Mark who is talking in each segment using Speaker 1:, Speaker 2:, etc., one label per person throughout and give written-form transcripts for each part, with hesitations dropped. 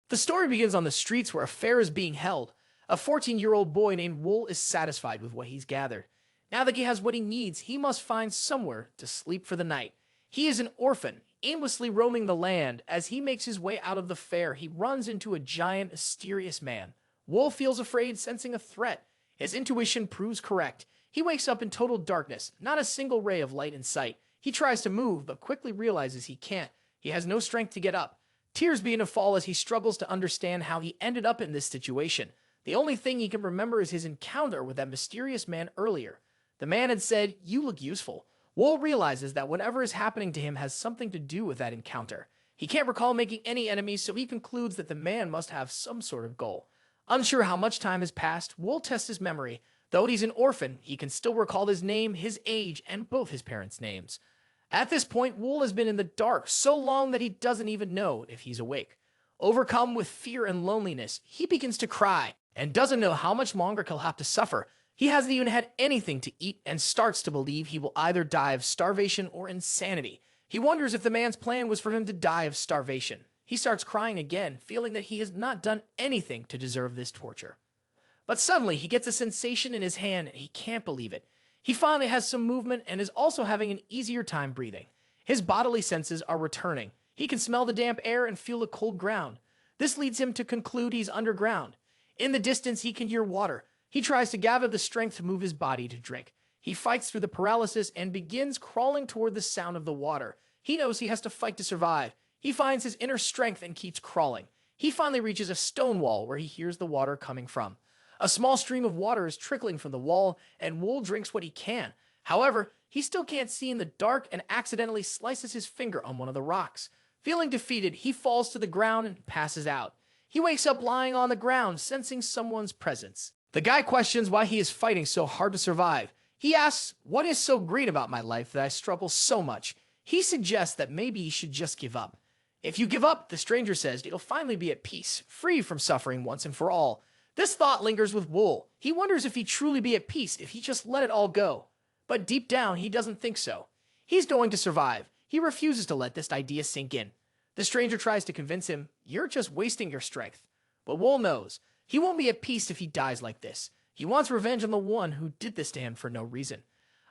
Speaker 1: The story begins on the streets where a fair is being held. A 14-year-old boy named Wol is satisfied with what he's gathered. Now that he has what he needs, he must find somewhere to sleep for the night. He is an orphan, aimlessly roaming the land. As he makes his way out of the fair, he runs into a giant, mysterious man. Wol feels afraid, sensing a threat. His intuition proves correct. He wakes up in total darkness, not a single ray of light in sight. He tries to move, but quickly realizes he can't. He has no strength to get up. Tears begin to fall as he struggles to understand how he ended up in this situation. The only thing he can remember is his encounter with that mysterious man earlier. The man had said, "You look useful." Wol realizes that whatever is happening to him has something to do with that encounter. He can't recall making any enemies, so he concludes that the man must have some sort of goal. Unsure how much time has passed, Wol tests his memory. Though he's an orphan, he can still recall his name, his age, and both his parents' names. At this point, Wol has been in the dark so long that he doesn't even know if he's awake. Overcome with fear and loneliness, he begins to cry and doesn't know how much longer he'll have to suffer. He hasn't even had anything to eat and starts to believe he will either die of starvation or insanity. He wonders if the man's plan was for him to die of starvation. He starts crying again, feeling that he has not done anything to deserve this torture. But suddenly, he gets a sensation in his hand and he can't believe it. He finally has some movement and is also having an easier time breathing. His bodily senses are returning. He can smell the damp air and feel the cold ground. This leads him to conclude he's underground. In the distance, he can hear water. He tries to gather the strength to move his body to drink. He fights through the paralysis and begins crawling toward the sound of the water. He knows he has to fight to survive. He finds his inner strength and keeps crawling. He finally reaches a stone wall where he hears the water coming from. A small stream of water is trickling from the wall, and Wol drinks what he can. However, he still can't see in the dark and accidentally slices his finger on one of the rocks. Feeling defeated, he falls to the ground and passes out. He wakes up lying on the ground, sensing someone's presence. The guy questions why he is fighting so hard to survive. He asks, "What is so great about my life that I struggle so much?" He suggests that maybe he should just give up. "If you give up," the stranger says, "you'll finally be at peace, free from suffering once and for all." This thought lingers with Wol. He wonders if he'd truly be at peace if he just let it all go. But deep down, he doesn't think so. He's going to survive. He refuses to let this idea sink in. The stranger tries to convince him, "You're just wasting your strength." But Wol knows he won't be at peace if he dies like this. He wants revenge on the one who did this to him for no reason.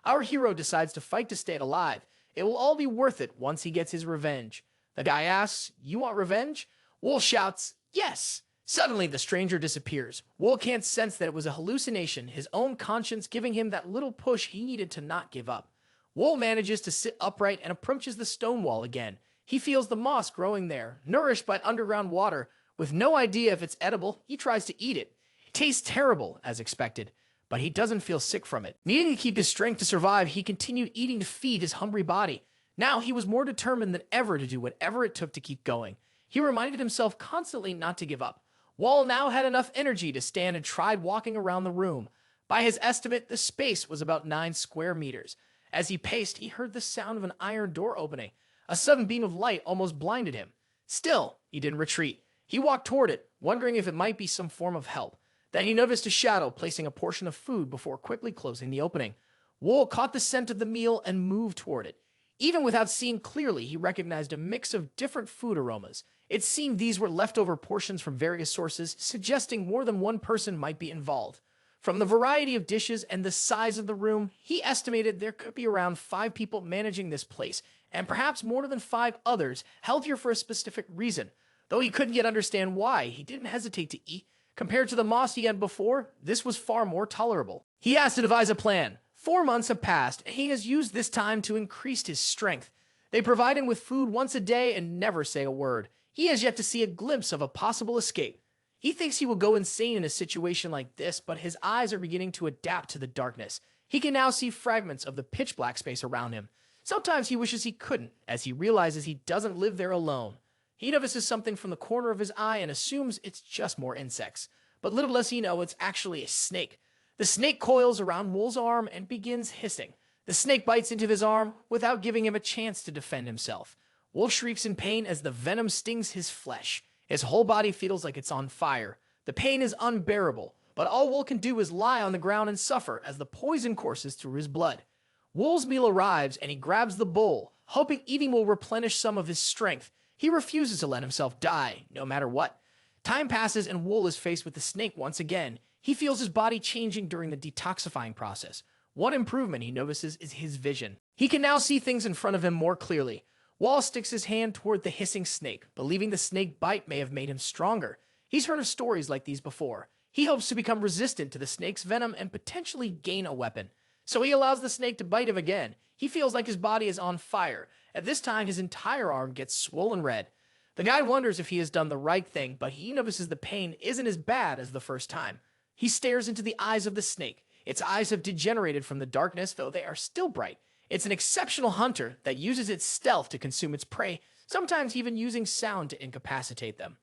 Speaker 1: Our hero decides to fight to stay alive. It will all be worth it once he gets his revenge. The guy asks, "You want revenge?" Wol shouts, "Yes." Suddenly, the stranger disappears. Wol can't sense that it was a hallucination, his own conscience giving him that little push he needed to not give up. Wol manages to sit upright and approaches the stone wall again. He feels the moss growing there, nourished by underground water. With no idea if it's edible, he tries to eat it. It tastes terrible, as expected, but he doesn't feel sick from it. Needing to keep his strength to survive, he continued eating to feed his hungry body. Now he was more determined than ever to do whatever it took to keep going. He reminded himself constantly not to give up. Wol now had enough energy to stand and tried walking around the room. By his estimate, the space was about 9 square meters. As he paced, he heard the sound of an iron door opening. A sudden beam of light almost blinded him. Still, he didn't retreat. He walked toward it, wondering if it might be some form of help. Then he noticed a shadow placing a portion of food before quickly closing the opening. Wol caught the scent of the meal and moved toward it. Even without seeing clearly, he recognized a mix of different food aromas. It seemed these were leftover portions from various sources, suggesting more than one person might be involved. From the variety of dishes and the size of the room, he estimated there could be around 5 people managing this place, and perhaps more than 5 others held here for a specific reason. Though he couldn't yet understand why, he didn't hesitate to eat. Compared to the moss he had before, this was far more tolerable. He has to devise a plan. 4 months have passed, and he has used this time to increase his strength. They provide him with food once a day and never say a word. He has yet to see a glimpse of a possible escape. He thinks he will go insane in a situation like this, but his eyes are beginning to adapt to the darkness. He can now see fragments of the pitch black space around him. Sometimes he wishes he couldn't, as he realizes he doesn't live there alone. He notices something from the corner of his eye and assumes it's just more insects. But little does he know it's actually a snake. The snake coils around Wol's arm and begins hissing. The snake bites into his arm without giving him a chance to defend himself. Wol shrieks in pain as the venom stings his flesh. His whole body feels like it's on fire. The pain is unbearable, but all Wol can do is lie on the ground and suffer as the poison courses through his blood. Wol's meal arrives and he grabs the bowl, hoping eating will replenish some of his strength. He refuses to let himself die, no matter what. Time passes and Wool is faced with the snake once again. He feels his body changing during the detoxifying process. One improvement he notices is his vision. He can now see things in front of him more clearly. Wall sticks his hand toward the hissing snake, believing the snake bite may have made him stronger. He's heard of stories like these before. He hopes to become resistant to the snake's venom and potentially gain a weapon. So he allows the snake to bite him again. He feels like his body is on fire. At this time, his entire arm gets swollen red. The guy wonders if he has done the right thing, but he notices the pain isn't as bad as the first time. He stares into the eyes of the snake. Its eyes have degenerated from the darkness, though they are still bright. It's an exceptional hunter that uses its stealth to consume its prey, sometimes even using sound to incapacitate them.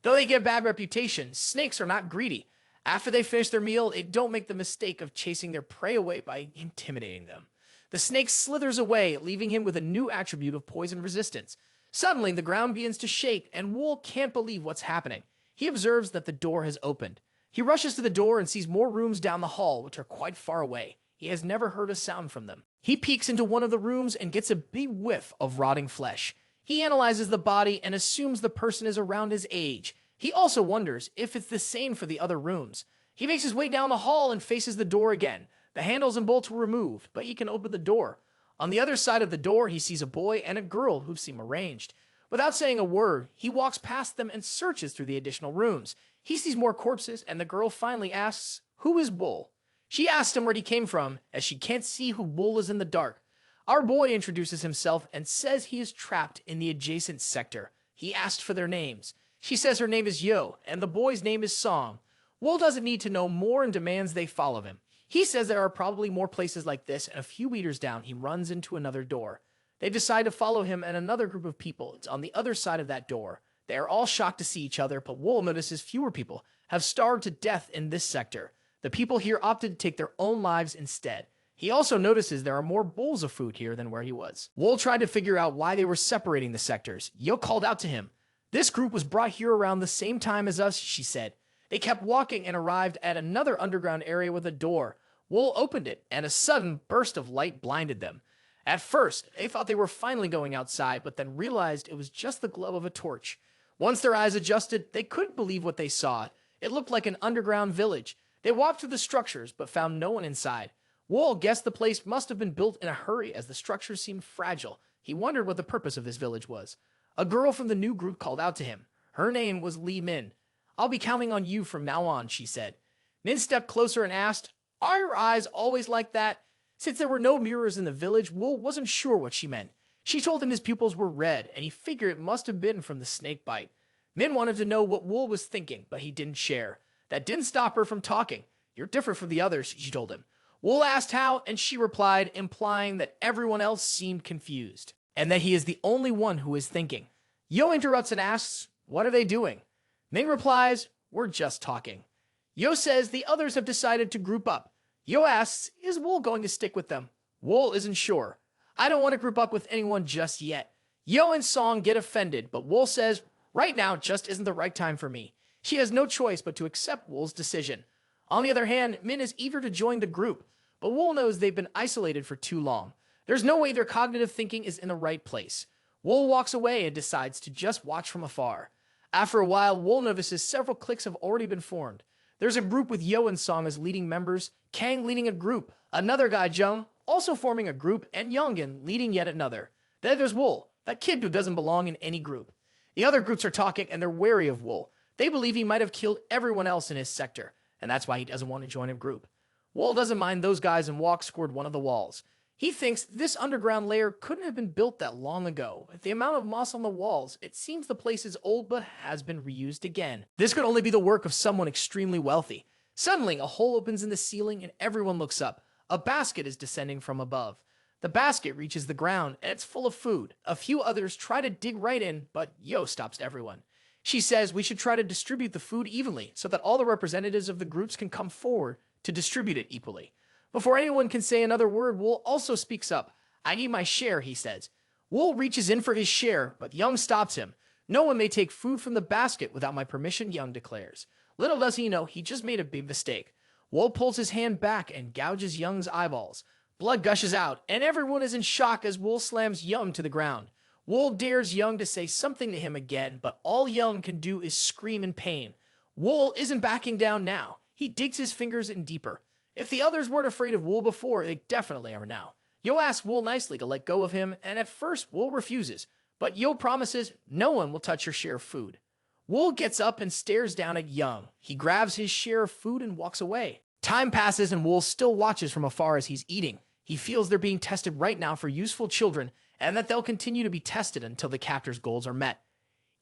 Speaker 1: Though they get a bad reputation, snakes are not greedy. After they finish their meal, they don't make the mistake of chasing their prey away by intimidating them. The snake slithers away, leaving him with a new attribute of poison resistance. Suddenly, the ground begins to shake, and Wool can't believe what's happening. He observes that the door has opened. He rushes to the door and sees more rooms down the hall, which are quite far away. He has never heard a sound from them. He peeks into one of the rooms and gets a big whiff of rotting flesh. He analyzes the body and assumes the person is around his age. He also wonders if it's the same for the other rooms. He makes his way down the hall and faces the door again. The handles and bolts were removed, but he can open the door. On the other side of the door, he sees a boy and a girl who seem arranged. Without saying a word, he walks past them and searches through the additional rooms. He sees more corpses, and the girl finally asks, "Who is Wool?" She asks him where he came from, as she can't see who Wool is in the dark. Our boy introduces himself and says he is trapped in the adjacent sector. He asked for their names. She says her name is Yo, and the boy's name is Song. Wool doesn't need to know more and demands they follow him. He says there are probably more places like this, and a few meters down, he runs into another door. They decide to follow him and another group of people. It's on the other side of that door. They are all shocked to see each other, but Wool notices fewer people have starved to death in this sector. The people here opted to take their own lives instead. He also notices there are more bowls of food here than where he was. Wool tried to figure out why they were separating the sectors. Yo called out to him. "This group was brought here around the same time as us," she said. They kept walking and arrived at another underground area with a door. Wool opened it, and a sudden burst of light blinded them. At first, they thought they were finally going outside, but then realized it was just the glow of a torch. Once their eyes adjusted, they couldn't believe what they saw. It looked like an underground village. They walked through the structures, but found no one inside. Wool guessed the place must have been built in a hurry, as the structures seemed fragile. He wondered what the purpose of this village was. A girl from the new group called out to him. Her name was Li Min. "I'll be counting on you from now on," she said. Min stepped closer and asked, "Are your eyes always like that?" Since there were no mirrors in the village, Wool wasn't sure what she meant. She told him his pupils were red, and he figured it must have been from the snake bite. Min wanted to know what Wool was thinking, but he didn't share. That didn't stop her from talking. "You're different from the others," she told him. Wool asked how, and she replied, implying that everyone else seemed confused, and that he is the only one who is thinking. Yo interrupts and asks, "What are they doing?" Min replies, "We're just talking." Yo says the others have decided to group up. Yo asks, is Wool going to stick with them? Wool isn't sure. "I don't want to group up with anyone just yet." Yo and Song get offended, but Wool says, "Right now just isn't the right time for me." She has no choice but to accept Wool's decision. On the other hand, Min is eager to join the group, but Wool knows they've been isolated for too long. There's no way their cognitive thinking is in the right place. Wool walks away and decides to just watch from afar. After a while, Wool notices several cliques have already been formed. There's a group with Yo and Song as leading members, Kang leading a group, another guy, Jung, also forming a group, and Youngin leading yet another. Then there's Wool, that kid who doesn't belong in any group. The other groups are talking, and they're wary of Wool. They believe he might have killed everyone else in his sector, and that's why he doesn't want to join a group. Wool doesn't mind those guys and walks toward one of the walls. He thinks this underground lair couldn't have been built that long ago. With the amount of moss on the walls, it seems the place is old but has been reused again. This could only be the work of someone extremely wealthy. Suddenly, a hole opens in the ceiling and everyone looks up. A basket is descending from above. The basket reaches the ground and it's full of food. A few others try to dig right in, but Yo stops everyone. She says we should try to distribute the food evenly so that all the representatives of the groups can come forward to distribute it equally. Before anyone can say another word, Wool also speaks up. "I need my share," he says. Wool reaches in for his share, but Young stops him. "No one may take food from the basket without my permission," Young declares. Little does he know, he just made a big mistake. Wool pulls his hand back and gouges Young's eyeballs. Blood gushes out, and everyone is in shock as Wool slams Young to the ground. Wool dares Young to say something to him again, but all Young can do is scream in pain. Wool isn't backing down now. He digs his fingers in deeper. If the others weren't afraid of Wool before, they definitely are now. Yo asks Wool nicely to let go of him, and at first Wool refuses, but Yo promises no one will touch your share of food. Wool gets up and stares down at Young. He grabs his share of food and walks away. Time passes and Wool still watches from afar as he's eating. He feels they're being tested right now for useful children, and that they'll continue to be tested until the captor's goals are met.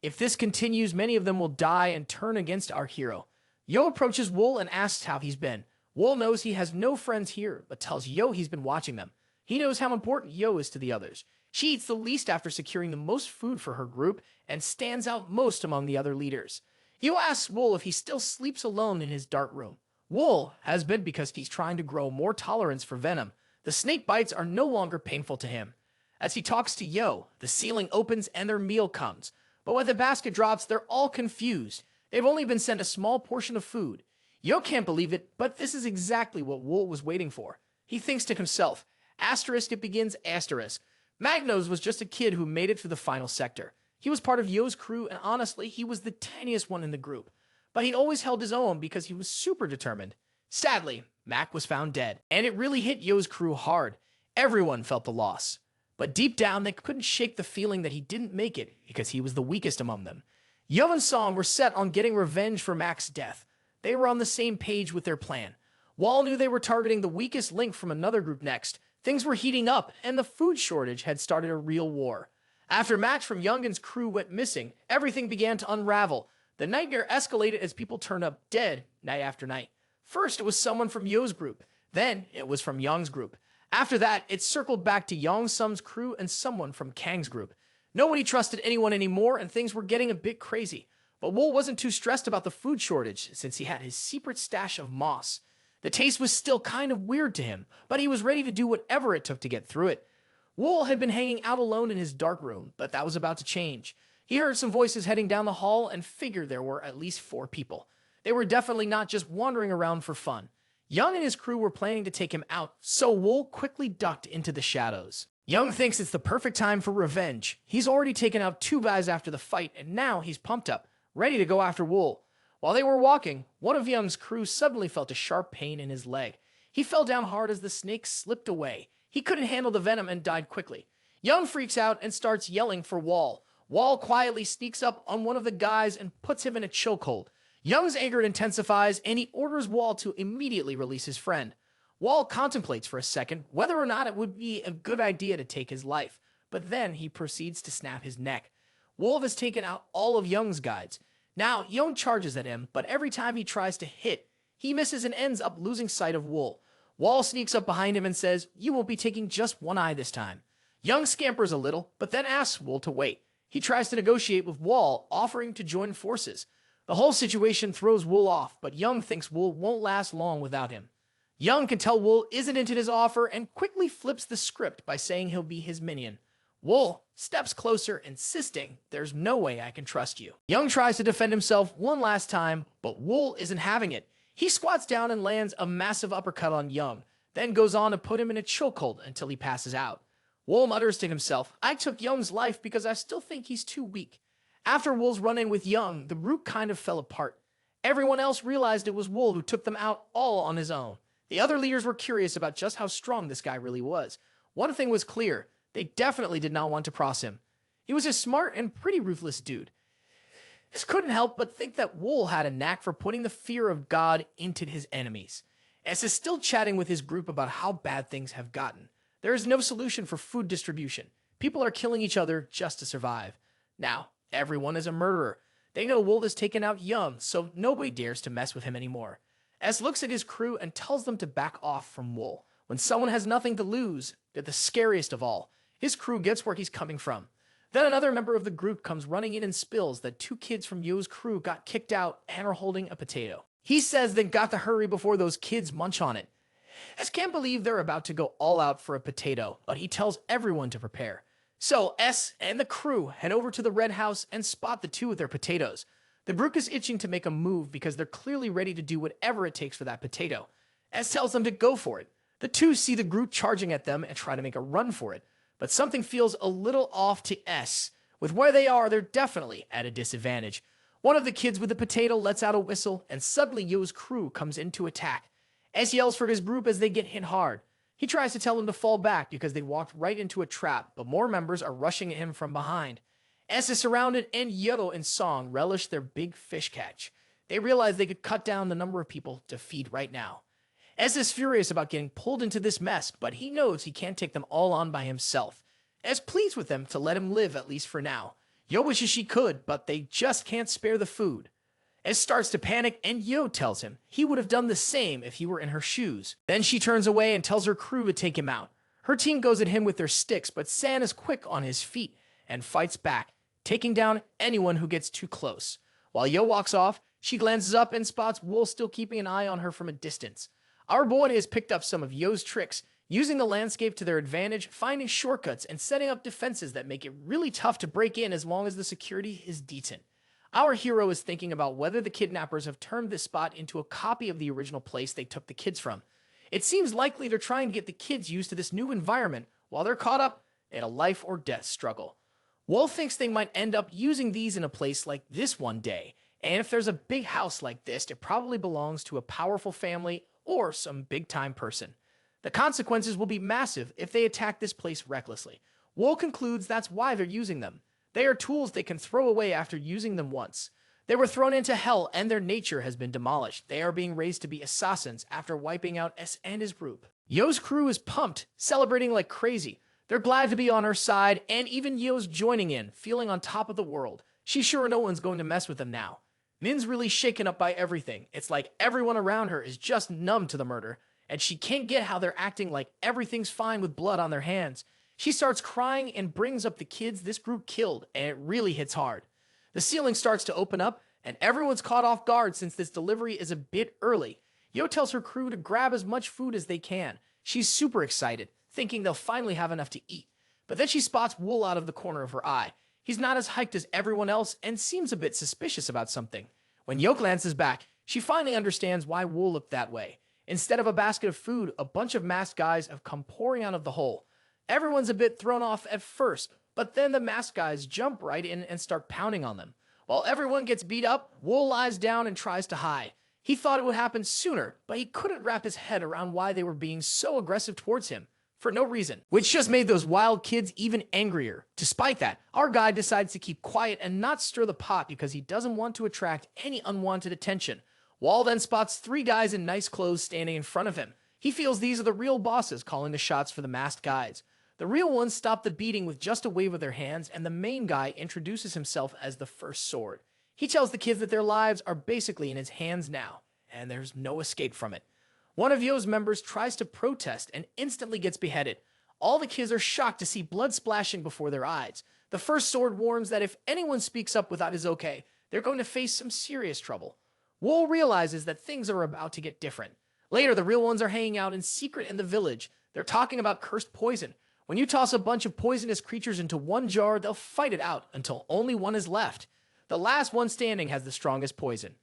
Speaker 1: If this continues, many of them will die and turn against our hero. Yo approaches Wool and asks how he's been. Wool knows he has no friends here, but tells Yo he's been watching them. He knows how important Yo is to the others. She eats the least after securing the most food for her group and stands out most among the other leaders. Yo asks Wool if he still sleeps alone in his dark room. Wool has been because he's trying to grow more tolerance for venom. The snake bites are no longer painful to him. As he talks to Yo, the ceiling opens and their meal comes. But when the basket drops, they're all confused. They've only been sent a small portion of food. Yo can't believe it, but this is exactly what Wool was waiting for. He thinks to himself, asterisk it begins asterisk. Magnos was just a kid who made it through the final sector. He was part of Yo's crew, and honestly, he was the tiniest one in the group. But he'd always held his own because he was super determined. Sadly, Mac was found dead, and it really hit Yo's crew hard. Everyone felt the loss. But deep down, they couldn't shake the feeling that he didn't make it because he was the weakest among them. Yo and Song were set on getting revenge for Mac's death. They were on the same page with their plan. Wall knew they were targeting the weakest link from another group next. Things were heating up, and the food shortage had started a real war. After Max from Youngin's crew went missing, everything began to unravel. The nightmare escalated as people turned up dead night after night. First, it was someone from Yo's group. Then, it was from Young's group. After that, it circled back to Yong Sum's crew and someone from Kang's group. Nobody trusted anyone anymore, and things were getting a bit crazy. But Wool wasn't too stressed about the food shortage, since he had his secret stash of moss. The taste was still kind of weird to him, but he was ready to do whatever it took to get through it. Wool had been hanging out alone in his dark room, but that was about to change. He heard some voices heading down the hall and figured there were at least 4 people. They were definitely not just wandering around for fun. Young and his crew were planning to take him out, so Wool quickly ducked into the shadows. Young thinks it's the perfect time for revenge. He's already taken out 2 guys after the fight, and now he's pumped up, ready to go after Wool. While they were walking, one of Young's crew suddenly felt a sharp pain in his leg. He fell down hard as the snake slipped away. He couldn't handle the venom and died quickly. Young freaks out and starts yelling for Wall. Wall quietly sneaks up on one of the guys and puts him in a chokehold. Young's anger intensifies, and he orders Wall to immediately release his friend. Wall contemplates for a second whether or not it would be a good idea to take his life, but then he proceeds to snap his neck. Wolf has taken out all of Young's guides. Now, Young charges at him, but every time he tries to hit, he misses and ends up losing sight of Wall. Wall sneaks up behind him and says, "You won't be taking just one eye this time." Young scampers a little, but then asks Wall to wait. He tries to negotiate with Wall, offering to join forces. The whole situation throws Wool off, but Young thinks Wool won't last long without him. Young can tell Wool isn't into his offer and quickly flips the script by saying he'll be his minion. Wool steps closer, insisting, "There's no way I can trust you." Young tries to defend himself one last time, but Wool isn't having it. He squats down and lands a massive uppercut on Young, then goes on to put him in a chokehold until he passes out. Wool mutters to himself, "I took Young's life because I still think he's too weak." After Wool's run-in with Young, the group kind of fell apart. Everyone else realized it was Wool who took them out all on his own. The other leaders were curious about just how strong this guy really was. One thing was clear, they definitely did not want to cross him. He was a smart and pretty ruthless dude. This couldn't help but think that Wool had a knack for putting the fear of God into his enemies. S is still chatting with his group about how bad things have gotten. There is no solution for food distribution. People are killing each other just to survive. Now, everyone is a murderer. They know Wool has taken out Young, so nobody dares to mess with him anymore. S looks at his crew and tells them to back off from Wool. When someone has nothing to lose, they're the scariest of all. His crew gets where he's coming from. Then another member of the group comes running in and spills that 2 kids from Yo's crew got kicked out and are holding a potato. He says they've got to hurry before those kids munch on it. S can't believe they're about to go all out for a potato, but he tells everyone to prepare. So S and the crew head over to the red house and spot the 2 with their potatoes. The group is itching to make a move because they're clearly ready to do whatever it takes for that potato. S tells them to go for it. The 2 see the group charging at them and try to make a run for it. But something feels a little off to S. With where they are, they're definitely at a disadvantage. One of the kids with the potato lets out a whistle, and suddenly Yo's crew comes in to attack. S yells for his group as they get hit hard. He tries to tell them to fall back because they walked right into a trap, but more members are rushing at him from behind. S is surrounded, and Yoro and Song relish their big fish catch. They realize they could cut down the number of people to feed right now. S is furious about getting pulled into this mess, but he knows he can't take them all on by himself. S pleads with them to let him live at least for now. Yo wishes she could, but they just can't spare the food. S starts to panic, and Yo tells him he would have done the same if he were in her shoes. Then she turns away and tells her crew to take him out. Her team goes at him with their sticks, but San is quick on his feet and fights back, taking down anyone who gets too close. While Yo walks off, she glances up and spots Wol still keeping an eye on her from a distance. Our boy has picked up some of Yo's tricks, using the landscape to their advantage, finding shortcuts, and setting up defenses that make it really tough to break in as long as the security is decent. Our hero is thinking about whether the kidnappers have turned this spot into a copy of the original place they took the kids from. It seems likely they're trying to get the kids used to this new environment while they're caught up in a life or death struggle. Wol thinks they might end up using these in a place like this one day, and if there's a big house like this, it probably belongs to a powerful family or some big-time person. The consequences will be massive if they attack this place recklessly. Wol concludes that's why they're using them. They are tools they can throw away after using them once. They were thrown into hell and their nature has been demolished. They are being raised to be assassins after wiping out S and his group. Yo's crew is pumped, celebrating like crazy. They're glad to be on her side, and even Yo's joining in, feeling on top of the world. She's sure no one's going to mess with them now. Min's really shaken up by everything. It's like everyone around her is just numb to the murder, and she can't get how they're acting like everything's fine with blood on their hands. She starts crying and brings up the kids this group killed, and it really hits hard. The ceiling starts to open up, and everyone's caught off guard since this delivery is a bit early. Yo tells her crew to grab as much food as they can. She's super excited, thinking they'll finally have enough to eat. But then she spots Wol out of the corner of her eye. He's not as hyped as everyone else and seems a bit suspicious about something. When Yo glances back, she finally understands why Wol looked that way. Instead of a basket of food, a bunch of masked guys have come pouring out of the hole. Everyone's a bit thrown off at first, but then the masked guys jump right in and start pounding on them. While everyone gets beat up, Wol lies down and tries to hide. He thought it would happen sooner, but he couldn't wrap his head around why they were being so aggressive towards him. For no reason, which just made those wild kids even angrier. Despite that, our guy decides to keep quiet and not stir the pot because he doesn't want to attract any unwanted attention. Wol then spots 3 guys in nice clothes standing in front of him. He feels these are the real bosses calling the shots for the masked guys. The real ones stop the beating with just a wave of their hands, and the main guy introduces himself as the first sword. He tells the kids that their lives are basically in his hands now, and there's no escape from it. One of Yo's members tries to protest and instantly gets beheaded. All the kids are shocked to see blood splashing before their eyes. The first sword warns that if anyone speaks up without his okay, they're going to face some serious trouble. Wol realizes that things are about to get different. Later, the real ones are hanging out in secret in the village. They're talking about cursed poison. When you toss a bunch of poisonous creatures into one jar, they'll fight it out until only one is left. The last one standing has the strongest poison.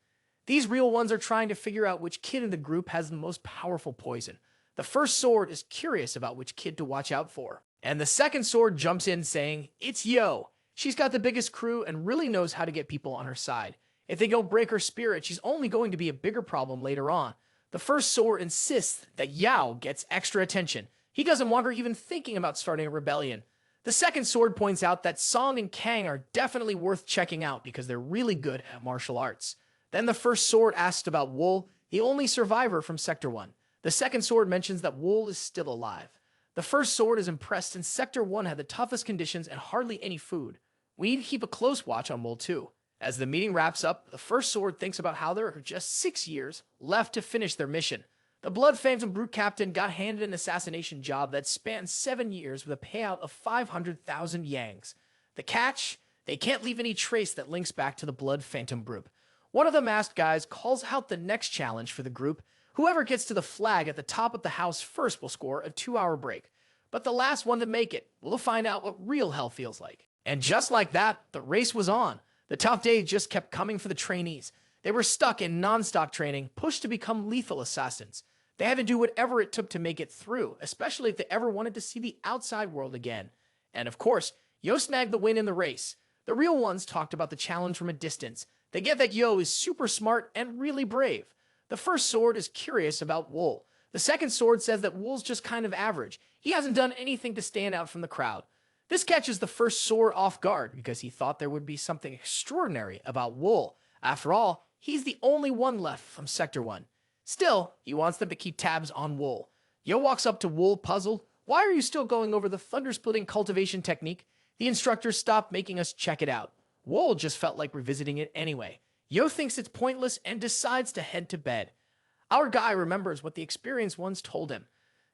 Speaker 1: These real ones are trying to figure out which kid in the group has the most powerful poison. The first sword is curious about which kid to watch out for. And the second sword jumps in saying, "It's Yo. She's got the biggest crew and really knows how to get people on her side. If they don't break her spirit, she's only going to be a bigger problem later on." The first sword insists that Yao gets extra attention. He doesn't want her even thinking about starting a rebellion. The second sword points out that Song and Kang are definitely worth checking out because they're really good at martial arts. Then the first sword asks about Wol, the only survivor from Sector 1. The second sword mentions that Wol is still alive. The first sword is impressed since Sector 1 had the toughest conditions and hardly any food. We need to keep a close watch on Wol too. As the meeting wraps up, the first sword thinks about how there are just 6 years left to finish their mission. The Blood Phantom Brute Captain got handed an assassination job that spanned 7 years with a payout of 500,000 yangs. The catch? They can't leave any trace that links back to the Blood Phantom Brute. One of the masked guys calls out the next challenge for the group. Whoever gets to the flag at the top of the house first will score a 2-hour break. But the last one to make it will find out what real hell feels like. And just like that, the race was on. The tough days just kept coming for the trainees. They were stuck in non-stock training, pushed to become lethal assassins. They had to do whatever it took to make it through, especially if they ever wanted to see the outside world again. And of course, Yo snagged the win in the race. The real ones talked about the challenge from a distance. They get that Yo is super smart and really brave. The first sword is curious about Wol. The second sword says that Wol's just kind of average. He hasn't done anything to stand out from the crowd. This catches the first sword off guard because he thought there would be something extraordinary about Wol. After all, he's the only one left from Sector 1. Still, he wants them to keep tabs on Wol. Yo walks up to Wol puzzled. Why are you still going over the thunder-splitting cultivation technique? The instructors stopped making us check it out. Wol just felt like revisiting it anyway. Yo thinks it's pointless and decides to head to bed. Our guy remembers what the experienced ones told him.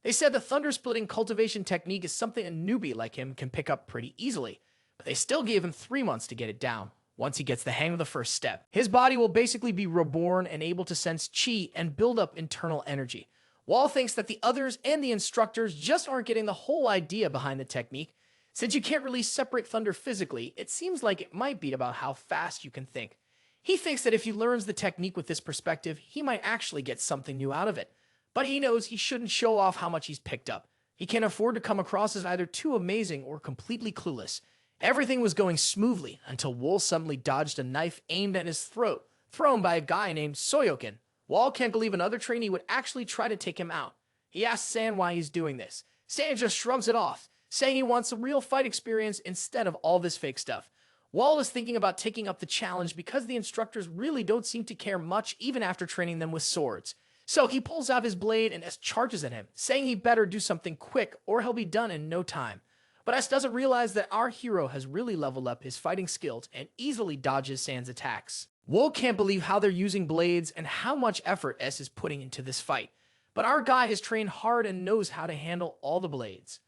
Speaker 1: They said the thunder-splitting cultivation technique is something a newbie like him can pick up pretty easily, but they still gave him 3 months to get it down. Once he gets the hang of the first step, his body will basically be reborn and able to sense chi and build up internal energy. Wol thinks that the others and the instructors just aren't getting the whole idea behind the technique. Since you can't really separate thunder physically, it seems like it might be about how fast you can think. He thinks that if he learns the technique with this perspective, he might actually get something new out of it. But he knows he shouldn't show off how much he's picked up. He can't afford to come across as either too amazing or completely clueless. Everything was going smoothly until Wol suddenly dodged a knife aimed at his throat, thrown by a guy named Soyokin. Wol can't believe another trainee would actually try to take him out. He asks San why he's doing this. San just shrugs it off, saying he wants a real fight experience instead of all this fake stuff. Wol is thinking about taking up the challenge because the instructors really don't seem to care much even after training them with swords. So he pulls out his blade and S charges at him, saying he better do something quick or he'll be done in no time. But S doesn't realize that our hero has really leveled up his fighting skills and easily dodges San's attacks. Wol can't believe how they're using blades and how much effort S is putting into this fight. But our guy has trained hard and knows how to handle all the blades.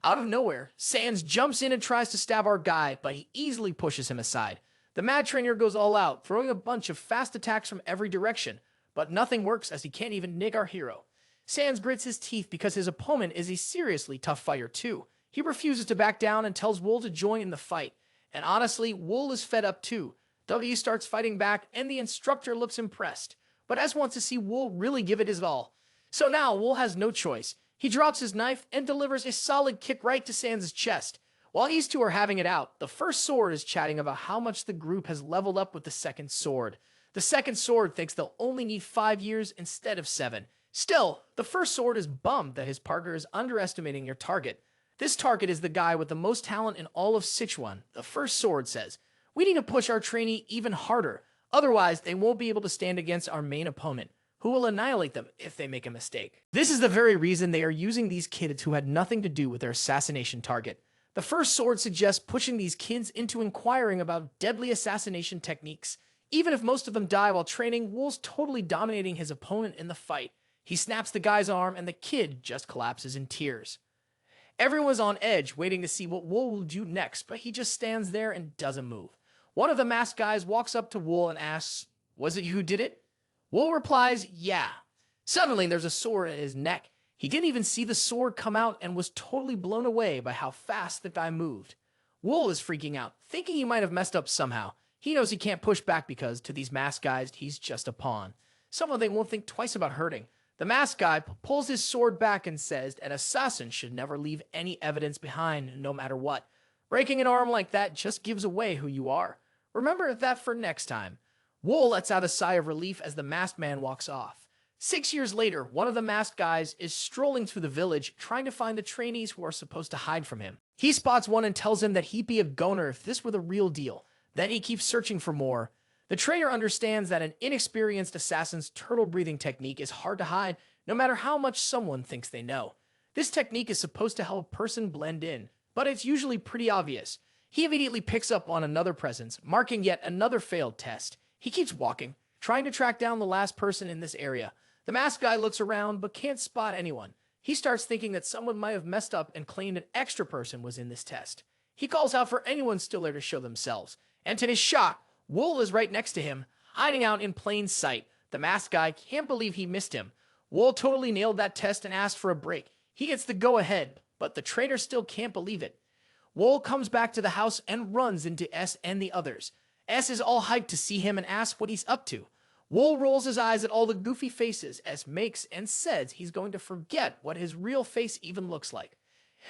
Speaker 1: Out of nowhere, Sans jumps in and tries to stab our guy, but he easily pushes him aside. The mad trainer goes all out, throwing a bunch of fast attacks from every direction, but nothing works as he can't even nick our hero. Sans grits his teeth because his opponent is a seriously tough fighter too. He refuses to back down and tells Wol to join in the fight. And honestly, Wol is fed up too. W starts fighting back and the instructor looks impressed. But S wants to see Wol really give it his all. So now Wol has no choice. He drops his knife and delivers a solid kick right to Sans' chest. While these two are having it out, the first sword is chatting about how much the group has leveled up with the second sword. The second sword thinks they'll only need 5 years instead of 7. Still, the first sword is bummed that his partner is underestimating your target. This target is the guy with the most talent in all of Sichuan. The first sword says, "We need to push our trainee even harder, otherwise they won't be able to stand against our main opponent, who will annihilate them if they make a mistake." This is the very reason they are using these kids who had nothing to do with their assassination target. The first sword suggests pushing these kids into inquiring about deadly assassination techniques. Even if most of them die while training, Wol's totally dominating his opponent in the fight. He snaps the guy's arm and the kid just collapses in tears. Everyone's on edge, waiting to see what Wol will do next, but he just stands there and doesn't move. One of the masked guys walks up to Wol and asks, "Was it you who did it?" Wol replies, "Yeah." Suddenly, there's a sword at his neck. He didn't even see the sword come out and was totally blown away by how fast the guy moved. Wol is freaking out, thinking he might have messed up somehow. He knows he can't push back because, to these masked guys, he's just a pawn. Someone they won't think twice about hurting. The masked guy pulls his sword back and says an assassin should never leave any evidence behind, no matter what. Breaking an arm like that just gives away who you are. Remember that for next time. Wol lets out a sigh of relief as the masked man walks off. 6 years later, one of the masked guys is strolling through the village, trying to find the trainees who are supposed to hide from him. He spots one and tells him that he'd be a goner if this were the real deal. Then he keeps searching for more. The trainer understands that an inexperienced assassin's turtle-breathing technique is hard to hide, no matter how much someone thinks they know. This technique is supposed to help a person blend in, but it's usually pretty obvious. He immediately picks up on another presence, marking yet another failed test. He keeps walking, trying to track down the last person in this area. The masked guy looks around, but can't spot anyone. He starts thinking that someone might have messed up and claimed an extra person was in this test. He calls out for anyone still there to show themselves, and to his shock, Wol is right next to him, hiding out in plain sight. The masked guy can't believe he missed him. Wol totally nailed that test and asked for a break. He gets the go-ahead, but the trainer still can't believe it. Wol comes back to the house and runs into S and the others. S is all hyped to see him and asks what he's up to. Wol rolls his eyes at all the goofy faces S makes and says he's going to forget what his real face even looks like.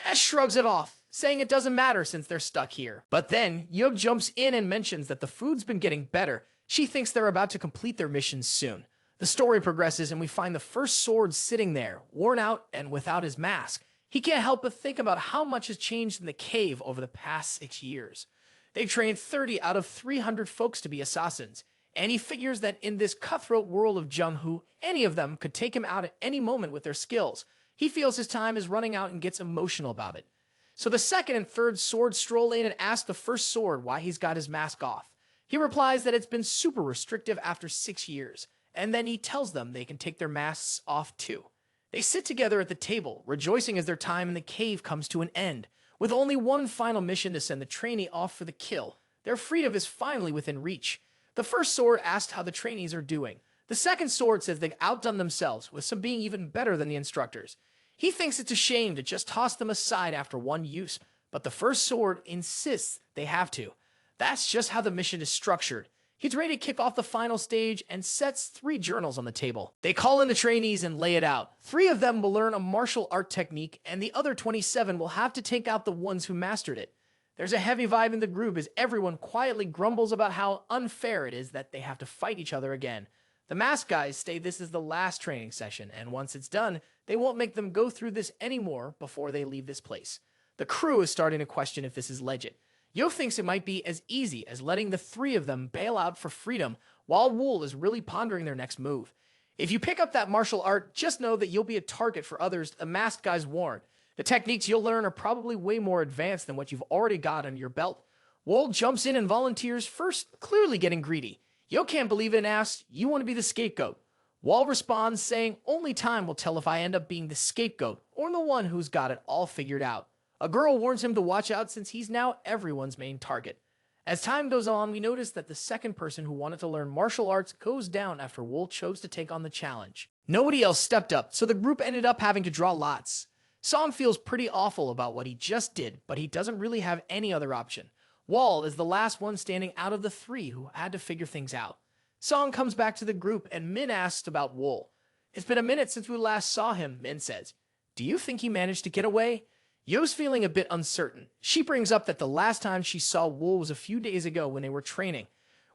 Speaker 1: Ash shrugs it off, saying it doesn't matter since they're stuck here. But then, Yug jumps in and mentions that the food's been getting better. She thinks they're about to complete their mission soon. The story progresses and we find the first sword sitting there, worn out and without his mask. He can't help but think about how much has changed in the cave over the past 6 years. They've trained 30 out of 300 folks to be assassins, and he figures that in this cutthroat world of Jianghu, any of them could take him out at any moment with their skills. He feels his time is running out and gets emotional about it. So the second and third sword stroll in and ask the first sword why he's got his mask off. He replies that it's been super restrictive after 6 years, and then he tells them they can take their masks off too. They sit together at the table, rejoicing as their time in the cave comes to an end. With only one final mission to send the trainee off for the kill, their freedom is finally within reach. The first sword asked how the trainees are doing. The second sword says they've outdone themselves, with some being even better than the instructors. He thinks it's a shame to just toss them aside after one use, but the first sword insists they have to. That's just how the mission is structured. He's ready to kick off the final stage and sets 3 journals on the table. They call in the trainees and lay it out. 3 of them will learn a martial art technique, and the other 27 will have to take out the ones who mastered it. There's a heavy vibe in the group as everyone quietly grumbles about how unfair it is that they have to fight each other again. The mask guys say this is the last training session, and once it's done, they won't make them go through this anymore before they leave this place. The crew is starting to question if this is legit. Yo thinks it might be as easy as letting the 3 of them bail out for freedom, while Wol is really pondering their next move. If you pick up that martial art, just know that you'll be a target for others the masked guys warn. The techniques you'll learn are probably way more advanced than what you've already got under your belt. Wol jumps in and volunteers first, clearly getting greedy. Yo can't believe it and asks, "You want to be the scapegoat?" Wol responds saying, "Only time will tell if I end up being the scapegoat or the one who's got it all figured out." A girl warns him to watch out since he's now everyone's main target. As time goes on, we notice that the second person who wanted to learn martial arts goes down after Wol chose to take on the challenge. Nobody else stepped up, so the group ended up having to draw lots. Song feels pretty awful about what he just did, but he doesn't really have any other option. Wol is the last one standing out of the 3 who had to figure things out. Song comes back to the group and Min asks about Wol. "It's been a minute since we last saw him," Min says. "Do you think he managed to get away?" Yo's feeling a bit uncertain. She brings up that the last time she saw Wol was a few days ago when they were training.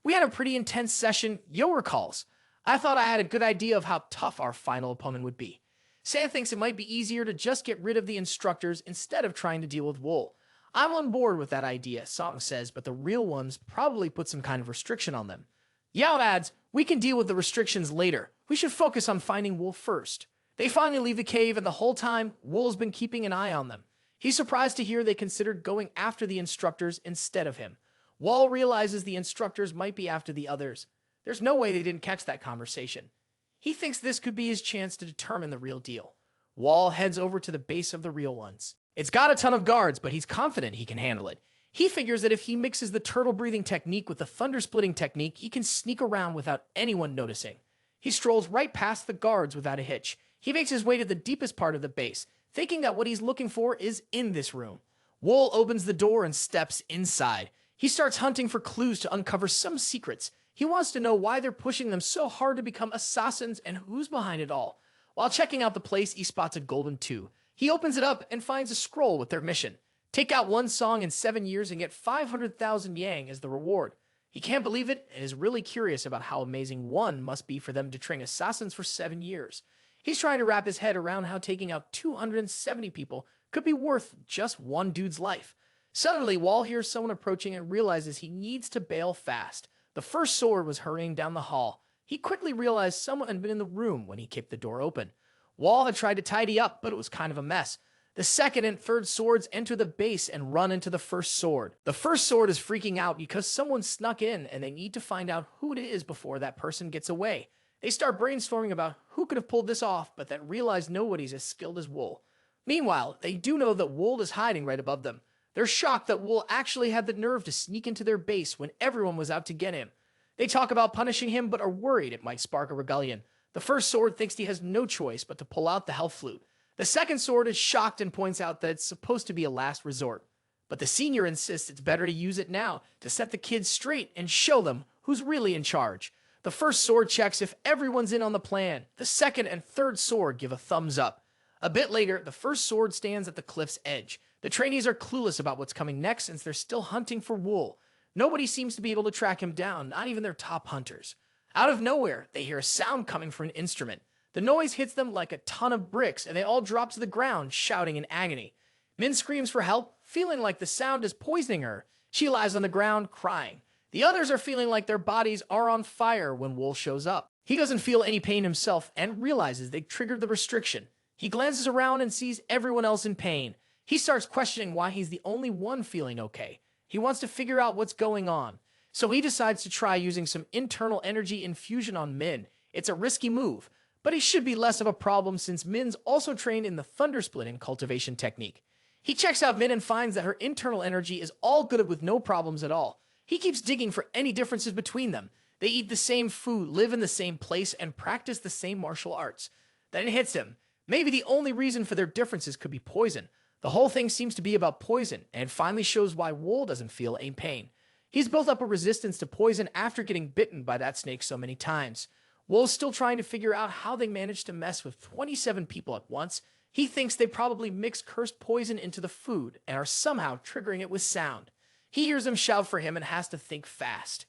Speaker 1: "We had a pretty intense session," Yo recalls. "I thought I had a good idea of how tough our final opponent would be." Sam thinks it might be easier to just get rid of the instructors instead of trying to deal with Wol. "I'm on board with that idea," Song says, "but the real ones probably put some kind of restriction on them." Yao adds, "We can deal with the restrictions later. We should focus on finding Wol first." They finally leave the cave, and the whole time, Wol's been keeping an eye on them. He's surprised to hear they considered going after the instructors instead of him. Wol realizes the instructors might be after the others. There's no way they didn't catch that conversation. He thinks this could be his chance to determine the real deal. Wol heads over to the base of the real ones. It's got a ton of guards, but he's confident he can handle it. He figures that if he mixes the turtle breathing technique with the thunder splitting technique, he can sneak around without anyone noticing. He strolls right past the guards without a hitch. He makes his way to the deepest part of the base, thinking that what he's looking for is in this room. Wol opens the door and steps inside. He starts hunting for clues to uncover some secrets. He wants to know why they're pushing them so hard to become assassins and who's behind it all. While checking out the place, he spots a golden tube. He opens it up and finds a scroll with their mission. Take out one song in 7 years and get 500,000 yang as the reward. He can't believe it and is really curious about how amazing one must be for them to train assassins for 7 years. He's trying to wrap his head around how taking out 270 people could be worth just one dude's life. Suddenly, Wol hears someone approaching and realizes he needs to bail fast. The first sword was hurrying down the hall. He quickly realized someone had been in the room when he kicked the door open. Wol had tried to tidy up, but it was kind of a mess. The second and third swords enter the base and run into the first sword. The first sword is freaking out because someone snuck in and they need to find out who it is before that person gets away. They start brainstorming about who could have pulled this off, but then realize nobody's as skilled as Wol. Meanwhile, they do know that Wol is hiding right above them. They're shocked that Wol actually had the nerve to sneak into their base when everyone was out to get him. They talk about punishing him, but are worried it might spark a rebellion. The first sword thinks he has no choice but to pull out the hell flute. The second sword is shocked and points out that it's supposed to be a last resort. But the senior insists it's better to use it now to set the kids straight and show them who's really in charge. The first sword checks if everyone's in on the plan. The second and third sword give a thumbs up. A bit later, the first sword stands at the cliff's edge. The trainees are clueless about what's coming next since they're still hunting for Wol. Nobody seems to be able to track him down, not even their top hunters. Out of nowhere, they hear a sound coming from an instrument. The noise hits them like a ton of bricks, and they all drop to the ground, shouting in agony. Min screams for help, feeling like the sound is poisoning her. She lies on the ground, crying. The others are feeling like their bodies are on fire when Wol shows up. He doesn't feel any pain himself and realizes they triggered the restriction. He glances around and sees everyone else in pain. He starts questioning why he's the only one feeling okay. He wants to figure out what's going on. So he decides to try using some internal energy infusion on Min. It's a risky move, but it should be less of a problem since Min's also trained in the thunder-splitting cultivation technique. He checks out Min and finds that her internal energy is all good with no problems at all. He keeps digging for any differences between them. They eat the same food, live in the same place, and practice the same martial arts. Then it hits him. Maybe the only reason for their differences could be poison. The whole thing seems to be about poison, and finally shows why Wol doesn't feel any pain. He's built up a resistance to poison after getting bitten by that snake so many times. Wol's still trying to figure out how they managed to mess with 27 people at once. He thinks they probably mixed cursed poison into the food and are somehow triggering it with sound. He hears them shout for him and has to think fast.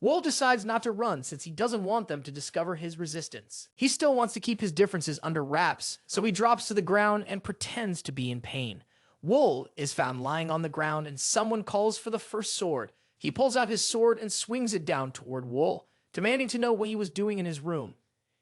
Speaker 1: Wol decides not to run since he doesn't want them to discover his resistance. He still wants to keep his differences under wraps, so he drops to the ground and pretends to be in pain. Wol is found lying on the ground and someone calls for the first sword. He pulls out his sword and swings it down toward Wol, demanding to know what he was doing in his room.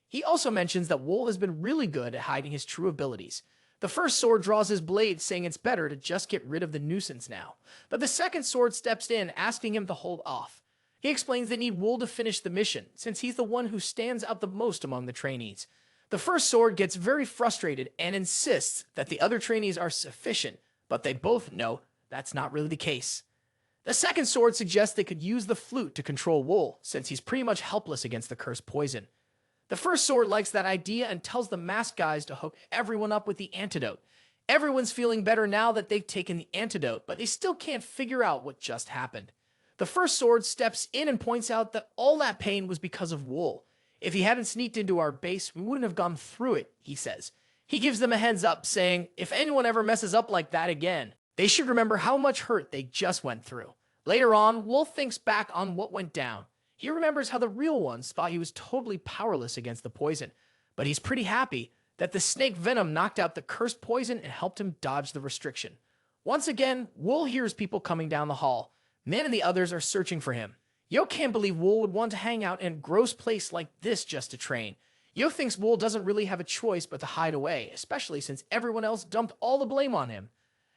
Speaker 1: He also mentions that Wol has been really good at hiding his true abilities. The first sword draws his blade, saying it's better to just get rid of the nuisance now. But the second sword steps in, asking him to hold off. He explains they need Wol to finish the mission, since he's the one who stands out the most among the trainees. The first sword gets very frustrated and insists that the other trainees are sufficient, but they both know that's not really the case. The second sword suggests they could use the flute to control Wol, since he's pretty much helpless against the cursed poison. The first sword likes that idea and tells the masked guys to hook everyone up with the antidote. Everyone's feeling better now that they've taken the antidote, but they still can't figure out what just happened. The first sword steps in and points out that all that pain was because of Wol. If he hadn't sneaked into our base, we wouldn't have gone through it, he says. He gives them a heads up, saying if anyone ever messes up like that again, they should remember how much hurt they just went through. Later on, Wol thinks back on what went down. He remembers how the real ones thought he was totally powerless against the poison, but he's pretty happy that the snake venom knocked out the cursed poison and helped him dodge the restriction. Once again, Wol hears people coming down the hall. Min and the others are searching for him. Yo can't believe Wol would want to hang out in a gross place like this just to train. Yo thinks Wol doesn't really have a choice but to hide away, especially since everyone else dumped all the blame on him.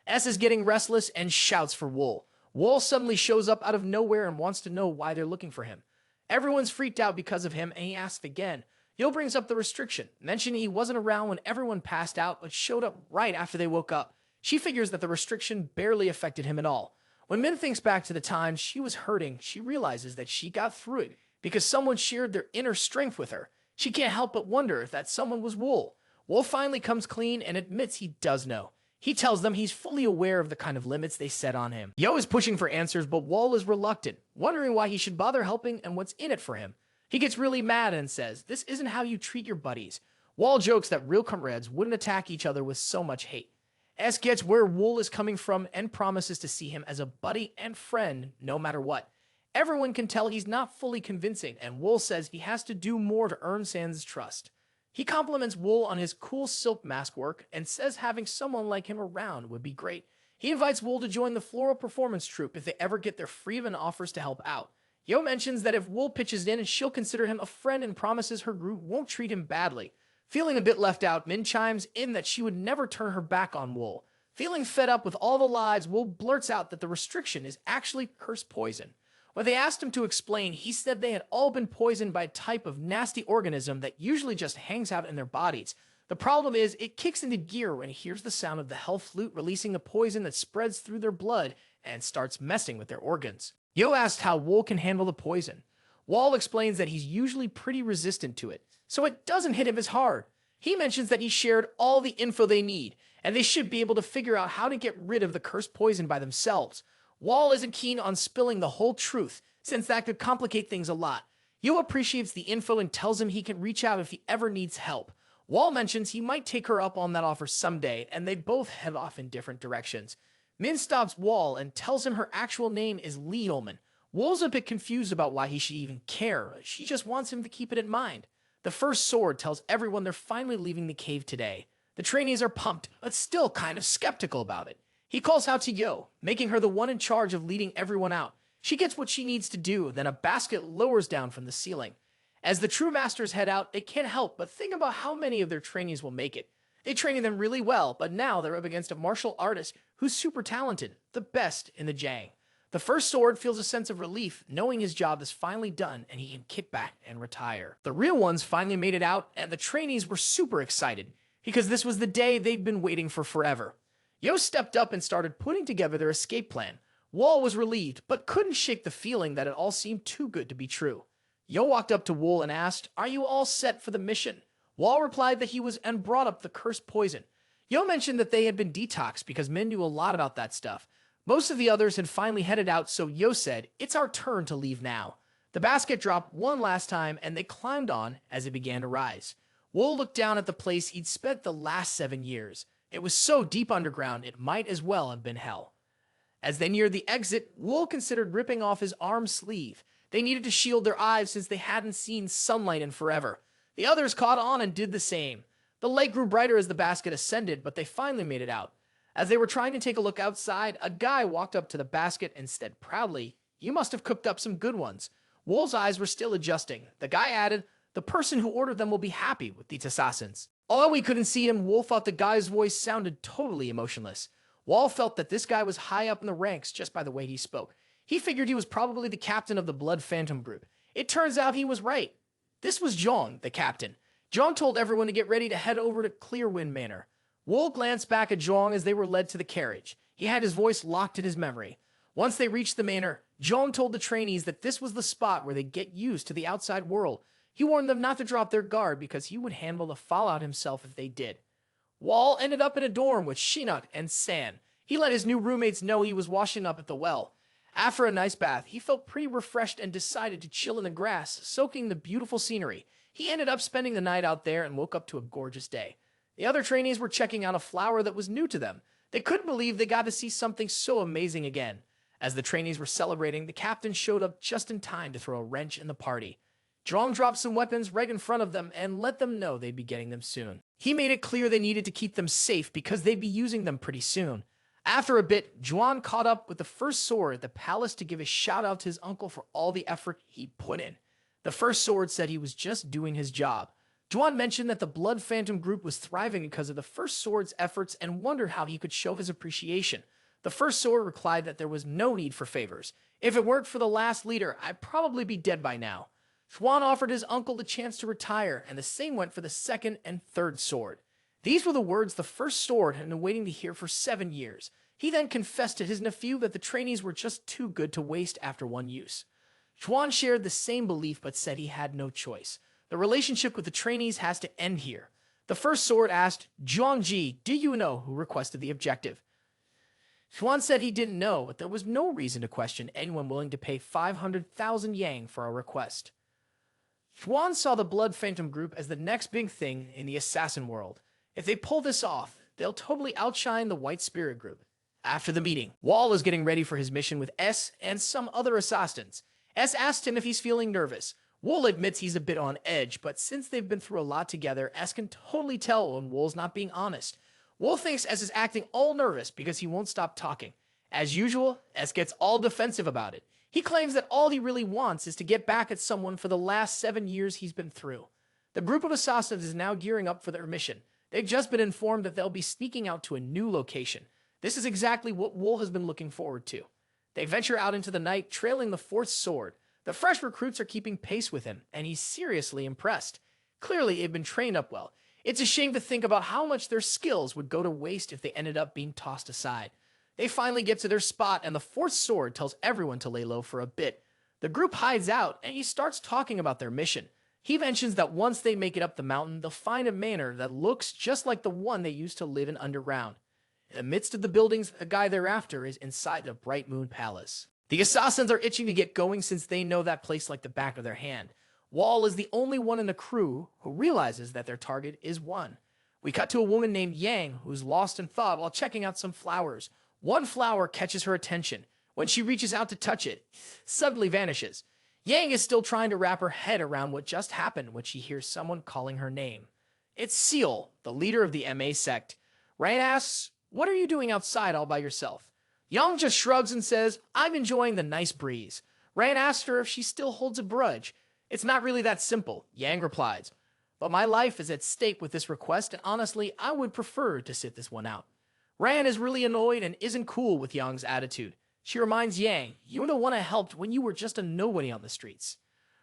Speaker 1: S is getting restless and shouts for Wol. Wol suddenly shows up out of nowhere and wants to know why they're looking for him. Everyone's freaked out because of him, and he asks again. Yo brings up the restriction, mentioning he wasn't around when everyone passed out, but showed up right after they woke up. She figures that the restriction barely affected him at all. When Min thinks back to the time she was hurting, she realizes that she got through it because someone shared their inner strength with her. She can't help but wonder if that someone was Wol. Wol finally comes clean and admits he does know. He tells them he's fully aware of the kind of limits they set on him. Yo is pushing for answers, but Wol is reluctant, wondering why he should bother helping and what's in it for him. He gets really mad and says, this isn't how you treat your buddies. Wol jokes that real comrades wouldn't attack each other with so much hate. S gets where Wol is coming from and promises to see him as a buddy and friend no matter what. Everyone can tell he's not fully convincing, and Wol says he has to do more to earn Sans' trust. He compliments Wol on his cool silk mask work and says having someone like him around would be great. He invites Wol to join the floral performance troupe if they ever get their freedom and offers to help out. Yo mentions that if Wol pitches in, she'll consider him a friend and promises her group won't treat him badly. Feeling a bit left out, Min chimes in that she would never turn her back on Wol. Feeling fed up with all the lies, Wol blurts out that the restriction is actually cursed poison. When they asked him to explain, he said they had all been poisoned by a type of nasty organism that usually just hangs out in their bodies. The problem is, it kicks into gear when he hears the sound of the hell flute releasing a poison that spreads through their blood and starts messing with their organs. Yo asked how Wol can handle the poison. Wol explains that he's usually pretty resistant to it, so it doesn't hit him as hard. He mentions that he shared all the info they need, and they should be able to figure out how to get rid of the cursed poison by themselves. Wol isn't keen on spilling the whole truth, since that could complicate things a lot. Yo appreciates the info and tells him he can reach out if he ever needs help. Wall mentions he might take her up on that offer someday, and they both head off in different directions. Min stops Wall and tells him her actual name is Lee Ullman. Wall's a bit confused about why he should even care. She just wants him to keep it in mind. The first sword tells everyone they're finally leaving the cave today. The trainees are pumped, but still kind of skeptical about it. He calls out to Yo, making her the one in charge of leading everyone out. She gets what she needs to do, then a basket lowers down from the ceiling. As the true masters head out, they can't help but think about how many of their trainees will make it. They trained them really well, but now they're up against a martial artist who's super talented, the best in the Jiang. The first sword feels a sense of relief, knowing his job is finally done and he can kick back and retire. The real ones finally made it out, and the trainees were super excited, because this was the day they'd been waiting for forever. Yo stepped up and started putting together their escape plan. Wall was relieved, but couldn't shake the feeling that it all seemed too good to be true. Yo walked up to Wol and asked, "Are you all set for the mission?" Wall replied that he was and brought up the cursed poison. Yo mentioned that they had been detoxed because men knew a lot about that stuff. Most of the others had finally headed out, so Yo said, "It's our turn to leave now." The basket dropped one last time and they climbed on as it began to rise. Wol looked down at the place he'd spent the last 7 years. It was so deep underground it might as well have been hell. As they neared the exit, Wol considered ripping off his arm sleeve. They needed to shield their eyes since they hadn't seen sunlight in forever. The others caught on and did the same. The light grew brighter as the basket ascended, but they finally made it out. As they were trying to take a look outside, a guy walked up to the basket and said proudly, "You must have cooked up some good ones." Wol's eyes were still adjusting. The guy added, "The person who ordered them will be happy with these assassins." Although we couldn't see him, Wol thought the guy's voice sounded totally emotionless. Wall felt that this guy was high up in the ranks just by the way he spoke. He figured he was probably the captain of the Blood Phantom group. It turns out he was right. This was Zhong, the captain. Zhong told everyone to get ready to head over to Clearwind Manor. Wol glanced back at Zhong as they were led to the carriage. He had his voice locked in his memory. Once they reached the manor, Zhong told the trainees that this was the spot where they'd get used to the outside world. He warned them not to drop their guard because he would handle the fallout himself if they did. Wall ended up in a dorm with Shinnok and San. He let his new roommates know he was washing up at the well. After a nice bath, he felt pretty refreshed and decided to chill in the grass, soaking the beautiful scenery. He ended up spending the night out there and woke up to a gorgeous day. The other trainees were checking out a flower that was new to them. They couldn't believe they got to see something so amazing again. As the trainees were celebrating, the captain showed up just in time to throw a wrench in the party. Zhong dropped some weapons right in front of them and let them know they'd be getting them soon. He made it clear they needed to keep them safe because they'd be using them pretty soon. After a bit, Zhuan caught up with the first sword at the palace to give a shout out to his uncle for all the effort he put in. The first sword said he was just doing his job. Zhuan mentioned that the Blood Phantom group was thriving because of the first sword's efforts and wondered how he could show his appreciation. The first sword replied that there was no need for favors. If it weren't for the last leader, I'd probably be dead by now. Zhuan offered his uncle the chance to retire, and the same went for the second and third sword. These were the words the first sword had been waiting to hear for 7 years. He then confessed to his nephew that the trainees were just too good to waste after one use. Zhuan shared the same belief but said he had no choice. The relationship with the trainees has to end here. The first sword asked, "Zhuangji, do you know who requested the objective?" Zhuan said he didn't know, but there was no reason to question anyone willing to pay 500,000 yang for a request. Zhuan saw the Blood Phantom group as the next big thing in the assassin world. If they pull this off, they'll totally outshine the White Spirit group. After the meeting, Wall is getting ready for his mission with S and some other assassins. S asked him if he's feeling nervous. Wol admits he's a bit on edge, but since they've been through a lot together, S can totally tell when Wol's not being honest. Wol thinks S is acting all nervous because he won't stop talking. As usual, S gets all defensive about it. He claims that all he really wants is to get back at someone for the last 7 years he's been through. The group of assassins is now gearing up for their mission. They've just been informed that they'll be sneaking out to a new location. This is exactly what Wol has been looking forward to. They venture out into the night, trailing the fourth sword. The fresh recruits are keeping pace with him, and he's seriously impressed. Clearly, they've been trained up well. It's a shame to think about how much their skills would go to waste if they ended up being tossed aside. They finally get to their spot, and the fourth sword tells everyone to lay low for a bit. The group hides out, and he starts talking about their mission. He mentions that once they make it up the mountain, they'll find a manor that looks just like the one they used to live in underground. In the midst of the buildings, the guy thereafter is inside the Bright Moon Palace. The assassins are itching to get going since they know that place like the back of their hand. Wol is the only one in the crew who realizes that their target is one. We cut to a woman named Yang who's lost in thought while checking out some flowers. One flower catches her attention. When she reaches out to touch it, suddenly vanishes. Yang is still trying to wrap her head around what just happened when she hears someone calling her name. It's Seal, the leader of the MA sect. Rand asks, "What are you doing outside all by yourself?" Yang just shrugs and says, "I'm enjoying the nice breeze." Rand asks her if she still holds a grudge. "It's not really that simple," Yang replies. "But my life is at stake with this request, and honestly, I would prefer to sit this one out." Rand is really annoyed and isn't cool with Yang's attitude. She reminds Yang, "You're the one I helped when you were just a nobody on the streets."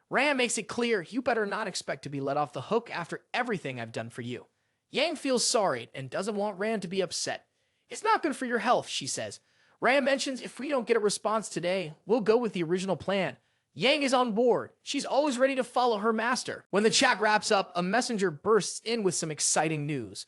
Speaker 1: Rand makes it clear you better not expect to be let off the hook after everything I've done for you. Yang feels sorry and doesn't want Rand to be upset. "It's not good for your health," she says. Rand mentions if we don't get a response today, we'll go with the original plan. Yang is on board. She's always ready to follow her master. When the chat wraps up, a messenger bursts in with some exciting news.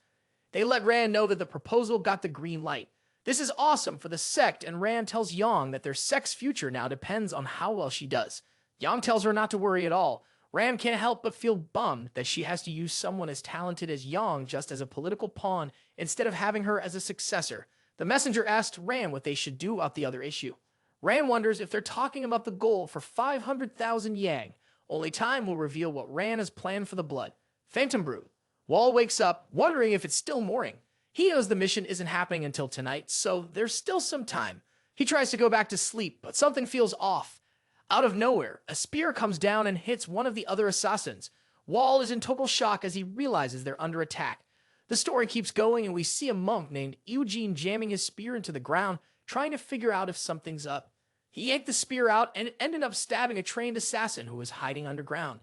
Speaker 1: They let Rand know that the proposal got the green light. This is awesome for the sect, and Rand tells Yang that their sect's future now depends on how well she does. Yang tells her not to worry at all. Rand can't help but feel bummed that she has to use someone as talented as Yang just as a political pawn instead of having her as a successor. The messenger asked Rand what they should do about the other issue. Rand wonders if they're talking about the goal for 500,000 Yang. Only time will reveal what Rand has planned for the blood. Phantom Brew. Wol wakes up, wondering if it's still morning. He knows the mission isn't happening until tonight, so there's still some time. He tries to go back to sleep, but something feels off. Out of nowhere, a spear comes down and hits one of the other assassins. Wol is in total shock as he realizes they're under attack. The story keeps going, and we see a monk named Eugene jamming his spear into the ground, trying to figure out if something's up. He yanked the spear out and ended up stabbing a trained assassin who was hiding underground.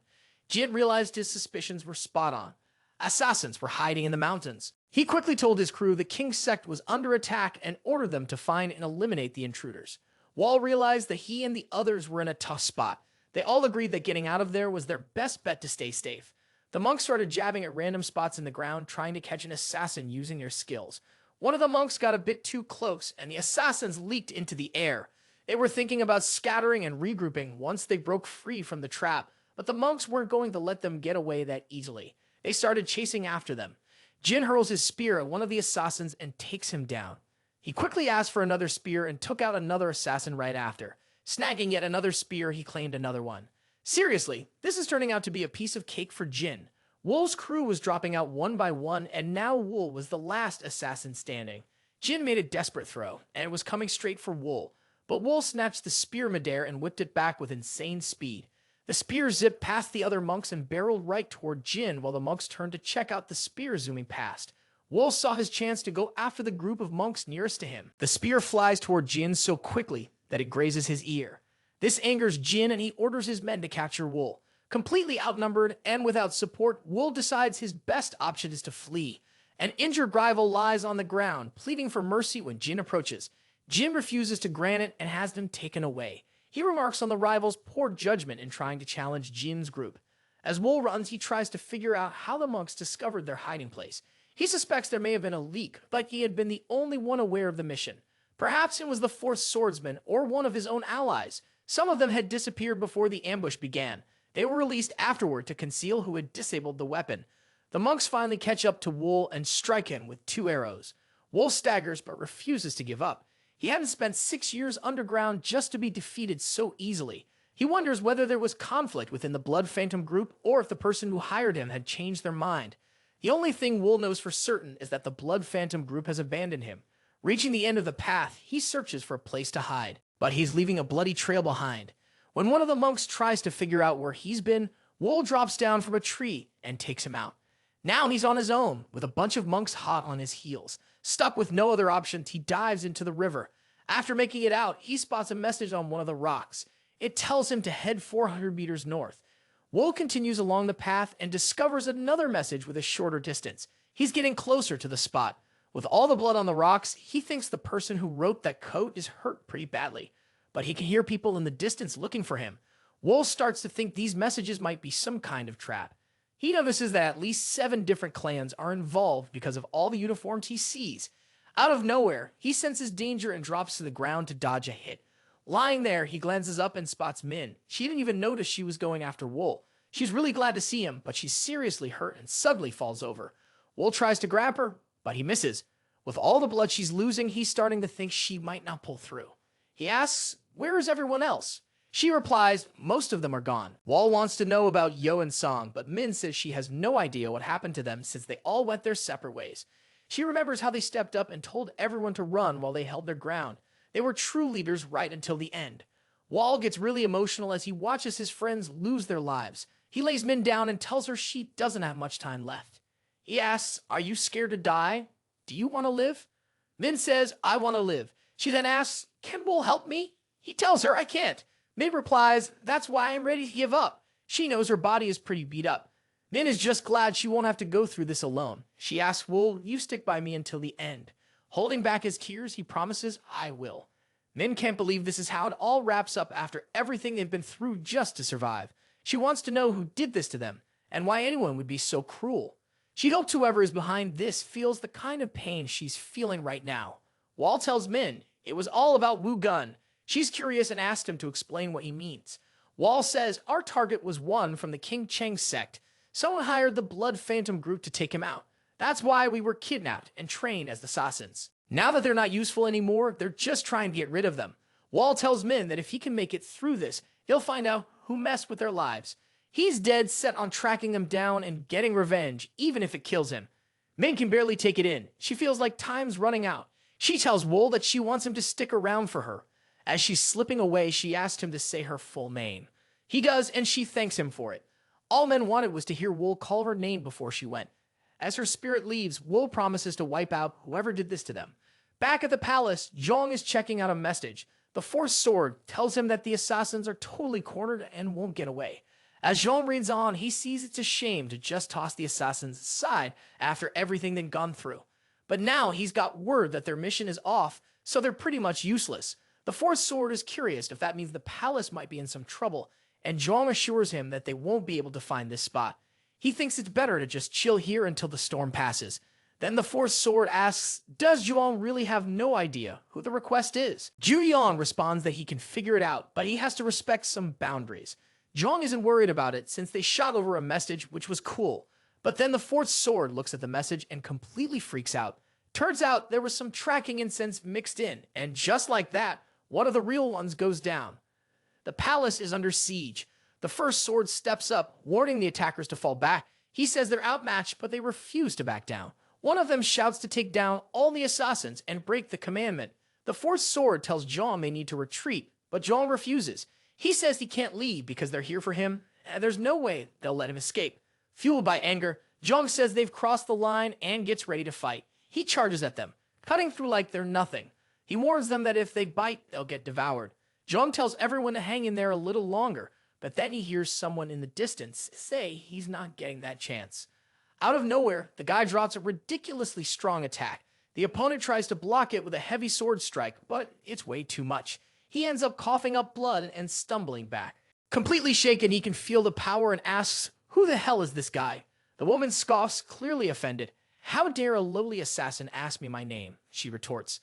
Speaker 1: Jin realized his suspicions were spot on. Assassins were hiding in the mountains. He quickly told his crew the King's sect was under attack and ordered them to find and eliminate the intruders. Wol realized that he and the others were in a tough spot. They all agreed that getting out of there was their best bet to stay safe. The monks started jabbing at random spots in the ground, trying to catch an assassin using their skills. One of the monks got a bit too close, and the assassins leaked into the air. They were thinking about scattering and regrouping once they broke free from the trap, but the monks weren't going to let them get away that easily. They started chasing after them. Jin hurls his spear at one of the assassins and takes him down. He quickly asked for another spear and took out another assassin right after. Snagging yet another spear, he claimed another one. Seriously, this is turning out to be a piece of cake for Jin. Wol's crew was dropping out one by one, and now Wol was the last assassin standing. Jin made a desperate throw, and it was coming straight for Wol. But Wol snatched the spear midair and whipped it back with insane speed. The spear zipped past the other monks and barreled right toward Jin while the monks turned to check out the spear zooming past. Wol saw his chance to go after the group of monks nearest to him. The spear flies toward Jin so quickly that it grazes his ear. This angers Jin, and he orders his men to capture Wol. Completely outnumbered and without support, Wol decides his best option is to flee. An injured rival lies on the ground, pleading for mercy when Jin approaches. Jin refuses to grant it and has them taken away. He remarks on the rival's poor judgment in trying to challenge Jin's group. As Wol runs, he tries to figure out how the monks discovered their hiding place. He suspects there may have been a leak, but he had been the only one aware of the mission. Perhaps it was the fourth swordsman or one of his own allies. Some of them had disappeared before the ambush began. They were released afterward to conceal who had disabled the weapon. The monks finally catch up to Wol and strike him with 2 arrows. Wol staggers but refuses to give up. He hadn't spent 6 years underground just to be defeated so easily. He wonders whether there was conflict within the Blood Phantom group or if the person who hired him had changed their mind. The only thing Wol knows for certain is that the Blood Phantom group has abandoned him. Reaching the end of the path, he searches for a place to hide, but he's leaving a bloody trail behind. When one of the monks tries to figure out where he's been, Wol drops down from a tree and takes him out. Now he's on his own, with a bunch of monks hot on his heels. Stuck with no other options, he dives into the river. After making it out, he spots a message on one of the rocks. It tells him to head 400 meters north. Wol continues along the path and discovers another message with a shorter distance. He's getting closer to the spot. With all the blood on the rocks, he thinks the person who wrote that code is hurt pretty badly. But he can hear people in the distance looking for him. Wol starts to think these messages might be some kind of trap. He notices that at least 7 different clans are involved because of all the uniforms he sees. Out of nowhere, he senses danger and drops to the ground to dodge a hit. Lying there, he glances up and spots Min. She didn't even notice she was going after Wol. She's really glad to see him, but she's seriously hurt and suddenly falls over. Wol tries to grab her, but he misses. With all the blood she's losing, he's starting to think she might not pull through. He asks, "Where is everyone else?" She replies, "Most of them are gone." Wol wants to know about Yo and Song, but Min says she has no idea what happened to them since they all went their separate ways. She remembers how they stepped up and told everyone to run while they held their ground. They were true leaders right until the end. Wol gets really emotional as he watches his friends lose their lives. He lays Min down and tells her she doesn't have much time left. He asks, "Are you scared to die? Do you want to live?" Min says, "I want to live." She then asks, "Can Wol help me?" He tells her, "I can't." Min replies, "That's why I'm ready to give up." She knows her body is pretty beat up. Min is just glad she won't have to go through this alone. She asks Wol, "You stick by me until the end." Holding back his tears, he promises, "I will." Min can't believe this is how it all wraps up after everything they've been through just to survive. She wants to know who did this to them, and why anyone would be so cruel. She hopes whoever is behind this feels the kind of pain she's feeling right now. Wol tells Min it was all about Wu Gun. She's curious and asks him to explain what he means. Wol says, "Our target was one from the King Cheng sect. Someone hired the Blood Phantom group to take him out. That's why we were kidnapped and trained as assassins. Now that they're not useful anymore, they're just trying to get rid of them." Wol tells Min that if he can make it through this, he'll find out who messed with their lives. He's dead set on tracking them down and getting revenge, even if it kills him. Min can barely take it in. She feels like time's running out. She tells Wol that she wants him to stick around for her. As she's slipping away, she asks him to say her full name. He does, and she thanks him for it. All Min wanted was to hear Wol call her name before she went. As her spirit leaves, Wol promises to wipe out whoever did this to them. Back at the palace, Zhong is checking out a message. The fourth sword tells him that the assassins are totally cornered and won't get away. As Zhong reads on, he sees it's a shame to just toss the assassins aside after everything they've gone through. But now he's got word that their mission is off, so they're pretty much useless. The fourth sword is curious if that means the palace might be in some trouble, and Zhong assures him that they won't be able to find this spot. He thinks it's better to just chill here until the storm passes. Then the fourth sword asks, does Zhuang really have no idea who the request is? Zhu Yang responds that he can figure it out, but he has to respect some boundaries. Zhuang isn't worried about it since they shot over a message, which was cool. But then the fourth sword looks at the message and completely freaks out. Turns out there was some tracking incense mixed in, and just like that, one of the real ones goes down. The palace is under siege. The first sword steps up, warning the attackers to fall back. He says they're outmatched, but they refuse to back down. One of them shouts to take down all the assassins and break the commandment. The fourth sword tells Zhong they need to retreat, but Zhong refuses. He says he can't leave because they're here for him, and there's no way they'll let him escape. Fueled by anger, Zhong says they've crossed the line and gets ready to fight. He charges at them, cutting through like they're nothing. He warns them that if they bite, they'll get devoured. Zhong tells everyone to hang in there a little longer, but then he hears someone in the distance say he's not getting that chance. Out of nowhere, the guy drops a ridiculously strong attack. The opponent tries to block it with a heavy sword strike, but it's way too much. He ends up coughing up blood and stumbling back. Completely shaken, he can feel the power and asks, "Who the hell is this guy?" The woman scoffs, clearly offended. "How dare a lowly assassin ask me my name?" she retorts.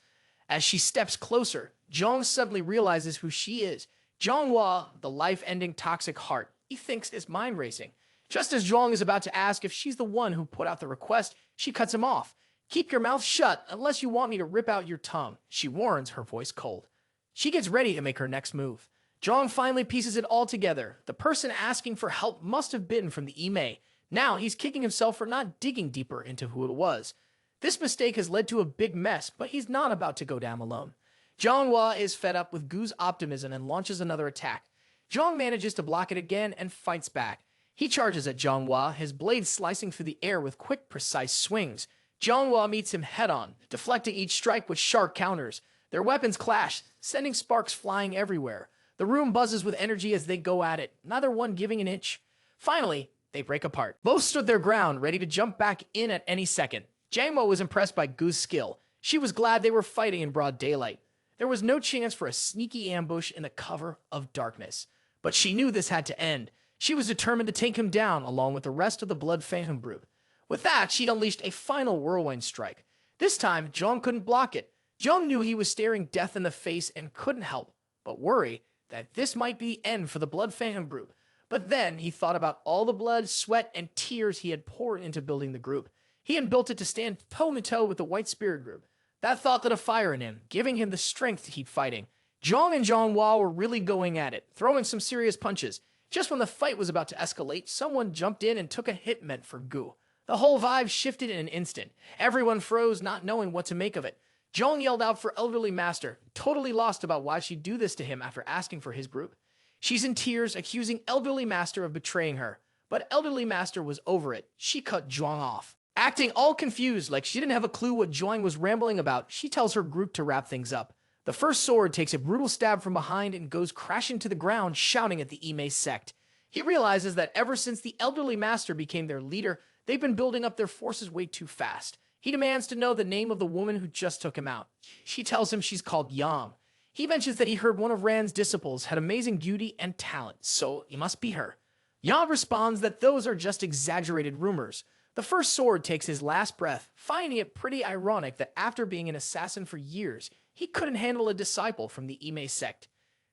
Speaker 1: As she steps closer, Zhong suddenly realizes who she is. Jianghu, the life-ending toxic heart. He thinks it's mind racing. Just as Zhong is about to ask if she's the one who put out the request, she cuts him off. "Keep your mouth shut unless you want me to rip out your tongue," she warns, her voice cold. She gets ready to make her next move. Zhong finally pieces it all together. The person asking for help must have been from the Imei. Now he's kicking himself for not digging deeper into who it was. This mistake has led to a big mess, but he's not about to go down alone. Jianghu is fed up with Gu's optimism and launches another attack. Zhong manages to block it again and fights back. He charges at Jianghu, his blade slicing through the air with quick, precise swings. Jianghu meets him head-on, deflecting each strike with sharp counters. Their weapons clash, sending sparks flying everywhere. The room buzzes with energy as they go at it, neither one giving an inch. Finally, they break apart. Both stood their ground, ready to jump back in at any second. Jianghu was impressed by Gu's skill. She was glad they were fighting in broad daylight. There was no chance for a sneaky ambush in the cover of darkness. But she knew this had to end. She was determined to take him down along with the rest of the Blood Phantom group. With that, she unleashed a final whirlwind strike. This time, Zhong couldn't block it. Zhong knew he was staring death in the face and couldn't help but worry that this might be the end for the Blood Phantom group. But then he thought about all the blood, sweat, and tears he had poured into building the group. He had built it to stand toe-to-toe with the White Spirit group. That thought lit a fire in him, giving him the strength to keep fighting. Zhang and Jianghua were really going at it, throwing some serious punches. Just when the fight was about to escalate, someone jumped in and took a hit meant for Gu. The whole vibe shifted in an instant. Everyone froze, not knowing what to make of it. Zhang yelled out for Elderly Master, totally lost about why she'd do this to him after asking for his group. She's in tears, accusing Elderly Master of betraying her. But Elderly Master was over it. She cut Zhuang off. Acting all confused, like she didn't have a clue what Zhuang was rambling about, she tells her group to wrap things up. The first sword takes a brutal stab from behind and goes crashing to the ground, shouting at the Ime sect. He realizes that ever since the Elderly Master became their leader, they've been building up their forces way too fast. He demands to know the name of the woman who just took him out. She tells him she's called Yang. He mentions that he heard one of Ran's disciples had amazing beauty and talent, so it must be her. Yang responds that those are just exaggerated rumors. The first sword takes his last breath, finding it pretty ironic that after being an assassin for years, he couldn't handle a disciple from the Ime sect.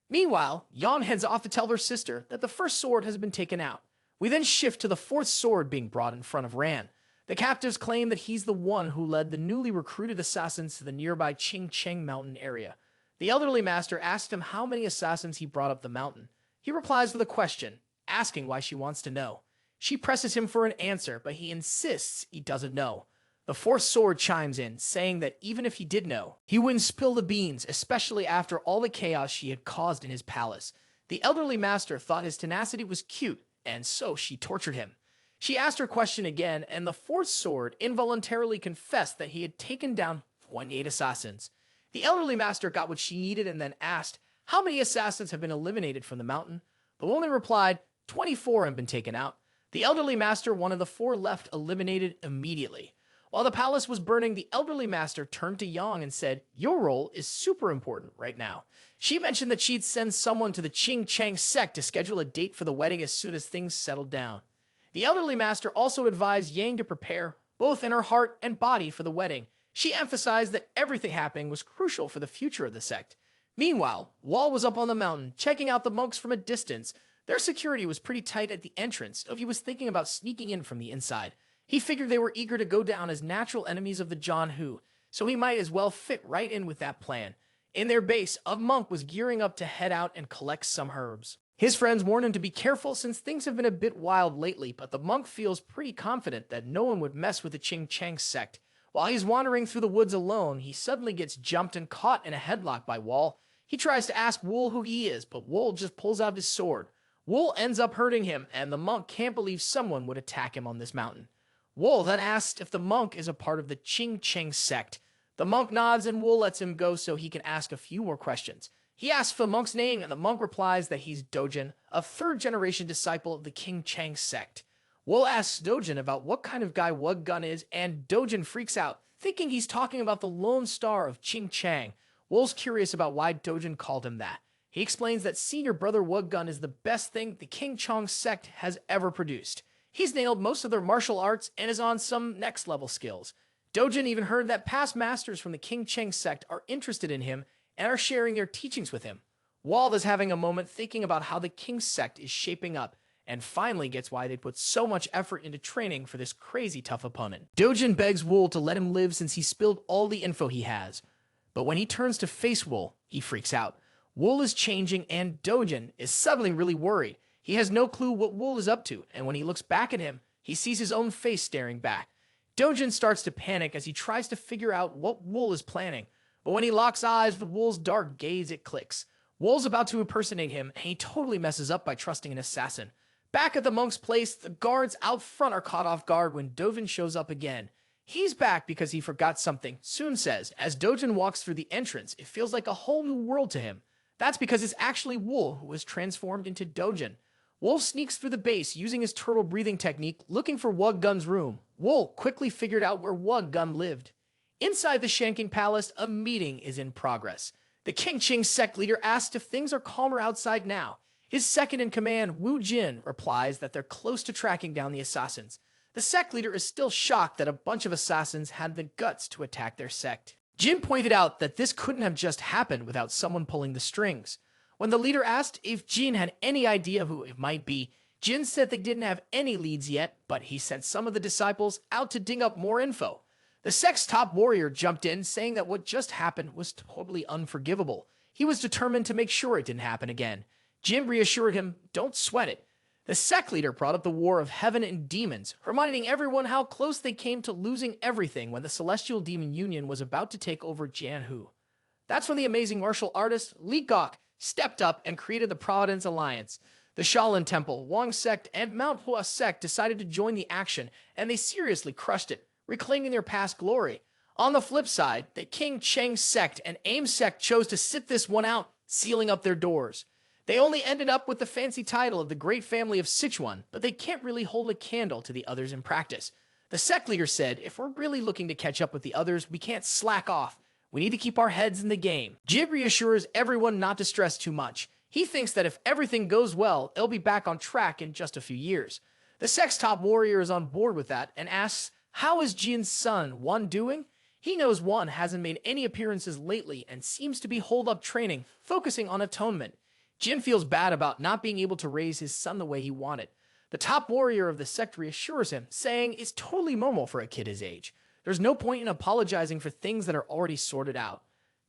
Speaker 1: Meanwhile, Yan heads off to tell her sister that the first sword has been taken out. We then shift to the fourth sword being brought in front of Ran. The captives claim that he's the one who led the newly recruited assassins to the nearby Qingcheng mountain area. The Elderly Master asked him how many assassins he brought up the mountain. He replies with a question, asking why she wants to know. She presses him for an answer, but he insists he doesn't know. The fourth sword chimes in, saying that even if he did know, he wouldn't spill the beans, especially after all the chaos she had caused in his palace. The Elderly Master thought his tenacity was cute, and so she tortured him. She asked her question again, and the fourth sword involuntarily confessed that he had taken down 28 assassins. The Elderly Master got what she needed and then asked, how many assassins have been eliminated from the mountain? The woman replied, 24 have been taken out. The Elderly Master wanted the 4 left eliminated immediately. While the palace was burning, the Elderly Master turned to Yang and said, your role is super important right now. She mentioned that she'd send someone to the Qingcheng sect to schedule a date for the wedding as soon as things settled down. The Elderly Master also advised Yang to prepare, both in her heart and body, for the wedding. She emphasized that everything happening was crucial for the future of the sect. Meanwhile, Wol was up on the mountain, checking out the monks from a distance. Their security was pretty tight at the entrance, so he was thinking about sneaking in from the inside. He figured they were eager to go down as natural enemies of the Jianghu, so he might as well fit right in with that plan. In their base, a monk was gearing up to head out and collect some herbs. His friends warned him to be careful since things have been a bit wild lately, but the monk feels pretty confident that no one would mess with the Qingcheng sect. While he's wandering through the woods alone, he suddenly gets jumped and caught in a headlock by Wol. He tries to ask Wol who he is, but Wol just pulls out his sword. Wol ends up hurting him, and the monk can't believe someone would attack him on this mountain. Wol then asks if the monk is a part of the Qingcheng sect. The monk nods and Wol lets him go so he can ask a few more questions. He asks for the monk's name, and the monk replies that he's Dojin, a third-generation disciple of the Qingcheng sect. Wol asks Dojin about what kind of guy Wug Gun is, and Dojin freaks out, thinking he's talking about the Lone Star of Qingcheng. Wol's curious about why Dojin called him that. He explains that senior brother Wug Gun is the best thing the Qingcheng sect has ever produced. He's nailed most of their martial arts and is on some next-level skills. Dojin even heard that past masters from the Qingcheng sect are interested in him and are sharing their teachings with him. Wol is having a moment thinking about how the King sect is shaping up, and finally gets why they put so much effort into training for this crazy tough opponent. Dojin begs Wol to let him live since he spilled all the info he has. But when he turns to face Wol, he freaks out. Wol is changing, and Dojin is suddenly really worried. He has no clue what Wol is up to, and when he looks back at him, he sees his own face staring back. Dojin starts to panic as he tries to figure out what Wol is planning. But when he locks eyes with Wol's dark gaze, it clicks. Wol's about to impersonate him, and he totally messes up by trusting an assassin. Back at the monk's place, the guards out front are caught off guard when Dojin shows up again. He's back because he forgot something, Soon says. As Dojin walks through the entrance, it feels like a whole new world to him. That's because it's actually Wol who was transformed into Dojin. Wol sneaks through the base using his turtle breathing technique, looking for Wug Gun's room. Wol quickly figured out where Wug Gun lived. Inside the Shanking Palace, a meeting is in progress. The Qingcheng sect leader asks if things are calmer outside now. His second-in-command, Wu Jin, replies that they're close to tracking down the assassins. The sect leader is still shocked that a bunch of assassins had the guts to attack their sect. Jin pointed out that this couldn't have just happened without someone pulling the strings. When the leader asked if Jin had any idea who it might be, Jin said they didn't have any leads yet, but he sent some of the disciples out to dig up more info. The sect's top warrior jumped in, saying that what just happened was totally unforgivable. He was determined to make sure it didn't happen again. Jin reassured him, don't sweat it. The sect leader brought up the war of heaven and demons, reminding everyone how close they came to losing everything when the Celestial Demon Union was about to take over Jianghu. That's when the amazing martial artist Li Gok stepped up and created the Providence Alliance. The Shaolin Temple, Wang Sect, and Manhua Sect decided to join the action, and they seriously crushed it, reclaiming their past glory. On the flip side, the King Cheng Sect and AIM Sect chose to sit this one out, sealing up their doors. They only ended up with the fancy title of the Great Family of Sichuan, but they can't really hold a candle to the others in practice. The sect leader said, if we're really looking to catch up with the others, we can't slack off. We need to keep our heads in the game. Jib reassures everyone not to stress too much. He thinks that if everything goes well, they'll be back on track in just a few years. The sect's top warrior is on board with that and asks, how is Jin's son, Wan, doing? He knows Wan hasn't made any appearances lately and seems to be holed up training, focusing on atonement. Jin feels bad about not being able to raise his son the way he wanted. The top warrior of the sect reassures him, saying it's totally normal for a kid his age. There's no point in apologizing for things that are already sorted out.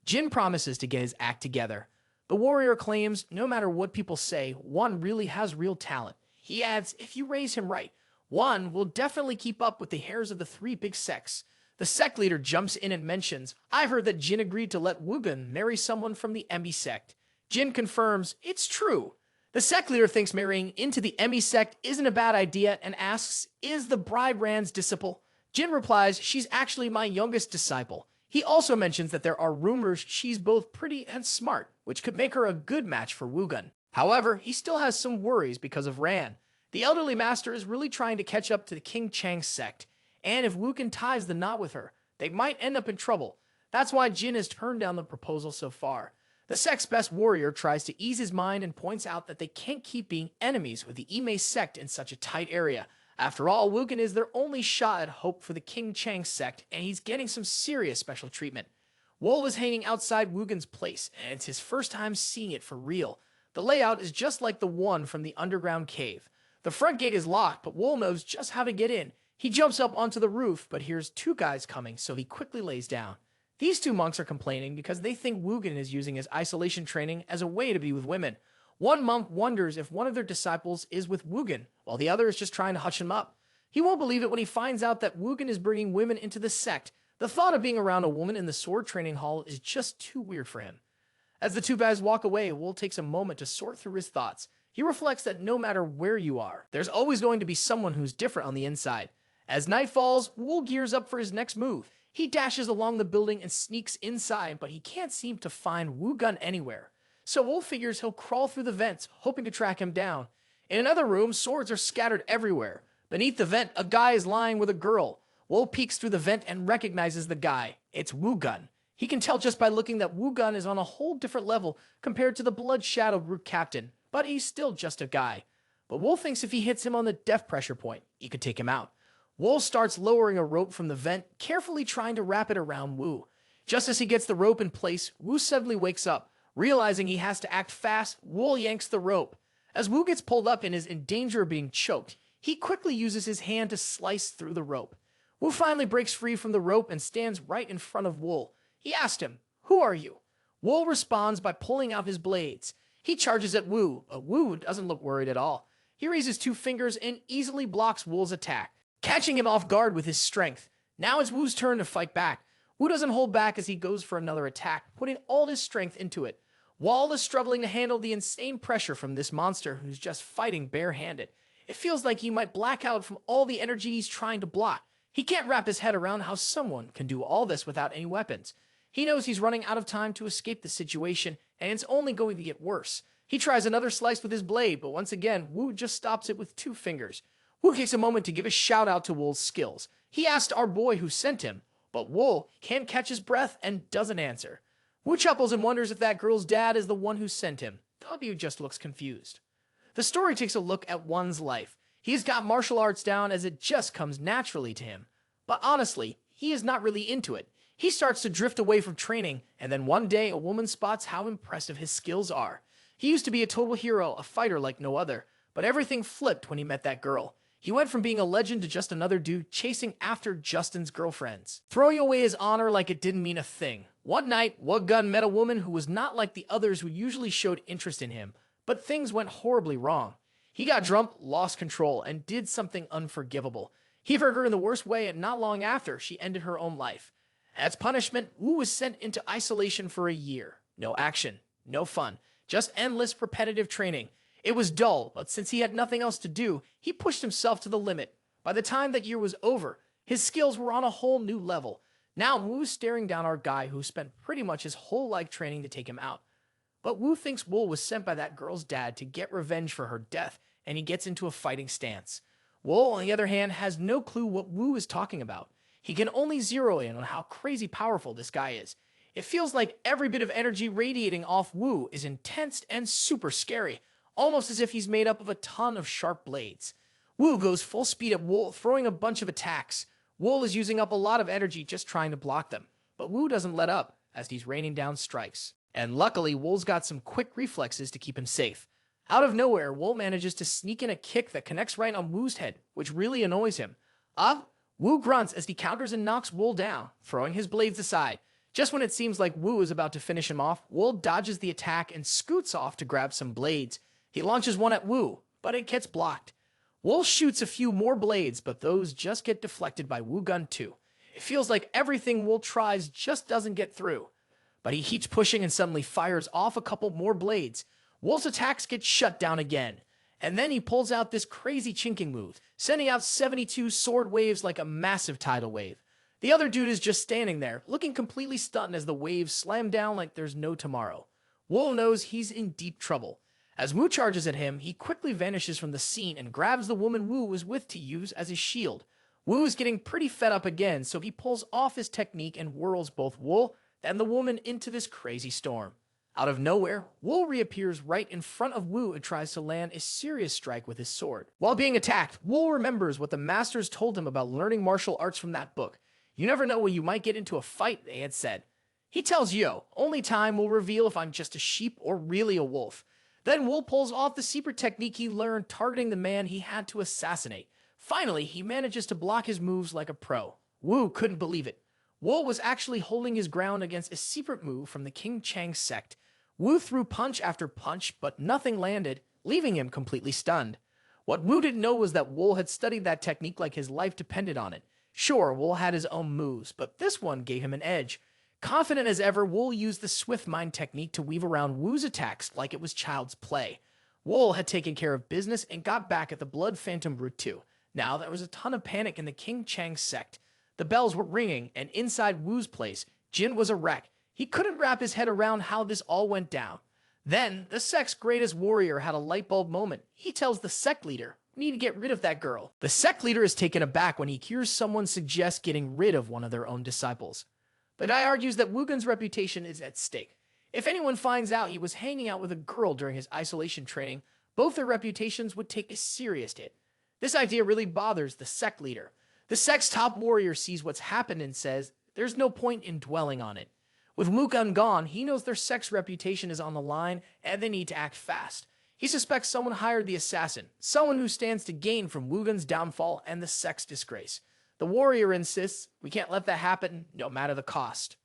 Speaker 1: Jin promises to get his act together. The warrior claims, no matter what people say, Wan really has real talent. He adds, if you raise him right, Wan will definitely keep up with the heirs of the three big sects. The sect leader jumps in and mentions, I heard that Jin agreed to let Wugen marry someone from the Emmy sect. Jin confirms, it's true. The sect leader thinks marrying into the Emmy sect isn't a bad idea and asks, is the bride Rand's disciple? Jin replies, she's actually my youngest disciple. He also mentions that there are rumors she's both pretty and smart, which could make her a good match for Wugen. However, he still has some worries because of Ran. The elderly master is really trying to catch up to the King Chang sect, and if Wugen ties the knot with her, they might end up in trouble. That's why Jin has turned down the proposal so far. The sect's best warrior tries to ease his mind and points out that they can't keep being enemies with the Ime sect in such a tight area. After all, Wugen is their only shot at hope for the King Chang sect, and he's getting some serious special treatment. Wol is hanging outside Wugen's place, and it's his first time seeing it for real. The layout is just like the one from the underground cave. The front gate is locked, but Wol knows just how to get in. He jumps up onto the roof, but hears two guys coming, so he quickly lays down. These two monks are complaining because they think Wugen is using his isolation training as a way to be with women. One monk wonders if one of their disciples is with Wugen, while the other is just trying to hush him up. He won't believe it when he finds out that Wugen is bringing women into the sect. The thought of being around a woman in the sword training hall is just too weird for him. As the two guys walk away, Wol takes a moment to sort through his thoughts. He reflects that no matter where you are, there's always going to be someone who's different on the inside. As night falls, Wol gears up for his next move. He dashes along the building and sneaks inside, but he can't seem to find Wugen anywhere. So Wol figures he'll crawl through the vents, hoping to track him down. In another room, swords are scattered everywhere. Beneath the vent, a guy is lying with a girl. Wol peeks through the vent and recognizes the guy. It's Wugen. He can tell just by looking that Wugen is on a whole different level compared to the blood-shadowed root captain, but he's still just a guy. But Wol thinks if he hits him on the death pressure point, he could take him out. Wol starts lowering a rope from the vent, carefully trying to wrap it around Wu. Just as he gets the rope in place, Wu suddenly wakes up. Realizing he has to act fast, Wol yanks the rope. As Wu gets pulled up and is in danger of being choked, he quickly uses his hand to slice through the rope. Wu finally breaks free from the rope and stands right in front of Wol. He asked him, "Who are you?" Wol responds by pulling out his blades. He charges at Wu, but Wu doesn't look worried at all. He raises two fingers and easily blocks Wol's attack, catching him off guard with his strength. Now it's Wu's turn to fight back. Wu doesn't hold back as he goes for another attack, putting all his strength into it. Wol is struggling to handle the insane pressure from this monster who's just fighting barehanded. It feels like he might black out from all the energy he's trying to block. He can't wrap his head around how someone can do all this without any weapons. He knows he's running out of time to escape the situation, and it's only going to get worse. He tries another slice with his blade, but once again, Wu just stops it with two fingers. Wu takes a moment to give a shout out to Wol's skills. He asked our boy who sent him, but Wol can't catch his breath and doesn't answer. Wu chuckles and wonders if that girl's dad is the one who sent him. W just looks confused. The story takes a look at one's life. He's got martial arts down as it just comes naturally to him. But honestly, he is not really into it. He starts to drift away from training, and then one day a woman spots how impressive his skills are. He used to be a total hero, a fighter like no other. But everything flipped when he met that girl. He went from being a legend to just another dude chasing after Justin's girlfriends, throwing away his honor like it didn't mean a thing. One night, Wuggun met a woman who was not like the others who usually showed interest in him, but things went horribly wrong. He got drunk, lost control, and did something unforgivable. He hurt her in the worst way, and not long after, she ended her own life. As punishment, Wu was sent into isolation for a year. No action, no fun, just endless repetitive training. It was dull, but since he had nothing else to do, he pushed himself to the limit. By the time that year was over, his skills were on a whole new level. Now Wu was staring down our guy who spent pretty much his whole life training to take him out. But Wu thinks Wool was sent by that girl's dad to get revenge for her death, and he gets into a fighting stance. Wool, on the other hand, has no clue what Wu is talking about. He can only zero in on how crazy powerful this guy is. It feels like every bit of energy radiating off Wu is intense and super scary, almost as if he's made up of a ton of sharp blades. Wu goes full speed at Wool, throwing a bunch of attacks. Wool is using up a lot of energy just trying to block them, but Wu doesn't let up as he's raining down strikes. And luckily, Wool's got some quick reflexes to keep him safe. Out of nowhere, Wool manages to sneak in a kick that connects right on Wu's head, which really annoys him. Wu grunts as he counters and knocks Wool down, throwing his blades aside. Just when it seems like Wu is about to finish him off, Wool dodges the attack and scoots off to grab some blades. He launches one at Wu, but it gets blocked. Wool shoots a few more blades, but those just get deflected by Wuggun too. It feels like everything Wool tries just doesn't get through. But he keeps pushing and suddenly fires off a couple more blades. Wool's attacks get shut down again. And then he pulls out this crazy chinking move, sending out 72 sword waves like a massive tidal wave. The other dude is just standing there, looking completely stunned as the waves slam down like there's no tomorrow. Wool knows he's in deep trouble. As Wu charges at him, he quickly vanishes from the scene and grabs the woman Wu was with to use as his shield. Wu is getting pretty fed up again, so he pulls off his technique and whirls both Wool and the woman into this crazy storm. Out of nowhere, Wool reappears right in front of Wu and tries to land a serious strike with his sword. While being attacked, Wool remembers what the masters told him about learning martial arts from that book. You never know when you might get into a fight, they had said. He tells Yo, only time will reveal if I'm just a sheep or really a wolf. Then Wool pulls off the secret technique he learned targeting the man he had to assassinate. Finally, he manages to block his moves like a pro. Wu couldn't believe it. Wool was actually holding his ground against a secret move from the King Chang sect. Wu threw punch after punch, but nothing landed, leaving him completely stunned. What Wu didn't know was that Wool had studied that technique like his life depended on it. Sure, Wool had his own moves, but this one gave him an edge. Confident as ever, Wool used the swift mind technique to weave around Wu's attacks like it was child's play. Wool had taken care of business and got back at the Blood Phantom Brute too. Now there was a ton of panic in the King Chang sect. The bells were ringing, and inside Wu's place, Jin was a wreck. He couldn't wrap his head around how this all went down. Then, the sect's greatest warrior had a light bulb moment. He tells the sect leader, "We need to get rid of that girl." The sect leader is taken aback when he hears someone suggest getting rid of one of their own disciples. The guy argues that Wugun's reputation is at stake. If anyone finds out he was hanging out with a girl during his isolation training, both their reputations would take a serious hit. This idea really bothers the sect leader. The sect's top warrior sees what's happened and says, there's no point in dwelling on it. With Wugun gone, he knows their sect's reputation is on the line and they need to act fast. He suspects someone hired the assassin, someone who stands to gain from Wugun's downfall and the sect's disgrace. The warrior insists, we can't let that happen, no matter the cost.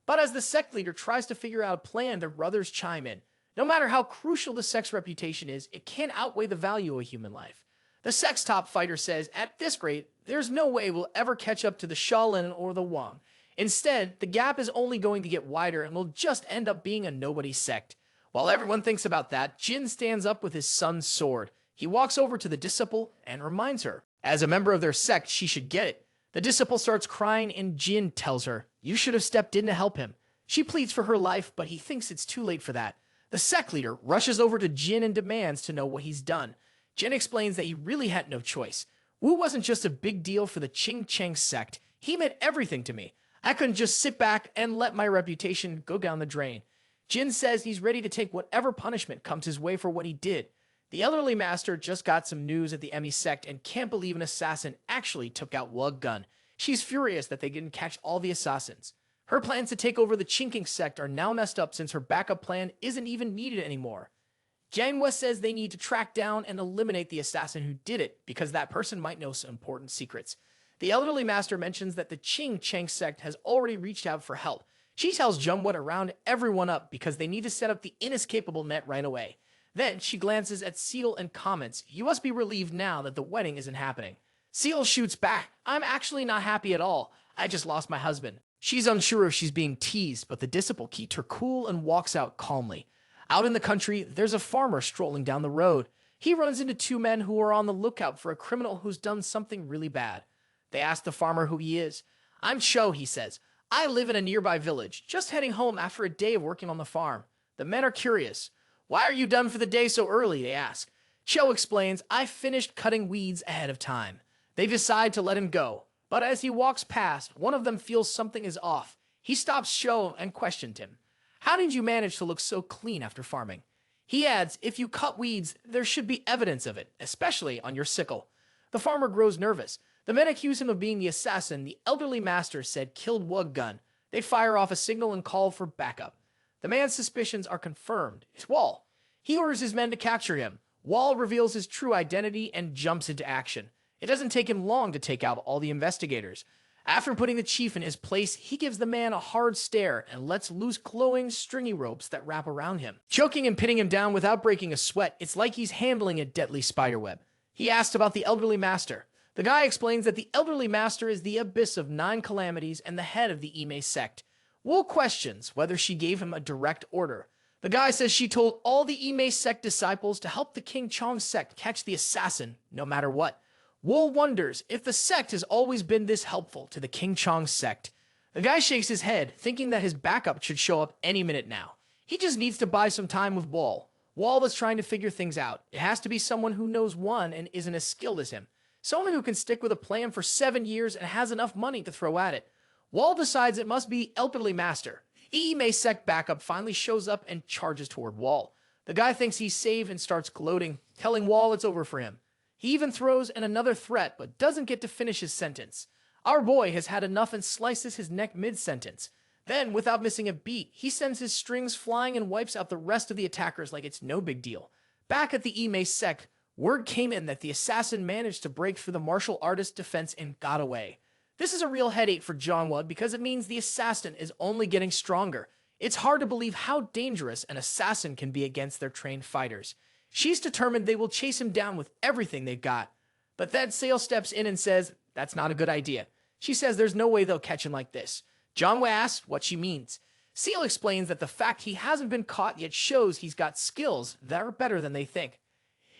Speaker 1: But as the sect leader tries to figure out a plan, their brothers chime in. No matter how crucial the sect's reputation is, it can't outweigh the value of human life. The sect's top fighter says, at this rate, there's no way we'll ever catch up to the Shaolin or the Wang. Instead, the gap is only going to get wider and will just end up being a nobody sect. While everyone thinks about that, Jin stands up with his son's sword. He walks over to the disciple and reminds her. As a member of their sect, she should get it. The disciple starts crying and Jin tells her, you should have stepped in to help him. She pleads for her life, but he thinks it's too late for that. The sect leader rushes over to Jin and demands to know what he's done. Jin explains that he really had no choice. Wu wasn't just a big deal for the Qing Cheng sect. He meant everything to me. I couldn't just sit back and let my reputation go down the drain. Jin says he's ready to take whatever punishment comes his way for what he did. The elderly master just got some news at the Emi sect and can't believe an assassin actually took out Wuggun. She's furious that they didn't catch all the assassins. Her plans to take over the Chinking sect are now messed up since her backup plan isn't even needed anymore. Jianghu says they need to track down and eliminate the assassin who did it because that person might know some important secrets. The elderly master mentions that the Qing Chang sect has already reached out for help. She tells Jianghu to round everyone up because they need to set up the inescapable net right away. Then she glances at Seal and comments, "You must be relieved now that the wedding isn't happening." Seal shoots back, "I'm actually not happy at all. I just lost my husband." She's unsure if she's being teased, but the disciple keeps her cool and walks out calmly. Out in the country, there's a farmer strolling down the road. He runs into two men who are on the lookout for a criminal who's done something really bad. They ask the farmer who he is. "I'm Cho," he says. "I live in a nearby village, just heading home after a day of working on the farm." The men are curious. "Why are you done for the day so early?" they ask. Cho explains, "I finished cutting weeds ahead of time." They decide to let him go, but as he walks past, one of them feels something is off. He stops Cho and questions him. "How did you manage to look so clean after farming?" He adds, "If you cut weeds, there should be evidence of it, especially on your sickle." The farmer grows nervous. The men accuse him of being the assassin the elderly master said killed Wug Gun. They fire off a signal and call for backup. The man's suspicions are confirmed. It's Wol. He orders his men to capture him. Wol reveals his true identity and jumps into action. It doesn't take him long to take out all the investigators. After putting the chief in his place, he gives the man a hard stare and lets loose glowing, stringy ropes that wrap around him. Choking and pinning him down without breaking a sweat, it's like he's handling a deadly spiderweb. He asks about the elderly master. The guy explains that the elderly master is the abyss of 9 calamities and the head of the Ime sect. Wol questions whether she gave him a direct order. The guy says she told all the Ime sect disciples to help the King Chong sect catch the assassin, no matter what. Wol wonders if the sect has always been this helpful to the King Chong sect. The guy shakes his head, thinking that his backup should show up any minute now. He just needs to buy some time with Wol. Wol is trying to figure things out. It has to be someone who knows one and isn't as skilled as him. Someone who can stick with a plan for 7 years and has enough money to throw at it. Wol decides it must be elderly master. Ime sect backup finally shows up and charges toward Wol. The guy thinks he's saved and starts gloating, telling Wol it's over for him. He even throws in another threat, but doesn't get to finish his sentence. Our boy has had enough and slices his neck mid-sentence. Then, without missing a beat, he sends his strings flying and wipes out the rest of the attackers like it's no big deal. Back at the Ime sect, word came in that the assassin managed to break through the martial artist defense and got away. This is a real headache for Jianghu because it means the assassin is only getting stronger. It's hard to believe how dangerous an assassin can be against their trained fighters. She's determined they will chase him down with everything they've got. But then Sale steps in and says, that's not a good idea. She says there's no way they'll catch him like this. Jianghu asks what she means. Seal explains that the fact he hasn't been caught yet shows he's got skills that are better than they think.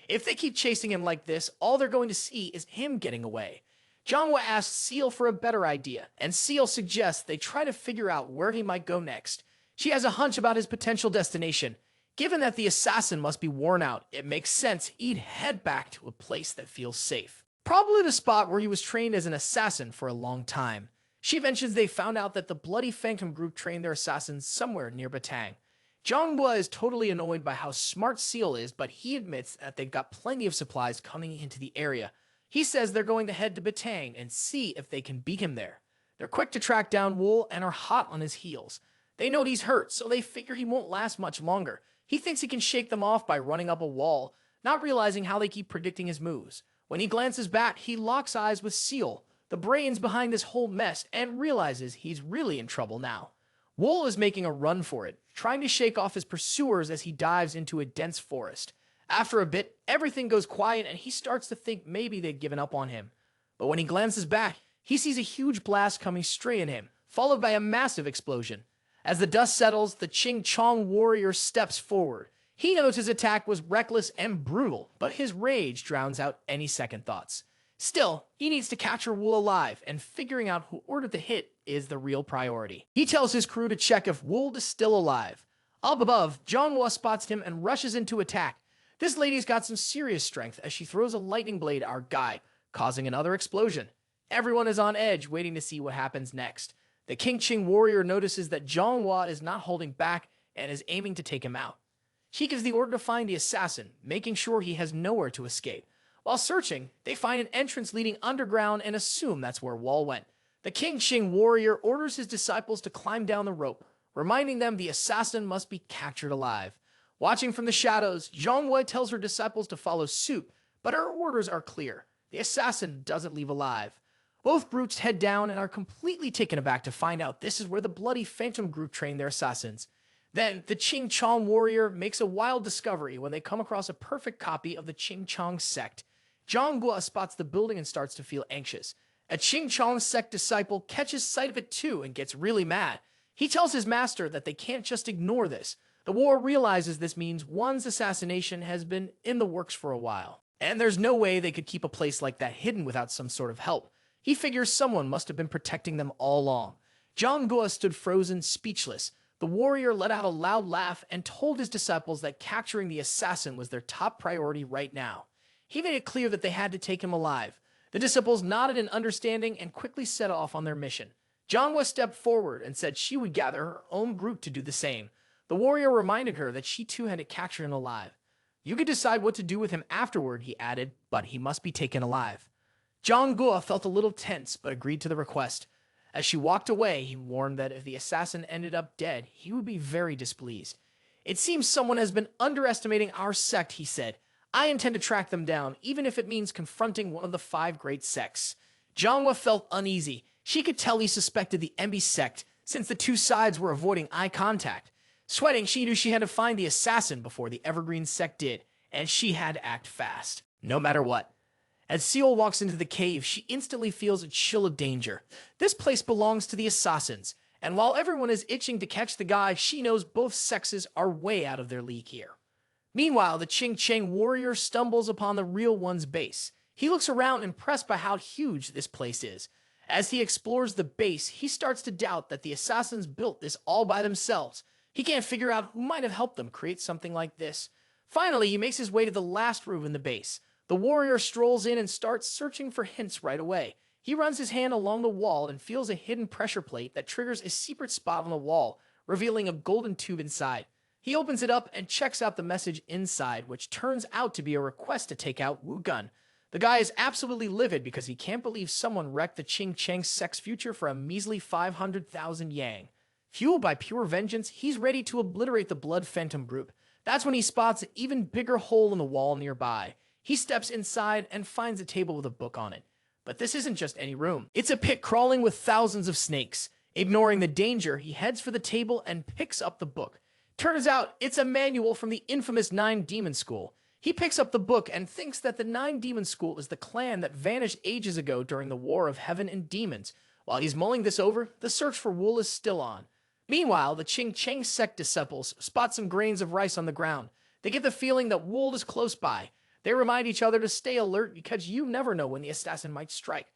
Speaker 1: If they keep chasing him like this, all they're going to see is him getting away. Jianghu asks Seal for a better idea, and Seal suggests they try to figure out where he might go next. She has a hunch about his potential destination. Given that the assassin must be worn out, it makes sense he'd head back to a place that feels safe. Probably the spot where he was trained as an assassin for a long time. She mentions they found out that the Bloody Phantom group trained their assassins somewhere near Batang. Jianghu is totally annoyed by how smart Seal is, but he admits that they've got plenty of supplies coming into the area. He says they're going to head to Batang and see if they can beat him there. They're quick to track down Wol and are hot on his heels. They know he's hurt, so they figure he won't last much longer. He thinks he can shake them off by running up a wall, not realizing how they keep predicting his moves. When he glances back, he locks eyes with Seal, the brains behind this whole mess, and realizes he's really in trouble now. Wol is making a run for it, trying to shake off his pursuers as he dives into a dense forest. After a bit, everything goes quiet and he starts to think maybe they'd given up on him. But when he glances back, he sees a huge blast coming straight at him, followed by a massive explosion. As the dust settles, the Qing Chong warrior steps forward. He knows his attack was reckless and brutal, but his rage drowns out any second thoughts. Still, he needs to capture Wol alive, and figuring out who ordered the hit is the real priority. He tells his crew to check if Wol is still alive. Up above, Jianghu spots him and rushes into attack. This lady's got some serious strength as she throws a lightning blade at our guy, causing another explosion. Everyone is on edge, waiting to see what happens next. The King Qing warrior notices that Jianghu is not holding back and is aiming to take him out. She gives the order to find the assassin, making sure he has nowhere to escape. While searching, they find an entrance leading underground and assume that's where Wol went. The King Qing warrior orders his disciples to climb down the rope, reminding them the assassin must be captured alive. Watching from the shadows, Jianghu tells her disciples to follow suit, but her orders are clear. The assassin doesn't leave alive. Both groups head down and are completely taken aback to find out this is where the bloody Phantom group trained their assassins. Then, the Ching Chong warrior makes a wild discovery when they come across a perfect copy of the Ching Chong sect. Jianghu spots the building and starts to feel anxious. A Ching Chong sect disciple catches sight of it too and gets really mad. He tells his master that they can't just ignore this. The war realizes this means one's assassination has been in the works for a while, and there's no way they could keep a place like that hidden without some sort of help. He figures someone must have been protecting them all along. Jianghu stood frozen, speechless. The warrior let out a loud laugh and told his disciples that capturing the assassin was their top priority right now. He made it clear that they had to take him alive. The disciples nodded in understanding and quickly set off on their mission. Jianghu stepped forward and said she would gather her own group to do the same. The warrior reminded her that she too had to capture him alive. You could decide what to do with him afterward, he added, but he must be taken alive. Jianghu felt a little tense, but agreed to the request. As she walked away, he warned that if the assassin ended up dead, he would be very displeased. It seems someone has been underestimating our sect, he said. I intend to track them down, even if it means confronting one of the 5 great sects. Jianghu felt uneasy. She could tell he suspected the Embi sect, since the two sides were avoiding eye contact. Sweating, she knew she had to find the assassin before the Evergreen sect did, and she had to act fast, no matter what. As Seol walks into the cave, she instantly feels a chill of danger. This place belongs to the assassins, and while everyone is itching to catch the guy, she knows both sexes are way out of their league here. Meanwhile, the Ching Cheng warrior stumbles upon the real one's base. He looks around, impressed by how huge this place is. As he explores the base, he starts to doubt that the assassins built this all by themselves. He can't figure out who might have helped them create something like this. Finally, he makes his way to the last room in the base. The warrior strolls in and starts searching for hints right away. He runs his hand along the wall and feels a hidden pressure plate that triggers a secret spot on the wall, revealing a golden tube inside. He opens it up and checks out the message inside, which turns out to be a request to take out Wu Gun. The guy is absolutely livid because he can't believe someone wrecked the Ching Cheng sect's future for a measly 500,000 yang. Fueled by pure vengeance, he's ready to obliterate the Blood Phantom group. That's when he spots an even bigger hole in the wall nearby. He steps inside and finds a table with a book on it. But this isn't just any room. It's a pit crawling with thousands of snakes. Ignoring the danger, he heads for the table and picks up the book. Turns out, it's a manual from the infamous 9 Demon School. He picks up the book and thinks that the 9 Demon School is the clan that vanished ages ago during the War of Heaven and Demons. While he's mulling this over, the search for Wol is still on. Meanwhile, the Ching Cheng sect disciples spot some grains of rice on the ground. They get the feeling that Wol is close by. They remind each other to stay alert because you never know when the assassin might strike.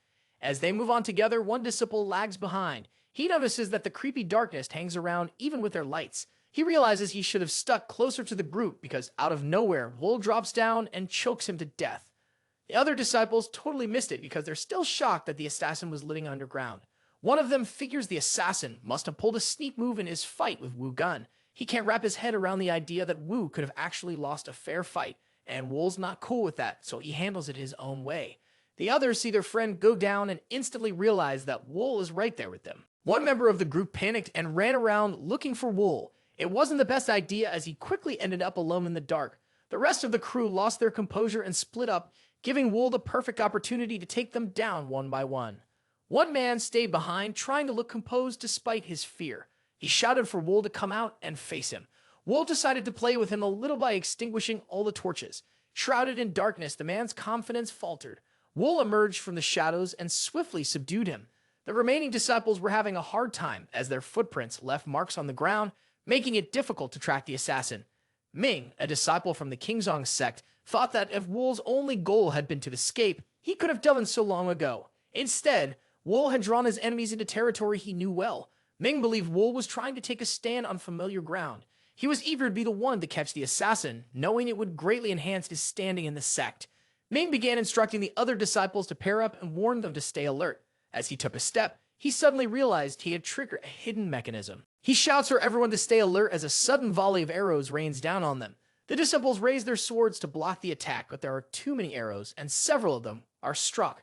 Speaker 1: As they move on together, one disciple lags behind. He notices that the creepy darkness hangs around even with their lights. He realizes he should have stuck closer to the group because out of nowhere, Wol drops down and chokes him to death. The other disciples totally missed it because they're still shocked that the assassin was living underground. One of them figures the assassin must have pulled a sneak move in his fight with Wu Gun. He can't wrap his head around the idea that Wu could have actually lost a fair fight, and Wol's not cool with that, so he handles it his own way. The others see their friend go down and instantly realize that Wol is right there with them. One member of the group panicked and ran around looking for Wol. It wasn't the best idea as he quickly ended up alone in the dark. The rest of the crew lost their composure and split up, giving Wol the perfect opportunity to take them down one by one. One man stayed behind, trying to look composed despite his fear. He shouted for Wol to come out and face him. Wol decided to play with him a little by extinguishing all the torches. Shrouded in darkness, the man's confidence faltered. Wol emerged from the shadows and swiftly subdued him. The remaining disciples were having a hard time as their footprints left marks on the ground, making it difficult to track the assassin. Ming, a disciple from the Kingzong sect, thought that if Wol's only goal had been to escape, he could have done so long ago. Instead, Wol had drawn his enemies into territory he knew well. Ming believed Wol was trying to take a stand on familiar ground. He was eager to be the one to catch the assassin, knowing it would greatly enhance his standing in the sect. Ming began instructing the other disciples to pair up and warned them to stay alert. As he took a step, he suddenly realized he had triggered a hidden mechanism. He shouts for everyone to stay alert as a sudden volley of arrows rains down on them. The disciples raise their swords to block the attack, but there are too many arrows, and several of them are struck.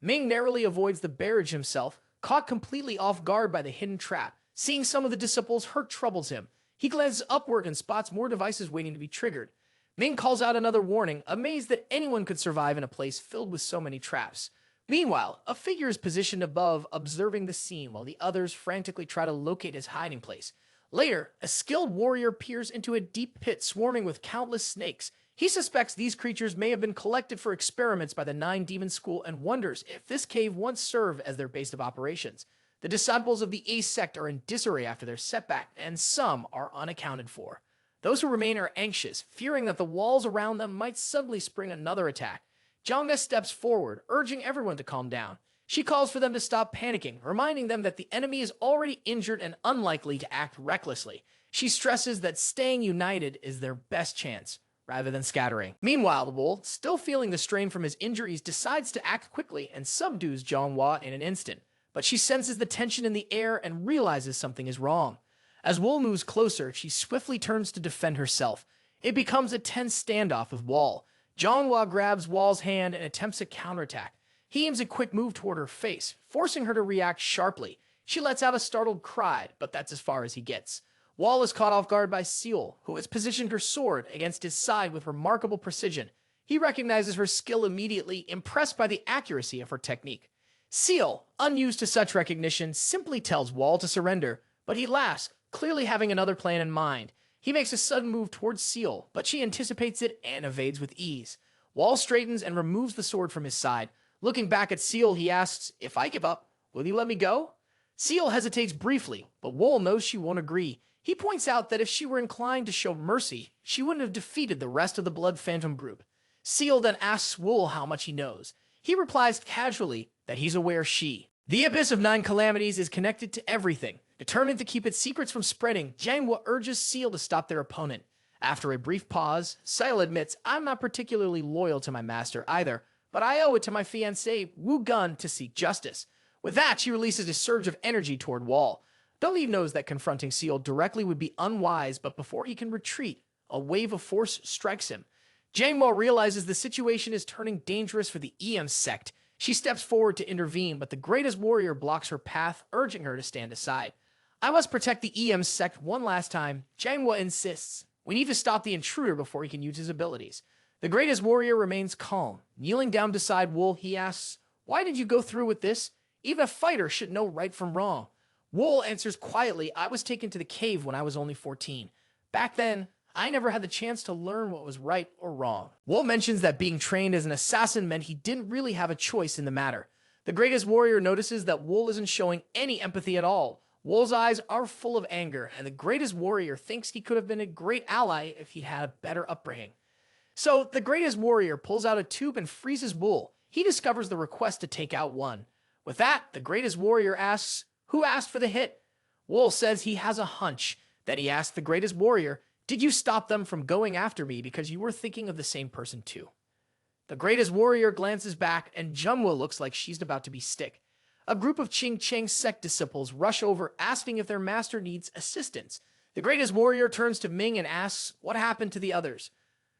Speaker 1: Ming narrowly avoids the barrage himself, caught completely off guard by the hidden trap. Seeing some of the disciples hurt troubles him. He glances upward and spots more devices waiting to be triggered. Ming calls out another warning, amazed that anyone could survive in a place filled with so many traps. Meanwhile, a figure is positioned above, observing the scene while the others frantically try to locate his hiding place. Later, a skilled warrior peers into a deep pit swarming with countless snakes. He suspects these creatures may have been collected for experiments by the Nine Demon School and wonders if this cave once served as their base of operations. The disciples of the Ace sect are in disarray after their setback, and some are unaccounted for. Those who remain are anxious, fearing that the walls around them might suddenly spring another attack. Jianghu steps forward, urging everyone to calm down. She calls for them to stop panicking, reminding them that the enemy is already injured and unlikely to act recklessly. She stresses that staying united is their best chance, rather than scattering. Meanwhile, the Wol, still feeling the strain from his injuries, decides to act quickly and subdues Jianghu in an instant. But she senses the tension in the air and realizes something is wrong. As Wol moves closer, she swiftly turns to defend herself. It becomes a tense standoff with Wol. Jianghu grabs Wol's hand and attempts a counterattack. He aims a quick move toward her face, forcing her to react sharply. She lets out a startled cry, but that's as far as he gets. Wol is caught off guard by Seal, who has positioned her sword against his side with remarkable precision. He recognizes her skill immediately, impressed by the accuracy of her technique. Seal, unused to such recognition, simply tells Wol to surrender, but he laughs, clearly having another plan in mind. He makes a sudden move towards Seal, but she anticipates it and evades with ease. Wol straightens and removes the sword from his side. Looking back at Seal, he asks, "If I give up, will you let me go?" Seal hesitates briefly, but Wol knows she won't agree. He points out that if she were inclined to show mercy, she wouldn't have defeated the rest of the Blood Phantom group. Seal then asks Wol how much he knows. He replies casually that he's aware the Abyss of Nine Calamities is connected to everything. Determined to keep its secrets from spreading, Jianghu urges Seal to stop their opponent. After a brief pause, Seal admits, "I'm not particularly loyal to my master either, but I owe it to my fiancée, Wu Gun, to seek justice." With that, she releases a surge of energy toward Wol. Dali knows that confronting Seal directly would be unwise, but before he can retreat, a wave of force strikes him. Jianghu realizes the situation is turning dangerous for the EM sect. She steps forward to intervene, but the greatest warrior blocks her path, urging her to stand aside. "I must protect the EM sect one last time," Jianghu insists. "We need to stop the intruder before he can use his abilities." The greatest warrior remains calm. Kneeling down beside Wol, he asks, "Why did you go through with this? Even a fighter should know right from wrong." Wol answers quietly, "I was taken to the cave when I was only 14. Back then, I never had the chance to learn what was right or wrong." Wol mentions that being trained as an assassin meant he didn't really have a choice in the matter. The greatest warrior notices that Wol isn't showing any empathy at all. Wol's eyes are full of anger, and the greatest warrior thinks he could have been a great ally if he'd had a better upbringing. So the greatest warrior pulls out a tube and freezes Wol. He discovers the request to take out one. With that, the greatest warrior asks, "Who asked for the hit?" Wol says he has a hunch. Then he asks the greatest warrior, "Did you stop them from going after me because you were thinking of the same person too?" The greatest warrior glances back, and Jianghu looks like she's about to be stick. A group of Qing Cheng sect disciples rush over, asking if their master needs assistance. The greatest warrior turns to Ming and asks what happened to the others.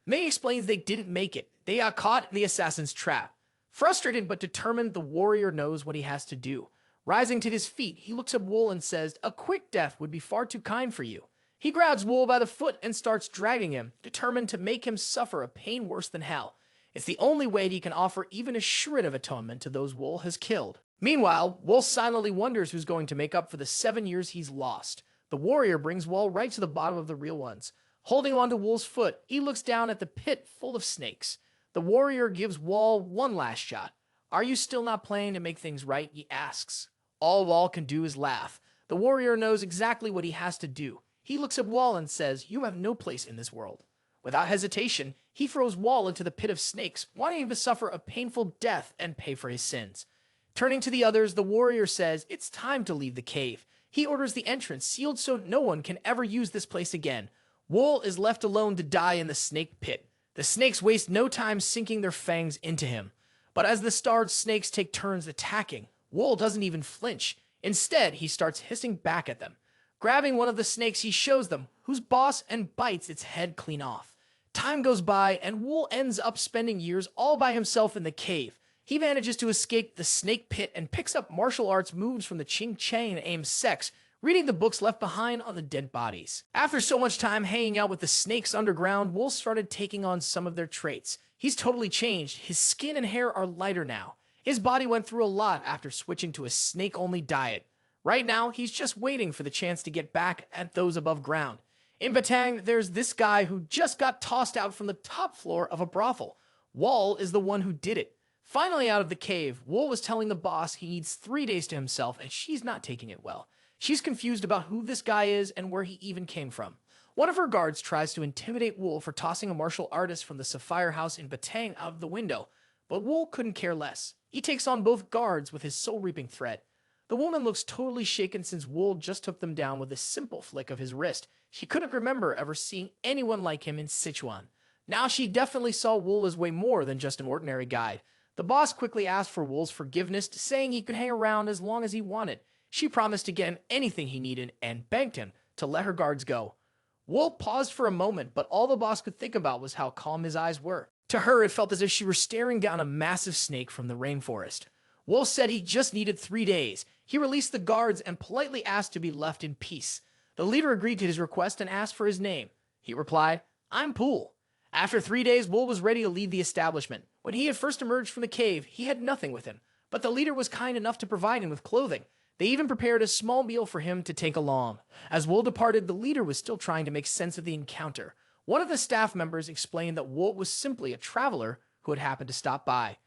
Speaker 1: Ming explains they didn't make it. They got caught in the assassin's trap. Frustrated but determined, the warrior knows what he has to do. Rising to his feet, he looks at Wol and says, "A quick death would be far too kind for you." He grabs Wol by the foot and starts dragging him, determined to make him suffer a pain worse than hell. It's the only way he can offer even a shred of atonement to those Wol has killed. Meanwhile, Wol silently wonders who's going to make up for the 7 years he's lost. The warrior brings Wol right to the bottom of the real ones. Holding onto Wol's foot, he looks down at the pit full of snakes. The warrior gives Wol one last shot. "Are you still not playing to make things right?" he asks. All Wol can do is laugh. The warrior knows exactly what he has to do. He looks at Wol and says, "You have no place in this world." Without hesitation, he throws Wol into the pit of snakes, wanting him to suffer a painful death and pay for his sins. Turning to the others, the warrior says it's time to leave the cave. He orders the entrance sealed so no one can ever use this place again. Wol is left alone to die in the snake pit. The snakes waste no time sinking their fangs into him. But as the starred snakes take turns attacking, Wol doesn't even flinch. Instead, he starts hissing back at them. Grabbing one of the snakes, he shows them who's boss and bites its head clean off. Time goes by, and Wol ends up spending years all by himself in the cave. He manages to escape the snake pit and picks up martial arts moves from the Qing Chang and AIM sects, reading the books left behind on the dead bodies. After so much time hanging out with the snakes underground, Wol started taking on some of their traits. He's totally changed. His skin and hair are lighter now. His body went through a lot after switching to a snake-only diet. Right now, he's just waiting for the chance to get back at those above ground. In Batang, there's this guy who just got tossed out from the top floor of a brothel. Wol is the one who did it. Finally out of the cave, Wol was telling the boss he needs 3 days to himself, and she's not taking it well. She's confused about who this guy is and where he even came from. One of her guards tries to intimidate Wol for tossing a martial artist from the Sapphire House in Batang out of the window, but Wol couldn't care less. He takes on both guards with his soul-reaping threat. The woman looks totally shaken since Wol just took them down with a simple flick of his wrist. She couldn't remember ever seeing anyone like him in Sichuan. Now she definitely saw Wol as way more than just an ordinary guide. The boss quickly asked for Wol's forgiveness, saying he could hang around as long as he wanted. She promised to get him anything he needed and begged him to let her guards go. Wol paused for a moment, but all the boss could think about was how calm his eyes were. To her, it felt as if she were staring down a massive snake from the rainforest. Wol said he just needed 3 days. He released the guards and politely asked to be left in peace. The leader agreed to his request and asked for his name. He replied, "I'm Pool." After 3 days, Wol was ready to leave the establishment. When he had first emerged from the cave, he had nothing with him, but the leader was kind enough to provide him with clothing. They even prepared a small meal for him to take along. As Wol departed, the leader was still trying to make sense of the encounter. One of the staff members explained that Wol was simply a traveler who had happened to stop by.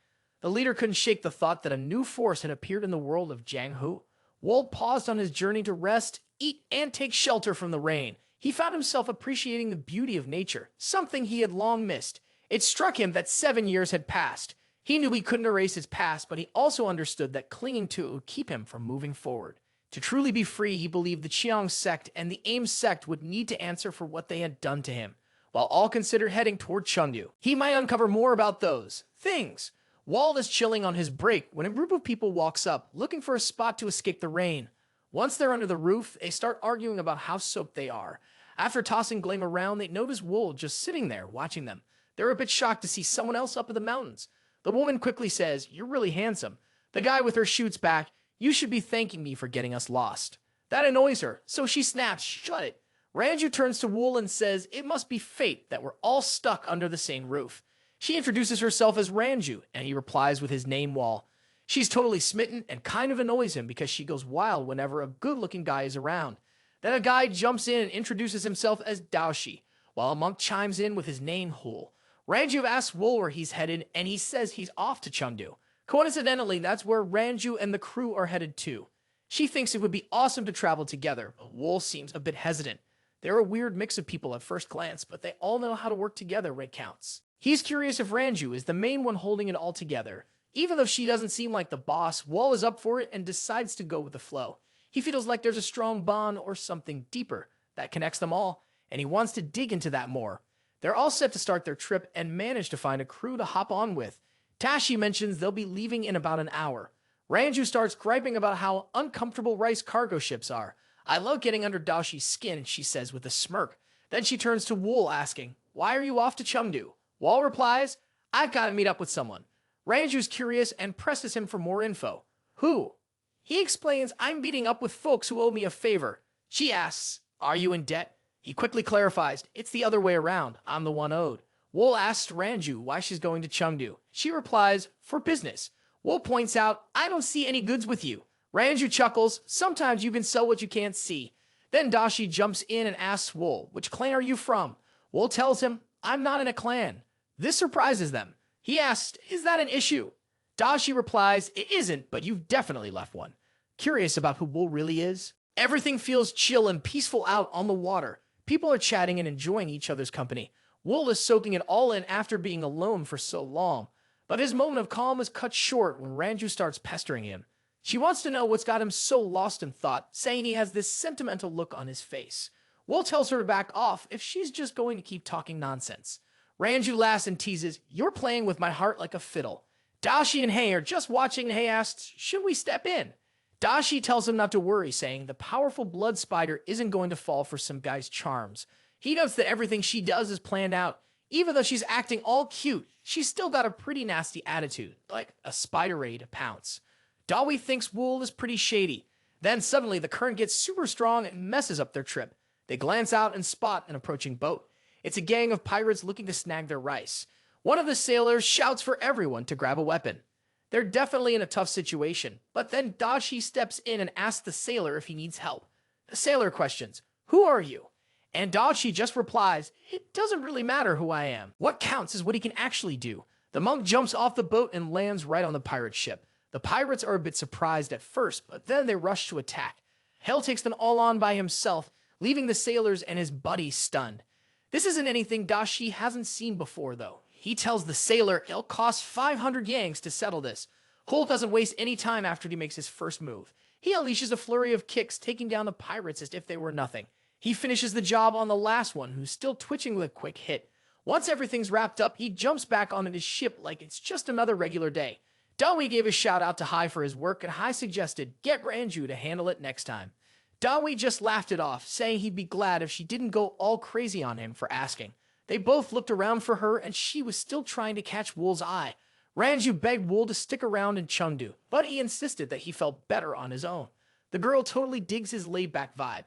Speaker 1: The leader couldn't shake the thought that a new force had appeared in the world of Jianghu. Wol paused on his journey to rest, eat, and take shelter from the rain. He found himself appreciating the beauty of nature, something he had long missed. It struck him that 7 years had passed. He knew he couldn't erase his past, but he also understood that clinging to it would keep him from moving forward. To truly be free, he believed the Qiang sect and the AIM sect would need to answer for what they had done to him. While all considered heading toward Chungdu, he might uncover more about those things. Wol is chilling on his break when a group of people walks up, looking for a spot to escape the rain. Once they're under the roof, they start arguing about how soaked they are. After tossing blame around, they notice Wol just sitting there, watching them. They're a bit shocked to see someone else up in the mountains. The woman quickly says, "You're really handsome." The guy with her shoots back, "You should be thanking me for getting us lost." That annoys her, so she snaps, "Shut it." Ranju turns to Wol and says it must be fate that we're all stuck under the same roof. She introduces herself as Ranju, and he replies with his name Wol. She's totally smitten and kind of annoys him because she goes wild whenever a good-looking guy is around. Then a guy jumps in and introduces himself as Daoshi, while a monk chimes in with his name Hul. Ranju asks Wol where he's headed, and he says he's off to Chengdu. Coincidentally, that's where Ranju and the crew are headed to. She thinks it would be awesome to travel together, but Wol seems a bit hesitant. They're a weird mix of people at first glance, but they all know how to work together when it counts. He's curious if Ranju is the main one holding it all together. Even though she doesn't seem like the boss, Wol is up for it and decides to go with the flow. He feels like there's a strong bond or something deeper that connects them all, and he wants to dig into that more. They're all set to start their trip and manage to find a crew to hop on with. Tashi mentions they'll be leaving in about an hour. Ranju starts griping about how uncomfortable rice cargo ships are. "I love getting under Daoshi's skin," she says with a smirk. Then she turns to Wol asking, "Why are you off to Chengdu?" Wol replies, "I've got to meet up with someone." Ranju's curious and presses him for more info. "Who?" He explains, "I'm meeting up with folks who owe me a favor." She asks, "Are you in debt?" He quickly clarifies, "It's the other way around. I'm the one owed." Wol asks Ranju why she's going to Chengdu. She replies, "For business." Wol points out, "I don't see any goods with you." Ranju chuckles, "Sometimes you can sell what you can't see." Then Dashi jumps in and asks Wol, "Which clan are you from?" Wol tells him, "I'm not in a clan." This surprises them. He asks, "Is that an issue?" Dashi replies, "It isn't, but you've definitely left one." Curious about who Wol really is? Everything feels chill and peaceful out on the water. People are chatting and enjoying each other's company. Wol is soaking it all in after being alone for so long. But his moment of calm is cut short when Ranju starts pestering him. She wants to know what's got him so lost in thought, saying he has this sentimental look on his face. Wol tells her to back off if she's just going to keep talking nonsense. Ranju laughs and teases, "You're playing with my heart like a fiddle." Dashi and Hei are just watching, and Hei asks, "Should we step in?" Dashi tells him not to worry, saying the powerful blood spider isn't going to fall for some guy's charms. He notes that everything she does is planned out. Even though she's acting all cute, she's still got a pretty nasty attitude, like a spider ready to pounce. Dawi thinks Wol is pretty shady. Then suddenly the current gets super strong and messes up their trip. They glance out and spot an approaching boat. It's a gang of pirates looking to snag their rice. One of the sailors shouts for everyone to grab a weapon. They're definitely in a tough situation, but then Dashi steps in and asks the sailor if he needs help. The sailor questions, "Who are you?" And Dashi just replies, "It doesn't really matter who I am. What counts is what he can actually do." The monk jumps off the boat and lands right on the pirate ship. The pirates are a bit surprised at first, but then they rush to attack. Hell takes them all on by himself, leaving the sailors and his buddies stunned. This isn't anything Dashi hasn't seen before, though. He tells the sailor it'll cost 500 yangs to settle this. Hull doesn't waste any time after he makes his first move. He unleashes a flurry of kicks, taking down the pirates as if they were nothing. He finishes the job on the last one, who's still twitching with a quick hit. Once everything's wrapped up, he jumps back onto his ship like it's just another regular day. Dawi gave a shout out to Hai for his work, and Hai suggested get Ranju to handle it next time. Dawi just laughed it off, saying he'd be glad if she didn't go all crazy on him for asking. They both looked around for her, and she was still trying to catch Wol's eye. Ranju begged Wol to stick around in Chungdu, but he insisted that he felt better on his own. The girl totally digs his laid-back vibe.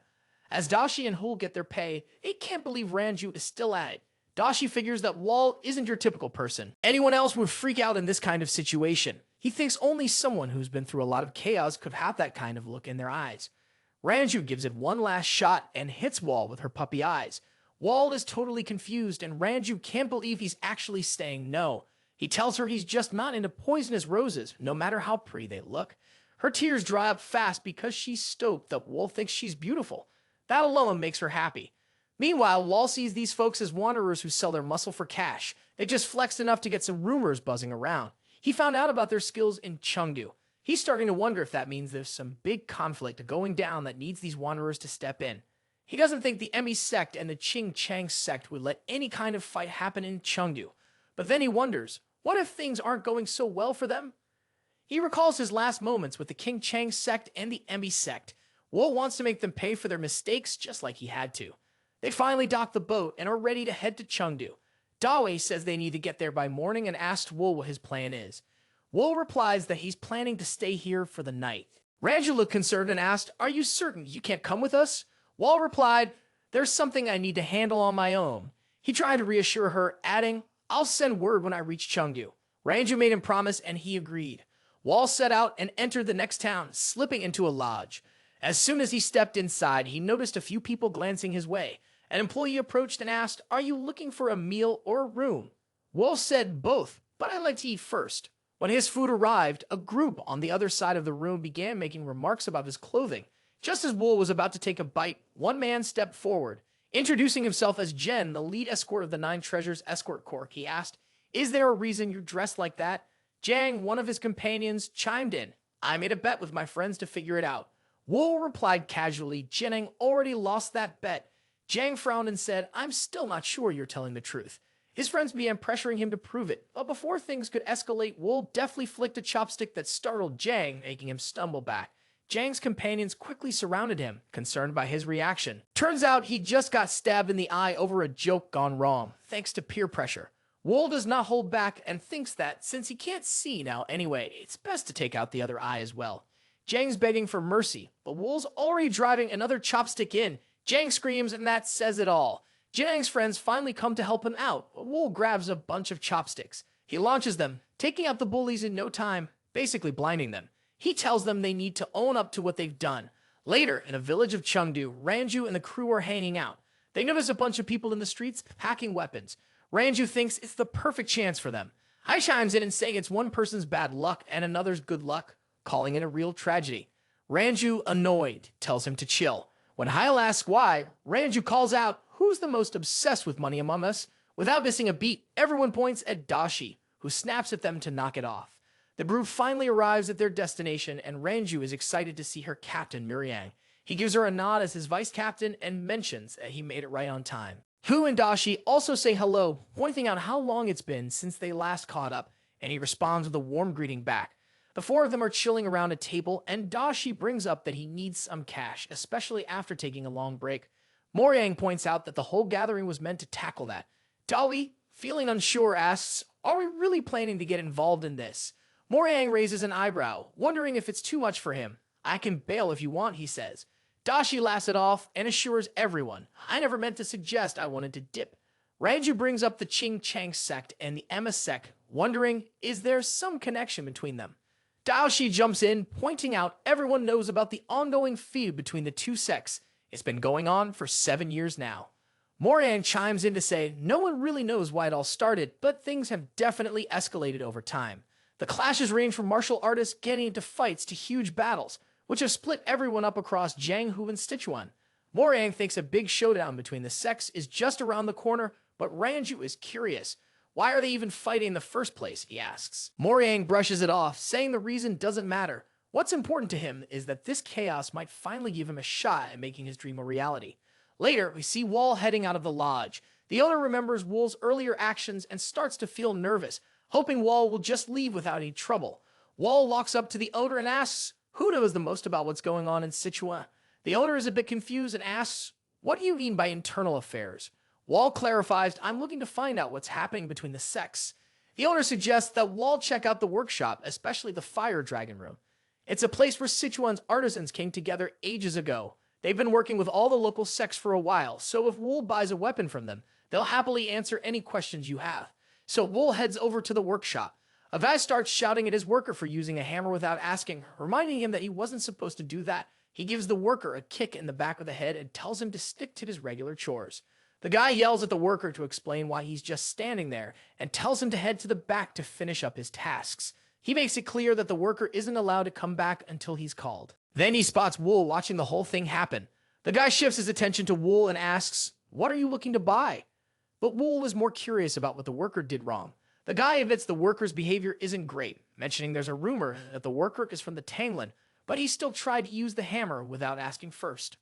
Speaker 1: As Dashi and Hull get their pay, they can't believe Ranju is still at it. Dashi figures that Wol isn't your typical person. Anyone else would freak out in this kind of situation. He thinks only someone who's been through a lot of chaos could have that kind of look in their eyes. Ranju gives it one last shot and hits Wol with her puppy eyes. Wol is totally confused, and Ranju can't believe he's actually saying no. He tells her he's just not into poisonous roses, no matter how pretty they look. Her tears dry up fast because she's stoked that Wol thinks she's beautiful. That alone makes her happy. Meanwhile, Wol sees these folks as wanderers who sell their muscle for cash. They just flexed enough to get some rumors buzzing around. He found out about their skills in Chungdu. He's starting to wonder if that means there's some big conflict going down that needs these wanderers to step in. He doesn't think the Emi sect and the Qing Chang sect would let any kind of fight happen in Chungdu. But then he wonders, what if things aren't going so well for them? He recalls his last moments with the King Chang sect and the Emi sect. Wol wants to make them pay for their mistakes just like he had to. They finally dock the boat and are ready to head to Chungdu. Dawe says they need to get there by morning and asks Wol what his plan is. Wol replies that he's planning to stay here for the night. Ranju looked concerned and asked, "Are you certain you can't come with us?" Wol replied, "There's something I need to handle on my own." He tried to reassure her, adding, "I'll send word when I reach Chungdu." Ranju made him promise and he agreed. Wol set out and entered the next town, slipping into a lodge. As soon as he stepped inside, he noticed a few people glancing his way. An employee approached and asked, "Are you looking for a meal or a room?" Wol said both, but I'd like to eat first. When his food arrived, a group on the other side of the room began making remarks about his clothing. Just as Wol was about to take a bite, one man stepped forward. Introducing himself as Jen, the lead escort of the Nine Treasures Escort Corps, he asked, "Is there a reason you're dressed like that?" Jang, one of his companions, chimed in, "I made a bet with my friends to figure it out." Wol replied casually, Jenning already lost that bet. Jang frowned and said, "I'm still not sure you're telling the truth." His friends began pressuring him to prove it, but before things could escalate, Wol deftly flicked a chopstick that startled Jang, making him stumble back. Jang's companions quickly surrounded him, concerned by his reaction. Turns out he just got stabbed in the eye over a joke gone wrong, thanks to peer pressure. Wol does not hold back and thinks that, since he can't see now anyway, it's best to take out the other eye as well. Jang's begging for mercy, but Wol's already driving another chopstick in. Jang screams, and that says it all. Jang's friends finally come to help him out, but Wol grabs a bunch of chopsticks. He launches them, taking out the bullies in no time, basically blinding them. He tells them they need to own up to what they've done. Later, in a village of Chungdu, Ranju and the crew are hanging out. They notice a bunch of people in the streets packing weapons. Ranju thinks it's the perfect chance for them. Hai chimes in and saying it's one person's bad luck and another's good luck, calling it a real tragedy. Ranju, annoyed, tells him to chill. When Heil asks why, Ranju calls out, "Who's the most obsessed with money among us?" Without missing a beat, everyone points at Dashi, who snaps at them to knock it off. The group finally arrives at their destination, and Ranju is excited to see her captain, Muriang. He gives her a nod as his vice captain and mentions that he made it right on time. Hu and Dashi also say hello, pointing out how long it's been since they last caught up, and he responds with a warm greeting back. The four of them are chilling around a table, and Dashi brings up that he needs some cash, especially after taking a long break. Moriang points out that the whole gathering was meant to tackle that. Dawi, feeling unsure, asks, "Are we really planning to get involved in this?" Moriang raises an eyebrow, wondering if it's too much for him. I can bail if you want, he says. Dashi laughs it off and assures everyone, I never meant to suggest I wanted to dip. Ranju brings up the Ching Chang sect and the Emma sect, wondering, is there some connection between them? Daoshi jumps in, pointing out everyone knows about the ongoing feud between the two sects. It's been going on for 7 years now. Moran chimes in to say no one really knows why it all started, but things have definitely escalated over time. The clashes range from martial artists getting into fights to huge battles, which have split everyone up across Jianghu and Sichuan. Moran thinks a big showdown between the sects is just around the corner, but Ranju is curious. Why are they even fighting in the first place, he asks. Moriang brushes it off, saying the reason doesn't matter. What's important to him is that this chaos might finally give him a shot at making his dream a reality. Later, we see Wol heading out of the lodge. The owner remembers Wol's earlier actions and starts to feel nervous, hoping Wol will just leave without any trouble. Wol walks up to the owner and asks, who knows the most about what's going on in Sichuan? The owner is a bit confused and asks, what do you mean by internal affairs? Wol clarifies, I'm looking to find out what's happening between the sects. The owner suggests that Wol check out the workshop, especially the Fire Dragon Room. It's a place where Sichuan's artisans came together ages ago. They've been working with all the local sects for a while, so if Wol buys a weapon from them, they'll happily answer any questions you have. So Wol heads over to the workshop. A guy starts shouting at his worker for using a hammer without asking, reminding him that he wasn't supposed to do that. He gives the worker a kick in the back of the head and tells him to stick to his regular chores. The guy yells at the worker to explain why he's just standing there and tells him to head to the back to finish up his tasks. He makes it clear that the worker isn't allowed to come back until he's called. Then he spots Wol watching the whole thing happen. The guy shifts his attention to Wol and asks, what are you looking to buy? But Wol is more curious about what the worker did wrong. The guy admits the worker's behavior isn't great, mentioning there's a rumor that the worker is from the Tanglin, but he still tried to use the hammer without asking first.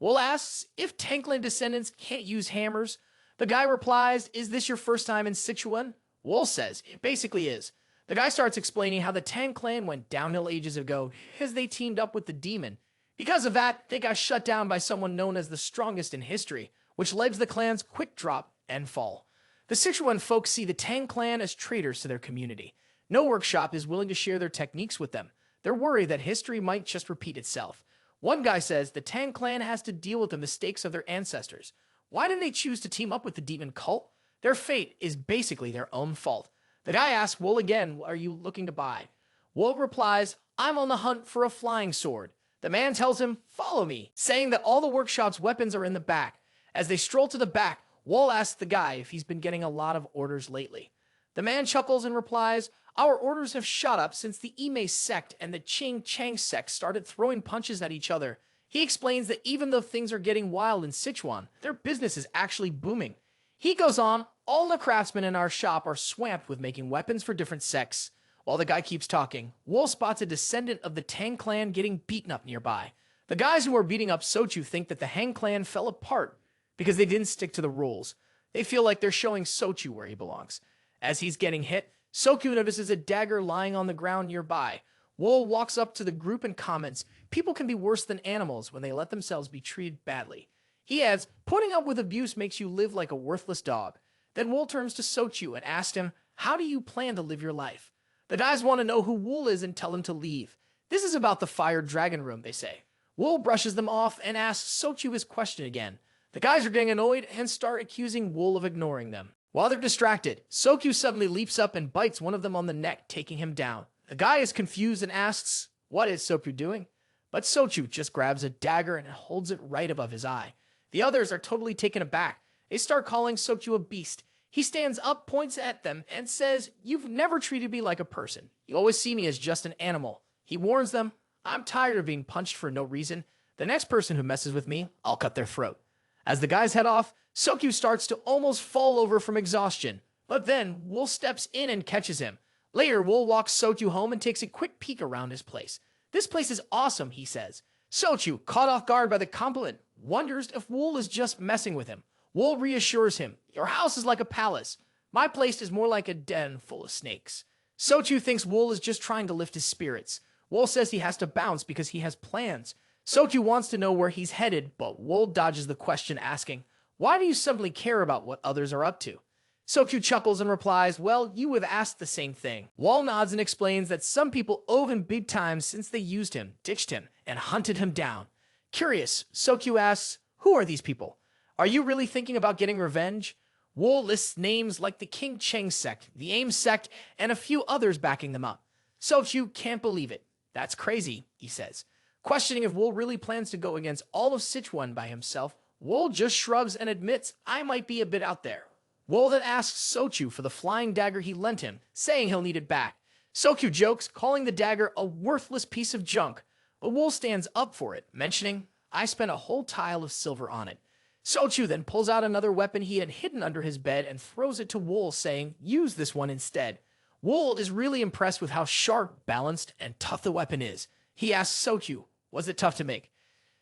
Speaker 1: Wol asks if Tanglin descendants can't use hammers. The guy replies, is this your first time in Sichuan? Wol says, it basically is. The guy starts explaining how the Tang clan went downhill ages ago as they teamed up with the demon. Because of that, they got shut down by someone known as the strongest in history, which led to the clan's quick drop and fall. The Sichuan folks see the Tang clan as traitors to their community. No workshop is willing to share their techniques with them. They're worried that history might just repeat itself. One guy says the Tang clan has to deal with the mistakes of their ancestors. Why didn't they choose to team up with the demon cult? Their fate is basically their own fault. The guy asks Wol again, what are you looking to buy? Wol replies, I'm on the hunt for a flying sword. The man tells him, follow me, saying that all the workshop's weapons are in the back. As they stroll to the back, Wol asks the guy if he's been getting a lot of orders lately. The man chuckles and replies, our orders have shot up since the Ime sect and the Ching Chang sect started throwing punches at each other. He explains that even though things are getting wild in Sichuan, their business is actually booming. He goes on, all the craftsmen in our shop are swamped with making weapons for different sects. While the guy keeps talking, Wol spots a descendant of the Tang clan getting beaten up nearby. The guys who are beating up Sochu think that the Han clan fell apart because they didn't stick to the rules. They feel like they're showing Sochu where he belongs. As he's getting hit, Soku notices a dagger lying on the ground nearby. Wol walks up to the group and comments, people can be worse than animals when they let themselves be treated badly. He adds, putting up with abuse makes you live like a worthless dog. Then Wol turns to Sochu and asks him, how do you plan to live your life? The guys want to know who Wol is and tell him to leave. This is about the Fire Dragon Room, they say. Wol brushes them off and asks Sochu his question again. The guys are getting annoyed and start accusing Wol of ignoring them. While they're distracted, Soku suddenly leaps up and bites one of them on the neck, taking him down. The guy is confused and asks, what is Soku doing? But Sochu just grabs a dagger and holds it right above his eye. The others are totally taken aback. They start calling Sochu a beast. He stands up, points at them, and says, you've never treated me like a person. You always see me as just an animal. He warns them, I'm tired of being punched for no reason. The next person who messes with me, I'll cut their throat. As the guys head off, Soku starts to almost fall over from exhaustion. But then, Wol steps in and catches him. Later, Wol walks Sochu home and takes a quick peek around his place. This place is awesome, he says. Sochu, caught off guard by the compliment, wonders if Wol is just messing with him. Wol reassures him, your house is like a palace. My place is more like a den full of snakes. Sochu thinks Wol is just trying to lift his spirits. Wol says he has to bounce because he has plans. Sochu wants to know where he's headed, but Wol dodges the question, asking, why do you suddenly care about what others are up to? Sokyu chuckles and replies, well, you have asked the same thing. Wol nods and explains that some people owe him big time since they used him, ditched him, and hunted him down. Curious, Sokyu asks, who are these people? Are you really thinking about getting revenge? Wol lists names like the King Cheng sect, the AIM sect, and a few others backing them up. Sokyu can't believe it. That's crazy, he says. Questioning if Wol really plans to go against all of Sichuan by himself, Wol just shrugs and admits, I might be a bit out there. Wol then asks Sokyu for the flying dagger he lent him, saying he'll need it back. Sokyu jokes, calling the dagger a worthless piece of junk, but Wol stands up for it, mentioning, I spent a whole tile of silver on it. Sokyu then pulls out another weapon he had hidden under his bed and throws it to Wol, saying, use this one instead. Wol is really impressed with how sharp, balanced, and tough the weapon is. He asks Sokyu, was it tough to make?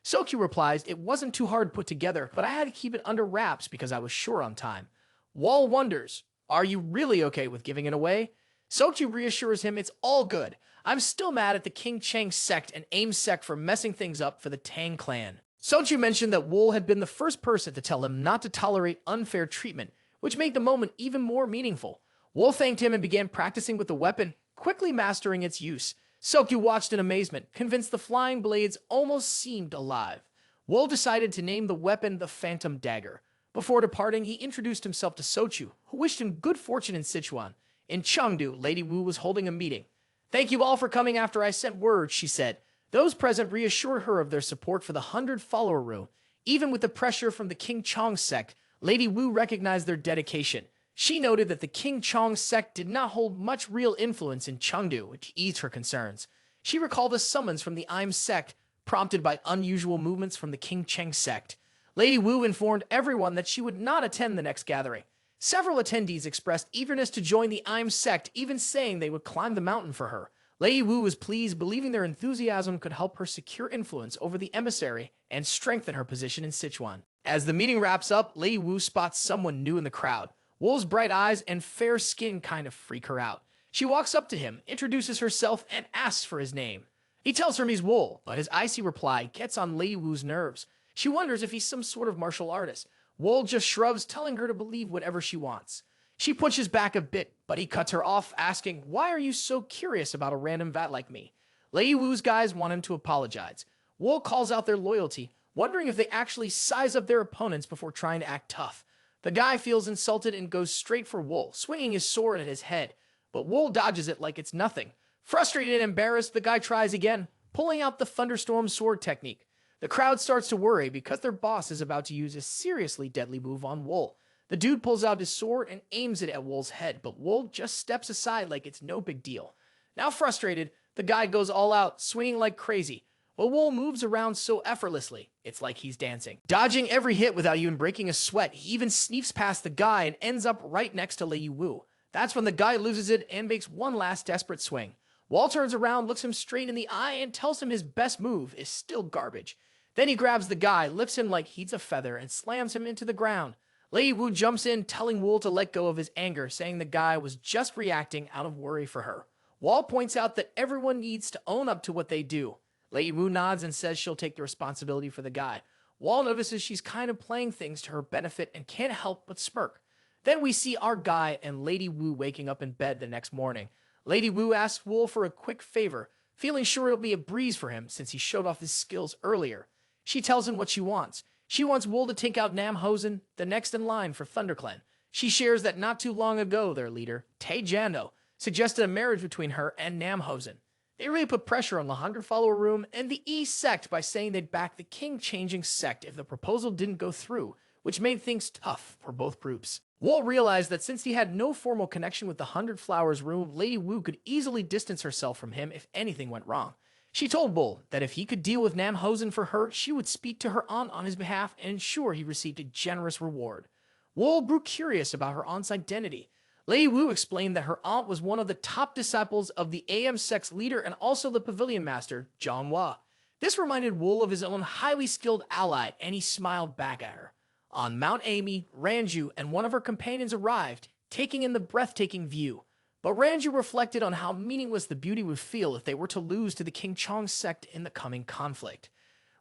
Speaker 1: Sokyu replies, it wasn't too hard put together, but I had to keep it under wraps because I was short on time. Wol wonders, are you really okay with giving it away? Sokyu reassures him it's all good. I'm still mad at the King Cheng sect and AIM sect for messing things up for the Tang clan. Sokyu mentioned that Wol had been the first person to tell him not to tolerate unfair treatment, which made the moment even more meaningful. Wol thanked him and began practicing with the weapon, quickly mastering its use. Sokyu watched in amazement, convinced the flying blades almost seemed alive. Wol decided to name the weapon the Phantom Dagger. Before departing, he introduced himself to Sokyu, who wished him good fortune in Sichuan. In Chungdu, Lady Wu was holding a meeting. Thank you all for coming after I sent word, she said. Those present reassured her of their support for the 100-follower rule. Even with the pressure from the King Chong sect, Lady Wu recognized their dedication. She noted that the King Chong sect did not hold much real influence in Chengdu, which eased her concerns. She recalled a summons from the AIM sect, prompted by unusual movements from the King Cheng sect. Lady Wu informed everyone that she would not attend the next gathering. Several attendees expressed eagerness to join the AIM sect, even saying they would climb the mountain for her. Lady Wu was pleased, believing their enthusiasm could help her secure influence over the emissary and strengthen her position in Sichuan. As the meeting wraps up, Lady Wu spots someone new in the crowd. Wol's bright eyes and fair skin kind of freak her out. She walks up to him, introduces herself, and asks for his name. He tells her he's Wol, but his icy reply gets on Lady Wu's nerves. She wonders if he's some sort of martial artist. Wol just shrugs, telling her to believe whatever she wants. She pushes back a bit, but he cuts her off, asking, why are you so curious about a random vat like me? Lady Wu's guys want him to apologize. Wol calls out their loyalty, wondering if they actually size up their opponents before trying to act tough. The guy feels insulted and goes straight for Wol, swinging his sword at his head, but Wol dodges it like it's nothing. Frustrated and embarrassed, the guy tries again, pulling out the thunderstorm sword technique. The crowd starts to worry because their boss is about to use a seriously deadly move on Wol. The dude pulls out his sword and aims it at Wol's head, but Wol just steps aside like it's no big deal. Now frustrated, the guy goes all out, swinging like crazy, but Wol moves around so effortlessly, it's like he's dancing. Dodging every hit without even breaking a sweat, he even sneaks past the guy and ends up right next to Lei Wu. That's when the guy loses it and makes one last desperate swing. Wol turns around, looks him straight in the eye, and tells him his best move is still garbage. Then he grabs the guy, lifts him like he's a feather, and slams him into the ground. Lei Wu jumps in, telling Wol to let go of his anger, saying the guy was just reacting out of worry for her. Wol points out that everyone needs to own up to what they do. Lei Wu nods and says she'll take the responsibility for the guy. Wol notices she's kind of playing things to her benefit and can't help but smirk. Then we see our guy and Lady Wu waking up in bed the next morning. Lady Wu asks Wol for a quick favor, feeling sure it'll be a breeze for him since he showed off his skills earlier. She tells him what she wants. She wants Wol to take out Namhosen, the next in line for ThunderClan. She shares that not too long ago, their leader, Tae Jando, suggested a marriage between her and Namhosen. They really put pressure on the 100-follower room and the E sect by saying they'd back the king-changing sect if the proposal didn't go through, which made things tough for both groups. Wol realized that since he had no formal connection with the 100 Flowers room, Lady Wu could easily distance herself from him if anything went wrong. She told Wol that if he could deal with Namhosen for her, she would speak to her aunt on his behalf and ensure he received a generous reward. Wol grew curious about her aunt's identity. Lei Wu explained that her aunt was one of the top disciples of the AM sect's leader and also the pavilion master, Jianghu. This reminded Wol of his own highly skilled ally, and he smiled back at her. On Mount Amy, Ranju and one of her companions arrived, taking in the breathtaking view. But Ranju reflected on how meaningless the beauty would feel if they were to lose to the King Chong sect in the coming conflict.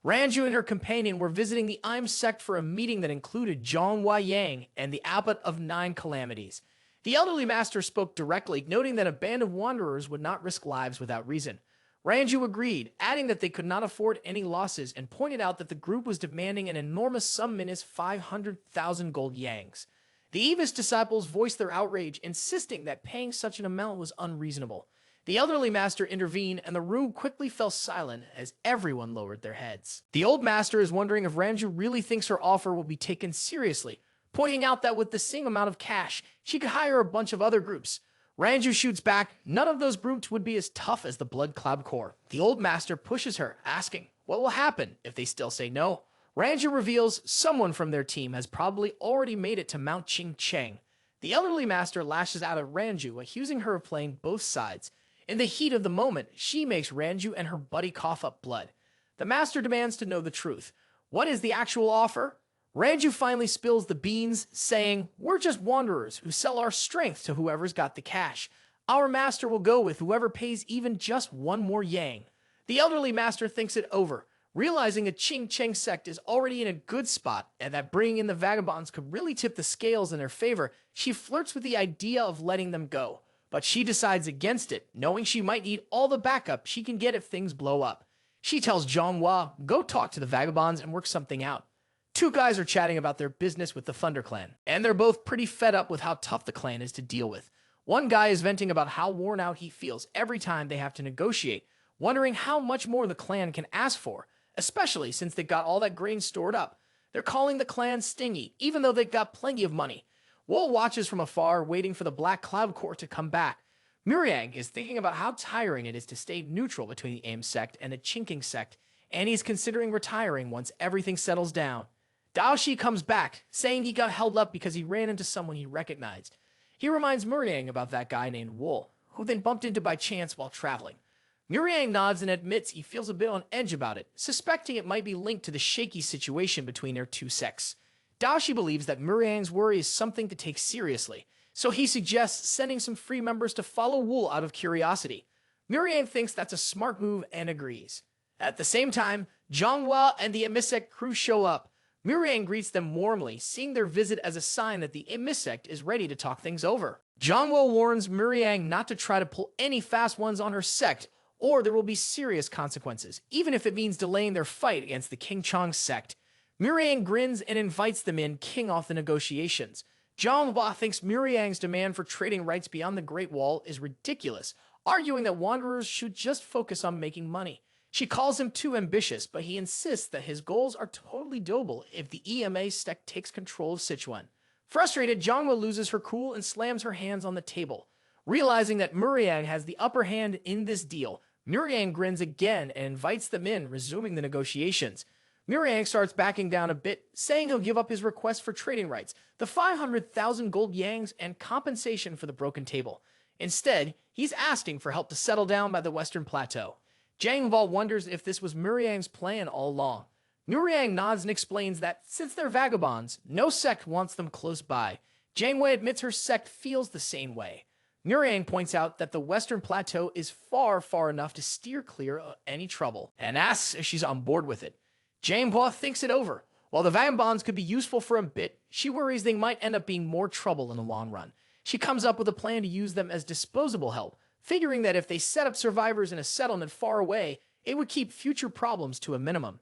Speaker 1: Ranju and her companion were visiting the Im sect for a meeting that included Zhonghua Yang and the Abbot of Nine Calamities. The elderly master spoke directly, noting that a band of wanderers would not risk lives without reason. Ranju agreed, adding that they could not afford any losses, and pointed out that the group was demanding an enormous sum minus 500,000 gold yangs. The Evis disciples voiced their outrage, insisting that paying such an amount was unreasonable. The elderly master intervened, and the room quickly fell silent as everyone lowered their heads. The old master is wondering if Ranju really thinks her offer will be taken seriously, pointing out that with the same amount of cash, she could hire a bunch of other groups. Ranju shoots back, none of those groups would be as tough as the Blood Cloud Corps. The old master pushes her, asking what will happen if they still say no. Ranju reveals someone from their team has probably already made it to Mount Cheng. The elderly master lashes out at Ranju, accusing her of playing both sides. In the heat of the moment, she makes Ranju and her buddy cough up blood. The master demands to know the truth. What is the actual offer? Ranju finally spills the beans, saying, "We're just wanderers who sell our strength to whoever's got the cash. Our master will go with whoever pays even just one more yang." The elderly master thinks it over, realizing the Cheng sect is already in a good spot and that bringing in the vagabonds could really tip the scales in their favor. She flirts with the idea of letting them go, but she decides against it, knowing she might need all the backup she can get if things blow up. She tells Zhonghua, go talk to the vagabonds and work something out. Two guys are chatting about their business with the Thunder Clan, and they're both pretty fed up with how tough the clan is to deal with. One guy is venting about how worn out he feels every time they have to negotiate, wondering how much more the clan can ask for, especially since they got all that grain stored up. They're calling the clan stingy, even though they've got plenty of money. Wol watches from afar, waiting for the Black Cloud Corps to come back. Muriang is thinking about how tiring it is to stay neutral between the Aim sect and the Chinking sect, and he's considering retiring once everything settles down. Daoshi comes back, saying he got held up because he ran into someone he recognized. He reminds Muriang about that guy named Wol, who then bumped into by chance while traveling. Muriang nods and admits he feels a bit on edge about it, suspecting it might be linked to the shaky situation between their two sects. Daoshi believes that Muriang's worry is something to take seriously, so he suggests sending some free members to follow Wol out of curiosity. Muriang thinks that's a smart move and agrees. At the same time, Zhonghua and the Emisect crew show up. Muriang greets them warmly, seeing their visit as a sign that the Emisect is ready to talk things over. Zhonghua warns Muriang not to try to pull any fast ones on her sect, or there will be serious consequences, even if it means delaying their fight against the King Chong sect. Muriang grins and invites them in, kicking off the negotiations. Zhonghua thinks Muriang's demand for trading rights beyond the Great Wall is ridiculous, arguing that wanderers should just focus on making money. She calls him too ambitious, but he insists that his goals are totally doable if the EMA sect takes control of Sichuan. Frustrated, Zhonghua loses her cool and slams her hands on the table. Realizing that Muriang has the upper hand in this deal, Muriang grins again and invites them in, resuming the negotiations. Muriang starts backing down a bit, saying he'll give up his request for trading rights, the 500,000 gold yangs, and compensation for the broken table. Instead, he's asking for help to settle down by the Western Plateau. Jianghu wonders if this was Muriang's plan all along. Muriang nods and explains that since they're vagabonds, no sect wants them close by. Jianghu admits her sect feels the same way. Muriang points out that the Western Plateau is far enough to steer clear of any trouble, and asks if she's on board with it. Jianghu thinks it over. While the vagabonds could be useful for a bit, she worries they might end up being more trouble in the long run. She comes up with a plan to use them as disposable help, figuring that if they set up survivors in a settlement far away, it would keep future problems to a minimum.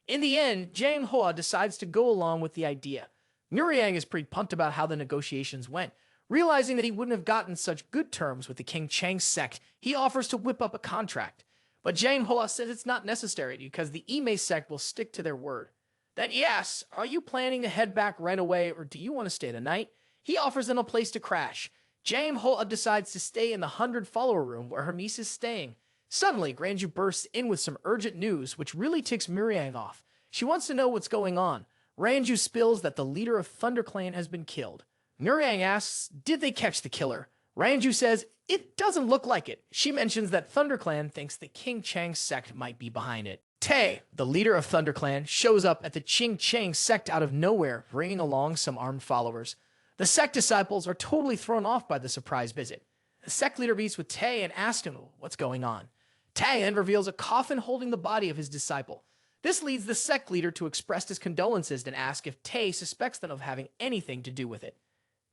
Speaker 1: In the end, Jianghu decides to go along with the idea. Muriang is pretty pumped about how the negotiations went. Realizing that he wouldn't have gotten such good terms with the King Chang sect, he offers to whip up a contract. But Jianghu says it's not necessary because the Ime sect will stick to their word. Then he asks, are you planning to head back right away or do you want to stay the night? He offers them a place to crash. Jianghu decides to stay in the 100-follower room where her niece is staying. Suddenly, Granju bursts in with some urgent news, which really ticks Muriang off. She wants to know what's going on. Ranju spills that the leader of Thunder Clan has been killed. Muriang asks, did they catch the killer? Ranju says, it doesn't look like it. She mentions that Thunder Clan thinks the King Chang sect might be behind it. Tae, the leader of Thunder Clan, shows up at the Qing Chang sect out of nowhere, bringing along some armed followers. The sect disciples are totally thrown off by the surprise visit. The sect leader meets with Tae and asks him what's going on. Tae then reveals a coffin holding the body of his disciple. This leads the sect leader to express his condolences and ask if Tay suspects them of having anything to do with it.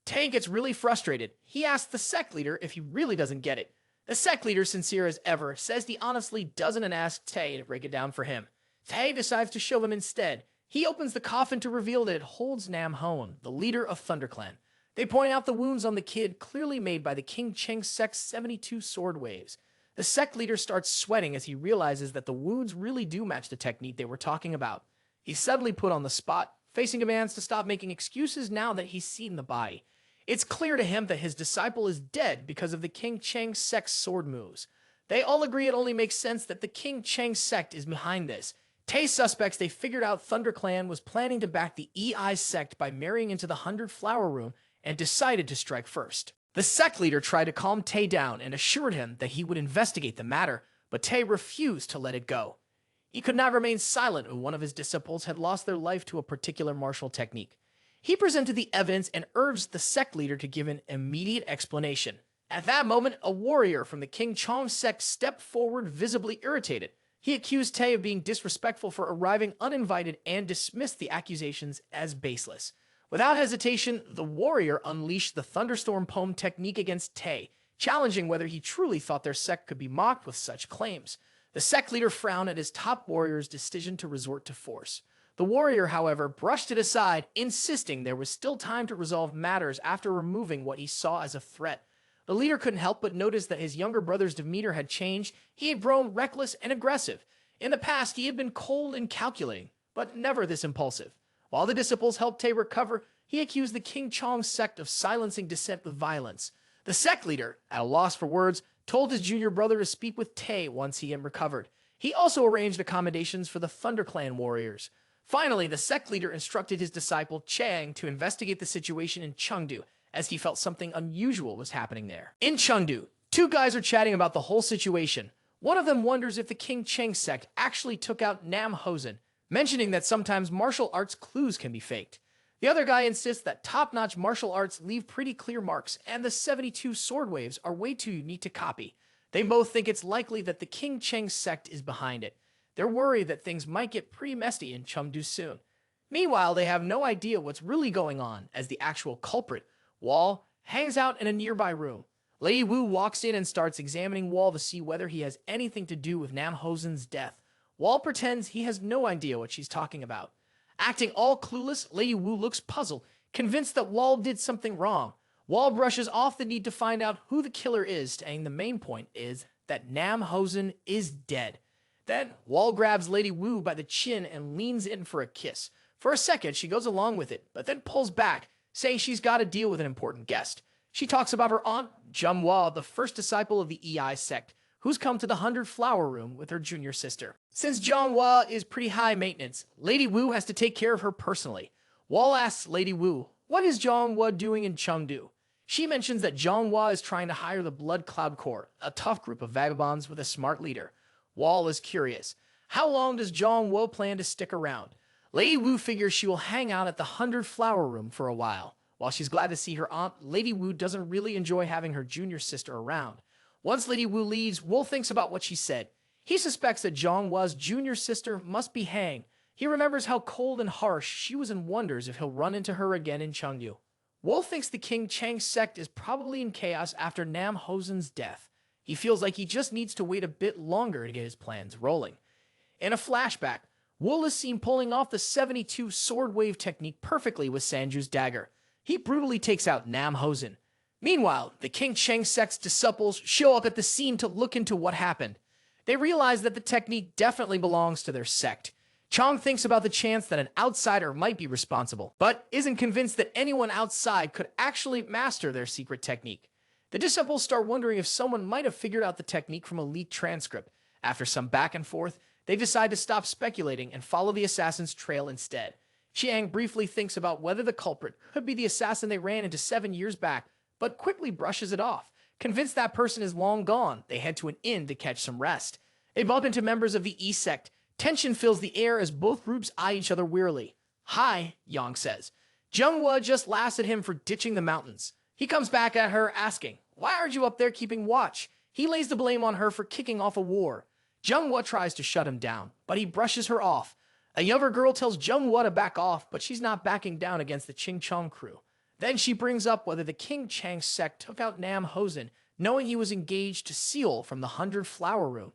Speaker 1: Tay gets really frustrated. He asks the sect leader if he really doesn't get it. The sect leader, sincere as ever, says he honestly doesn't and asks Tay to break it down for him. Tay decides to show him instead. He opens the coffin to reveal that it holds Nam Hoen, the leader of ThunderClan. They point out the wounds on the kid clearly made by the King Cheng sect's 72 sword waves. The sect leader starts sweating as he realizes that the wounds really do match the technique they were talking about. He's suddenly put on the spot, facing commands to stop making excuses now that he's seen the body. It's clear to him that his disciple is dead because of the King Cheng sect's sword moves. They all agree it only makes sense that the King Cheng sect is behind this. Tay suspects they figured out ThunderClan was planning to back the EI sect by marrying into the 100 Flower Room and decided to strike first. The sect leader tried to calm Tay down and assured him that he would investigate the matter, but Tay refused to let it go. He could not remain silent when one of his disciples had lost their life to a particular martial technique. He presented the evidence and urged the sect leader to give an immediate explanation. At that moment, a warrior from the King Chong sect stepped forward, visibly irritated. He accused Tay of being disrespectful for arriving uninvited and dismissed the accusations as baseless. Without hesitation, the warrior unleashed the Thunderstorm Poem technique against Tay, challenging whether he truly thought their sect could be mocked with such claims. The sect leader frowned at his top warrior's decision to resort to force. The warrior, however, brushed it aside, insisting there was still time to resolve matters after removing what he saw as a threat. The leader couldn't help but notice that his younger brother's demeanor had changed. He had grown reckless and aggressive. In the past, he had been cold and calculating, but never this impulsive. While the disciples helped Tay recover, he accused the King Chong sect of silencing dissent with violence. The sect leader, at a loss for words, told his junior brother to speak with Tay once he had recovered. He also arranged accommodations for the ThunderClan warriors. Finally, the sect leader instructed his disciple Chang to investigate the situation in Chungdu, as he felt something unusual was happening there. In Chungdu, two guys are chatting about the whole situation. One of them wonders if the King Cheng sect actually took out Nam Hosen, mentioning that sometimes martial arts clues can be faked. The other guy insists that top-notch martial arts leave pretty clear marks, and the 72 sword waves are way too unique to copy. They both think it's likely that the King Cheng sect is behind it. They're worried that things might get pretty messy in Chengdu soon. Meanwhile, they have no idea what's really going on, as the actual culprit, Wol, hangs out in a nearby room. Lady Wu walks in and starts examining Wol to see whether he has anything to do with Nam Hosen's death. Wol pretends he has no idea what she's talking about. Acting all clueless, Lady Wu looks puzzled, convinced that Wol did something wrong. Wol brushes off the need to find out who the killer is, saying the main point is that Nam Hosen is dead. Then, Wol grabs Lady Wu by the chin and leans in for a kiss. For a second, she goes along with it, but then pulls back, saying she's got to deal with an important guest. She talks about her aunt, Jianghu, the first disciple of the EI sect, who's come to the 100 Flower Room with her junior sister. Since Jianghu is pretty high maintenance, Lady Wu has to take care of her personally. Wol asks Lady Wu, what is Jianghu doing in Chengdu? She mentions that Jianghu is trying to hire the Blood Cloud Corps, a tough group of vagabonds with a smart leader. Wol is curious. How long does Jianghu plan to stick around? Lady Wu figures she will hang out at the 100 Flower Room for a while. While she's glad to see her aunt, Lady Wu doesn't really enjoy having her junior sister around. Once Lady Wu leaves, Wol thinks about what she said. He suspects that Jianghu's junior sister must be hanged. He remembers how cold and harsh she was and wonders if he'll run into her again in Chengdu. Wol thinks the King Cheng sect is probably in chaos after Nam Hosen's death. He feels like he just needs to wait a bit longer to get his plans rolling. In a flashback, Wol is seen pulling off the 72 sword wave technique perfectly with Sanju's dagger. He brutally takes out Nam Hosen. Meanwhile, the King Cheng sect's disciples show up at the scene to look into what happened. They realize that the technique definitely belongs to their sect. Chong thinks about the chance that an outsider might be responsible, but isn't convinced that anyone outside could actually master their secret technique. The disciples start wondering if someone might have figured out the technique from a leaked transcript. After some back and forth, they decide to stop speculating and follow the assassin's trail instead. Chiang briefly thinks about whether the culprit could be the assassin they ran into 7 years back, but quickly brushes it off. Convinced that person is long gone, they head to an inn to catch some rest. They bump into members of the E sect. Tension fills the air as both groups eye each other wearily. Hi, Yang says. Jianghu just laughs at him for ditching the mountains. He comes back at her, asking, why aren't you up there keeping watch? He lays the blame on her for kicking off a war. Jianghu tries to shut him down, but he brushes her off. A younger girl tells Jianghu to back off, but she's not backing down against the Qing Chong crew. Then she brings up whether the King Chang sect took out Nam Hosen, knowing he was engaged to Seal from the 100 Flower Room.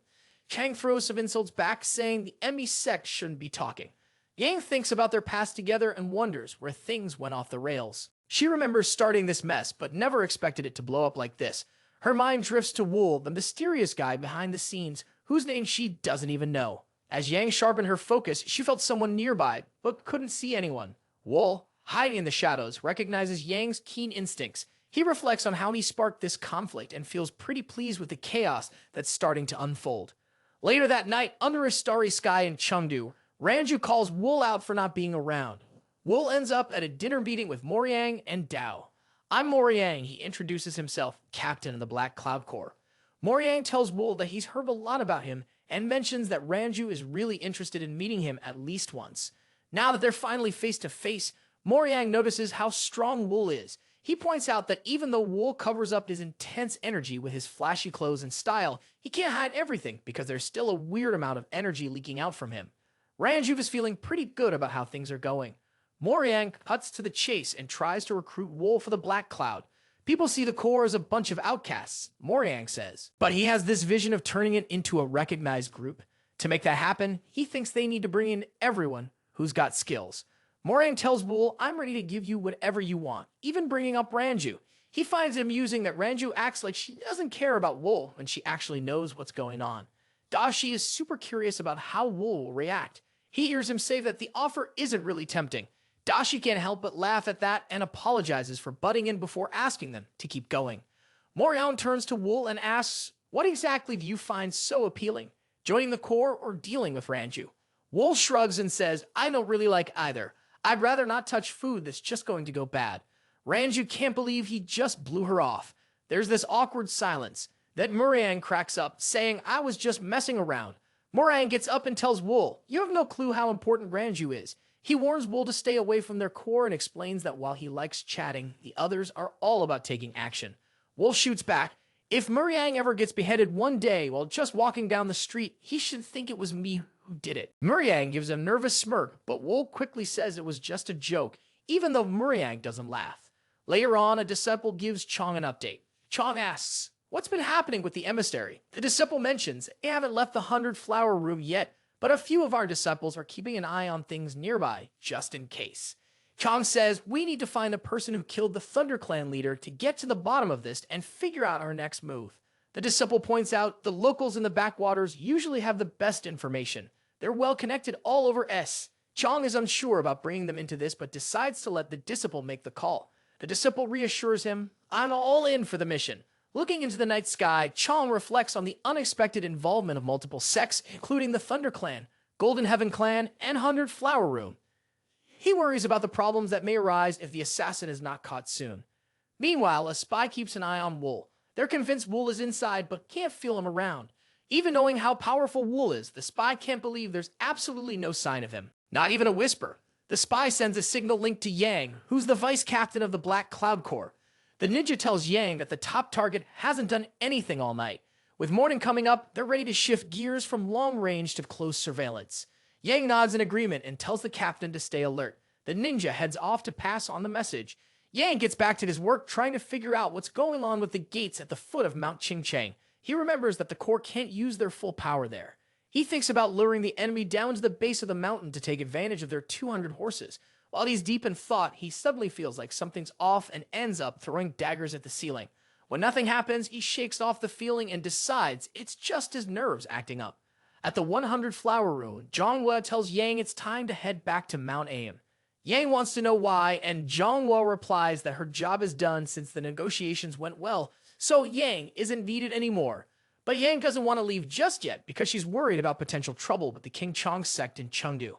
Speaker 1: Chang throws some insults back, saying the enemy sect shouldn't be talking. Yang thinks about their past together and wonders where things went off the rails. She remembers starting this mess, but never expected it to blow up like this. Her mind drifts to Wol, the mysterious guy behind the scenes, whose name she doesn't even know. As Yang sharpened her focus, she felt someone nearby, but couldn't see anyone. Wol, hiding in the shadows, recognizes Yang's keen instincts. He reflects on how he sparked this conflict and feels pretty pleased with the chaos that's starting to unfold. Later that night, under a starry sky in Chungdu, Ranju calls Wol out for not being around. Wol ends up at a dinner meeting with Moriang and Dao. "I'm Moriang," he introduces himself, captain of the Black Cloud Corps. Moriang tells Wol that he's heard a lot about him and mentions that Ranju is really interested in meeting him at least once. Now that they're finally face to face, Moriang notices how strong Wol is. He points out that even though Wol covers up his intense energy with his flashy clothes and style, he can't hide everything because there's still a weird amount of energy leaking out from him. Ranju is feeling pretty good about how things are going. Moriang cuts to the chase and tries to recruit Wol for the Black Cloud. People see the Corps as a bunch of outcasts, Moriang says. But he has this vision of turning it into a recognized group. To make that happen, he thinks they need to bring in everyone who's got skills. Moriang tells Wol, "I'm ready to give you whatever you want," even bringing up Ranju. He finds it amusing that Ranju acts like she doesn't care about Wol when she actually knows what's going on. Dashi is super curious about how Wol will react. He hears him say that the offer isn't really tempting. Dashi can't help but laugh at that and apologizes for butting in before asking them to keep going. Moriang turns to Wol and asks, "What exactly do you find so appealing? Joining the Corps or dealing with Ranju?" Wol shrugs and says, "I don't really like either. I'd rather not touch food that's just going to go bad." Ranju can't believe he just blew her off. There's this awkward silence. Then Moriang cracks up, saying, "I was just messing around." Moriang gets up and tells Wol, "You have no clue how important Ranju is." He warns Wol to stay away from their Corps and explains that while he likes chatting, the others are all about taking action. Wol shoots back, "If Moriang ever gets beheaded one day while just walking down the street, he should think it was me who did it." Moriang gives a nervous smirk, but Wol quickly says it was just a joke, even though Moriang doesn't laugh. Later on, a disciple gives Chong an update. Chong asks, "What's been happening with the emissary?" The disciple mentions they haven't left the 100 Flower Room yet, but a few of our disciples are keeping an eye on things nearby, just in case. Chong says, "We need to find the person who killed the Thunder Clan leader to get to the bottom of this and figure out our next move." The disciple points out the locals in the backwaters usually have the best information. They're well connected all over S. Chong is unsure about bringing them into this, but decides to let the disciple make the call. The disciple reassures him, "I'm all in for the mission." Looking into the night sky, Chong reflects on the unexpected involvement of multiple sects, including the Thunder Clan, Golden Heaven Clan, and 100 Flower Room. He worries about the problems that may arise if the assassin is not caught soon. Meanwhile, a spy keeps an eye on Wol. They're convinced Wol is inside, but can't feel him around. Even knowing how powerful Wol is, the spy can't believe there's absolutely no sign of him. Not even a whisper. The spy sends a signal link to Yang, who's the vice captain of the Black Cloud Corps. The ninja tells Yang that the top target hasn't done anything all night. With morning coming up, they're ready to shift gears from long range to close surveillance. Yang nods in agreement and tells the captain to stay alert. The ninja heads off to pass on the message. Yang gets back to his work trying to figure out what's going on with the gates at the foot of Mount Qingchang. He remembers that the Corps can't use their full power there. He thinks about luring the enemy down to the base of the mountain to take advantage of their 200 horses. While he's deep in thought, he suddenly feels like something's off and ends up throwing daggers at the ceiling. When nothing happens, he shakes off the feeling and decides it's just his nerves acting up. At the 100 Flower Room, Jianghu tells Yang it's time to head back to Mount Aim. Yang wants to know why, and Jianghu replies that her job is done since the negotiations went well, so Yang isn't needed anymore. But Yang doesn't want to leave just yet because she's worried about potential trouble with the King Chong sect in Chengdu.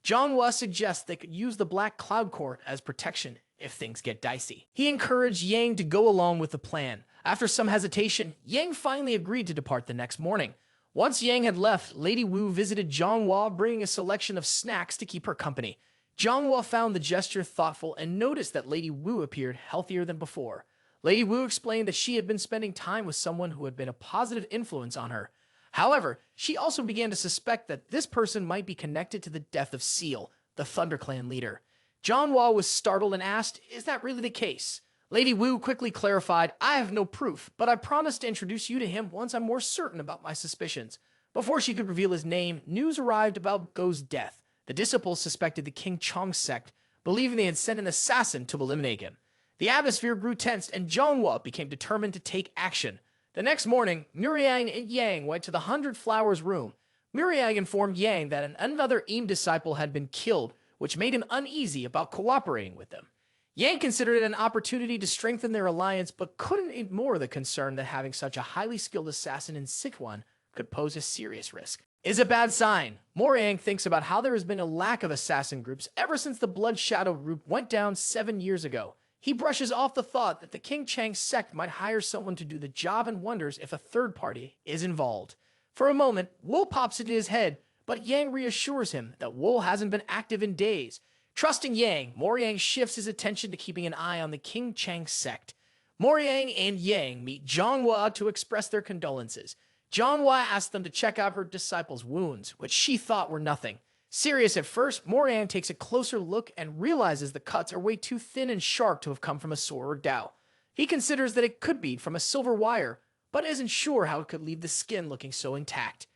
Speaker 1: Jianghu suggests they could use the Black Cloud Corps as protection if things get dicey. He encouraged Yang to go along with the plan. After some hesitation, Yang finally agreed to depart the next morning. Once Yang had left, Lady Wu visited Jianghu, bringing a selection of snacks to keep her company. Jianghu found the gesture thoughtful and noticed that Lady Wu appeared healthier than before. Lady Wu explained that she had been spending time with someone who had been a positive influence on her. However, she also began to suspect that this person might be connected to the death of Seal, the ThunderClan leader. Jianghu was startled and asked, "Is that really the case?" Lady Wu quickly clarified, "I have no proof, but I promise to introduce you to him once I'm more certain about my suspicions." Before she could reveal his name, news arrived about Go's death. The disciples suspected the King Chong sect, believing they had sent an assassin to eliminate him. The atmosphere grew tense, and Jianghu became determined to take action. The next morning, Muriang and Yang went to the 100 Flowers room. Muriang informed Yang that another Eam disciple had been killed, which made him uneasy about cooperating with them. Yang considered it an opportunity to strengthen their alliance, but couldn't ignore the concern that having such a highly skilled assassin in Sichuan could pose a serious risk. Is a bad sign. Moriang thinks about how there has been a lack of assassin groups ever since the Blood Shadow group went down 7 years ago. He brushes off the thought that the King Chang sect might hire someone to do the job and wonders if a third party is involved. For a moment, Wol pops into his head, but Yang reassures him that Wol hasn't been active in days. Trusting Yang, Moriang shifts his attention to keeping an eye on the King Chang sect. Moriang and Yang meet Jianghu to express their condolences. Jianghu asks them to check out her disciple's wounds, which she thought were nothing. Serious at first, Moriang takes a closer look and realizes the cuts are way too thin and sharp to have come from a sword or dao. He considers that it could be from a silver wire, but isn't sure how it could leave the skin looking so intact.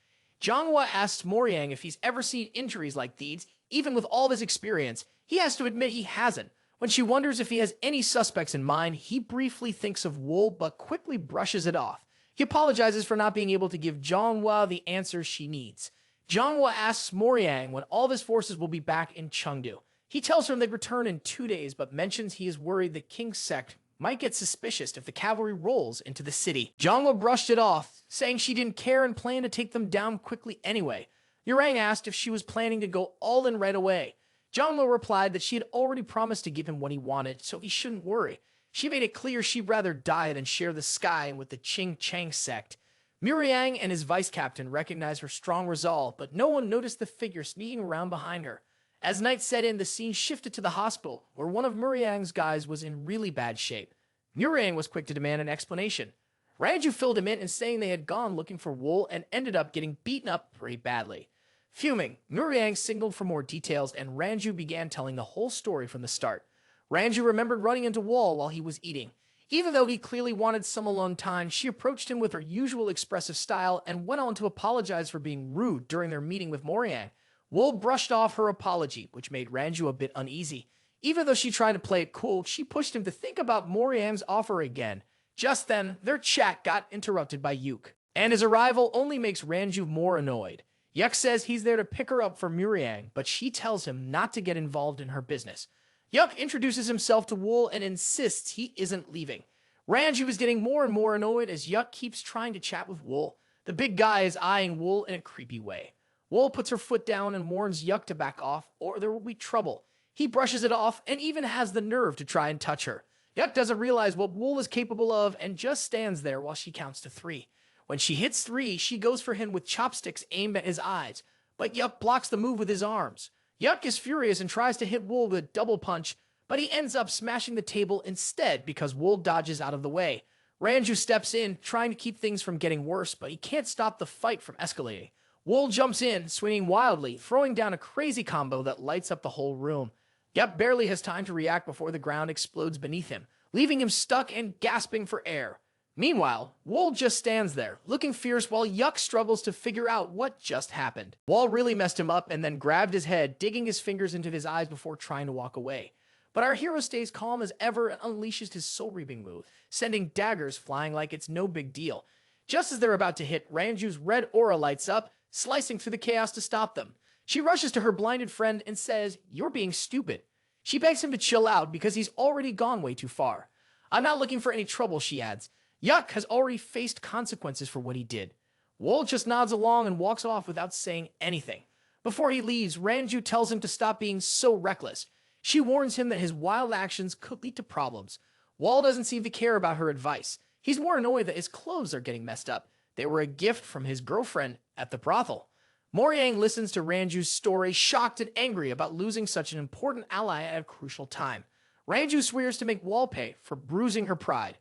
Speaker 1: Jianghu asks Moriang if he's ever seen injuries like these. Even with all of his experience, he has to admit he hasn't. When she wonders if he has any suspects in mind, he briefly thinks of Wol but quickly brushes it off. He apologizes for not being able to give Jianghu the answers she needs. Jianghu asks Moriang when all of his forces will be back in Chungdu. He tells her they'd return in 2 days, but mentions he is worried the King's sect might get suspicious if the cavalry rolls into the city. Jianghu brushed it off, saying she didn't care and planned to take them down quickly anyway. Yurang asked if she was planning to go all in right away. Jianghu replied that she had already promised to give him what he wanted, so he shouldn't worry. She made it clear she'd rather die than share the sky with the Qing Chang sect. Muriang and his vice-captain recognized her strong resolve, but no one noticed the figure sneaking around behind her. As night set in, the scene shifted to the hospital, where one of Muriang's guys was in really bad shape. Muriang was quick to demand an explanation. Ranju filled him in and saying they had gone looking for Wol and ended up getting beaten up pretty badly. Fuming, Muriang signaled for more details and Ranju began telling the whole story from the start. Ranju remembered running into Wol while he was eating. Even though he clearly wanted some alone time, she approached him with her usual expressive style and went on to apologize for being rude during their meeting with Moriang. Wol brushed off her apology, which made Ranju a bit uneasy. Even though she tried to play it cool, she pushed him to think about Moriang's offer again. Just then, their chat got interrupted by Yuk, and his arrival only makes Ranju more annoyed. Yuk says he's there to pick her up for Muriang, but she tells him not to get involved in her business. Yuk introduces himself to Wol and insists he isn't leaving. Ranju is getting more and more annoyed as Yuk keeps trying to chat with Wol. The big guy is eyeing Wol in a creepy way. Wol puts her foot down and warns Yuk to back off or there will be trouble. He brushes it off and even has the nerve to try and touch her. Yuk doesn't realize what Wol is capable of and just stands there while she counts to 3. When she hits 3, she goes for him with chopsticks aimed at his eyes, but Yuk blocks the move with his arms. Yuk is furious and tries to hit Wol with a double punch, but he ends up smashing the table instead because Wol dodges out of the way. Ranju steps in, trying to keep things from getting worse, but he can't stop the fight from escalating. Wol jumps in, swinging wildly, throwing down a crazy combo that lights up the whole room. Yuk barely has time to react before the ground explodes beneath him, leaving him stuck and gasping for air. Meanwhile, Wol just stands there, looking fierce while Yuk struggles to figure out what just happened. Wol really messed him up and then grabbed his head, digging his fingers into his eyes before trying to walk away. But our hero stays calm as ever and unleashes his soul-reaping move, sending daggers flying like it's no big deal. Just as they're about to hit, Ranju's red aura lights up, slicing through the chaos to stop them. She rushes to her blinded friend and says, "You're being stupid." She begs him to chill out because he's already gone way too far. "I'm not looking for any trouble," she adds. Yuk has already faced consequences for what he did. Wol just nods along and walks off without saying anything. Before he leaves, Ranju tells him to stop being so reckless. She warns him that his wild actions could lead to problems. Wol doesn't seem to care about her advice. He's more annoyed that his clothes are getting messed up. They were a gift from his girlfriend at the brothel. Moriang listens to Ranju's story, shocked and angry about losing such an important ally at a crucial time. Ranju swears to make Wol pay for bruising her pride.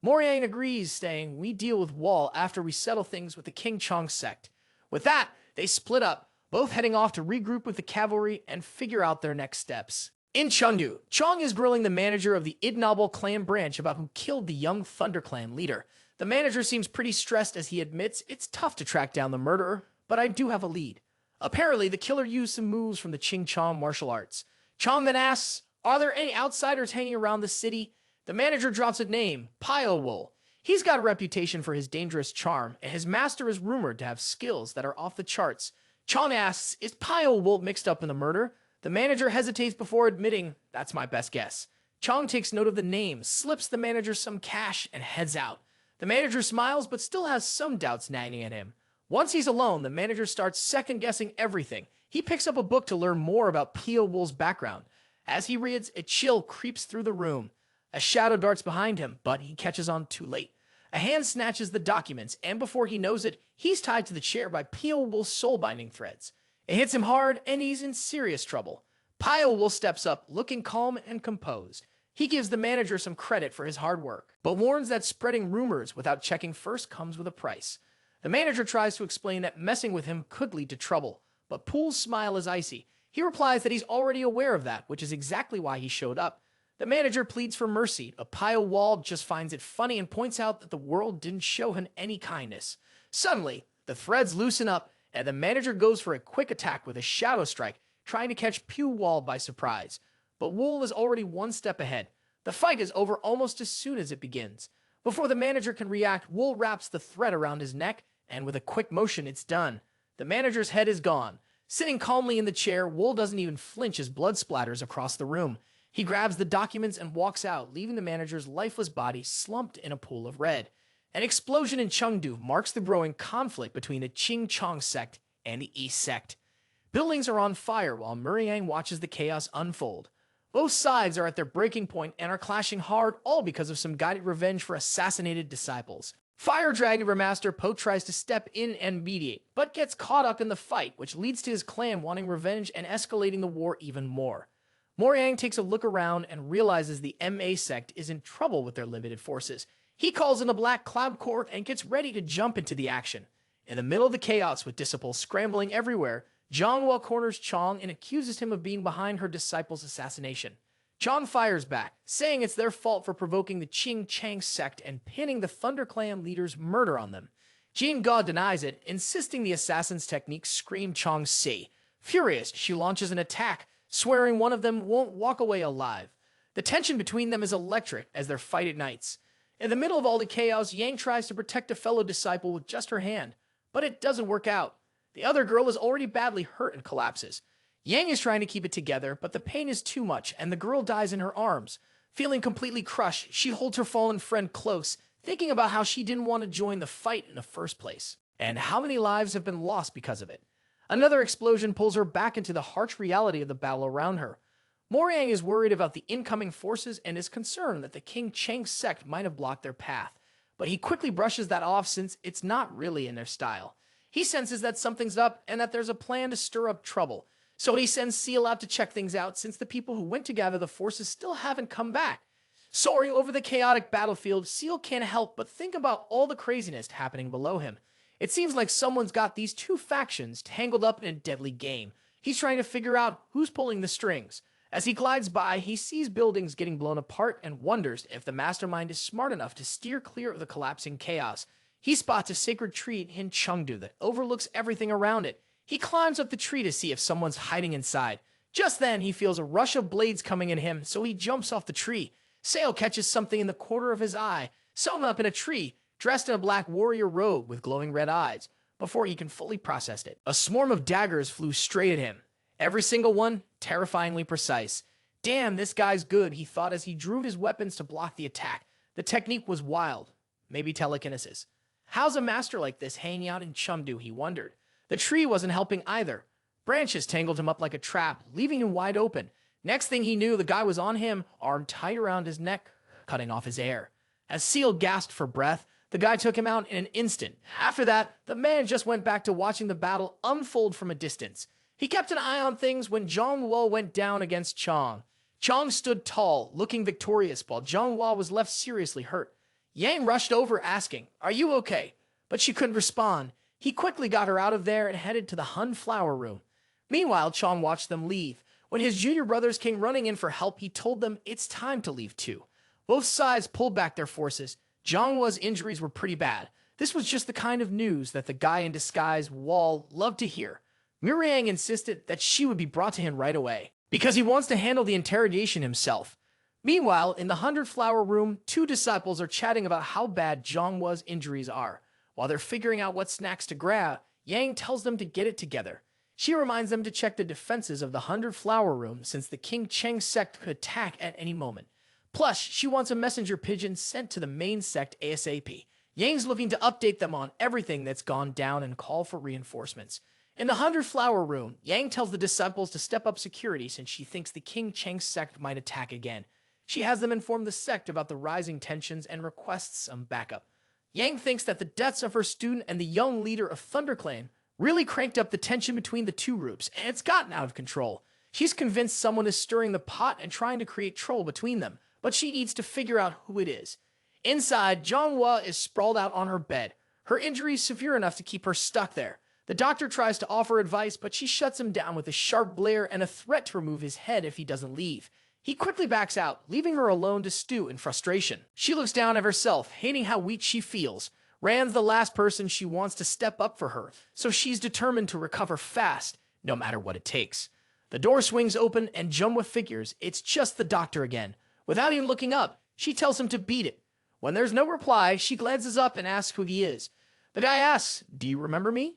Speaker 1: Moriang agrees, saying, "We deal with Wol after we settle things with the King Chong sect." With that, they split up, both heading off to regroup with the cavalry and figure out their next steps. In Chengdu, Chong is grilling the manager of the Idnabal clan branch about who killed the young Thunder Clan leader. The manager seems pretty stressed as he admits it's tough to track down the murderer, but I do have a lead. Apparently, the killer used some moves from the Ching Chong martial arts. Chong then asks, "Are there any outsiders hanging around the city?" The manager drops a name, Pyo Wol. He's got a reputation for his dangerous charm, and his master is rumored to have skills that are off the charts. Chong asks, "Is Pyo Wol mixed up in the murder?" The manager hesitates before admitting, "That's my best guess." Chong takes note of the name, slips the manager some cash, and heads out. The manager smiles but still has some doubts nagging at him. Once he's alone, the manager starts second-guessing everything. He picks up a book to learn more about Pyo Wol's background. As he reads, a chill creeps through the room. A shadow darts behind him, but he catches on too late. A hand snatches the documents, and before he knows it, he's tied to the chair by Pyo Wol's soul-binding threads. It hits him hard, and he's in serious trouble. Pyo Wol steps up, looking calm and composed. He gives the manager some credit for his hard work, but warns that spreading rumors without checking first comes with a price. The manager tries to explain that messing with him could lead to trouble, but Pool's smile is icy. He replies that he's already aware of that, which is exactly why he showed up. The manager pleads for mercy, but Pyo Wol just finds it funny and points out that the world didn't show him any kindness. Suddenly, the threads loosen up, and the manager goes for a quick attack with a shadow strike, trying to catch Pyo Wol by surprise. But Wol is already one step ahead. The fight is over almost as soon as it begins. Before the manager can react, Wol wraps the thread around his neck, and with a quick motion, it's done. The manager's head is gone. Sitting calmly in the chair, Wol doesn't even flinch as blood splatters across the room. He grabs the documents and walks out, leaving the manager's lifeless body slumped in a pool of red. An explosion in Chengdu marks the growing conflict between the Ching Chong sect and the East sect. Buildings are on fire while Muriang watches the chaos unfold. Both sides are at their breaking point and are clashing hard, all because of some guided revenge for assassinated disciples. Fire Dragon Remaster Po tries to step in and mediate, but gets caught up in the fight, which leads to his clan wanting revenge and escalating the war even more. Moriang takes a look around and realizes the MA sect is in trouble with their limited forces. He calls in the Black Cloud Corps and gets ready to jump into the action. In the middle of the chaos with disciples scrambling everywhere, Jianghu corners Chong and accuses him of being behind her disciple's assassination. Chong fires back, saying it's their fault for provoking the Ching Chang sect and pinning the Thunder Clan leader's murder on them. Jianghu denies it, insisting the assassin's technique scream Chong's say. Furious, she launches an attack, swearing one of them won't walk away alive. The tension between them is electric as their fight ignites. In the middle of all the chaos, Yang tries to protect a fellow disciple with just her hand, but it doesn't work out. The other girl is already badly hurt and collapses. Yang is trying to keep it together, but the pain is too much, and the girl dies in her arms. Feeling completely crushed, she holds her fallen friend close, thinking about how she didn't want to join the fight in the first place, and how many lives have been lost because of it. Another explosion pulls her back into the harsh reality of the battle around her. Moriang is worried about the incoming forces and is concerned that the King Chang sect might have blocked their path, but he quickly brushes that off since it's not really in their style. He senses that something's up and that there's a plan to stir up trouble, so he sends Seal out to check things out since the people who went to gather the forces still haven't come back. Soaring over the chaotic battlefield, Seal can't help but think about all the craziness happening below him. It seems like someone's got these two factions tangled up in a deadly game. He's trying to figure out who's pulling the strings. As he glides by, he sees buildings getting blown apart and wonders if the mastermind is smart enough to steer clear of the collapsing chaos. He spots a sacred tree in Chengdu that overlooks everything around it. He climbs up the tree to see if someone's hiding inside. Just then, he feels a rush of blades coming at him, so he jumps off the tree. Sale catches something in the corner of his eye, sewn up in a tree, dressed in a black warrior robe with glowing red eyes, before he can fully process it. A swarm of daggers flew straight at him. Every single one terrifyingly precise. Damn, this guy's good, he thought as he drew his weapons to block the attack. The technique was wild. Maybe telekinesis. How's a master like this hanging out in Chengdu, he wondered. The tree wasn't helping either. Branches tangled him up like a trap, leaving him wide open. Next thing he knew, the guy was on him, arm tight around his neck, cutting off his air. As Seal gasped for breath, the guy took him out in an instant. After that, the man just went back to watching the battle unfold from a distance. He kept an eye on things when Jianghu went down against Chong. Chong stood tall, looking victorious, while Jianghu was left seriously hurt. Yang rushed over asking, "Are you okay?" But she couldn't respond. He quickly got her out of there and headed to the Hun flower room. Meanwhile, Chong watched them leave. When his junior brothers came running in for help, he told them it's time to leave too. Both sides pulled back their forces. Jianghu's injuries were pretty bad. This was just the kind of news that the guy in disguise, Wol, loved to hear. Muriang insisted that she would be brought to him right away, because he wants to handle the interrogation himself. Meanwhile, in the 100-flower room, two disciples are chatting about how bad Jianghu's injuries are. While they're figuring out what snacks to grab, Yang tells them to get it together. She reminds them to check the defenses of the 100-flower room since the King Cheng sect could attack at any moment. Plus, she wants a messenger pigeon sent to the main sect ASAP. Yang's looking to update them on everything that's gone down and call for reinforcements. In the 100-flower room, Yang tells the disciples to step up security since she thinks the King Cheng sect might attack again. She has them inform the sect about the rising tensions and requests some backup. Yang thinks that the deaths of her student and the young leader of ThunderClan really cranked up the tension between the two groups, and it's gotten out of control. She's convinced someone is stirring the pot and trying to create trouble between them, but she needs to figure out who it is. Inside, Jianghua is sprawled out on her bed. Her injury is severe enough to keep her stuck there. The doctor tries to offer advice, but she shuts him down with a sharp glare and a threat to remove his head if he doesn't leave. He quickly backs out, leaving her alone to stew in frustration. She looks down at herself, hating how weak she feels. Rand's the last person she wants to step up for her, so she's determined to recover fast, no matter what it takes. The door swings open and Jumwa figures it's just the doctor again. Without even looking up, she tells him to beat it. When there's no reply, she glances up and asks who he is. The guy asks, "Do you remember me?"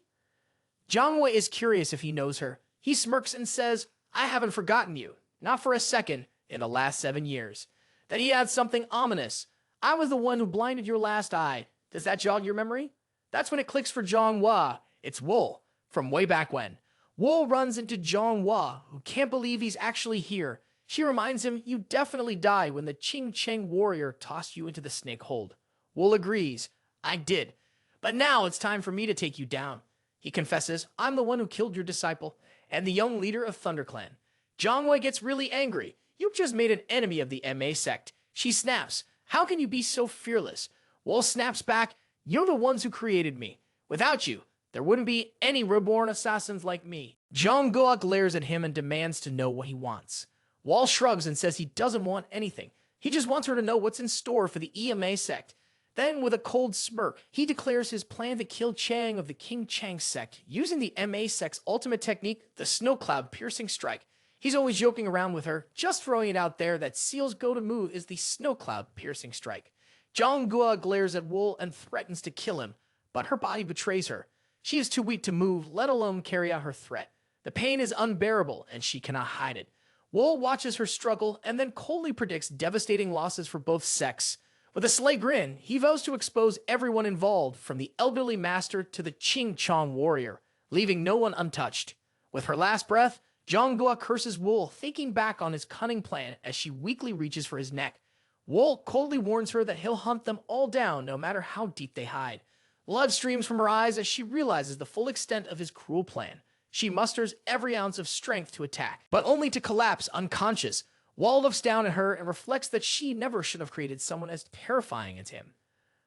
Speaker 1: Jianghu is curious if he knows her. He smirks and says, "I haven't forgotten you. Not for a second in the last 7 years." Then he adds something ominous. "I was the one who blinded your last eye. Does that jog your memory?" That's when it clicks for Jianghua. It's Wol, from way back when. Wol runs into Jianghua, who can't believe he's actually here. She reminds him, "You definitely died when the Qing Cheng warrior tossed you into the snake hold." Wol agrees, "I did. But now it's time for me to take you down." He confesses, "I'm the one who killed your disciple and the young leader of ThunderClan." Jianghua gets really angry. "You've just made an enemy of the MA sect." She snaps, "How can you be so fearless?" Wol snaps back, "You're the ones who created me. Without you, there wouldn't be any reborn assassins like me." Jianghua glares at him and demands to know what he wants. Wol shrugs and says he doesn't want anything. He just wants her to know what's in store for the EMA sect. Then, with a cold smirk, he declares his plan to kill Chang of the King Chang sect, using the MA sect's ultimate technique, the snow cloud piercing strike. He's always joking around with her, just throwing it out there that Seal's go-to move is the snow cloud piercing strike. Jianghua glares at Wol and threatens to kill him, but her body betrays her. She is too weak to move, let alone carry out her threat. The pain is unbearable, and she cannot hide it. Wol watches her struggle and then coldly predicts devastating losses for both sects. With a sly grin, he vows to expose everyone involved, from the elderly master to the Qing Chong warrior, leaving no one untouched. With her last breath, Jianghua curses Wol, thinking back on his cunning plan as she weakly reaches for his neck. Wol coldly warns her that he'll hunt them all down no matter how deep they hide. Blood streams from her eyes as she realizes the full extent of his cruel plan. She musters every ounce of strength to attack, but only to collapse unconscious. Wol looks down at her and reflects that she never should have created someone as terrifying as him.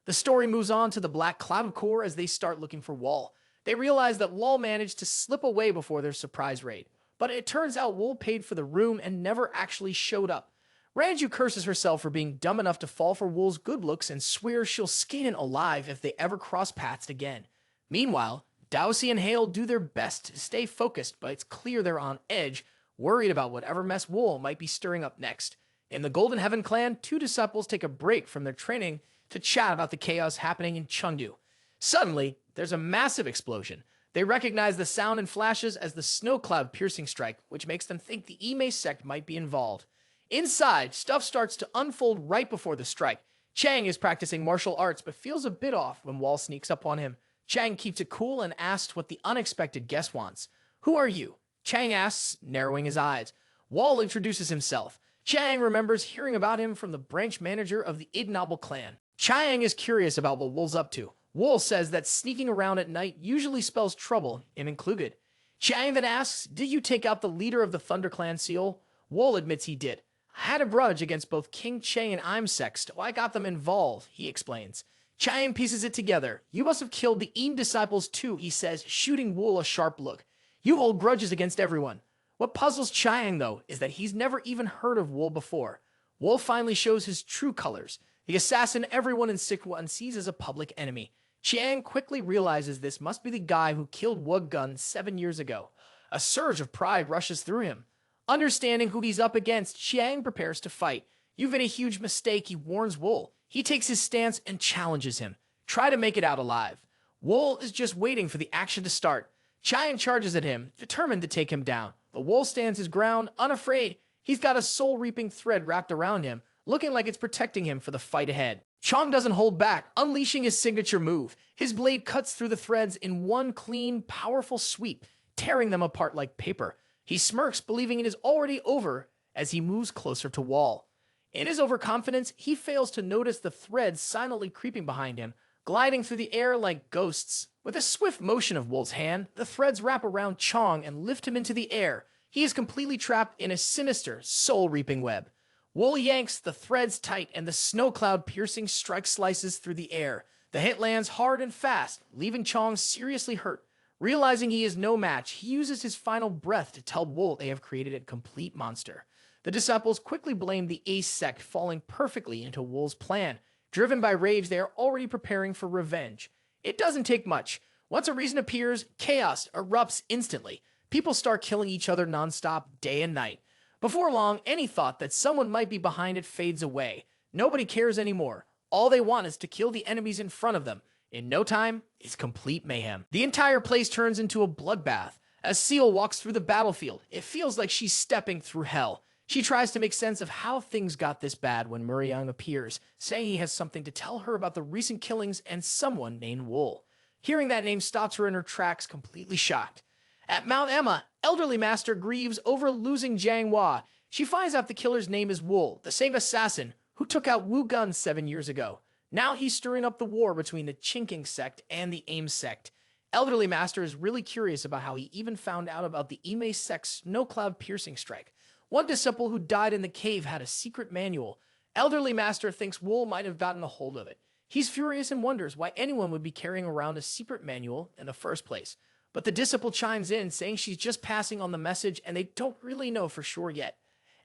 Speaker 1: The story moves on to the Black Cloud Corps as they start looking for Wol. They realize that Wol managed to slip away before their surprise raid, but it turns out Wol paid for the room and never actually showed up. Ranju curses herself for being dumb enough to fall for Wol's good looks and swears she'll skin him alive if they ever cross paths again. Meanwhile, Daosi and Hale do their best to stay focused, but it's clear they're on edge, worried about whatever mess Wol might be stirring up next. In the Golden Heaven clan, two disciples take a break from their training to chat about the chaos happening in Chungdu. Suddenly, there's a massive explosion. They recognize the sound and flashes as the snow cloud piercing strike, which makes them think the Ime sect might be involved. Inside, stuff starts to unfold right before the strike. Chang is practicing martial arts but feels a bit off when Wol sneaks up on him. Chang keeps it cool and asks what the unexpected guest wants. "Who are you?" Chang asks, narrowing his eyes. Wol introduces himself. Chang remembers hearing about him from the branch manager of the Ignoble clan. Chang is curious about what Wol's up to. Wol says that sneaking around at night usually spells trouble, him included. Chang then asks, "Did you take out the leader of the Thunder Clan Seal?" Wol admits he did. I had a grudge against both King Che and I'm sect, so I got them involved, he explains. Chiang pieces it together. You must have killed the Eam disciples too, he says, shooting Wool a sharp look. You hold grudges against everyone. What puzzles Chiang, though, is that he's never even heard of Wool before. Wool finally shows his true colors, the assassin everyone in Sikwon sees as a public enemy. Chiang quickly realizes this must be the guy who killed Wug Gun 7 years ago. A surge of pride rushes through him. Understanding who he's up against, Chiang prepares to fight. You've made a huge mistake, he warns Wool. He takes his stance and challenges him. Try to make it out alive. Wool is just waiting for the action to start. Chiang charges at him, determined to take him down. But Wool stands his ground, unafraid. He's got a soul-reaping thread wrapped around him, looking like it's protecting him for the fight ahead. Chong doesn't hold back, unleashing his signature move. His blade cuts through the threads in one clean, powerful sweep, tearing them apart like paper. He smirks, believing it is already over as he moves closer to Wall. In his overconfidence, he fails to notice the threads silently creeping behind him, gliding through the air like ghosts. With a swift motion of Wool's hand, the threads wrap around Chong and lift him into the air. He is completely trapped in a sinister, soul-reaping web. Wool yanks the threads tight, and the snow cloud piercing strike slices through the air. The hit lands hard and fast, leaving Chong seriously hurt. Realizing he is no match, he uses his final breath to tell Wool they have created a complete monster. The disciples quickly blame the Ace sect, falling perfectly into Wool's plan. Driven by rage, they are already preparing for revenge. It doesn't take much. Once a reason appears, chaos erupts instantly. People start killing each other nonstop, day and night. Before long, any thought that someone might be behind it fades away. Nobody cares anymore. All they want is to kill the enemies in front of them. In no time, it's complete mayhem. The entire place turns into a bloodbath. As Seal walks through the battlefield, it feels like she's stepping through hell. She tries to make sense of how things got this bad when Muriang appears, saying he has something to tell her about the recent killings and someone named Wool. Hearing that name stops her in her tracks, completely shocked. At Mount Emma, Elderly Master grieves over losing Jianghu. She finds out the killer's name is Wool, the same assassin who took out Wu Gun 7 years ago. Now he's stirring up the war between the Chinking sect and the Aim sect. Elderly Master is really curious about how he even found out about the Ime sect's snow cloud piercing strike. One disciple who died in the cave had a secret manual. Elderly Master thinks Wool might have gotten a hold of it. He's furious and wonders why anyone would be carrying around a secret manual in the first place. But the disciple chimes in, saying she's just passing on the message and they don't really know for sure yet.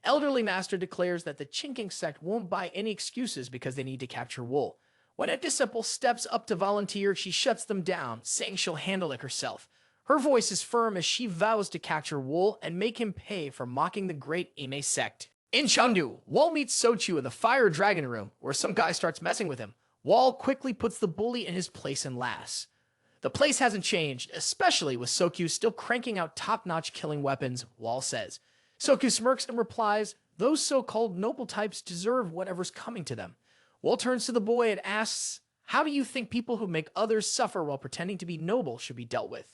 Speaker 1: Elderly Master declares that the Chinking sect won't buy any excuses because they need to capture Wool. When a disciple steps up to volunteer, she shuts them down, saying she'll handle it herself. Her voice is firm as she vows to capture Wool and make him pay for mocking the great Ime sect. In Chungdu, Wall meets Sochu in the Fire Dragon room, where some guy starts messing with him. Wall quickly puts the bully in his place and laughs. The place hasn't changed, especially with Sokyu still cranking out top-notch killing weapons, Wall says. Sokyu smirks and replies, those so-called noble types deserve whatever's coming to them. Wall turns to the boy and asks, how do you think people who make others suffer while pretending to be noble should be dealt with?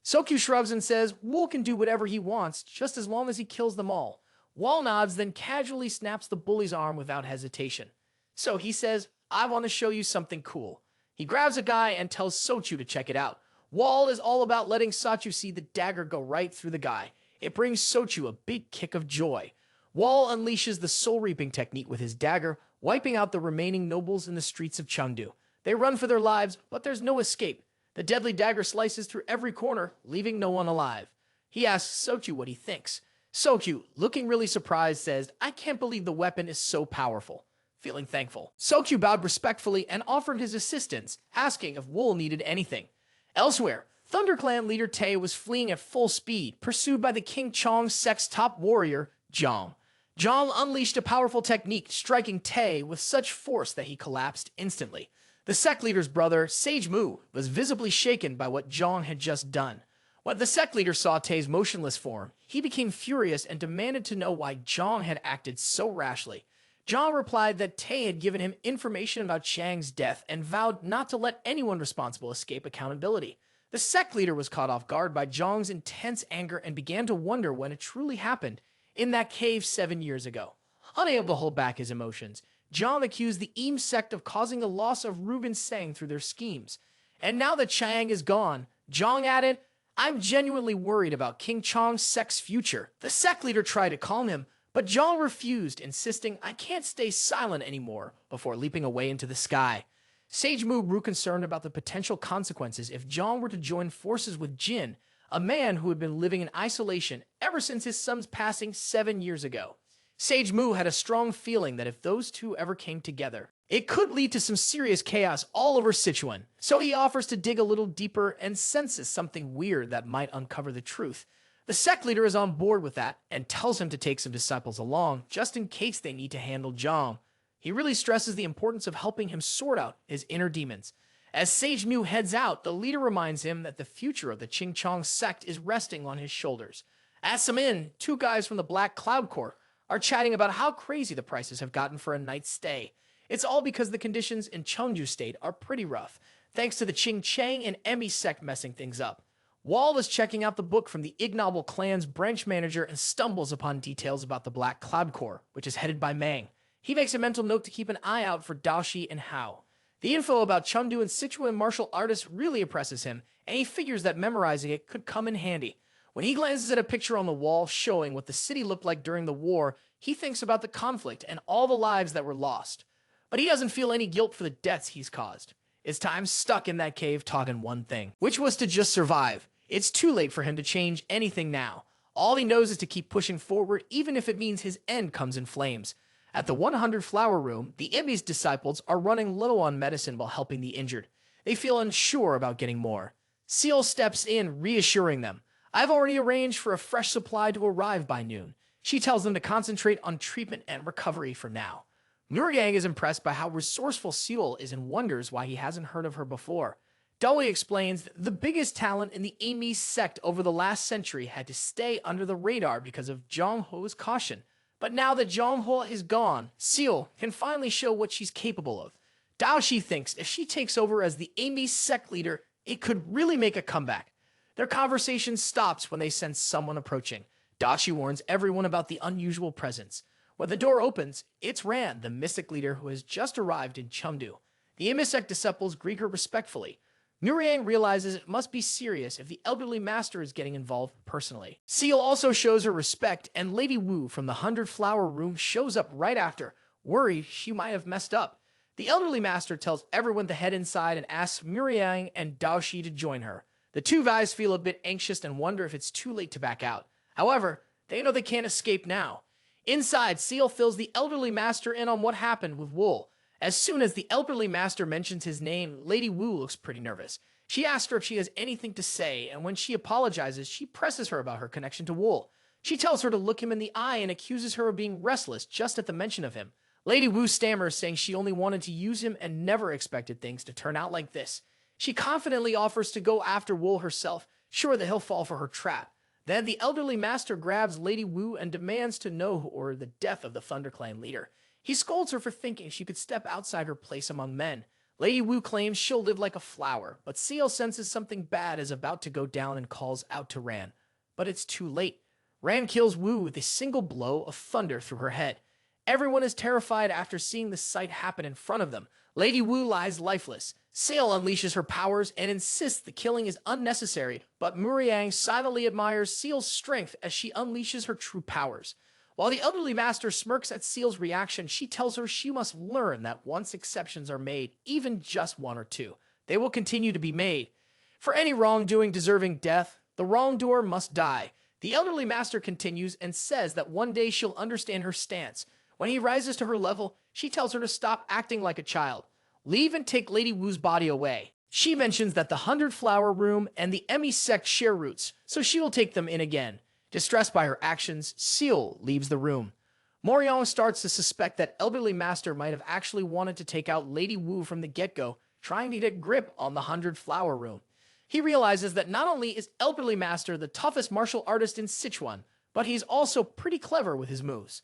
Speaker 1: Sokyu shrugs and says, Wall can do whatever he wants, just as long as he kills them all. Wall nods, then casually snaps the bully's arm without hesitation. So he says, I want to show you something cool. He grabs a guy and tells Sochu to check it out. Wall is all about letting Sachu see the dagger go right through the guy. It brings Sochu a big kick of joy. Wall unleashes the soul-reaping technique with his dagger, wiping out the remaining nobles in the streets of Chengdu. They run for their lives, but there's no escape. The deadly dagger slices through every corner, leaving no one alive. He asks Sochu what he thinks. Sochu, looking really surprised, says, I can't believe the weapon is so powerful. Feeling thankful. Sokyu bowed respectfully and offered his assistance, asking if Wool needed anything. Elsewhere, ThunderClan leader Tae was fleeing at full speed, pursued by the King Chong sect's top warrior, Zhang. Zhang unleashed a powerful technique, striking Tae with such force that he collapsed instantly. The sect leader's brother, Sage Mu, was visibly shaken by what Zhang had just done. When the sect leader saw Tae's motionless form, he became furious and demanded to know why Zhang had acted so rashly. Zhang replied that Tae had given him information about Chang's death and vowed not to let anyone responsible escape accountability. The sect leader was caught off guard by Zhang's intense anger and began to wonder when it truly happened in that cave 7 years ago. Unable to hold back his emotions, Zhang accused the Eam sect of causing the loss of Reuben Sang through their schemes. And now that Chang is gone, Zhang added, I'm genuinely worried about King Chong's sect's future. The sect leader tried to calm him, But Jiang refused, insisting, "I can't stay silent anymore," before leaping away into the sky. Sage Mu grew concerned about the potential consequences if Jiang were to join forces with Jin, a man who had been living in isolation ever since his son's passing 7 years ago. Sage Mu had a strong feeling that if those two ever came together, it could lead to some serious chaos all over Sichuan, so he offers to dig a little deeper and senses something weird that might uncover the truth. The sect leader is on board with that and tells him to take some disciples along just in case they need to handle Jiang. He really stresses the importance of helping him sort out his inner demons. As Sage Mu heads out, the leader reminds him that the future of the Qingchong sect is resting on his shoulders. As some in, two guys from the Black Cloud Corps are chatting about how crazy the prices have gotten for a night's stay. It's all because the conditions in Chungdu state are pretty rough, thanks to the Qing Chang and Emi sect messing things up. Wall is checking out the book from the ignoble clan's branch manager and stumbles upon details about the Black Cloud Corps, which is headed by Mang. He makes a mental note to keep an eye out for Daoshi and Hao. The info about Chengdu and Sichuan martial artists really impresses him, and he figures that memorizing it could come in handy. When he glances at a picture on the wall showing what the city looked like during the war, he thinks about the conflict and all the lives that were lost. But he doesn't feel any guilt for the deaths he's caused. His time stuck in that cave taught him one thing, which was to just survive. It's too late for him to change anything now. All he knows is to keep pushing forward, even if it means his end comes in flames. At the 100 Flower Room, the Imi's disciples are running low on medicine while helping the injured. They feel unsure about getting more. Seal steps in, reassuring them. "I've already arranged for a fresh supply to arrive by noon." She tells them to concentrate on treatment and recovery for now. Nurgang is impressed by how resourceful Seal is and wonders why he hasn't heard of her before. Doi explains that the biggest talent in the Amy sect over the last century had to stay under the radar because of Jianghu's caution. But now that Jianghu is gone, Seal can finally show what she's capable of. Daoshi thinks if she takes over as the Amy sect leader, it could really make a comeback. Their conversation stops when they sense someone approaching. Daoshi warns everyone about the unusual presence. When the door opens, it's Ran, the mystic leader who has just arrived in Chengdu. The Amy sect disciples greet her respectfully. Nuriang realizes it must be serious if the elderly master is getting involved personally. Seal also shows her respect, and Lady Wu from the 100 Flower Room shows up right after, worried she might have messed up. The elderly master tells everyone to head inside and asks Muriang and Daoshi to join her. The two guys feel a bit anxious and wonder if it's too late to back out. However, they know they can't escape now. Inside, Seal fills the elderly master in on what happened with Wool. As soon as the elderly master mentions his name, Lady Wu looks pretty nervous. She asks her if she has anything to say, and when she apologizes, she presses her about her connection to Wool. She tells her to look him in the eye and accuses her of being restless just at the mention of him. Lady Wu stammers, saying she only wanted to use him and never expected things to turn out like this. She confidently offers to go after Wool herself, sure that he'll fall for her trap. Then the elderly master grabs Lady Wu and demands to know who ordered the death of the Thunder Clan leader. He scolds her for thinking she could step outside her place among men. Lady Wu claims she'll live like a flower, but Seal senses something bad is about to go down and calls out to Ran. But it's too late. Ran kills Wu with a single blow of thunder through her head. Everyone is terrified after seeing the sight happen in front of them. Lady Wu lies lifeless. Seal unleashes her powers and insists the killing is unnecessary, but Muriang silently admires Seal's strength as she unleashes her true powers. While the elderly master smirks at Seal's reaction, she tells her she must learn that once exceptions are made, even just one or two, they will continue to be made. For any wrongdoing deserving death, the wrongdoer must die. The elderly master continues and says that one day she'll understand her stance. When he rises to her level, she tells her to stop acting like a child. Leave and take Lady Wu's body away. She mentions that the 100 Flower Room and the Emi sect share roots, so she will take them in again. Distressed by her actions, Seal leaves the room. Morion starts to suspect that elderly master might have actually wanted to take out Lady Wu from the get-go, trying to get grip on the 100 Flower Room. He realizes that not only is elderly master the toughest martial artist in Sichuan, but he's also pretty clever with his moves.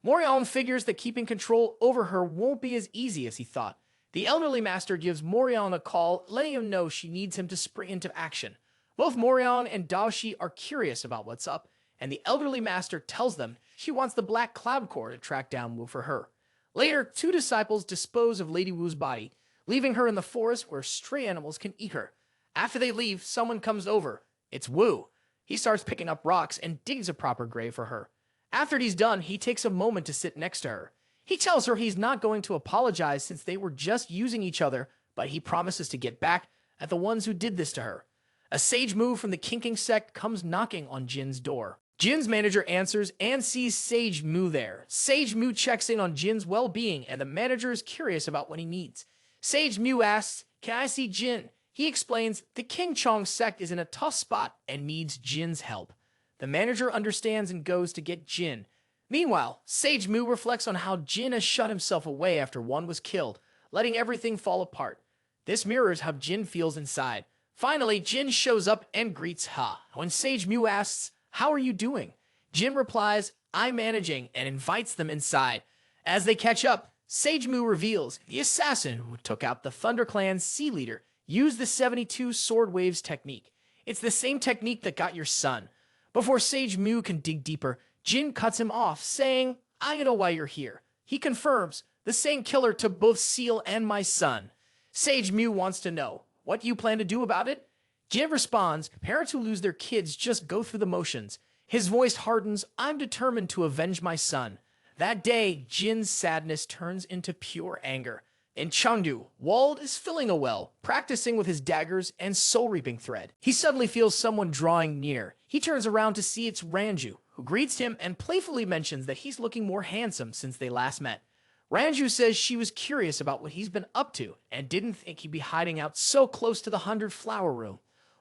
Speaker 1: Morion figures that keeping control over her won't be as easy as he thought. The elderly master gives Morion a call, letting him know she needs him to spring into action. Both Morion and Daoshi are curious about what's up, and the elderly master tells them she wants the Black Cloud Corps to track down Wu for her. Later, two disciples dispose of Lady Wu's body, leaving her in the forest where stray animals can eat her. After they leave, someone comes over. It's Wu. He starts picking up rocks and digs a proper grave for her. After he's done, he takes a moment to sit next to her. He tells her he's not going to apologize since they were just using each other, but he promises to get back at the ones who did this to her. A sage Mu from the Kinking sect comes knocking on Jin's door. Jin's manager answers and sees Sage Mu there. Sage Mu checks in on Jin's well-being, and the manager is curious about what he needs. Sage Mu asks, "Can I see Jin?" He explains the King Chong sect is in a tough spot and needs Jin's help. The manager understands and goes to get Jin. Meanwhile, Sage Mu reflects on how Jin has shut himself away after one was killed, letting everything fall apart. This mirrors how Jin feels inside. Finally, Jin shows up and greets Ha. When Sage Mu asks, "How are you doing?" Jin replies, "I'm managing," and invites them inside. As they catch up, Sage Mu reveals the assassin who took out the Thunder Clan's sea leader used the 72 sword waves technique. It's the same technique that got your son. Before Sage Mu can dig deeper, Jin cuts him off, saying, "I know why you're here." He confirms, "The same killer took both Seal and my son." Sage Mu wants to know, "What do you plan to do about it?" Jin responds, "Parents who lose their kids just go through the motions." His voice hardens, "I'm determined to avenge my son." That day, Jin's sadness turns into pure anger. In Chungdu, Wald is filling a well, practicing with his daggers and soul-reaping thread. He suddenly feels someone drawing near. He turns around to see it's Ranju, who greets him and playfully mentions that he's looking more handsome since they last met. Ranju says she was curious about what he's been up to and didn't think he'd be hiding out so close to the 100-flower room.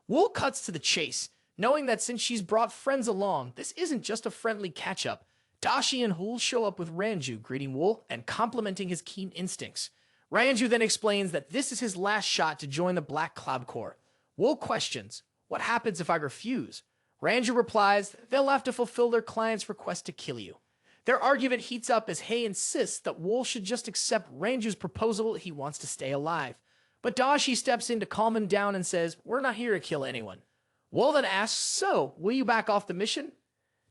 Speaker 1: Wool cuts to the chase, knowing that since she's brought friends along, this isn't just a friendly catch-up. Dashi and Hool show up with Ranju, greeting Wool and complimenting his keen instincts. Ranju then explains that this is his last shot to join the Black Cloud Corps. Wool questions, "What happens if I refuse?" Ranju replies, "They'll have to fulfill their client's request to kill you." Their argument heats up as Hei insists that Wool should just accept Ranju's proposal he wants to stay alive. But Dashi steps in to calm him down and says, "We're not here to kill anyone." Wool then asks, "So, will you back off the mission?"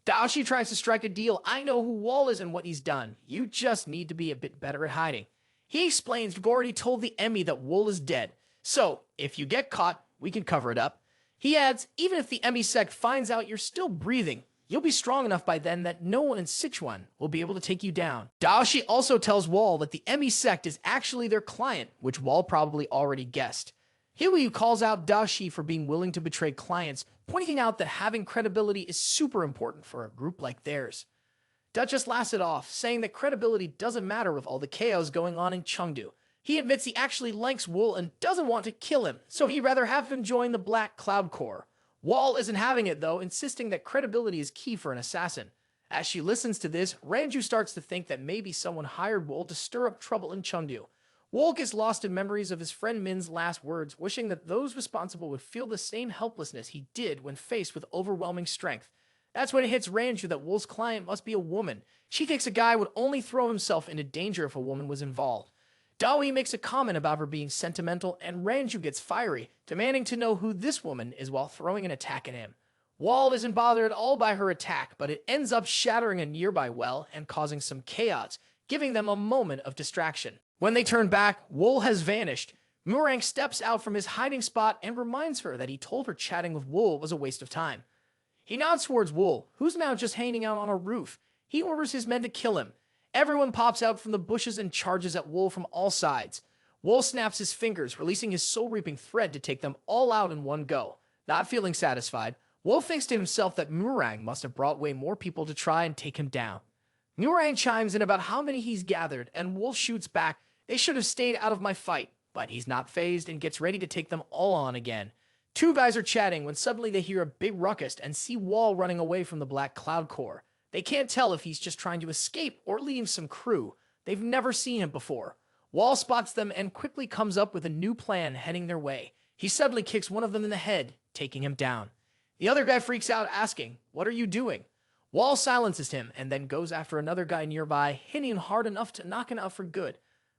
Speaker 1: Dashi tries to strike a deal. "I know who Wall is and what he's done. You just need to be a bit better at hiding." He explains Gordy told the Emmy that Wool is dead. "So, if you get caught, we can cover it up." He adds, "Even if the Emmy sect finds out you're still breathing, you'll be strong enough by then that no one in Sichuan will be able to take you down." Daoshi also tells Wall that the Emmy sect is actually their client, which Wall probably already guessed. Hiryu calls out Daoshi for being willing to betray clients, pointing out that having credibility is super important for a group like theirs. Duchess laughs it off, saying that credibility doesn't matter with all the chaos going on in Chengdu. He admits he actually likes Wool and doesn't want to kill him, so he'd rather have him join the Black Cloud Corps. Wall isn't having it though, insisting that credibility is key for an assassin. As she listens to this, Ranju starts to think that maybe someone hired Wool to stir up trouble in Chengdu. Wool gets lost in memories of his friend Min's last words, wishing that those responsible would feel the same helplessness he did when faced with overwhelming strength. That's when it hits Ranju that Wool's client must be a woman. She thinks a guy would only throw himself into danger if a woman was involved. Dawi makes a comment about her being sentimental, and Ranju gets fiery, demanding to know who this woman is while throwing an attack at him. Wall isn't bothered at all by her attack, but it ends up shattering a nearby well and causing some chaos, giving them a moment of distraction. When they turn back, Wool has vanished. Murang steps out from his hiding spot and reminds her that he told her chatting with Wool was a waste of time. He nods towards Wool, who's now just hanging out on a roof. He orders his men to kill him. Everyone pops out from the bushes and charges at Wool from all sides. Wool snaps his fingers, releasing his soul-reaping thread to take them all out in one go. Not feeling satisfied, Wool thinks to himself that Murang must have brought way more people to try and take him down. Murang chimes in about how many he's gathered, and Wool shoots back, "They should have stayed out of my fight," but he's not fazed and gets ready to take them all on again. Two guys are chatting when suddenly they hear a big ruckus and see Wall running away from the Black Cloud Corps. They can't tell if he's just trying to escape or leave some crew. They've never seen him before. Wall spots them and quickly comes up with a new plan heading their way. He suddenly kicks one of them in the head, taking him down. The other guy freaks out, asking, "What are you doing?" Wall silences him and then goes after another guy nearby, hitting him hard enough to knock him out for good.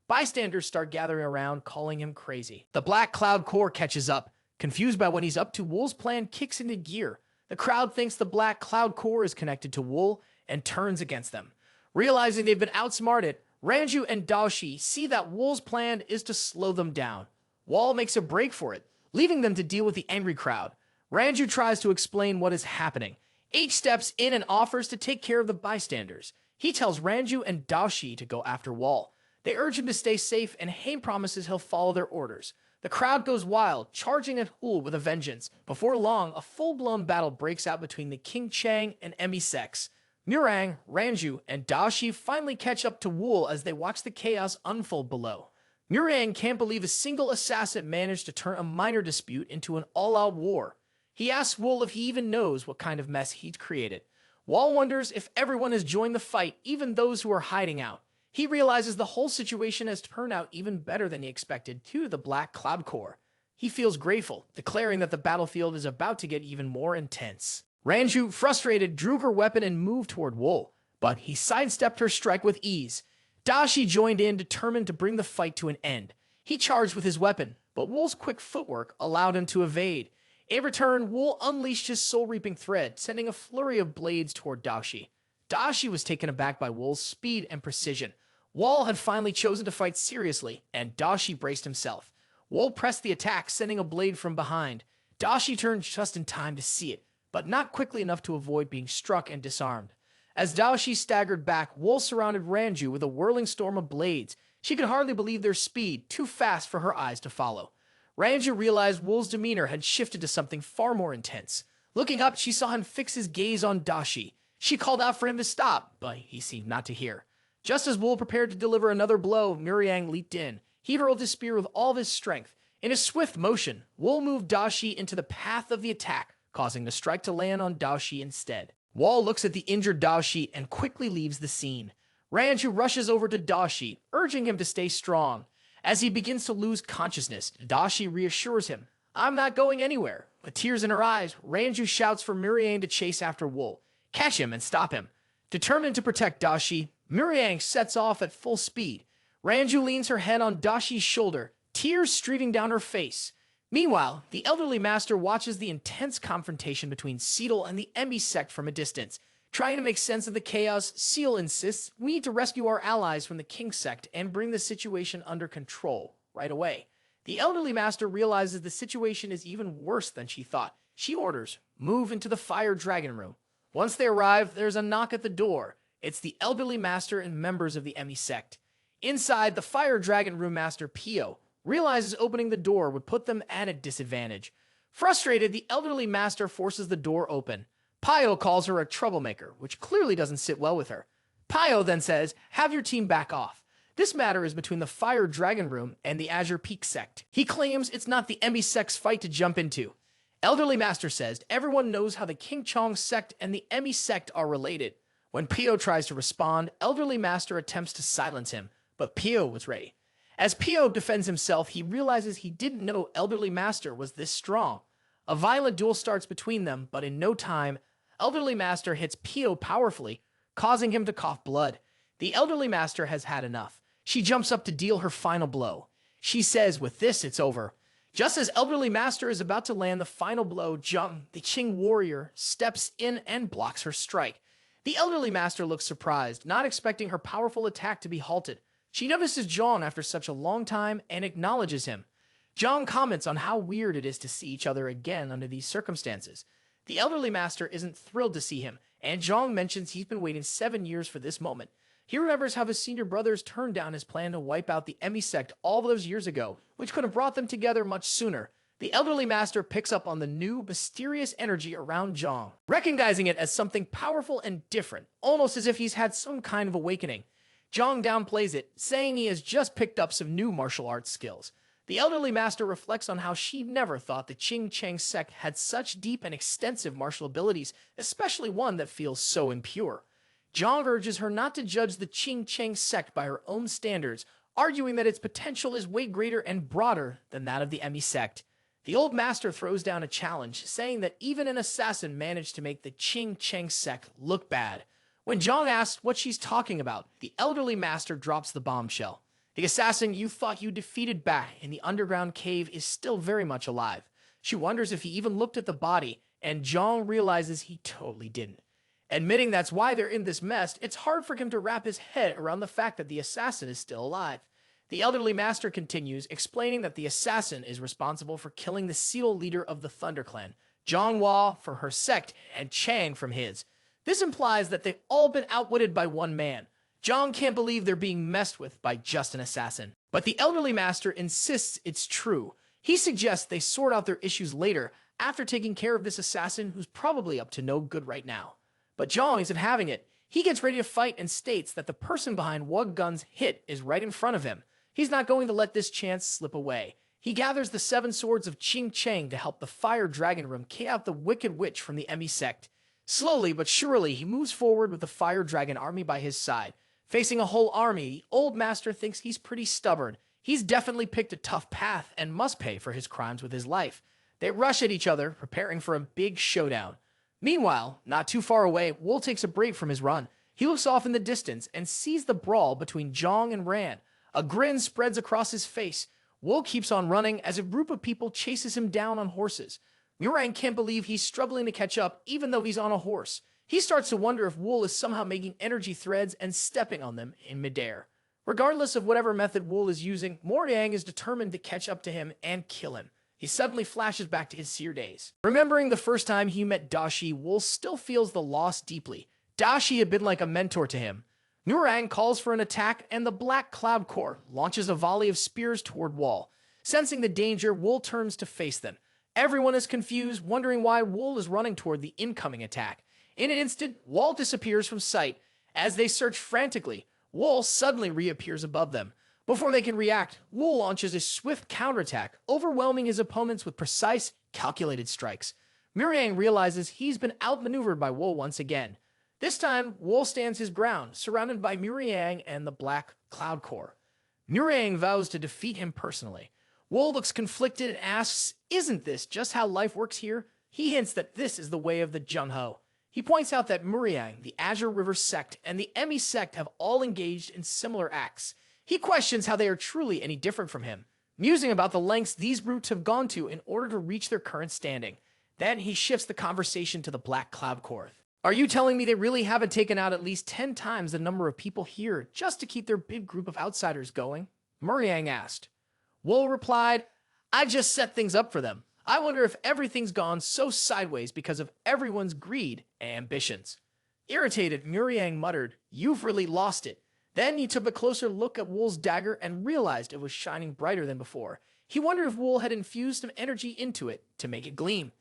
Speaker 1: Bystanders start gathering around, calling him crazy. The Black Cloud Corps catches up. Confused by what he's up to, Wool's plan kicks into gear. The crowd thinks the Black Cloud Corps is connected to Wool and turns against them. Realizing they've been outsmarted, Ranju and Daoshi see that Wool's plan is to slow them down. Wall makes a break for it, leaving them to deal with the angry crowd. Ranju tries to explain what is happening. H steps in and offers to take care of the bystanders. He tells Ranju and Daoshi to go after Wol. They urge him to stay safe, and Haim promises he'll follow their orders. The crowd goes wild, charging at Hul with a vengeance. Before long, a full-blown battle breaks out between the King Chang and Emi sects. Murang, Ranju, and Daoshi finally catch up to Wol as they watch the chaos unfold below. Murang can't believe a single assassin managed to turn a minor dispute into an all-out war. He asks Wol if he even knows what kind of mess he'd created. Wol wonders if everyone has joined the fight, even those who are hiding out. He realizes the whole situation has turned out even better than he expected due to the Black Cloud Corps. He feels grateful, declaring that the battlefield is about to get even more intense. Ranju, frustrated, drew her weapon and moved toward Wol, but he sidestepped her strike with ease. Daoshi joined in, determined to bring the fight to an end. He charged with his weapon, but Wol's quick footwork allowed him to evade. In return, Wol unleashed his soul-reaping thread, sending a flurry of blades toward Daoshi. Daoshi was taken aback by Wol's speed and precision. Wol had finally chosen to fight seriously, and Daoshi braced himself. Wol pressed the attack, sending a blade from behind. Daoshi turned just in time to see it, but not quickly enough to avoid being struck and disarmed. As Daoshi staggered back, Wol surrounded Ranju with a whirling storm of blades. She could hardly believe their speed, too fast for her eyes to follow. Ranju realized Wol's demeanor had shifted to something far more intense. Looking up, she saw him fix his gaze on Daoshi. She called out for him to stop, but he seemed not to hear. Just as Wol prepared to deliver another blow, Murang leaped in. He hurled his spear with all of his strength. In a swift motion, Wol moved Daoshi into the path of the attack, causing the strike to land on Daoshi instead. Wol looks at the injured Daoshi and quickly leaves the scene. Ranju rushes over to Daoshi, urging him to stay strong. As he begins to lose consciousness, Daoshi reassures him, "I'm not going anywhere." With tears in her eyes, Ranju shouts for Murang to chase after Wol. Catch him and stop him. Determined to protect Daoshi, Murang sets off at full speed. Ranju leans her head on Daoshi's shoulder, tears streaming down her face. Meanwhile, the elderly master watches the intense confrontation between Seidel and the Emi sect from a distance. Trying to make sense of the chaos, Seal insists we need to rescue our allies from the King sect and bring the situation under control right away. The elderly master realizes the situation is even worse than she thought. She orders, move into the fire dragon room. Once they arrive, there's a knock at the door. It's the elderly master and members of the Emi sect. Inside, the fire dragon room master, Pyo, realizes opening the door would put them at a disadvantage. Frustrated, the elderly master forces the door open. Pyo calls her a troublemaker, which clearly doesn't sit well with her. Pyo then says, have your team back off. This matter is between the Fire Dragon Room and the Azure Peak sect. He claims it's not the Emi sect's fight to jump into. Elderly Master says everyone knows how the King Chong sect and the Emi sect are related. When Pyo tries to respond, Elderly Master attempts to silence him, but Pyo was ready. As Pyo defends himself, he realizes he didn't know Elderly Master was this strong. A violent duel starts between them, but in no time, Elderly Master hits Pyo powerfully, causing him to cough blood. The Elderly Master has had enough. She jumps up to deal her final blow. She says, with this, it's over. Just as Elderly Master is about to land the final blow, Jianghu, the Qing warrior, steps in and blocks her strike. The Elderly Master looks surprised, not expecting her powerful attack to be halted. She notices Jianghu after such a long time and acknowledges him. Jianghu comments on how weird it is to see each other again under these circumstances. The Elderly Master isn't thrilled to see him, and Jianghu mentions he's been waiting 7 years for this moment. He remembers how his senior brothers turned down his plan to wipe out the Emi sect all those years ago, which could have brought them together much sooner. The Elderly Master picks up on the new, mysterious energy around Jianghu, recognizing it as something powerful and different, almost as if he's had some kind of awakening. Jianghu downplays it, saying he has just picked up some new martial arts skills. The Elderly Master reflects on how she never thought the Qing Chang sect had such deep and extensive martial abilities, especially one that feels so impure. Jianghu urges her not to judge the Qing Chang sect by her own standards, arguing that its potential is way greater and broader than that of the Emi sect. The old master throws down a challenge, saying that even an assassin managed to make the Qing Chang sect look bad. When Jianghu asks what she's talking about, the Elderly Master drops the bombshell. The assassin you thought you defeated back in the underground cave is still very much alive. She wonders if he even looked at the body, and Jianghu realizes he totally didn't. Admitting that's why they're in this mess, it's hard for him to wrap his head around the fact that the assassin is still alive. The Elderly Master continues, explaining that the assassin is responsible for killing the Seal leader of the Thunder Clan, Jianghu for her sect, and Chang from his. This implies that they've all been outwitted by one man. Zhang can't believe they're being messed with by just an assassin. But the elderly master insists it's true. He suggests they sort out their issues later, after taking care of this assassin who's probably up to no good right now. But Zhang isn't having it. He gets ready to fight and states that the person behind Wug Gun's hit is right in front of him. He's not going to let this chance slip away. He gathers the 7 swords of Qing Chang to help the Fire Dragon Room kick out the Wicked Witch from the Emi sect. Slowly but surely, he moves forward with the Fire Dragon army by his side. Facing a whole army, the old master thinks he's pretty stubborn. He's definitely picked a tough path and must pay for his crimes with his life. They rush at each other, preparing for a big showdown. Meanwhile, not too far away, Wol takes a break from his run. He looks off in the distance and sees the brawl between Zhang and Ran. A grin spreads across his face. Wol keeps on running as a group of people chases him down on horses. Murang can't believe he's struggling to catch up even though he's on a horse. He starts to wonder if Wol is somehow making energy threads and stepping on them in midair. Regardless of whatever method Wol is using, Moriang is determined to catch up to him and kill him. He suddenly flashes back to his seer days. Remembering the first time he met Dashi, Wol still feels the loss deeply. Dashi had been like a mentor to him. Nurang calls for an attack, and the Black Cloud Corps launches a volley of spears toward Wol. Sensing the danger, Wol turns to face them. Everyone is confused, wondering why Wol is running toward the incoming attack. In an instant, Wol disappears from sight. As they search frantically, Wol suddenly reappears above them. Before they can react, Wol launches a swift counterattack, overwhelming his opponents with precise, calculated strikes. Muriang realizes he's been outmaneuvered by Wol once again. This time, Wol stands his ground, surrounded by Muriang and the Black Cloud Corps. Muriang vows to defeat him personally. Wol looks conflicted and asks, "Isn't this just how life works here?" He hints that this is the way of the Jianghu. He points out that Muriang, the Azure River sect, and the Emi sect have all engaged in similar acts. He questions how they are truly any different from him, musing about the lengths these brutes have gone to in order to reach their current standing. Then he shifts the conversation to the Black Cloud Corps. "Are you telling me they really haven't taken out at least 10 times the number of people here just to keep their big group of outsiders going?" Muriang asked. Wol replied, "I just set things up for them. I wonder if everything's gone so sideways because of everyone's greed and ambitions." Irritated, Muriang muttered, "You've really lost it." Then he took a closer look at Wol's dagger and realized it was shining brighter than before. He wondered if Wol had infused some energy into it to make it gleam.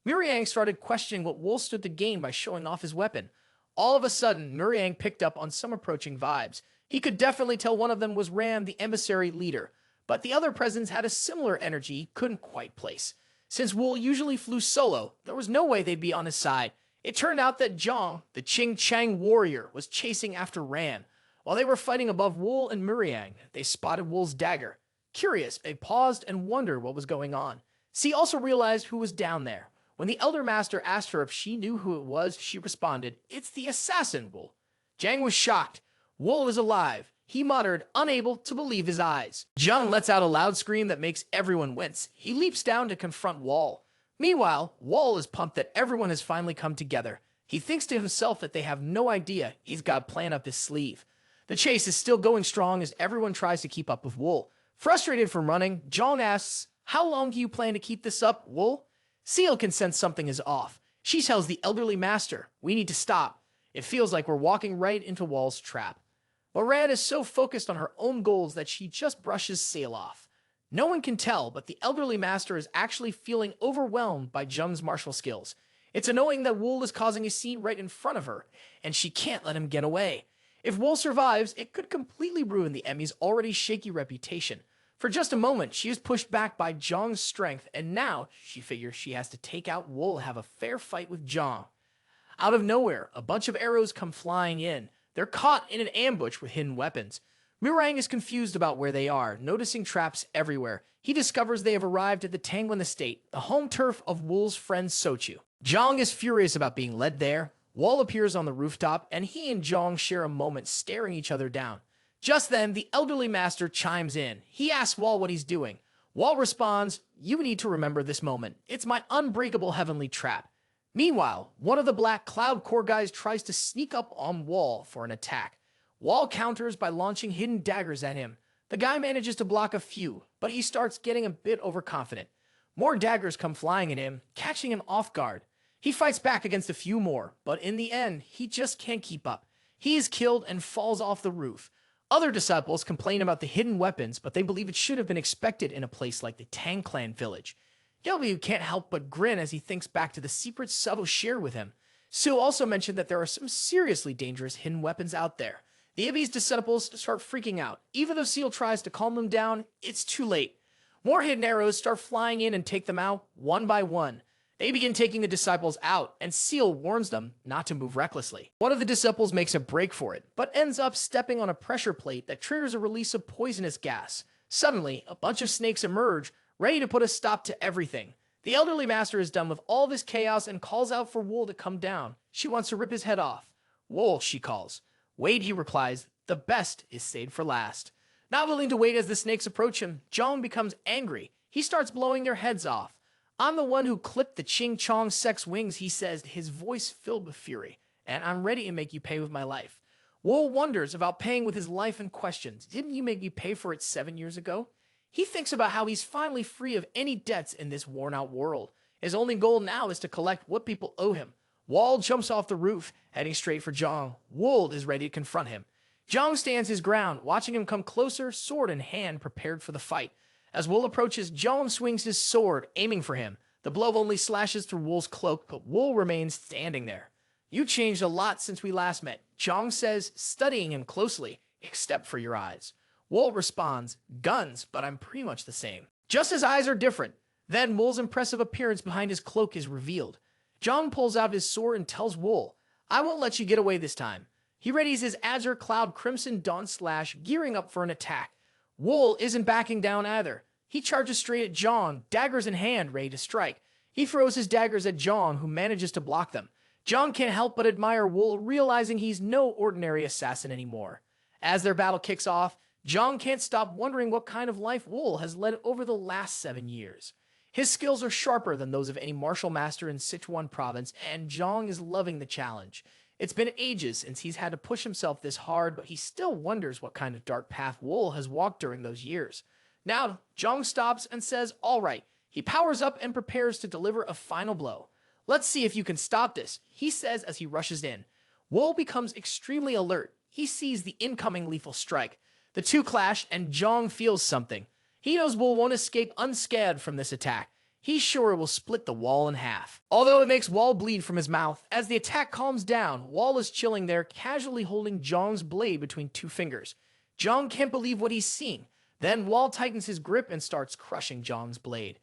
Speaker 1: Muriang started questioning what Wol stood to gain by showing off his weapon. All of a sudden, Muriang picked up on some approaching vibes. He could definitely tell one of them was Ram, the emissary leader, but the other presence had a similar energy he couldn't quite place. Since Wol usually flew solo, there was no way they'd be on his side. It turned out that Zhang, the Qing Chang warrior, was chasing after Ran. While they were fighting above Wol and Muriang, they spotted Wol's dagger. Curious, they paused and wondered what was going on. C also realized who was down there. When the Elder Master asked her if she knew who it was, she responded, "It's the assassin, Wol." Jiang was shocked. Wol is alive. He muttered, unable to believe his eyes. Jiang lets out a loud scream that makes everyone wince. He leaps down to confront Wol. Meanwhile, Wol is pumped that everyone has finally come together. He thinks to himself that they have no idea he's got a plan up his sleeve. The chase is still going strong as everyone tries to keep up with Wol. Frustrated from running, Zhang asks, "How long do you plan to keep this up, Wol?" Seal can sense something is off. She tells the elderly master, "We need to stop. It feels like we're walking right into Wol's trap." Moran is so focused on her own goals that she just brushes Sail off. No one can tell, but the elderly master is actually feeling overwhelmed by Zhang's martial skills. It's annoying that Wol is causing a scene right in front of her, and she can't let him get away. If Wol survives, it could completely ruin the Emmy's already shaky reputation. For just a moment, she is pushed back by Zhang's strength, and now she figures she has to take out Wol to have a fair fight with Zhang. Out of nowhere, a bunch of arrows come flying in. They're caught in an ambush with hidden weapons. Murang is confused about where they are, noticing traps everywhere. He discovers they have arrived at the Tangwan estate, the home turf of Wol's friend Sochu. Zhang is furious about being led there. Wol appears on the rooftop, and he and Zhang share a moment staring each other down. Just then, the elderly master chimes in. He asks Wol what he's doing. Wol responds, "You need to remember this moment. It's my unbreakable heavenly trap." Meanwhile, one of the Black Cloud Corps guys tries to sneak up on Wol for an attack. Wol counters by launching hidden daggers at him. The guy manages to block a few, but he starts getting a bit overconfident. More daggers come flying at him, catching him off guard. He fights back against a few more, but in the end, he just can't keep up. He is killed and falls off the roof. Other disciples complain about the hidden weapons, but they believe it should have been expected in a place like the Tang Clan village. W can't help but grin as he thinks back to the secrets Sabo shared with him. Su also mentioned that there are some seriously dangerous hidden weapons out there. The Ibby's disciples start freaking out. Even though Seal tries to calm them down, it's too late. More hidden arrows start flying in and take them out one by one. They begin taking the disciples out, and Seal warns them not to move recklessly. One of the disciples makes a break for it, but ends up stepping on a pressure plate that triggers a release of poisonous gas. Suddenly, a bunch of snakes emerge, ready to put a stop to everything. The elderly master is done with all this chaos and calls out for Wol to come down. She wants to rip his head off. Wol, she calls. Wait, he replies, the best is saved for last. Not willing to wait as the snakes approach him, Zhang becomes angry. He starts blowing their heads off. I'm the one who clipped the Ching Chong sect's wings, he says, his voice filled with fury, and I'm ready to make you pay with my life. Wol wonders about paying with his life and questions. Didn't you make me pay for it 7 years ago? He thinks about how he's finally free of any debts in this worn-out world. His only goal now is to collect what people owe him. Wol jumps off the roof, heading straight for Zhang. Wol is ready to confront him. Zhang stands his ground, watching him come closer, sword in hand, prepared for the fight. As Wol approaches, Zhang swings his sword, aiming for him. The blow only slashes through Wol's cloak, but Wol remains standing there. You changed a lot since we last met, Zhang says, studying him closely, except for your eyes. Wol responds, guns, but I'm pretty much the same. Just his eyes are different. Then Wol's impressive appearance behind his cloak is revealed. Zhang pulls out his sword and tells Wol, I won't let you get away this time. He readies his Azure Cloud Crimson Dawn Slash, gearing up for an attack. Wol isn't backing down either. He charges straight at Zhang, daggers in hand, ready to strike. He throws his daggers at Zhang, who manages to block them. Zhang can't help but admire Wol, realizing he's no ordinary assassin anymore. As their battle kicks off, Zhang can't stop wondering what kind of life Wol has led over the last 7 years. His skills are sharper than those of any martial master in Sichuan province, and Zhang is loving the challenge. It's been ages since he's had to push himself this hard, but he still wonders what kind of dark path Wol has walked during those years. Now, Zhang stops and says, all right. He powers up and prepares to deliver a final blow. Let's see if you can stop this, he says as he rushes in. Wol becomes extremely alert. He sees the incoming lethal strike. The two clash, and Zhang feels something. He knows Wol won't escape unscathed from this attack. He's sure it will split the wall in half. Although it makes Wol bleed from his mouth, as the attack calms down, Wol is chilling there, casually holding Zhang's blade between 2 fingers. Zhang can't believe what he's seeing. Then Wol tightens his grip and starts crushing Zhang's blade.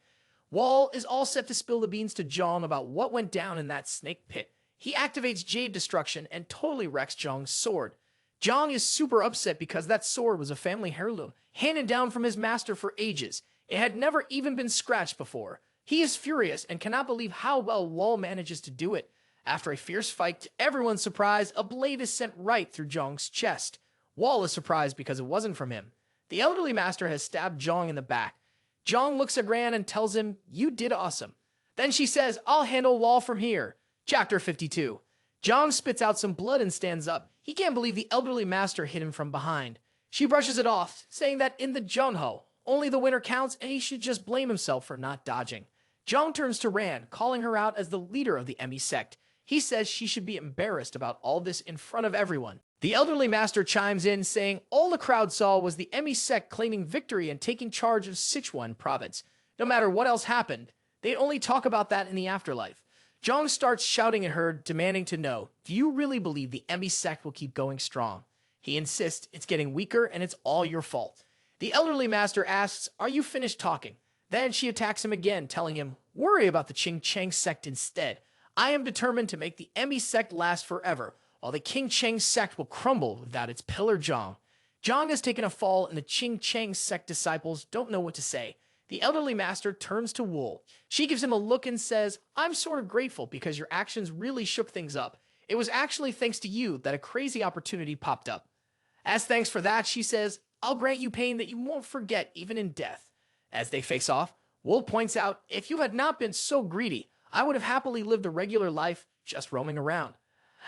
Speaker 1: Wol is all set to spill the beans to Zhang about what went down in that snake pit. He activates Jade Destruction and totally wrecks Zhang's sword. Zhang is super upset because that sword was a family heirloom, handed down from his master for ages. It had never even been scratched before. He is furious and cannot believe how well Wol manages to do it. After a fierce fight, to everyone's surprise, a blade is sent right through Zhang's chest. Wol is surprised because it wasn't from him. The elderly master has stabbed Zhang in the back. Zhang looks at Gran and tells him, you did awesome. Then she says, I'll handle Wol from here. Chapter 52. Zhang spits out some blood and stands up. He can't believe the elderly master hit him from behind. She brushes it off, saying that in the Jianghu, only the winner counts and he should just blame himself for not dodging. Zhang turns to Ran, calling her out as the leader of the Emi sect. He says she should be embarrassed about all this in front of everyone. The elderly master chimes in, saying all the crowd saw was the Emi sect claiming victory and taking charge of Sichuan province. No matter what else happened, they'd only talk about that in the afterlife. Zhang starts shouting at her, demanding to know, do you really believe the Emi sect will keep going strong? He insists it's getting weaker and it's all your fault. The elderly master asks, are you finished talking? Then she attacks him again, telling him, worry about the Qing Cheng sect instead. I am determined to make the Emi sect last forever, while the King Cheng sect will crumble without its pillar Zhang. Zhang has taken a fall and the Qing Cheng sect disciples don't know what to say. The elderly master turns to Wol. She gives him a look and says, I'm sort of grateful because your actions really shook things up. It was actually thanks to you that a crazy opportunity popped up. As thanks for that, she says, I'll grant you pain that you won't forget even in death. As they face off, Wol points out, if you had not been so greedy, I would have happily lived a regular life, just roaming around.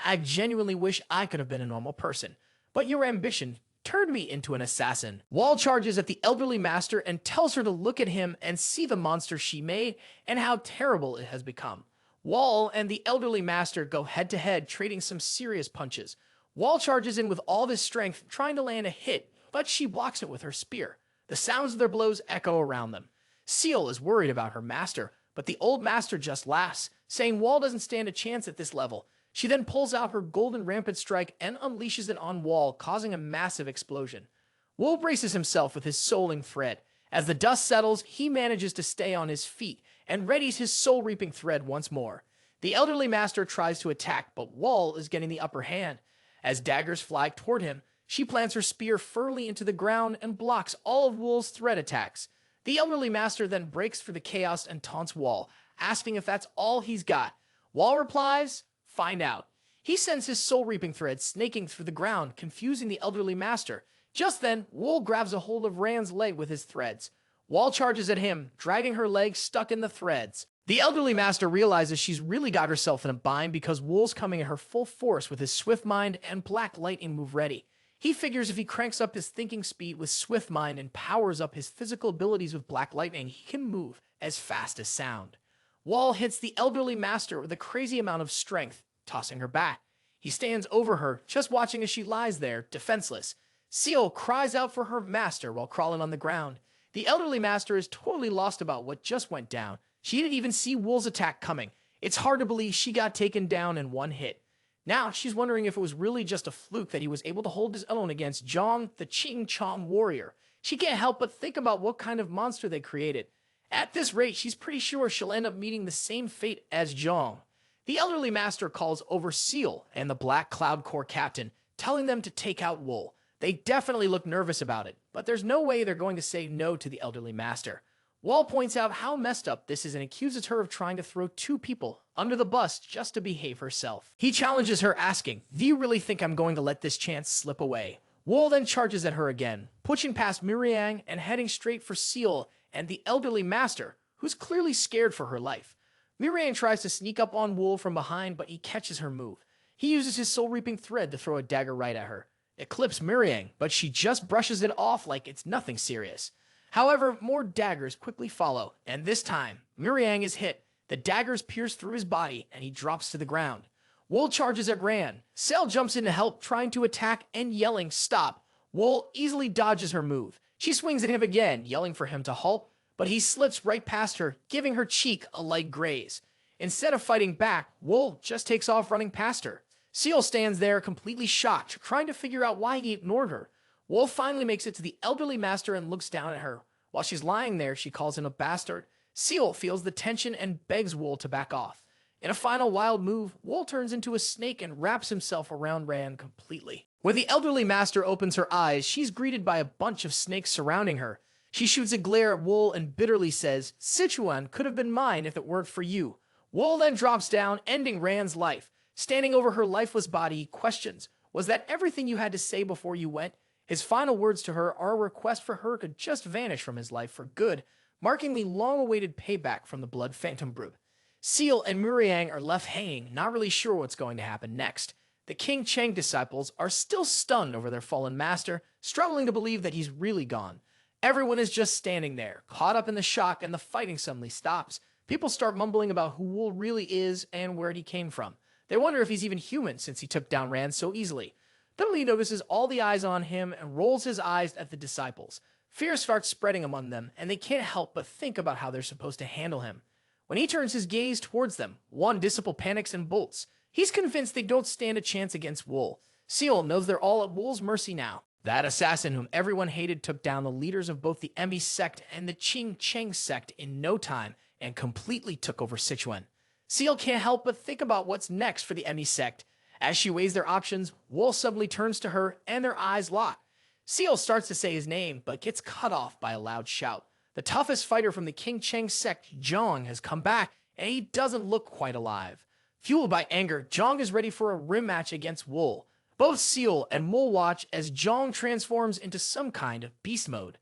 Speaker 1: I genuinely wish I could have been a normal person, but your ambition turned me into an assassin. Wol charges at the elderly master and tells her to look at him and see the monster she made and how terrible it has become. Wol and the elderly master go head to head, trading some serious punches. Wol charges in with all of his strength, trying to land a hit, but she blocks it with her spear. The sounds of their blows echo around them. Seal is worried about her master, but the old master just laughs, saying Wol doesn't stand a chance at this level. She then pulls out her golden rampant strike and unleashes it on Wol, causing a massive explosion. Wol braces himself with his souling thread. As the dust settles, he manages to stay on his feet and readies his soul-reaping thread once more. The elderly master tries to attack, but Wol is getting the upper hand. As daggers fly toward him, she plants her spear firmly into the ground and blocks all of Wol's thread attacks. The elderly master then breaks through the chaos and taunts Wol, asking if that's all he's got. Wol replies, "Find out." He sends his soul-reaping thread snaking through the ground, confusing the elderly master. Just then, Wol grabs a hold of Rand's leg with his threads. Wol charges at him, dragging her leg stuck in the threads. The elderly master realizes she's really got herself in a bind because Wol's coming at her full force with his swift mind and black lightning move ready. He figures if he cranks up his thinking speed with swift mind and powers up his physical abilities with black lightning, he can move as fast as sound. Wol hits the elderly master with a crazy amount of strength, tossing her back. He stands over her, just watching as she lies there, defenseless. Seal cries out for her master while crawling on the ground. The elderly master is totally lost about what just went down. She didn't even see Wol's attack coming. It's hard to believe she got taken down in one hit. Now she's wondering if it was really just a fluke that he was able to hold his own against Jianghu, the Qing Chong warrior. She can't help but think about what kind of monster they created. At this rate, she's pretty sure she'll end up meeting the same fate as Jianghu. The elderly master calls over Seal and the Black Cloud Corps captain, telling them to take out Wol. They definitely look nervous about it, but there's no way they're going to say no to the elderly master. Wol points out how messed up this is and accuses her of trying to throw two people under the bus just to behave herself. He challenges her, asking, "Do you really think I'm going to let this chance slip away?" Wol then charges at her again, pushing past Miriang and heading straight for Seal and the elderly master, who's clearly scared for her life. Miriang tries to sneak up on Wol from behind, but he catches her move. He uses his soul-reaping thread to throw a dagger right at her. It clips Miriang, but she just brushes it off like it's nothing serious. However, more daggers quickly follow, and this time, Miriang is hit. The daggers pierce through his body, and he drops to the ground. Wol charges at Rand. Cell jumps in to help, trying to attack and yelling, "Stop!" Wol easily dodges her move. She swings at him again, yelling for him to halt, but he slips right past her, giving her cheek a light graze. Instead of fighting back, Wol just takes off running past her. Seal stands there completely shocked, trying to figure out why he ignored her. Wol finally makes it to the elderly master and looks down at her. While she's lying there, she calls him a bastard. Seal feels the tension and begs Wol to back off. In a final wild move, Wol turns into a snake and wraps himself around Rand completely. When the elderly master opens her eyes, she's greeted by a bunch of snakes surrounding her. She shoots a glare at Wol and bitterly says, "Sichuan could have been mine if it weren't for you." Wol then drops down, ending Rand's life. Standing over her lifeless body, he questions, "Was that everything you had to say before you went?" His final words to her are a request for her to just vanish from his life for good, marking the long-awaited payback from the Blood Phantom Brute. Seal and Muriang are left hanging, not really sure what's going to happen next. The King Cheng disciples are still stunned over their fallen master, struggling to believe that he's really gone. Everyone is just standing there, caught up in the shock, and the fighting suddenly stops. People start mumbling about who Wol really is and where he came from. They wonder if he's even human since he took down Rand so easily. Dudley notices all the eyes on him and rolls his eyes at the disciples. Fear starts spreading among them, and they can't help but think about how they're supposed to handle him. When he turns his gaze towards them, one disciple panics and bolts. He's convinced they don't stand a chance against Wol. Seal knows they're all at Wol's mercy now. That assassin whom everyone hated took down the leaders of both the Emi sect and the Qing Cheng sect in no time and completely took over Sichuan. Seal can't help but think about what's next for the Emi sect. As she weighs their options, Wol suddenly turns to her and their eyes lock. Seal starts to say his name, but gets cut off by a loud shout. The toughest fighter from the King Cheng sect, Zhang, has come back, and he doesn't look quite alive. Fueled by anger, Zhang is ready for a rematch against Wol. Both Seal and Mole watch as Zhang transforms into some kind of beast mode.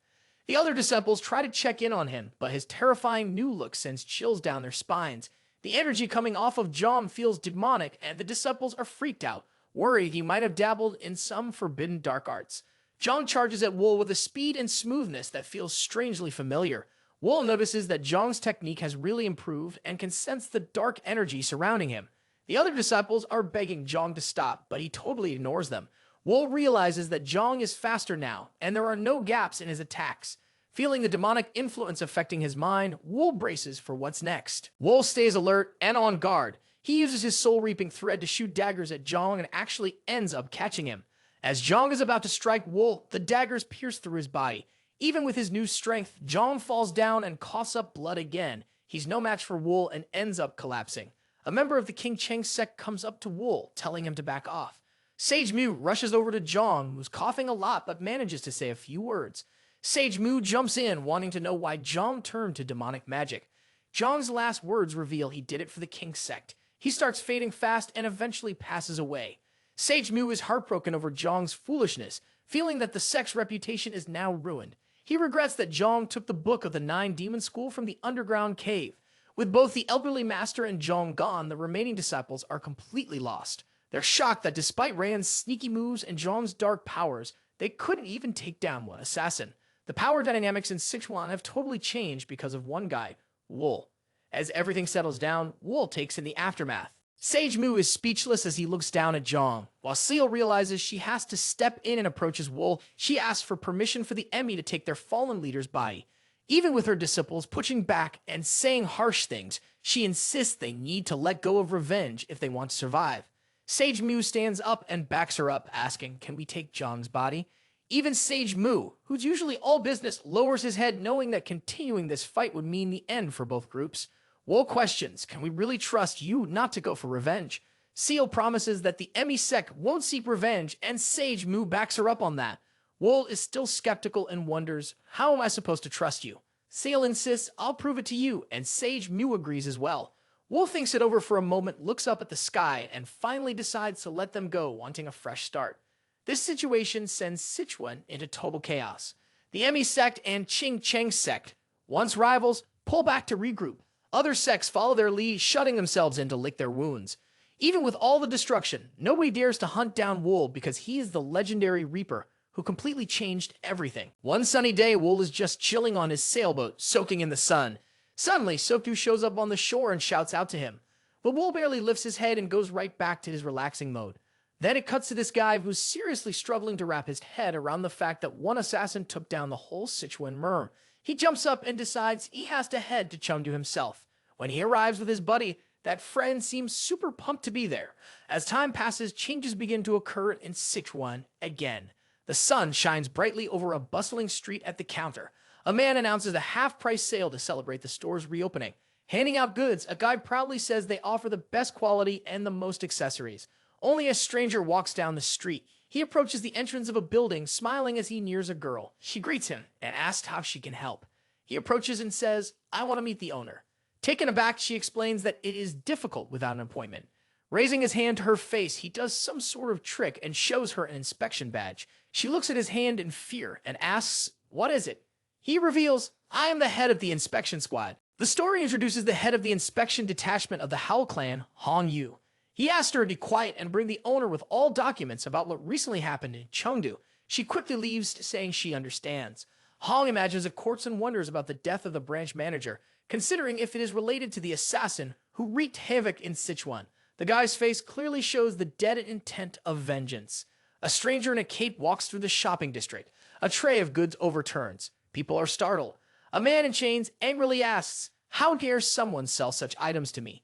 Speaker 1: The other disciples try to check in on him, but his terrifying new look sends chills down their spines. The energy coming off of Zhang feels demonic, and the disciples are freaked out, worried he might have dabbled in some forbidden dark arts. Zhang charges at Wol with a speed and smoothness that feels strangely familiar. Wol notices that Zhang's technique has really improved and can sense the dark energy surrounding him. The other disciples are begging Zhang to stop, but he totally ignores them. Wol realizes that Zhang is faster now, and there are no gaps in his attacks. Feeling the demonic influence affecting his mind, Wol braces for what's next. Wol stays alert and on guard. He uses his soul-reaping thread to shoot daggers at Zhang and actually ends up catching him. As Zhang is about to strike Wol, the daggers pierce through his body. Even with his new strength, Zhang falls down and coughs up blood again. He's no match for Wol and ends up collapsing. A member of the King Cheng sect comes up to Wol, telling him to back off. Sage Mu rushes over to Zhang, who's coughing a lot but manages to say a few words. Sage Mu jumps in, wanting to know why Zhang turned to demonic magic. Zhang's last words reveal he did it for the King sect. He starts fading fast and eventually passes away. Sage Mu is heartbroken over Zhang's foolishness, feeling that the sect's reputation is now ruined. He regrets that Zhang took the Book of the Nine Demon School from the underground cave. With both the elderly master and Zhang gone, the remaining disciples are completely lost. They're shocked that despite Rand's sneaky moves and Zhang's dark powers, they couldn't even take down one assassin. The power dynamics in Sichuan have totally changed because of one guy, Wol. As everything settles down, Wol takes in the aftermath. Sage Mu is speechless as he looks down at Zhang. While Seal realizes she has to step in and approaches Wol, she asks for permission for the Emmy to take their fallen leader's body. Even with her disciples pushing back and saying harsh things, she insists they need to let go of revenge if they want to survive. Sage Mu stands up and backs her up, asking, "Can we take Zhang's body?" Even Sage Mu, who's usually all business, lowers his head knowing that continuing this fight would mean the end for both groups. Wol questions, "Can we really trust you not to go for revenge?" Seal promises that the Emmy sect won't seek revenge, and Sage Mu backs her up on that. Wol is still skeptical and wonders, "How am I supposed to trust you?" Seal insists, "I'll prove it to you," and Sage Mu agrees as well. Wol thinks it over for a moment, looks up at the sky, and finally decides to let them go, wanting a fresh start. This situation sends Sichuan into total chaos. The Emmy sect and Qing Cheng sect, once rivals, pull back to regroup. Other sects follow their lead, shutting themselves in to lick their wounds. Even with all the destruction, nobody dares to hunt down Wol because he is the legendary Reaper who completely changed everything. One sunny day, Wol is just chilling on his sailboat, soaking in the sun. Suddenly, Sokdu shows up on the shore and shouts out to him. But Wol barely lifts his head and goes right back to his relaxing mode. Then it cuts to this guy who's seriously struggling to wrap his head around the fact that one assassin took down the whole Sichuan Merm. He jumps up and decides he has to head to Chungdu himself. When he arrives with his buddy, that friend seems super pumped to be there. As time passes, changes begin to occur in Sichuan again. The sun shines brightly over a bustling street at the counter. A man announces a half-price sale to celebrate the store's reopening. Handing out goods, a guy proudly says they offer the best quality and the most accessories. Only a stranger walks down the street. He approaches the entrance of a building, smiling as he nears a girl. She greets him and asks how she can help. He approaches and says, "I want to meet the owner." Taken aback, she explains that it is difficult without an appointment. Raising his hand to her face, he does some sort of trick and shows her an inspection badge. She looks at his hand in fear and asks, "What is it?" He reveals, "I am the head of the inspection squad." The story introduces the head of the inspection detachment of the Howl clan, Hong Yu. He asked her to be quiet and bring the owner with all documents about what recently happened in Chengdu. She quickly leaves, saying she understands. Hong imagines a courts and wonders about the death of the branch manager, considering if it is related to the assassin who wreaked havoc in Sichuan. The guy's face clearly shows the dead intent of vengeance. A stranger in a cape walks through the shopping district. A tray of goods overturns. People are startled. A man in chains angrily asks, "How dare someone sell such items to me?"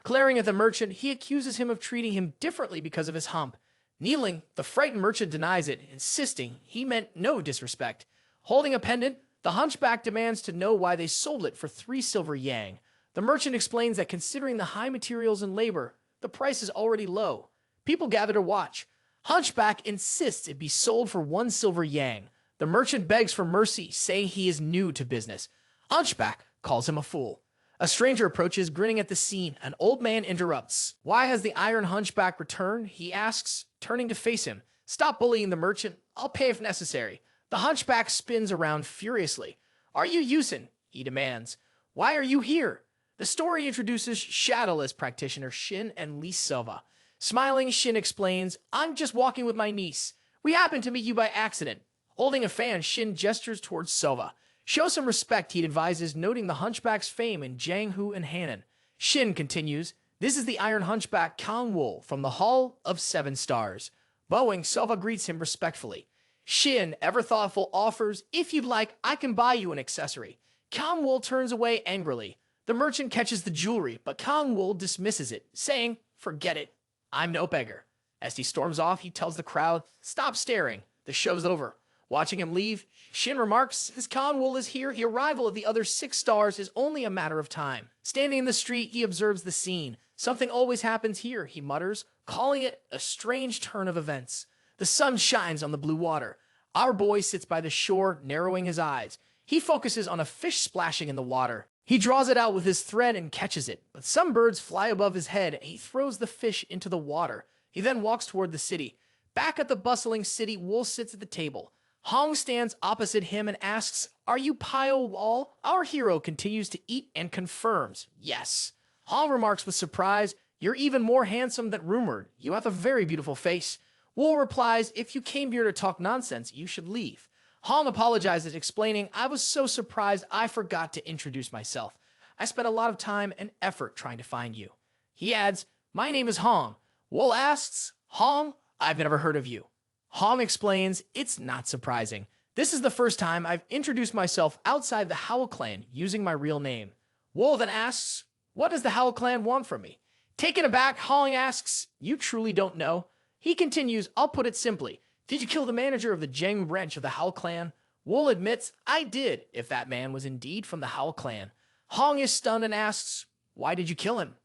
Speaker 1: Glaring at the merchant, he accuses him of treating him differently because of his hump. Kneeling, the frightened merchant denies it, insisting he meant no disrespect. Holding a pendant, the hunchback demands to know why they sold it for 3 silver yang. The merchant explains that considering the high materials and labor, the price is already low. People gather to watch. Hunchback insists it be sold for 1 silver yang. The merchant begs for mercy, saying he is new to business. Hunchback calls him a fool. A stranger approaches, grinning at the scene. An old man interrupts. "Why has the iron hunchback returned?" he asks, turning to face him. "Stop bullying the merchant. I'll pay if necessary." The hunchback spins around furiously. "Are you Yusin?" he demands. "Why are you here?" The story introduces shadowless practitioner Shin and Lee Silva. Smiling, Shin explains, "I'm just walking with my niece. We happened to meet you by accident. Holding a fan, Shin gestures towards Sova. Show some respect, he advises, noting the hunchback's fame in Jianghu and Hanan. Shin continues, this is the Iron Hunchback Pyo Wol from the Hall of Seven Stars. Bowing, Sova greets him respectfully. Shin, ever thoughtful, offers, if you'd like, I can buy you an accessory. Pyo Wol turns away angrily. The merchant catches the jewelry, but Pyo Wol dismisses it, saying, forget it, I'm no beggar. As he storms off, he tells the crowd, stop staring, the show's over. Watching him leave, Shin remarks, as Pyo Wol is here, the arrival of the other 6 stars is only a matter of time. Standing in the street, he observes the scene. Something always happens here, he mutters, calling it a strange turn of events. The sun shines on the blue water. Our boy sits by the shore, narrowing his eyes. He focuses on a fish splashing in the water. He draws it out with his thread and catches it, but some birds fly above his head and he throws the fish into the water. He then walks toward the city. Back at the bustling city, Wol sits at the table. Hong stands opposite him and asks, are you Pyo Wol? Our hero continues to eat and confirms, yes. Hong remarks with surprise, you're even more handsome than rumored. You have a very beautiful face. Wol replies, if you came here to talk nonsense, you should leave. Hong apologizes, explaining, I was so surprised I forgot to introduce myself. I spent a lot of time and effort trying to find you. He adds, my name is Hong. Wol asks, Hong, I've never heard of you. Hong explains, it's not surprising. This is the first time I've introduced myself outside the Howl clan using my real name. Wol then asks, what does the Howl clan want from me? Taken aback, Hong asks, you truly don't know? He continues, I'll put it simply. Did you kill the manager of the Jianghu branch of the Howl clan? Wol admits, I did, if that man was indeed from the Howl clan. Hong is stunned and asks, why did you kill him?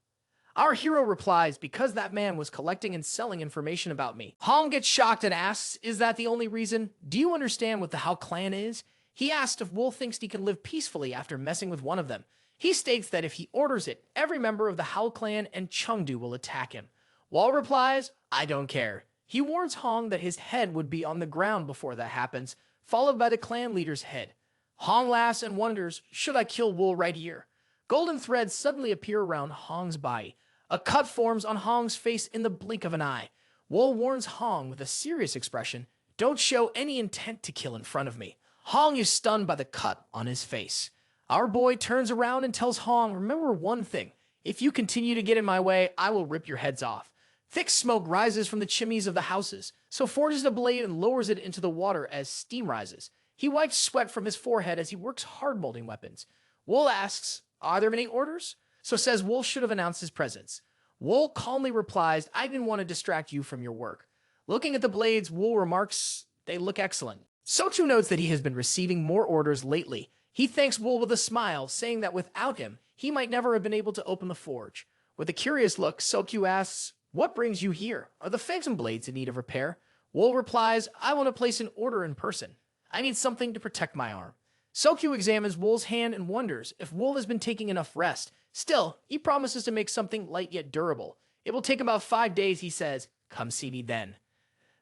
Speaker 1: Our hero replies, because that man was collecting and selling information about me. Hong gets shocked and asks, is that the only reason? Do you understand what the Howl clan is? He asks if Wol thinks he can live peacefully after messing with one of them. He states that if he orders it, every member of the Howl clan and Chungdu will attack him. Wol replies, I don't care. He warns Hong that his head would be on the ground before that happens, followed by the clan leader's head. Hong laughs and wonders, should I kill Wol right here? Golden threads suddenly appear around Hong's body. A cut forms on Hong's face in the blink of an eye. Wol warns Hong with a serious expression, don't show any intent to kill in front of me. Hong is stunned by the cut on his face. Our boy turns around and tells Hong, remember one thing, if you continue to get in my way, I will rip your heads off. Thick smoke rises from the chimneys of the houses, so forges a blade and lowers it into the water as steam rises. He wipes sweat from his forehead as he works hard molding weapons. Wol asks, are there any orders? So says Wol should have announced his presence. Wol calmly replies, I didn't want to distract you from your work. Looking at the blades, Wol remarks, they look excellent. Sokyu notes that he has been receiving more orders lately. He thanks Wol with a smile, saying that without him, he might never have been able to open the forge. With a curious look, Sokyu asks, what brings you here? Are the phantom blades in need of repair? Wol replies, I want to place an order in person. I need something to protect my arm. Sokyu examines Wol's hand and wonders if Wol has been taking enough rest. Still, he promises to make something light yet durable. It will take about 5 days, he says. Come see me then.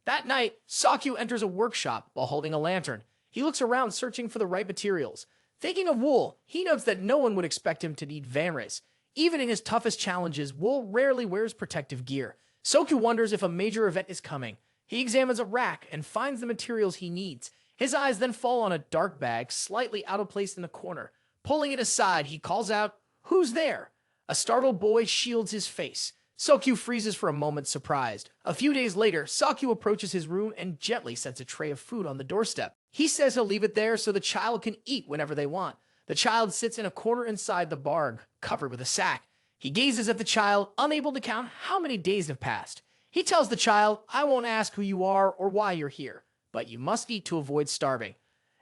Speaker 1: That night, Sokyu enters a workshop while holding a lantern. He looks around searching for the right materials. Thinking of Wol, he notes that no one would expect him to need vanrace. Even in his toughest challenges, Wol rarely wears protective gear. Sokyu wonders if a major event is coming. He examines a rack and finds the materials he needs. His eyes then fall on a dark bag slightly out of place in the corner. Pulling it aside, he calls out, who's there? A startled boy shields his face. Sokyu freezes for a moment, surprised. A few days later, Sokyu approaches his room and gently sets a tray of food on the doorstep. He says he'll leave it there so the child can eat whenever they want. The child sits in a corner inside the barn, covered with a sack. He gazes at the child, unable to count how many days have passed. He tells the child, I won't ask who you are or why you're here, but you must eat to avoid starving.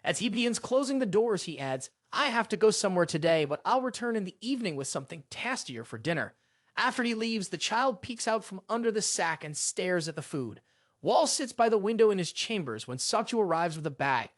Speaker 1: As he begins closing the doors, he adds, I have to go somewhere today, but I'll return in the evening with something tastier for dinner. After he leaves, the child peeks out from under the sack and stares at the food. Wol sits by the window in his chambers when Sokyu arrives with a bag.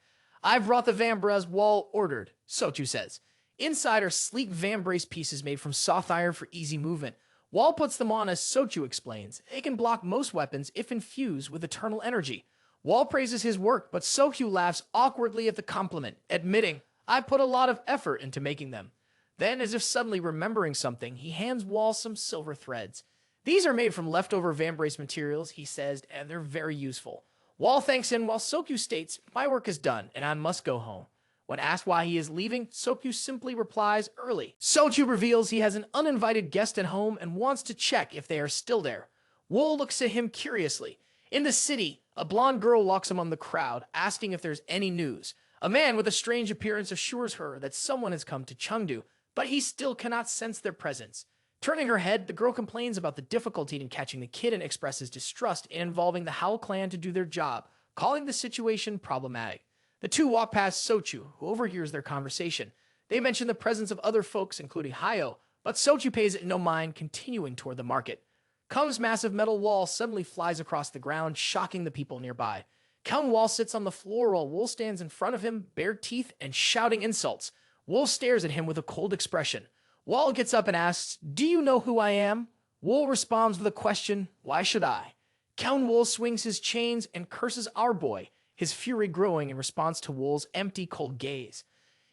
Speaker 1: I've brought the vambrace Wol ordered, Sokyu says. Inside are sleek vambrace pieces made from soft iron for easy movement. Wol puts them on as Sokyu explains. They can block most weapons if infused with eternal energy. Wol praises his work, but Sokyu laughs awkwardly at the compliment, admitting, I put a lot of effort into making them. Then, as if suddenly remembering something, he hands Wol some silver threads. These are made from leftover vambrace materials, he says, and they're very useful. Wol thanks him while Sokyu states, "My work is done and I must go home." When asked why he is leaving, Sokyu simply replies, "Early." Sokyu reveals he has an uninvited guest at home and wants to check if they are still there. Wol looks at him curiously. In the city, a blonde girl walks among the crowd, asking if there's any news. A man with a strange appearance assures her that someone has come to Chungdu, but he still cannot sense their presence. Turning her head, the girl complains about the difficulty in catching the kid and expresses distrust in involving the Howl clan to do their job, calling the situation problematic. The two walk past Sochu, who overhears their conversation. They mention the presence of other folks, including Hayo, but Sochu pays it no mind, continuing toward the market. Kung's massive metal wall suddenly flies across the ground, shocking the people nearby. Kung Wall sits on the floor while Wol stands in front of him, bare teeth and shouting insults. Wol stares at him with a cold expression. Wol gets up and asks, "Do you know who I am?" Wol responds with a question, "Why should I?" Kung Wol swings his chains and curses our boy, his fury growing in response to Wol's empty, cold gaze.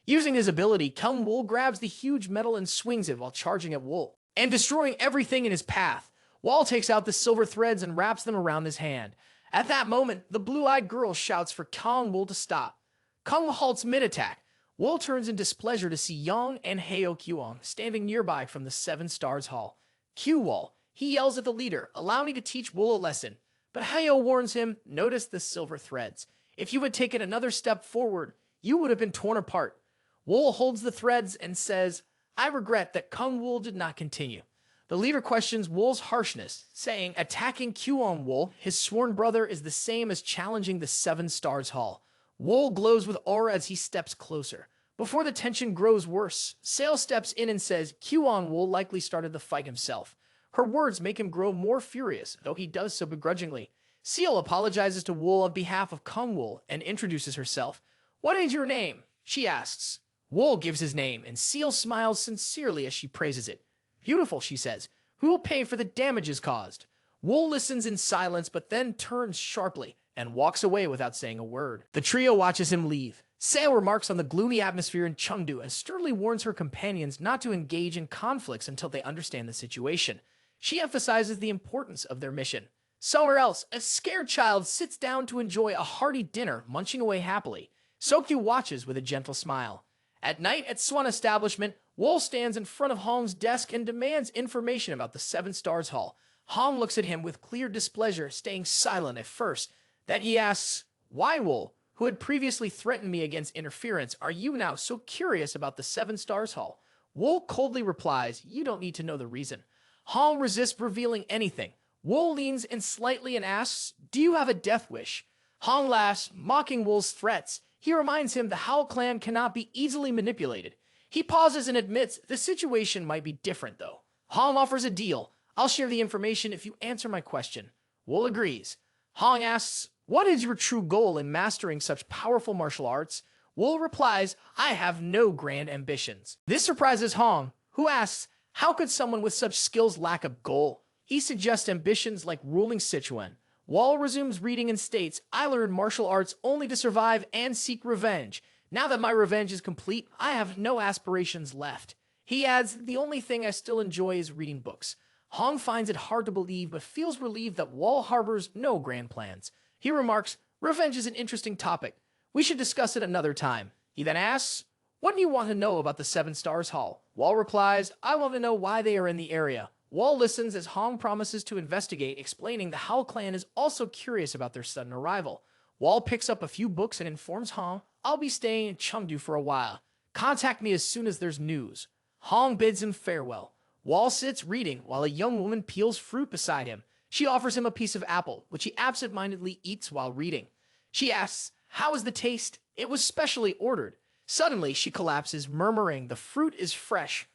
Speaker 1: Using his ability, Kung Wol grabs the huge metal and swings it while charging at Wol, and destroying everything in his path. Wol takes out the silver threads and wraps them around his hand. At that moment, the blue-eyed girl shouts for Kung Wol to stop. Kung halts mid-attack. Wol turns in displeasure to see Yang and Hayo Kyuong standing nearby from the Seven Stars Hall. Wol, he yells at the leader, "Allow me to teach Wol a lesson." But Hayo warns him, "Notice the silver threads. If you had taken another step forward, you would have been torn apart." Wol holds the threads and says, "I regret that Kung Wol did not continue." The leader questions Wol's harshness, saying attacking Kyuong Wol, his sworn brother, is the same as challenging the Seven Stars Hall. Wol glows with aura as he steps closer. Before the tension grows worse, Sale steps in and says Kyuong Wol likely started the fight himself. Her words make him grow more furious, though he does so begrudgingly. Seal apologizes to Wol on behalf of Kung Wol and introduces herself. "What is your name?" she asks. Wol gives his name, and Seal smiles sincerely as she praises it. "Beautiful," she says. "Who will pay for the damages caused?" Wol listens in silence, but then turns sharply and walks away without saying a word. The trio watches him leave. Sale remarks on the gloomy atmosphere in Chungdu and sternly warns her companions not to engage in conflicts until they understand the situation. She emphasizes the importance of their mission. Somewhere else, a scared child sits down to enjoy a hearty dinner, munching away happily. Sokyu watches with a gentle smile. At night at Swan establishment, Wol stands in front of Hong's desk and demands information about the Seven Stars Hall. Hong looks at him with clear displeasure, staying silent at first. Then he asks, "Why, Wol, who had previously threatened me against interference, are you now so curious about the Seven Stars Hall?" Wol coldly replies, "You don't need to know the reason." Hong resists revealing anything. Wol leans in slightly and asks, "Do you have a death wish?" Hong laughs, mocking Wol's threats. He reminds him the Howl clan cannot be easily manipulated. He pauses and admits the situation might be different, though. Hong offers a deal. "I'll share the information if you answer my question." Wol agrees. Hong asks, "What is your true goal in mastering such powerful martial arts?" Wol replies, "I have no grand ambitions." This surprises Hong, who asks, how could someone with such skills lack a goal? He suggests ambitions like ruling Sichuan. Wol resumes reading and states, "I learned martial arts only to survive and seek revenge. Now that my revenge is complete, I have no aspirations left." He adds, "The only thing I still enjoy is reading books." Hong finds it hard to believe, but feels relieved that Wol harbors no grand plans. He remarks, "Revenge is an interesting topic. We should discuss it another time." He then asks, "What do you want to know about the Seven Stars Hall?" Wol replies, "I want to know why they are in the area." Wol listens as Hong promises to investigate, explaining the Howl clan is also curious about their sudden arrival. Wol picks up a few books and informs Hong, "I'll be staying in Chengdu for a while. Contact me as soon as there's news." Hong bids him farewell. Wol sits reading while a young woman peels fruit beside him. She offers him a piece of apple, which he absent-mindedly eats while reading. She asks, "How is the taste?" "It was specially ordered." Suddenly, she collapses, murmuring, "The fruit is fresh,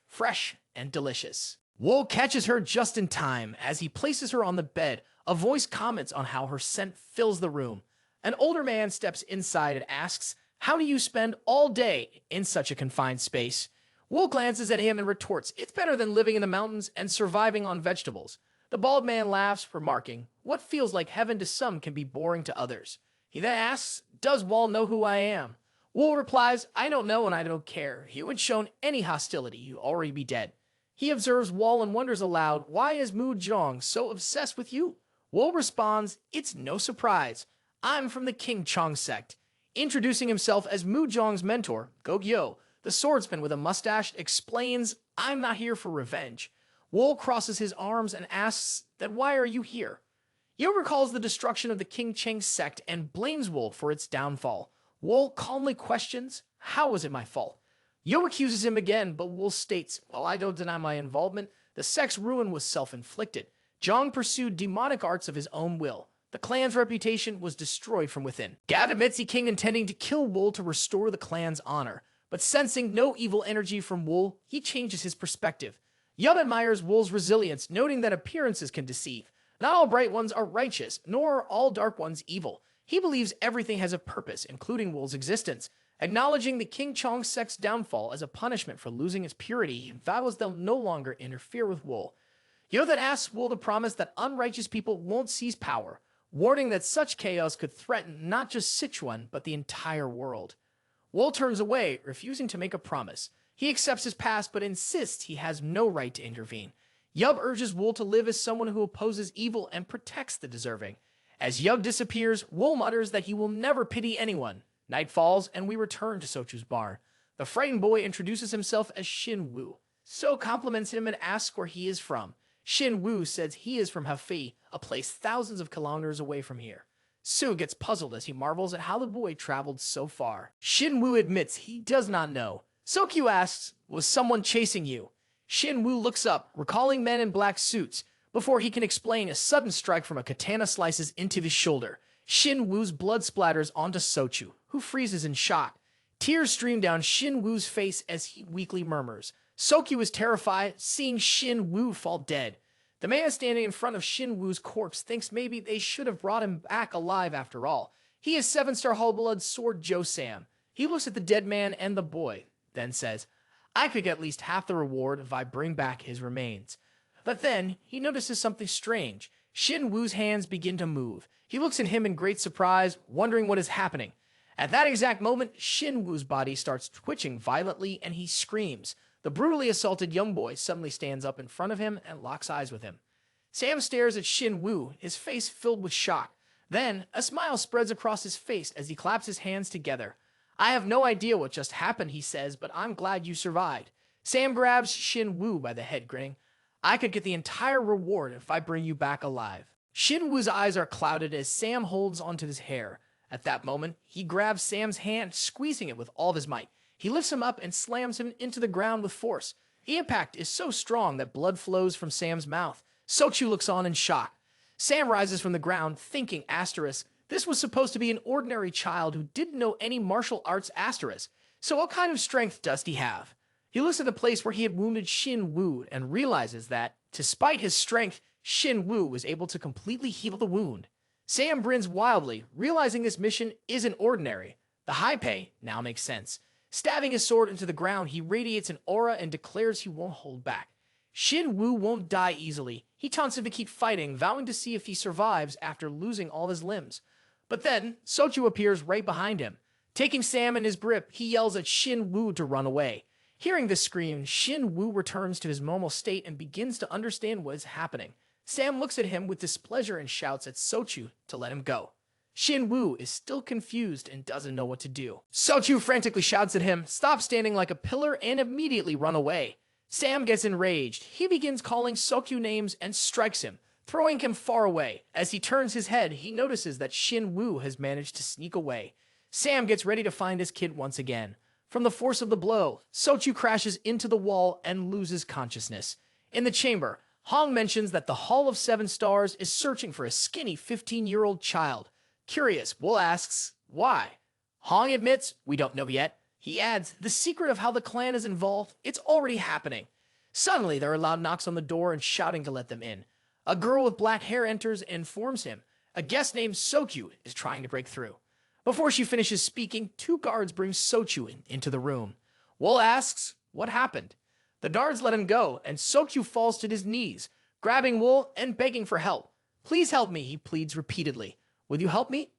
Speaker 1: and delicious." Wol catches her just in time. As he places her on the bed, a voice comments on how her scent fills the room. An older man steps inside and asks, "How do you spend all day in such a confined space?" Wol glances at him and retorts, "It's better than living in the mountains and surviving on vegetables." The bald man laughs, remarking, "What feels like heaven to some can be boring to others." He then asks, "Does Wol know who I am?" Wol replies, "I don't know and I don't care. If you had shown any hostility, you'd already be dead." He observes Wol and wonders aloud, "Why is Mu Zhong so obsessed with you?" Wol responds, "It's no surprise. I'm from the King Chong sect. Introducing himself as Mu Zhong's mentor, Gogyo, the swordsman with a mustache, explains, I'm not here for revenge. Wol crosses his arms and asks that why are you here? Yo recalls the destruction of the King Cheng sect and blames Wol for its downfall. Wol calmly questions, how was it my fault? Yo accuses him again, but Wol states, while I don't deny my involvement, the sect's ruin was self-inflicted. Zhang pursued demonic arts of his own will. The clan's reputation was destroyed from within. Gad admits he came intending to kill Wol to restore the clan's honor, but sensing no evil energy from Wol, he changes his perspective. Yub admires Wol's resilience, noting that appearances can deceive. Not all bright ones are righteous, nor are all dark ones evil. He believes everything has a purpose, including Wol's existence. Acknowledging the King Chong sect's downfall as a punishment for losing its purity, he vows they'll no longer interfere with Wol. Yo then asks Wol to promise that unrighteous people won't seize power, warning that such chaos could threaten not just Sichuan, but the entire world. Wol turns away, refusing to make a promise. He accepts his past, but insists he has no right to intervene. Yub urges Wol to live as someone who opposes evil and protects the deserving. As Yub disappears, Wol mutters that he will never pity anyone. Night falls, and we return to Sochu's bar. The frightened boy introduces himself as Shin Wu. So compliments him and asks where he is from. Shin Wu says he is from Hefei, a place thousands of kilometers away from here. Su gets puzzled as he marvels at how the boy traveled so far. Shin Wu admits he does not know. Sokyu asks, was someone chasing you? Shin Wu looks up, recalling men in black suits. Before he can explain, a sudden strike from a katana slices into his shoulder. Shin Wu's blood splatters onto Sochu, who freezes in shock. Tears stream down Shin Wu's face as he weakly murmurs. Sokyu is terrified, seeing Shin Wu fall dead. The man standing in front of Shin Wu's corpse thinks maybe they should have brought him back alive after all. He is 7-star Hullblood Sword Joe Sam. He looks at the dead man and the boy, then says, I could get at least half the reward if I bring back his remains. But then, he notices something strange. Shin Wu's hands begin to move. He looks at him in great surprise, wondering what is happening. At that exact moment, Shin Wu's body starts twitching violently and he screams. The brutally assaulted young boy suddenly stands up in front of him and locks eyes with him. Sam stares at Shin Wu, his face filled with shock. Then, a smile spreads across his face as he claps his hands together. I have no idea what just happened, he says, but I'm glad you survived. Sam grabs Shin Wu by the head, grinning. I could get the entire reward if I bring you back alive. Shin Wu's eyes are clouded as Sam holds onto his hair. At that moment, he grabs Sam's hand, squeezing it with all of his might. He lifts him up and slams him into the ground with force. The impact is so strong that blood flows from Sam's mouth. Sochu looks on in shock. Sam rises from the ground, thinking asterisk. This was supposed to be an ordinary child who didn't know any martial arts asterisk. So what kind of strength does he have? He looks at the place where he had wounded Shin Wu and realizes that, despite his strength, Shin Wu was able to completely heal the wound. Sam grins wildly, realizing this mission isn't ordinary. The high pay now makes sense. Stabbing his sword into the ground, he radiates an aura and declares he won't hold back. Shin Wu won't die easily. He taunts him to keep fighting, vowing to see if he survives after losing all his limbs. But then, Sochu appears right behind him. Taking Sam in his grip, he yells at Shin Wu to run away. Hearing this scream, Shin Wu returns to his normal state and begins to understand what is happening. Sam looks at him with displeasure and shouts at Sochu to let him go. Shin Wu is still confused and doesn't know what to do. Sochu frantically shouts at him, stop standing like a pillar, and immediately run away. Sam gets enraged. He begins calling Sokyu names and strikes him, throwing him far away. As he turns his head, he notices that Shin Wu has managed to sneak away. Sam gets ready to find his kid once again. From the force of the blow, Sochu crashes into the wall and loses consciousness. In the chamber, Hong mentions that the Hall of 7 Stars is searching for a skinny 15-year-old child. Curious, Wol asks, why? Hong admits, we don't know yet. He adds, the secret of how the clan is involved, it's already happening. Suddenly, there are loud knocks on the door and shouting to let them in. A girl with black hair enters and informs him. A guest named Sokyu is trying to break through. Before she finishes speaking, 2 guards bring Sochu into the room. Wol asks, what happened? The guards let him go, and Sokyu falls to his knees, grabbing Wol and begging for help. Please help me, he pleads repeatedly. Will you help me?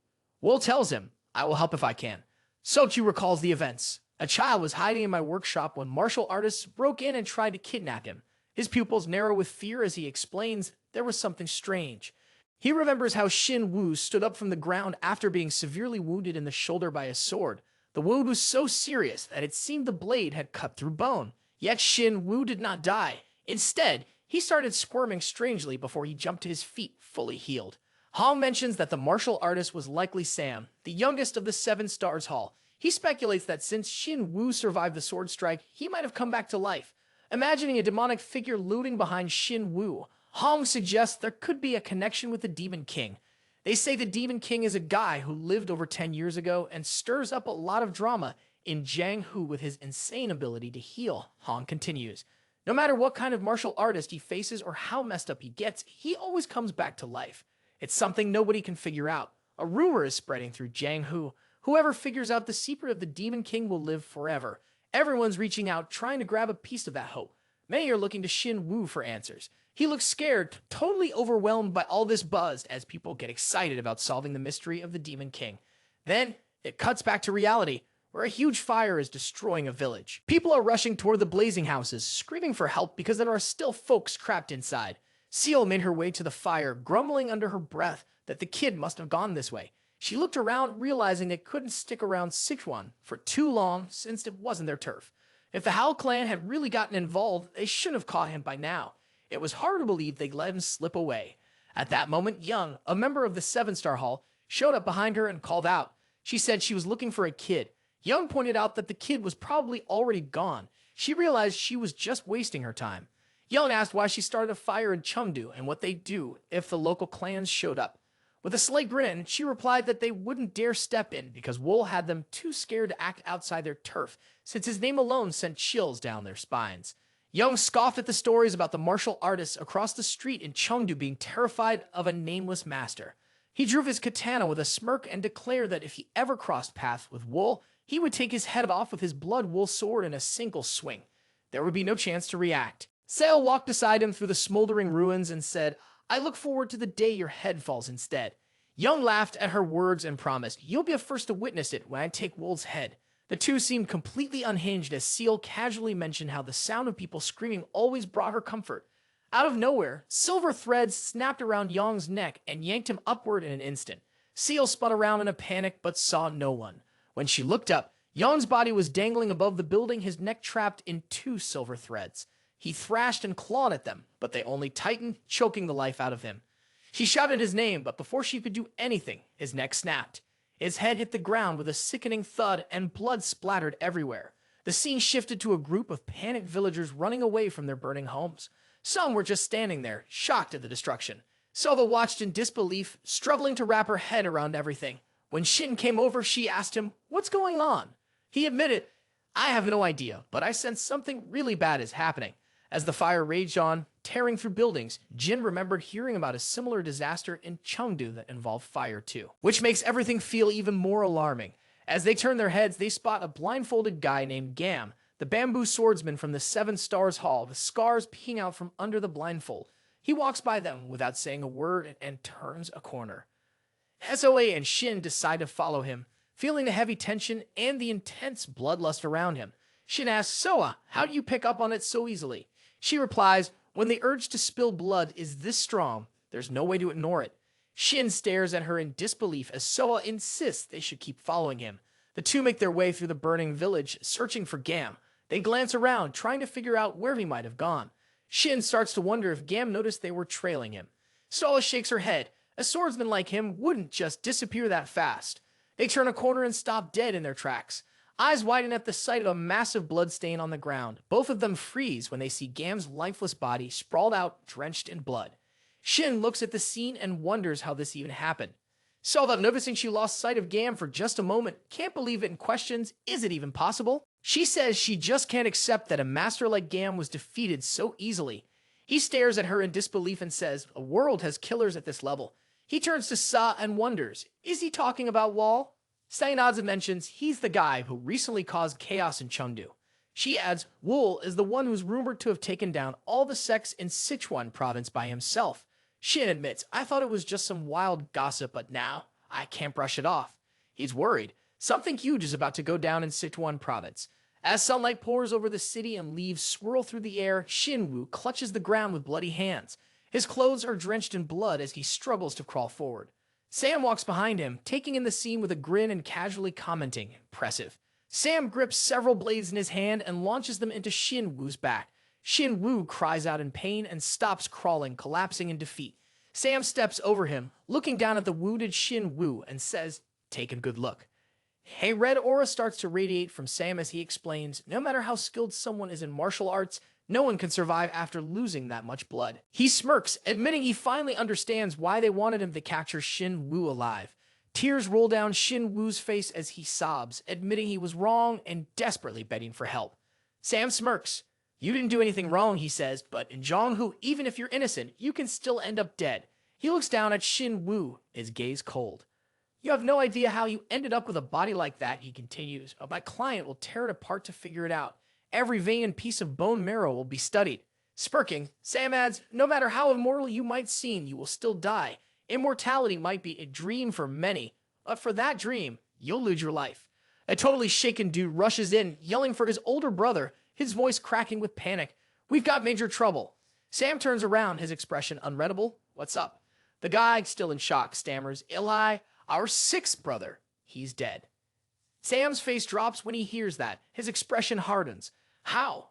Speaker 1: Wol tells him, I will help if I can. Sochu recalls the events. A child was hiding in my workshop when martial artists broke in and tried to kidnap him. His pupils narrow with fear as he explains there was something strange. He remembers how Xin Wu stood up from the ground after being severely wounded in the shoulder by a sword. The wound was so serious that it seemed the blade had cut through bone. Yet Xin Wu did not die. Instead, he started squirming strangely before he jumped to his feet, fully healed. Hong mentions that the martial artist was likely Sam, the youngest of the 7 Stars Hall. He speculates that since Xin Wu survived the sword strike, he might have come back to life. Imagining a demonic figure looting behind Xin Wu, Hong suggests there could be a connection with the Demon King. They say the Demon King is a guy who lived over 10 years ago and stirs up a lot of drama in Jianghu with his insane ability to heal. Hong continues, no matter what kind of martial artist he faces or how messed up he gets, he always comes back to life. It's something nobody can figure out. A rumor is spreading through Jianghu. Whoever figures out the secret of the Demon King will live forever. Everyone's reaching out, trying to grab a piece of that hope. Many are looking to Xin Wu for answers. He looks scared, totally overwhelmed by all this buzz as people get excited about solving the mystery of the Demon King. Then, it cuts back to reality, where a huge fire is destroying a village. People are rushing toward the blazing houses, screaming for help because there are still folks trapped inside. Seal made her way to the fire, grumbling under her breath that the kid must have gone this way. She looked around, realizing they couldn't stick around Sichuan for too long since it wasn't their turf. If the Hao clan had really gotten involved, they shouldn't have caught him by now. It was hard to believe they let him slip away. At that moment, Young, a member of the 7-Star Hall, showed up behind her and called out. She said she was looking for a kid. Young pointed out that the kid was probably already gone. She realized she was just wasting her time. Young asked why she started a fire in Chungdu and what they'd do if the local clans showed up. With a slight grin, she replied that they wouldn't dare step in because Wol had them too scared to act outside their turf, since his name alone sent chills down their spines. Young scoffed at the stories about the martial artists across the street in Chengdu being terrified of a nameless master. He drew his katana with a smirk and declared that if he ever crossed paths with Wol, he would take his head off with his blood wool sword in a single swing. There would be no chance to react. Sale walked beside him through the smoldering ruins and said, "I look forward to the day your head falls instead." Young laughed at her words and promised, "You'll be the first to witness it when I take Wol's head." The two seemed completely unhinged as Seal casually mentioned how the sound of people screaming always brought her comfort. Out of nowhere, silver threads snapped around Young's neck and yanked him upward in an instant. Seal spun around in a panic but saw no one. When she looked up, Young's body was dangling above the building, his neck trapped in 2 silver threads. He thrashed and clawed at them, but they only tightened, choking the life out of him. She shouted his name, but before she could do anything, his neck snapped. His head hit the ground with a sickening thud, and blood splattered everywhere. The scene shifted to a group of panicked villagers running away from their burning homes. Some were just standing there, shocked at the destruction. Sova watched in disbelief, struggling to wrap her head around everything. When Shin came over, she asked him, "What's going on?" He admitted, "I have no idea, but I sense something really bad is happening." As the fire raged on, tearing through buildings, Jin remembered hearing about a similar disaster in Chengdu that involved fire too, which makes everything feel even more alarming. As they turn their heads, they spot a blindfolded guy named Gam, the bamboo swordsman from the 7-Stars Hall, with scars peeking out from under the blindfold. He walks by them without saying a word and turns a corner. SOA and Shin decide to follow him, feeling the heavy tension and the intense bloodlust around him. Shin asks Soa, "How do you pick up on it so easily?" She replies, "When the urge to spill blood is this strong, there's no way to ignore it." Shin stares at her in disbelief as Soa insists they should keep following him. The two make their way through the burning village, searching for Gam. They glance around, trying to figure out where he might have gone. Shin starts to wonder if Gam noticed they were trailing him. Soa shakes her head. A swordsman like him wouldn't just disappear that fast. They turn a corner and stop dead in their tracks. Eyes widen at the sight of a massive blood stain on the ground. Both of them freeze when they see Gam's lifeless body sprawled out, drenched in blood. Shin looks at the scene and wonders how this even happened. Sova, noticing she lost sight of Gam for just a moment, can't believe it and questions, is it even possible? She says she just can't accept that a master like Gam was defeated so easily. He stares at her in disbelief and says, "A world has killers at this level." He turns to Sa and wonders, is he talking about Wol? Sa nods and mentions he's the guy who recently caused chaos in Chengdu. She adds, Wol is the one who's rumored to have taken down all the sects in Sichuan province by himself. Shin admits, "I thought it was just some wild gossip, but now I can't brush it off." He's worried. Something huge is about to go down in Sichuan province. As sunlight pours over the city and leaves swirl through the air, Xin Wu clutches the ground with bloody hands. His clothes are drenched in blood as he struggles to crawl forward. Sam walks behind him, taking in the scene with a grin and casually commenting, "Impressive." Sam grips several blades in his hand and launches them into Shin Woo's back. Shin Woo cries out in pain and stops crawling, collapsing in defeat. Sam steps over him, looking down at the wounded Shin Woo, and says, "Take a good look." A red aura starts to radiate from Sam as he explains, no matter how skilled someone is in martial arts, no one can survive after losing that much blood. He smirks, admitting he finally understands why they wanted him to capture Shin Woo alive. Tears roll down Shin Woo's face as he sobs, admitting he was wrong and desperately begging for help. Sam smirks. "You didn't do anything wrong," he says, "but in Jianghu, even if you're innocent, you can still end up dead." He looks down at Shin Woo, his gaze cold. "You have no idea how you ended up with a body like that," he continues. "My client will tear it apart to figure it out. Every vein and piece of bone marrow will be studied." Smirking, Sam adds, "No matter how immortal you might seem, you will still die. Immortality might be a dream for many, but for that dream, you'll lose your life." A totally shaken dude rushes in, yelling for his older brother, his voice cracking with panic. "We've got major trouble." Sam turns around, his expression unreadable. "What's up?" The guy, still in shock, stammers, "Eli, our sixth brother. He's dead." Sam's face drops when he hears that. His expression hardens. "How?"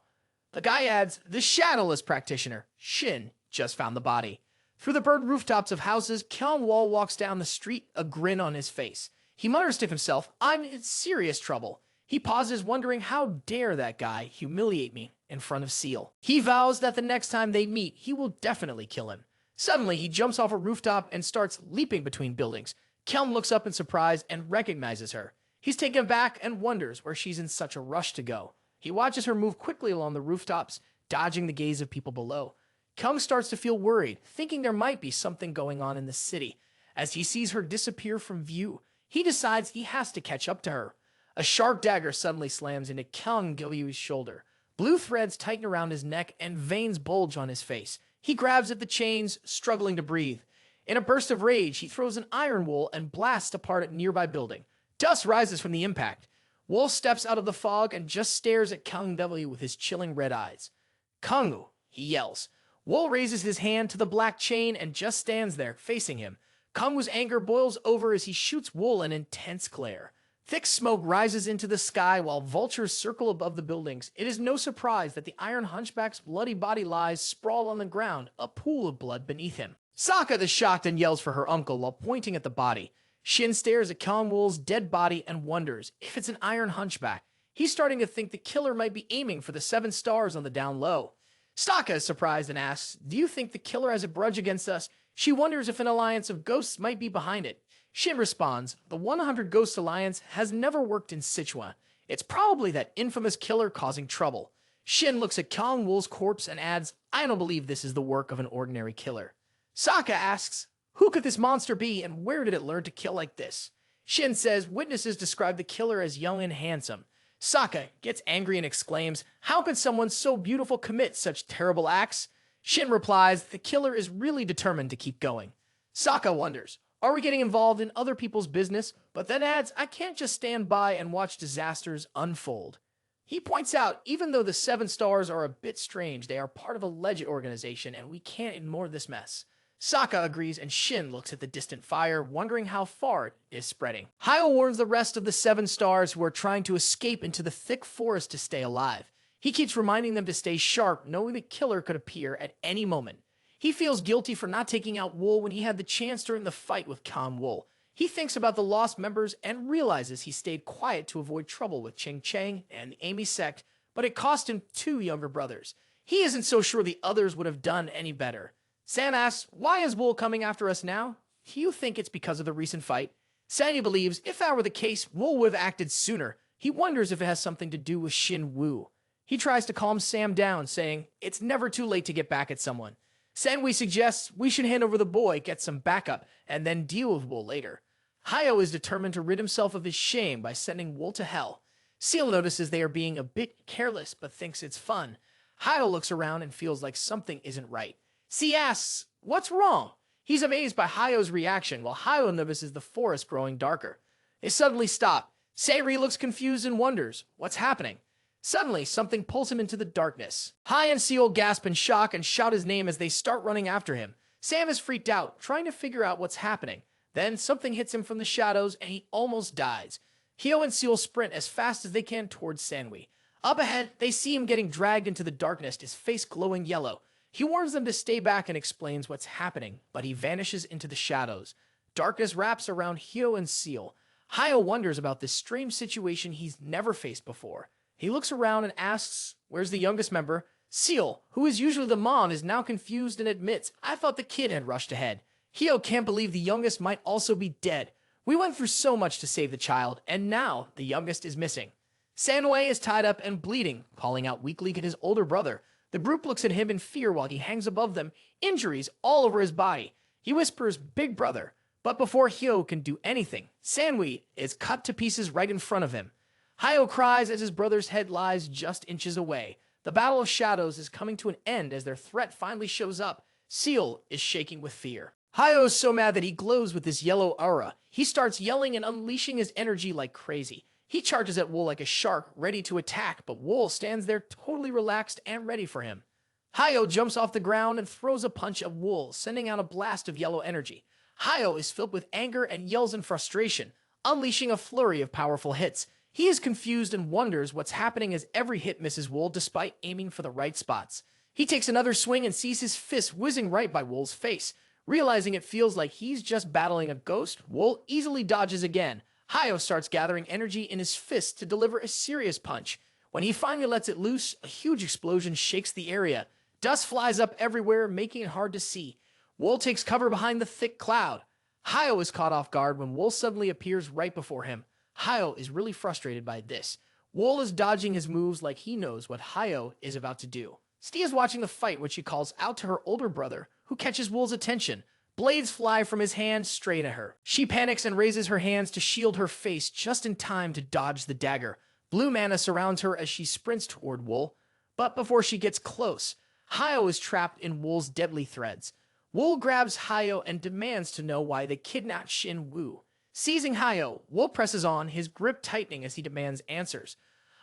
Speaker 1: The guy adds, "The shadowless practitioner, Shin, just found the body." Through the burned rooftops of houses, Pyo Wol walks down the street, a grin on his face. He mutters to himself, "I'm in serious trouble." He pauses, wondering how dare that guy humiliate me in front of Seal. He vows that the next time they meet, he will definitely kill him. Suddenly, he jumps off a rooftop and starts leaping between buildings. Kelm looks up in surprise and recognizes her. He's taken aback and wonders where she's in such a rush to go. He watches her move quickly along the rooftops, dodging the gaze of people below. Kelm starts to feel worried, thinking there might be something going on in the city. As he sees her disappear from view, he decides he has to catch up to her. A sharp dagger suddenly slams into Chungdu's shoulder. Blue threads tighten around his neck and veins bulge on his face. He grabs at the chains, struggling to breathe. In a burst of rage, he throws an iron wool and blasts apart a nearby building. Dust rises from the impact. Wool steps out of the fog and just stares at Chungdu with his chilling red eyes. "Chungdu," he yells. Wool raises his hand to the black chain and just stands there, facing him. Chungdu's anger boils over as he shoots Wool an intense glare. Thick smoke rises into the sky while vultures circle above the buildings. It is no surprise that the Iron Hunchback's bloody body lies sprawled on the ground, a pool of blood beneath him. Sokka is shocked and yells for her uncle while pointing at the body. Shin stares at Pyo Wol's dead body and wonders if it's an Iron Hunchback. He's starting to think the killer might be aiming for the 7 stars on the down low. Sokka is surprised and asks, "Do you think the killer has a grudge against us?" She wonders if an alliance of ghosts might be behind it. Shin responds, "The 100 Ghost Alliance has never worked in Sichuan. It's probably that infamous killer causing trouble." Shin looks at Pyo Wol's corpse and adds, "I don't believe this is the work of an ordinary killer." Sokka asks, "Who could this monster be and where did it learn to kill like this?" Shin says witnesses describe the killer as young and handsome. Sokka gets angry and exclaims, "How could someone so beautiful commit such terrible acts?" Shin replies, "The killer is really determined to keep going." Sokka wonders, "Are we getting involved in other people's business?" But then adds, "I can't just stand by and watch disasters unfold." He points out, even though the 7 stars are a bit strange, they are part of a legend organization and we can't ignore this mess. Sokka agrees and Shin looks at the distant fire, wondering how far it is spreading. Hyo warns the rest of the 7 stars who are trying to escape into the thick forest to stay alive. He keeps reminding them to stay sharp, knowing the killer could appear at any moment. He feels guilty for not taking out Wool when he had the chance during the fight with Pyo Wol. He thinks about the lost members and realizes he stayed quiet to avoid trouble with Ching Chang and the Amy sect, but it cost him 2 younger brothers. He isn't so sure the others would have done any better. Sam asks, "Why is Wool coming after us now?" "Do you think it's because of the recent fight?" Sandy believes if that were the case, Wool would have acted sooner. He wonders if it has something to do with Shin Woo. He tries to calm Sam down, saying, "It's never too late to get back at someone." Sanwi suggests we should hand over the boy, get some backup, and then deal with Wool later. Hyo is determined to rid himself of his shame by sending Wool to hell. Seal notices they are being a bit careless, but thinks it's fun. Hyo looks around and feels like something isn't right. C asks, "What's wrong?" He's amazed by Hyo's reaction, while Hyo notices the forest growing darker. They suddenly stop. Sayri looks confused and wonders, "What's happening?" Suddenly, something pulls him into the darkness. Hai and Seal gasp in shock and shout his name as they start running after him. Sam is freaked out, trying to figure out what's happening. Then something hits him from the shadows and he almost dies. Hyo and Seal sprint as fast as they can towards Sanwi. Up ahead, they see him getting dragged into the darkness, his face glowing yellow. He warns them to stay back and explains what's happening, but he vanishes into the shadows. Darkness wraps around Hyo and Seal. Hyo wonders about this strange situation he's never faced before. He looks around and asks, "Where's the youngest member?" Seal, who is usually the mon, is now confused and admits, "I thought the kid had rushed ahead." Hyo can't believe the youngest might also be dead. "We went through so much to save the child, and now the youngest is missing." Sanwei is tied up and bleeding, calling out weakly to his older brother. The group looks at him in fear while he hangs above them, injuries all over his body. He whispers, "Big brother." But before Hyo can do anything, Sanwi is cut to pieces right in front of him. Hyo cries as his brother's head lies just inches away. The battle of shadows is coming to an end as their threat finally shows up. Seal is shaking with fear. Hyo is so mad that he glows with his yellow aura. He starts yelling and unleashing his energy like crazy. He charges at Wol like a shark, ready to attack, but Wol stands there totally relaxed and ready for him. Hyo jumps off the ground and throws a punch at Wol, sending out a blast of yellow energy. Hyo is filled with anger and yells in frustration, unleashing a flurry of powerful hits. He is confused and wonders what's happening as every hit misses Wol despite aiming for the right spots. He takes another swing and sees his fist whizzing right by Wol's face. Realizing it feels like he's just battling a ghost, Wol easily dodges again. Hyo starts gathering energy in his fist to deliver a serious punch. When he finally lets it loose, a huge explosion shakes the area. Dust flies up everywhere, making it hard to see. Wol takes cover behind the thick cloud. Hyo is caught off guard when Wol suddenly appears right before him. Hyo is really frustrated by this. Wol is dodging his moves like he knows what Hyo is about to do. Stee is watching the fight when she calls out to her older brother, who catches Wol's attention. Blades fly from his hand straight at her. She panics and raises her hands to shield her face just in time to dodge the dagger. Blue mana surrounds her as she sprints toward Wol, but before she gets close, Hyo is trapped in Wol's deadly threads. Wol grabs Hyo and demands to know why they kidnapped Shin Woo. Seizing Hyo, Wol presses on, his grip tightening as he demands answers.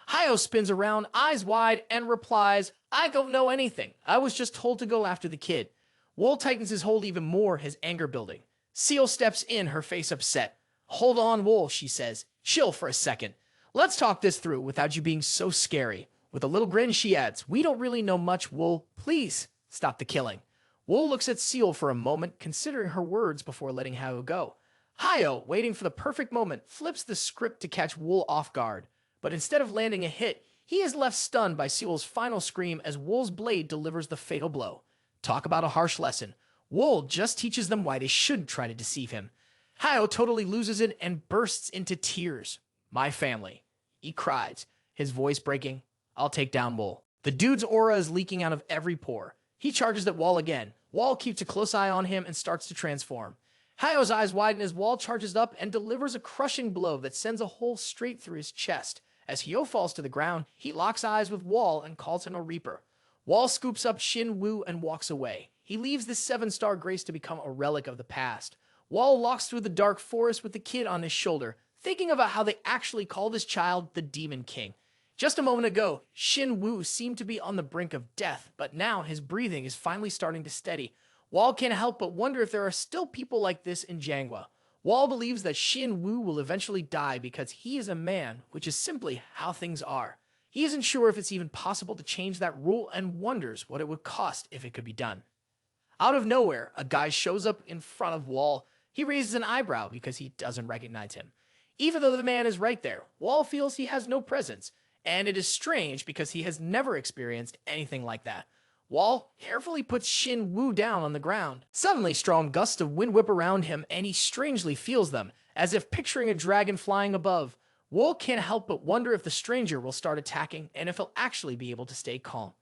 Speaker 1: Hyo spins around, eyes wide, and replies, "I don't know anything. I was just told to go after the kid." Wol tightens his hold even more, his anger building. Seal steps in, her face upset. "Hold on, Wol," she says. "Chill for a second. Let's talk this through without you being so scary." With a little grin, she adds, "We don't really know much, Wol. Please, stop the killing." Wol looks at Seal for a moment, considering her words before letting Hyo go. Hyo, waiting for the perfect moment, flips the script to catch Wol off guard. But instead of landing a hit, he is left stunned by Seal's final scream as Wol's blade delivers the fatal blow. Talk about a harsh lesson. Wol just teaches them why they shouldn't try to deceive him. Hyo totally loses it and bursts into tears. "My family," he cries, his voice breaking. "I'll take down Wol." The dude's aura is leaking out of every pore. He charges at Wol again. Wol keeps a close eye on him and starts to transform. Hyo's eyes widen as Wol charges up and delivers a crushing blow that sends a hole straight through his chest. As Hyo falls to the ground, he locks eyes with Wol and calls him a reaper. Wol scoops up Shin Woo and walks away. He leaves the 7-star grace to become a relic of the past. Wol walks through the dark forest with the kid on his shoulder, thinking about how they actually call this child the Demon King. Just a moment ago, Shin Woo seemed to be on the brink of death, but now his breathing is finally starting to steady. Wol can't help but wonder if there are still people like this in Jianghu. Wol believes that Shin Woo will eventually die because he is a man, which is simply how things are. He isn't sure if it's even possible to change that rule and wonders what it would cost if it could be done. Out of nowhere, a guy shows up in front of Wol. He raises an eyebrow because he doesn't recognize him. Even though the man is right there, Wol feels he has no presence, and it is strange because he has never experienced anything like that. Wol carefully puts Shin Woo down on the ground. Suddenly, strong gusts of wind whip around him, and he strangely feels them, as if picturing a dragon flying above. Wol can't help but wonder if the stranger will start attacking and if he'll actually be able to stay calm.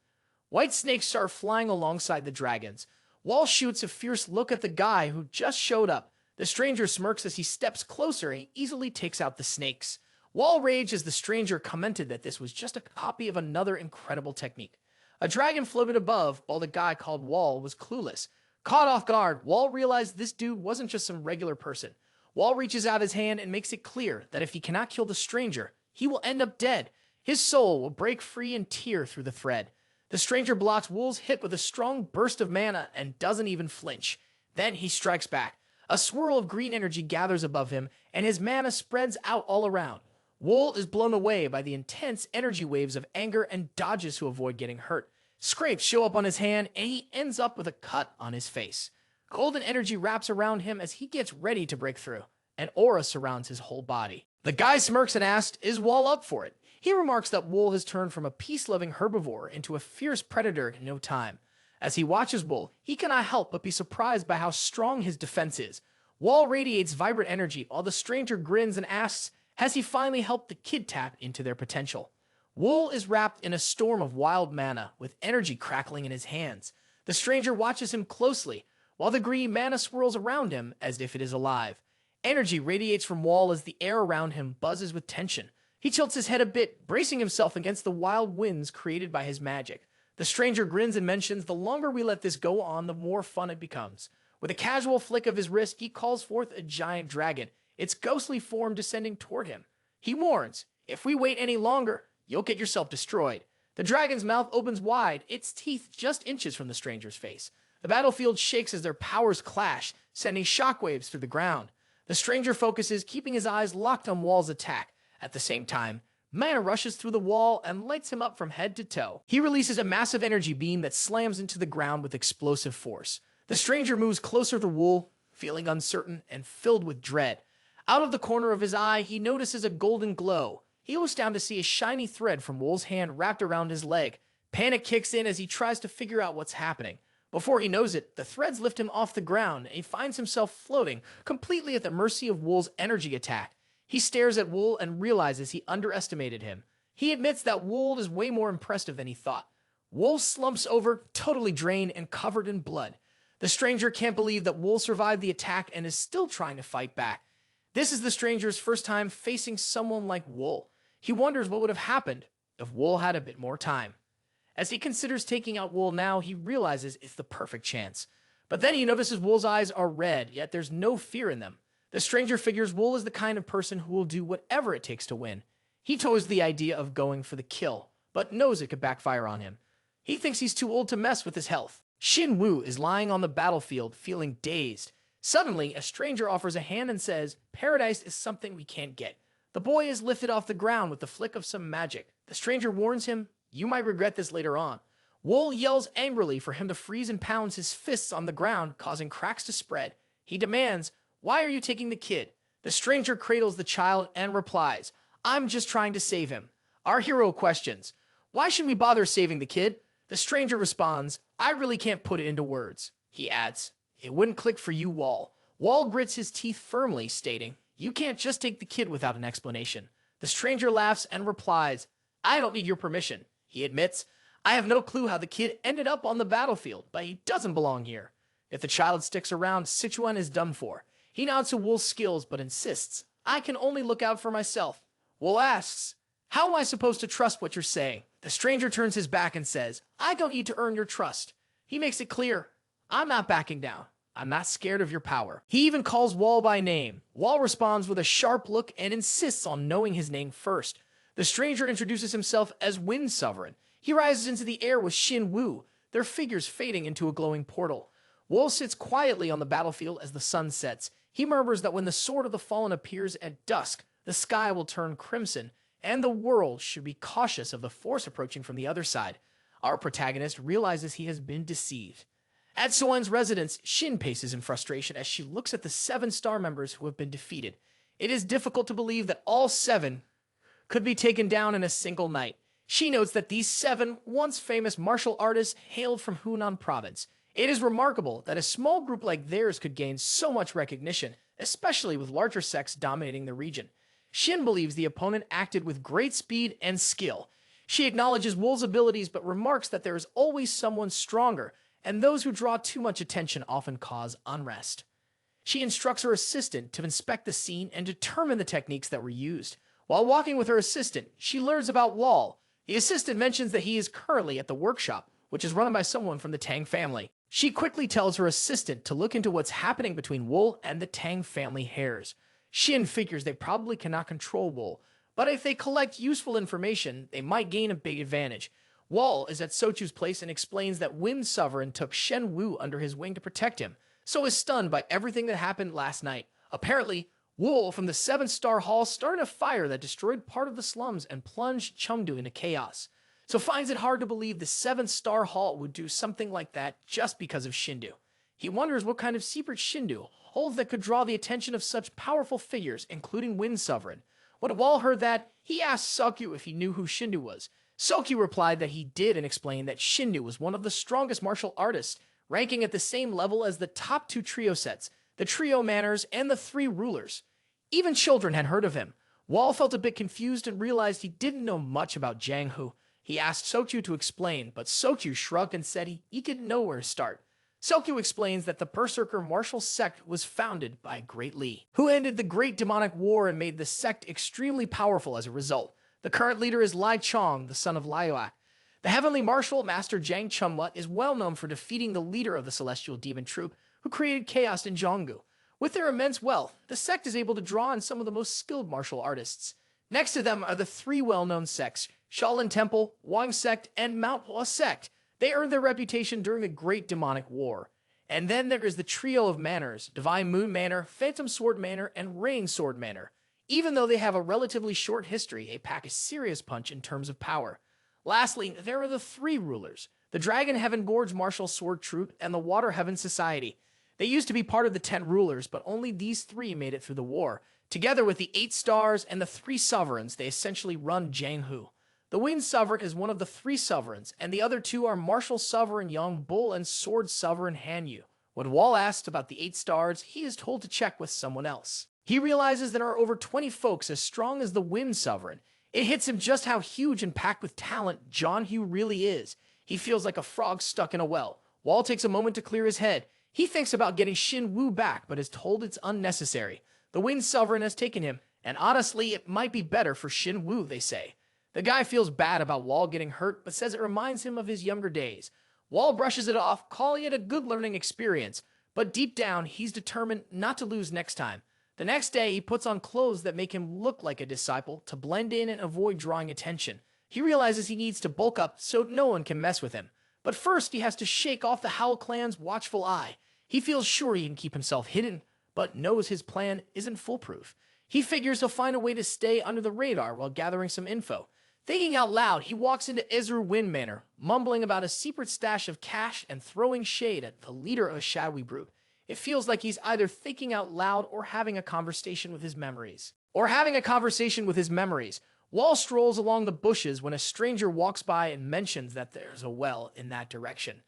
Speaker 1: White snakes start flying alongside the dragons. Wol shoots a fierce look at the guy who just showed up. The stranger smirks as he steps closer and easily takes out the snakes. Wol raged as the stranger commented that this was just a copy of another incredible technique. A dragon floated above while the guy called Wol was clueless. Caught off guard, Wol realized this dude wasn't just some regular person. Wol reaches out his hand and makes it clear that if he cannot kill the stranger, he will end up dead. His soul will break free and tear through the thread. The stranger blocks Wol's hit with a strong burst of mana and doesn't even flinch. Then he strikes back. A swirl of green energy gathers above him, and his mana spreads out all around. Wol is blown away by the intense energy waves of anger and dodges to avoid getting hurt. Scrapes show up on his hand, and he ends up with a cut on his face. Golden energy wraps around him as he gets ready to break through. An aura surrounds his whole body. The guy smirks and asks, is Wol up for it? He remarks that Wol has turned from a peace-loving herbivore into a fierce predator in no time. As he watches Wol, he cannot help but be surprised by how strong his defense is. Wol radiates vibrant energy while the stranger grins and asks, has he finally helped the kid tap into their potential? Wol is wrapped in a storm of wild mana, with energy crackling in his hands. The stranger watches him closely, while the green mana swirls around him as if it is alive. Energy radiates from Wol as the air around him buzzes with tension. He tilts his head a bit, bracing himself against the wild winds created by his magic. The stranger grins and mentions the longer we let this go on, the more fun it becomes. With a casual flick of his wrist, he calls forth a giant dragon, its ghostly form descending toward him. He warns, if we wait any longer, you'll get yourself destroyed. The dragon's mouth opens wide, its teeth just inches from the stranger's face. The battlefield shakes as their powers clash, sending shockwaves through the ground. The stranger focuses, keeping his eyes locked on Wol's attack. At the same time, mana rushes through the wall and lights him up from head to toe. He releases a massive energy beam that slams into the ground with explosive force. The stranger moves closer to Wol, feeling uncertain and filled with dread. Out of the corner of his eye, he notices a golden glow. He looks down to see a shiny thread from Wol's hand wrapped around his leg. Panic kicks in as he tries to figure out what's happening. Before he knows it, the threads lift him off the ground and he finds himself floating, completely at the mercy of Wol's energy attack. He stares at Wol and realizes he underestimated him. He admits that Wol is way more impressive than he thought. Wol slumps over, totally drained and covered in blood. The stranger can't believe that Wol survived the attack and is still trying to fight back. This is the stranger's first time facing someone like Wol. He wonders what would have happened if Wol had a bit more time. As he considers taking out Wol now, he realizes it's the perfect chance. But then he notices Wol's eyes are red, yet there's no fear in them. The stranger figures Wol is the kind of person who will do whatever it takes to win. He toys the idea of going for the kill, but knows it could backfire on him. He thinks he's too old to mess with his health. Xin Wu is lying on the battlefield, feeling dazed. Suddenly, a stranger offers a hand and says, paradise is something we can't get. The boy is lifted off the ground with the flick of some magic. The stranger warns him, you might regret this later on. Wol yells angrily for him to freeze and pounds his fists on the ground, causing cracks to spread. He demands, why are you taking the kid? The stranger cradles the child and replies, I'm just trying to save him. Our hero questions, why should we bother saving the kid? The stranger responds, I really can't put it into words. He adds, it wouldn't click for you, Wol. Wol grits his teeth firmly, stating, you can't just take the kid without an explanation. The stranger laughs and replies, I don't need your permission. He admits, I have no clue how the kid ended up on the battlefield, but he doesn't belong here. If the child sticks around, Sichuan is done for. He nods to Wol's skills, but insists, I can only look out for myself. Wol asks, how am I supposed to trust what you're saying? The stranger turns his back and says, I don't need to earn your trust. He makes it clear, I'm not backing down. I'm not scared of your power. He even calls Wol by name. Wol responds with a sharp look and insists on knowing his name first. The stranger introduces himself as Wind Sovereign. He rises into the air with Xin Wu, their figures fading into a glowing portal. Wol sits quietly on the battlefield as the sun sets. He murmurs that when the Sword of the Fallen appears at dusk, the sky will turn crimson, and the world should be cautious of the force approaching from the other side. Our protagonist realizes he has been deceived. At Soen's residence, Shin paces in frustration as she looks at the 7 star members who have been defeated. It is difficult to believe that all 7 could be taken down in a single night. She notes that these 7 once famous martial artists hailed from Hunan province. It is remarkable that a small group like theirs could gain so much recognition, especially with larger sects dominating the region. Shin believes the opponent acted with great speed and skill. She acknowledges Wol's abilities but remarks that there is always someone stronger, and those who draw too much attention often cause unrest. She instructs her assistant to inspect the scene and determine the techniques that were used. While walking with her assistant, she learns about Wol. The assistant mentions that he is currently at the workshop, which is run by someone from the Tang family. She quickly tells her assistant to look into what's happening between Wol and the Tang family heirs. Shin figures they probably cannot control Wol, but if they collect useful information, they might gain a big advantage. Wol is at Sochu's place and explains that Wind Sovereign took Shen Wu under his wing to protect him, so is stunned by everything that happened last night. Apparently, Wol from the 7-star hall started a fire that destroyed part of the slums and plunged Chungdu into chaos, so finds it hard to believe the 7-star hall would do something like that just because of Shindu. He wonders what kind of secret Shindu holds that could draw the attention of such powerful figures, including Wind Sovereign. When Wol heard that, he asked Sokyu if he knew who Shindu was. Sokyu replied that he did and explained that Shindu was one of the strongest martial artists, ranking at the same level as the top 2 trio sets, the trio manners, and the 3 rulers. Even children had heard of him. Wol felt a bit confused and realized he didn't know much about Jianghu. He asked Sokyu to explain, but Sokyu shrugged and said he didn't know where to start. Sokyu explains that the Berserker martial sect was founded by Great Li, who ended the Great Demonic War and made the sect extremely powerful as a result. The current leader is Lai Chong, the son of Laiwak. The heavenly martial master Jiang Chumwa is well known for defeating the leader of the celestial demon troop, who created chaos in Jianghu. With their immense wealth, the sect is able to draw on some of the most skilled martial artists. Next to them are the 3 well-known sects, Shaolin Temple, Wang Sect, and Manhwa Sect. They earned their reputation during the Great Demonic War. And then there is the trio of manners, Divine Moon Manor, Phantom Sword Manor, and Rain Sword Manor. Even though they have a relatively short history, they pack a serious punch in terms of power. Lastly, there are the 3 rulers, the Dragon Heaven Gorge Martial Sword Troop and the Water Heaven Society. They used to be part of the 10 rulers, but only these 3 made it through the war. Together with the 8 stars and the 3 sovereigns, they essentially run Jianghu. The Wind Sovereign is one of the 3 sovereigns, and the other 2 are Martial Sovereign Yang Bull and Sword Sovereign Han Yu. When Wol asks about the 8 stars, he is told to check with someone else. He realizes there are over 20 folks as strong as the Wind Sovereign. It hits him just how huge and packed with talent Jianghu really is. He feels like a frog stuck in a well. Wol takes a moment to clear his head. He thinks about getting Shin Wu back, but is told it's unnecessary. The Wind Sovereign has taken him, and honestly, it might be better for Shin Wu, they say. The guy feels bad about Wol getting hurt, but says it reminds him of his younger days. Wol brushes it off, calling it a good learning experience, but deep down, he's determined not to lose next time. The next day, he puts on clothes that make him look like a disciple to blend in and avoid drawing attention. He realizes he needs to bulk up so no one can mess with him. But first, he has to shake off the Howl clan's watchful eye. He feels sure he can keep himself hidden, but knows his plan isn't foolproof. He figures he'll find a way to stay under the radar while gathering some info. Thinking out loud, he walks into Ezru Wind Manor, mumbling about a secret stash of cash and throwing shade at the leader of a shadowy brute. It feels like he's either thinking out loud or having a conversation with his memories. Wol strolls along the bushes when a stranger walks by and mentions that there's a well in that direction.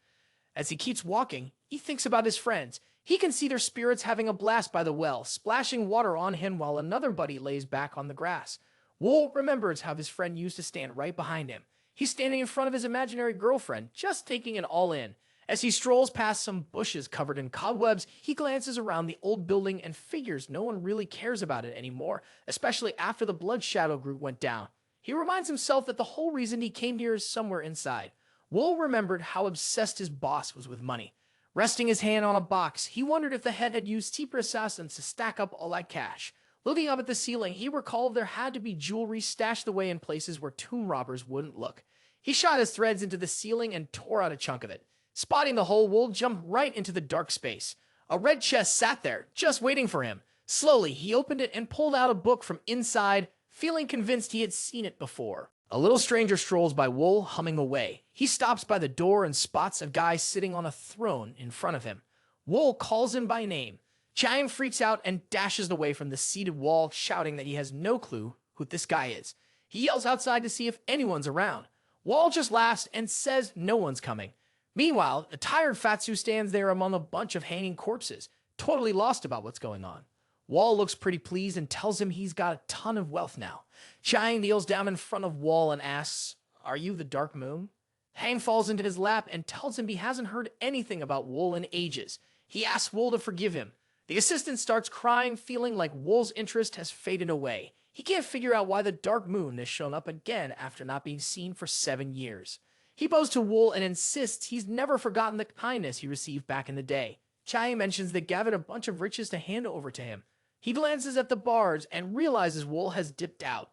Speaker 1: As he keeps walking, he thinks about his friends. He can see their spirits having a blast by the well, splashing water on him while another buddy lays back on the grass. Wol remembers how his friend used to stand right behind him. He's standing in front of his imaginary girlfriend, just taking it all in. As he strolls past some bushes covered in cobwebs, he glances around the old building and figures no one really cares about it anymore, especially after the Blood Shadow group went down. He reminds himself that the whole reason he came here is somewhere inside. Wol remembered how obsessed his boss was with money. Resting his hand on a box, he wondered if the head had used secret assassins to stack up all that cash. Looking up at the ceiling, he recalled there had to be jewelry stashed away in places where tomb robbers wouldn't look. He shot his threads into the ceiling and tore out a chunk of it. Spotting the hole, Wol jumped right into the dark space. A red chest sat there, just waiting for him. Slowly, he opened it and pulled out a book from inside, feeling convinced he had seen it before. A little stranger strolls by Wol, humming away. He stops by the door and spots a guy sitting on a throne in front of him. Wol calls him by name. Chiang freaks out and dashes away from the seated Wol, shouting that he has no clue who this guy is. He yells outside to see if anyone's around. Wol just laughs and says no one's coming. Meanwhile, a tired Fatsu stands there among a bunch of hanging corpses, totally lost about what's going on. Wol looks pretty pleased and tells him he's got a ton of wealth now. Chiang kneels down in front of Wol and asks, "Are you the Dark Moon?" Hang falls into his lap and tells him he hasn't heard anything about Wol in ages. He asks Wol to forgive him. The assistant starts crying, feeling like Wol's interest has faded away. He can't figure out why the Dark Moon has shown up again after not being seen for 7 years. He bows to Wol and insists he's never forgotten the kindness he received back in the day. Chiang mentions they gathered a bunch of riches to hand over to him. He glances at the bars and realizes Wol has dipped out.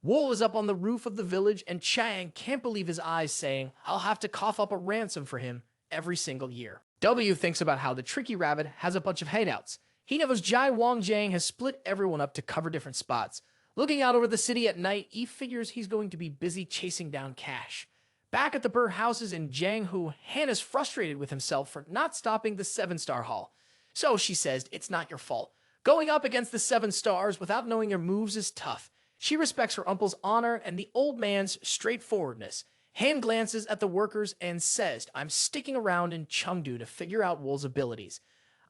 Speaker 1: Wol is up on the roof of the village, and Chang can't believe his eyes, saying, I'll have to cough up a ransom for him every single year. W thinks about how the tricky rabbit has a bunch of hideouts. He knows Jai Wangjiang has split everyone up to cover different spots. Looking out over the city at night, he figures he's going to be busy chasing down cash. Back at the Burr houses in Jianghu, Hannah's frustrated with himself for not stopping the 7-star haul. So she says, it's not your fault. Going up against the 7 stars without knowing your moves is tough. She respects her uncle's honor and the old man's straightforwardness. Han glances at the workers and says, I'm sticking around in Chungdu to figure out Wol's abilities.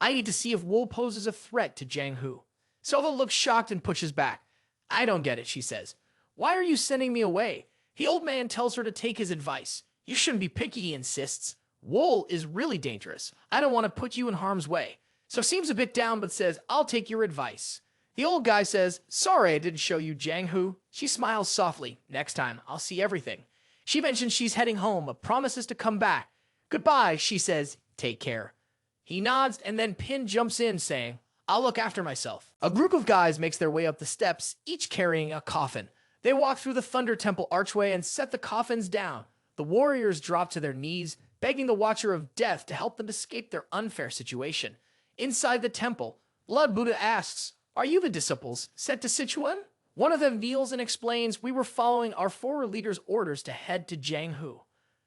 Speaker 1: I need to see if Wol poses a threat to Jianghu. Sova looks shocked and pushes back. I don't get it, she says. Why are you sending me away? The old man tells her to take his advice. You shouldn't be picky, he insists. Wol is really dangerous. I don't want to put you in harm's way. So seems a bit down but says, I'll take your advice. The old guy says, sorry I didn't show you Jianghu. She smiles softly. Next time, I'll see everything. She mentions she's heading home but promises to come back. Goodbye, she says. Take care. He nods, and then Pin jumps in, saying, I'll look after myself. A group of guys makes their way up the steps, each carrying a coffin. They walk through the Thunder Temple archway and set the coffins down. The warriors drop to their knees, begging the Watcher of Death to help them escape their unfair situation. Inside the temple, Blood Buddha asks, Are you the disciples sent to Sichuan? One of them kneels and explains, We were following our former leader's orders to head to Jianghu.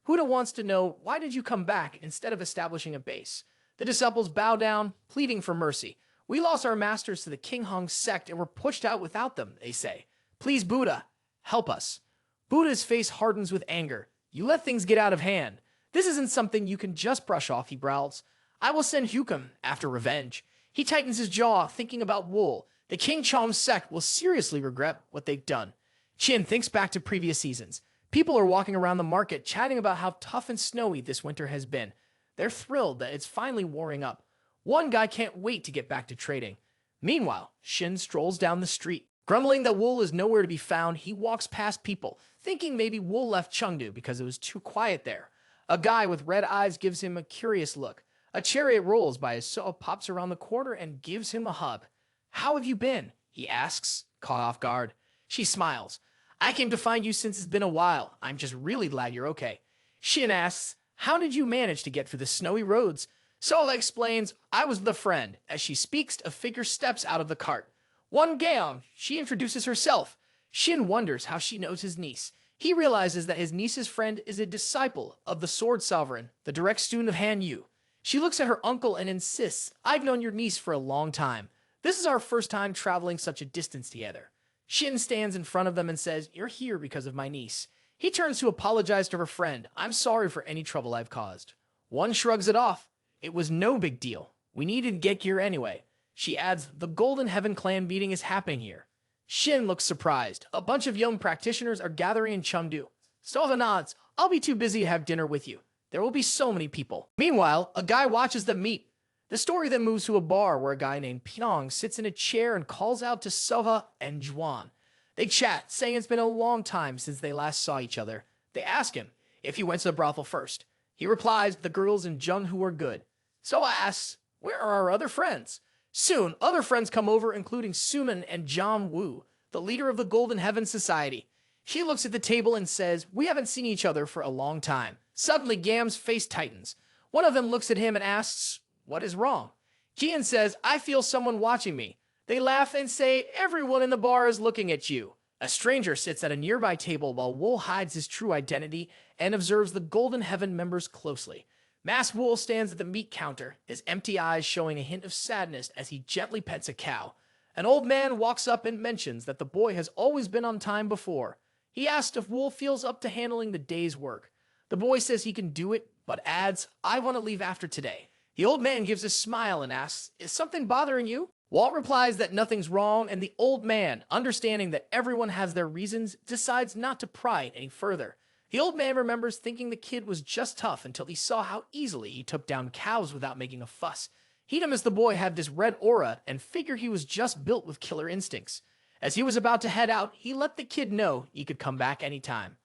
Speaker 1: Buddha wants to know, why did you come back instead of establishing a base? The disciples bow down, pleading for mercy. We lost our masters to the King Hong sect and were pushed out without them, they say. Please, Buddha, help us. Buddha's face hardens with anger. You let things get out of hand. This isn't something you can just brush off, he growls. I will send Hukum after revenge. He tightens his jaw, thinking about Wol. The King Chom sect will seriously regret what they've done. Chin thinks back to previous seasons. People are walking around the market chatting about how tough and snowy this winter has been. They're thrilled that it's finally warming up. One guy can't wait to get back to trading. Meanwhile, Shin strolls down the street. Grumbling that Wol is nowhere to be found, he walks past people, thinking maybe Wol left Chengdu because it was too quiet there. A guy with red eyes gives him a curious look. A chariot rolls by as Soa pops around the corner and gives him a hug. How have you been? He asks, caught off guard. She smiles. I came to find you since it's been a while. I'm just really glad you're okay. Shin asks, how did you manage to get through the snowy roads? Sola explains, I was the friend. As she speaks, a figure steps out of the cart. One Gaon, she introduces herself. Shin wonders how she knows his niece. He realizes that his niece's friend is a disciple of the Sword Sovereign, the direct student of Han Yu. She looks at her uncle and insists, I've known your niece for a long time. This is our first time traveling such a distance together. Shin stands in front of them and says, you're here because of my niece. He turns to apologize to her friend. I'm sorry for any trouble I've caused. One shrugs it off. It was no big deal. We needed to get here anyway. She adds, the Golden Heaven clan meeting is happening here. Shin looks surprised. A bunch of young practitioners are gathering in Chengdu. Sova nods. I'll be too busy to have dinner with you. There will be so many people. Meanwhile, a guy watches them meet. The story then moves to a bar where a guy named Pyong sits in a chair and calls out to Sova and Juan. They chat, saying it's been a long time since they last saw each other. They ask him if he went to the brothel first. He replies the girls in Jianghu are good. Sova asks, where are our other friends? Soon, other friends come over, including Suman and John Wu, the leader of the Golden Heaven Society. She looks at the table and says, we haven't seen each other for a long time. Suddenly, Gam's face tightens. One of them looks at him and asks, what is wrong? Jian says, I feel someone watching me. They laugh and say, everyone in the bar is looking at you. A stranger sits at a nearby table while Wol hides his true identity and observes the Golden Heaven members closely. Masked Wol stands at the meat counter, his empty eyes showing a hint of sadness as he gently pets a cow. An old man walks up and mentions that the boy has always been on time before. He asks if Wol feels up to handling the day's work. The boy says he can do it, but adds, I want to leave after today. The old man gives a smile and asks, is something bothering you? Walt replies that nothing's wrong, and the old man, understanding that everyone has their reasons, decides not to pry it any further. The old man remembers thinking the kid was just tough until he saw how easily he took down cows without making a fuss. He'd miss the boy had this red aura and figure he was just built with killer instincts. As he was about to head out, he let the kid know he could come back anytime.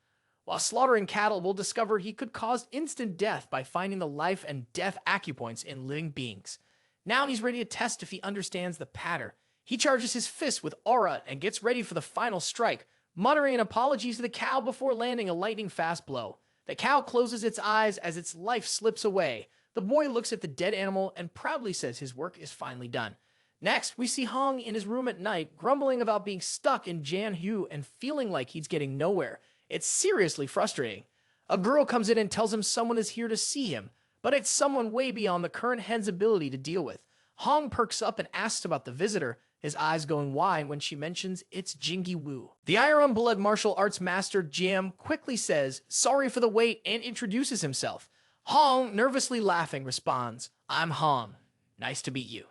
Speaker 1: While slaughtering cattle, Will discover he could cause instant death by finding the life and death acupoints in living beings. Now he's ready to test if he understands the pattern. He charges his fist with aura and gets ready for the final strike, muttering apologies to the cow before landing a lightning-fast blow. The cow closes its eyes as its life slips away. The boy looks at the dead animal and proudly says his work is finally done. Next, we see Hong in his room at night, grumbling about being stuck in Jianghu and feeling like he's getting nowhere. It's seriously frustrating. A girl comes in and tells him someone is here to see him, but it's someone way beyond the current hen's ability to deal with. Hong perks up and asks about the visitor, his eyes going wide when she mentions it's Jianghu. The Iron Blood martial arts master Jam quickly says sorry for the wait and introduces himself. Hong, nervously laughing, responds, "I'm Hong. Nice to meet you."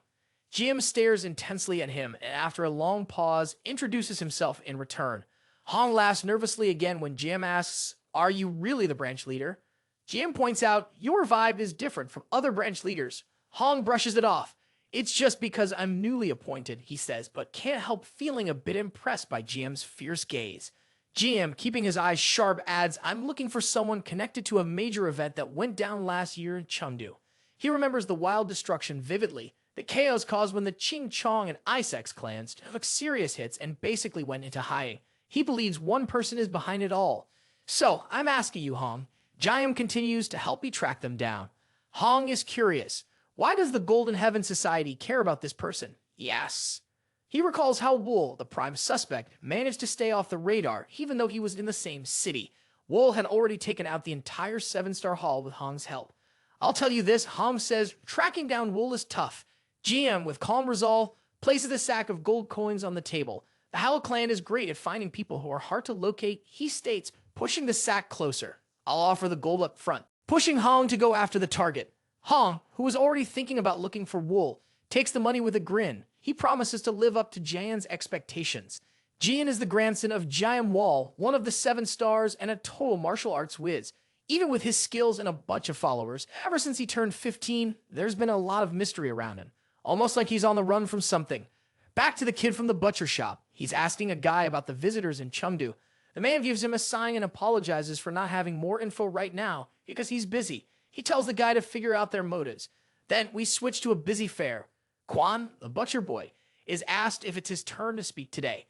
Speaker 1: Jim stares intensely at him and after a long pause, introduces himself in return. Hong laughs nervously again when Jim asks, "Are you really the branch leader?" Jim points out, "Your vibe is different from other branch leaders." Hong brushes it off. "It's just because I'm newly appointed," he says, but can't help feeling a bit impressed by Jim's fierce gaze. Jim, keeping his eyes sharp, adds, "I'm looking for someone connected to a major event that went down last year in Chungdu." He remembers the wild destruction vividly, the chaos caused when the Ching Chong and Isex clans took serious hits and basically went into hiding. He believes one person is behind it all. "So, I'm asking you, Hong." Jiam continues to help me track them down. Hong is curious. Why does the Golden Heaven Society care about this person? He asks. He recalls how Wol, the prime suspect, managed to stay off the radar even though he was in the same city. Wol had already taken out the entire 7-star hall with Hong's help. "I'll tell you this," Hong says, "tracking down Wol is tough." GM, with calm resolve, places a sack of gold coins on the table. The Howl clan is great at finding people who are hard to locate, he states, pushing the sack closer. "I'll offer the gold up front," pushing Hong to go after the target. Hong, who was already thinking about looking for Wol, takes the money with a grin. He promises to live up to Jian's expectations. Jian is the grandson of Jian Wol, one of the 7 stars and a total martial arts whiz. Even with his skills and a bunch of followers, ever since he turned 15, there's been a lot of mystery around him. Almost like he's on the run from something. Back to the kid from the butcher shop. He's asking a guy about the visitors in Chengdu. The man gives him a sign and apologizes for not having more info right now because he's busy. He tells the guy to figure out their motives. Then we switch to a busy fair. Quan, the butcher boy, is asked if it's his turn to speak today.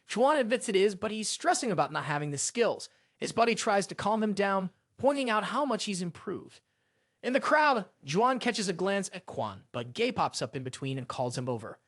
Speaker 1: Chuan admits it is, but he's stressing about not having the skills. His buddy tries to calm him down, pointing out how much he's improved. In the crowd, Juan catches a glance at Quan, but Gay pops up in between and calls him over.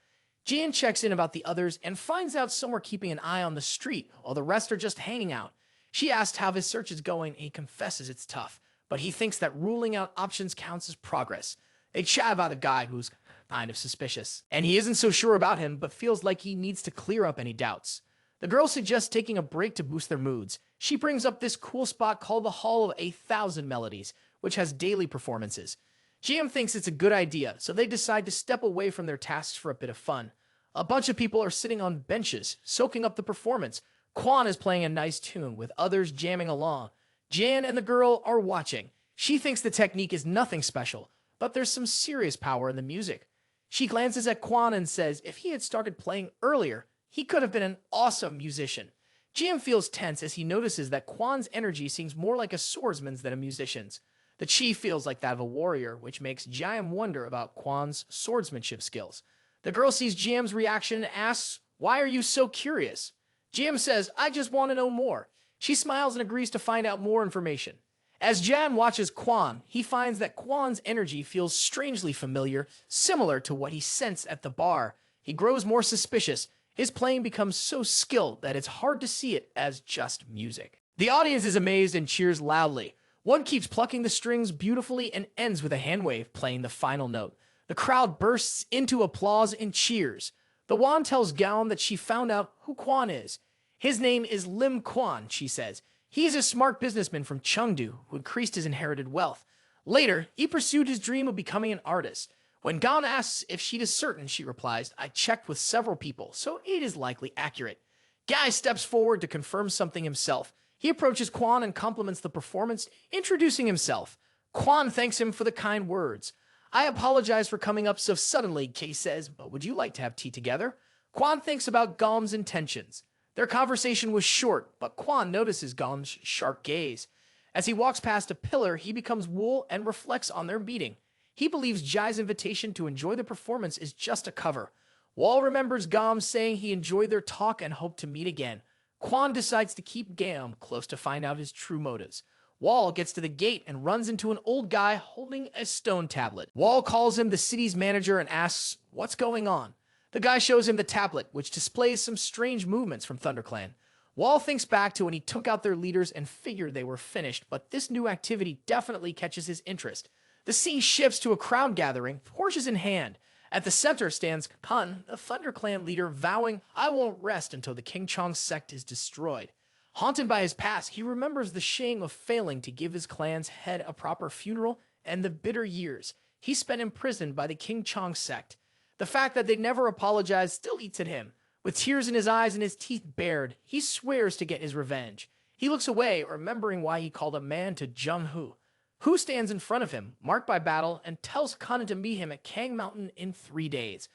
Speaker 1: Jian checks in about the others and finds out some are keeping an eye on the street, while the rest are just hanging out. She asks how his search is going, and he confesses it's tough, but he thinks that ruling out options counts as progress. They chat about a guy who's kind of suspicious, and he isn't so sure about him, but feels like he needs to clear up any doubts. The girl suggests taking a break to boost their moods. She brings up this cool spot called the Hall of 1,000 Melodies, which has daily performances. GM thinks it's a good idea, so they decide to step away from their tasks for a bit of fun. A bunch of people are sitting on benches, soaking up the performance. Quan is playing a nice tune, with others jamming along. Jan and the girl are watching. She thinks the technique is nothing special, but there's some serious power in the music. She glances at Quan and says if he had started playing earlier, he could have been an awesome musician. GM feels tense as he notices that Quan's energy seems more like a swordsman's than a musician's. The chi feels like that of a warrior, which makes GM wonder about Quan's swordsmanship skills. The girl sees GM's reaction and asks, "Why are you so curious?" GM says, "I just want to know more." She smiles and agrees to find out more information. As Jan watches Quan, he finds that Quan's energy feels strangely familiar, similar to what he sensed at the bar. He grows more suspicious. His playing becomes so skilled that it's hard to see it as just music. The audience is amazed and cheers loudly. One keeps plucking the strings beautifully and ends with a hand wave playing the final note. The crowd bursts into applause and cheers. The Wan tells Gaon that she found out who Quan is. His name is Lim Quan, she says. He is a smart businessman from Chengdu who increased his inherited wealth. Later, he pursued his dream of becoming an artist. When Gaon asks if she is certain, she replies, "I checked with several people, so it is likely accurate." Guy steps forward to confirm something himself. He approaches Quan and compliments the performance, introducing himself. Quan thanks him for the kind words. "I apologize for coming up so suddenly," Kay says, "but would you like to have tea together?" Quan thinks about Gaom's intentions. Their conversation was short, but Quan notices Gaom's sharp gaze. As he walks past a pillar, he becomes Wol and reflects on their meeting. He believes Jai's invitation to enjoy the performance is just a cover. Wall remembers Gaom saying he enjoyed their talk and hoped to meet again. Quan decides to keep Gam close to find out his true motives. Wall gets to the gate and runs into an old guy holding a stone tablet. Wall calls him the city's manager and asks, "What's going on?" The guy shows him the tablet, which displays some strange movements from ThunderClan. Wall thinks back to when he took out their leaders and figured they were finished, but this new activity definitely catches his interest. The scene shifts to a crowd gathering, torches in hand. At the center stands Kun, the ThunderClan leader, vowing, "I won't rest until the King Chong sect is destroyed." Haunted by his past, he remembers the shame of failing to give his clan's head a proper funeral and the bitter years he spent imprisoned by the King Chong sect. The fact that they never apologized still eats at him. With tears in his eyes and his teeth bared, he swears to get his revenge. He looks away, remembering why he called a man to Jianghu. Hu stands in front of him, marked by battle, and tells Kun to meet him at Kang Mountain in 3 days.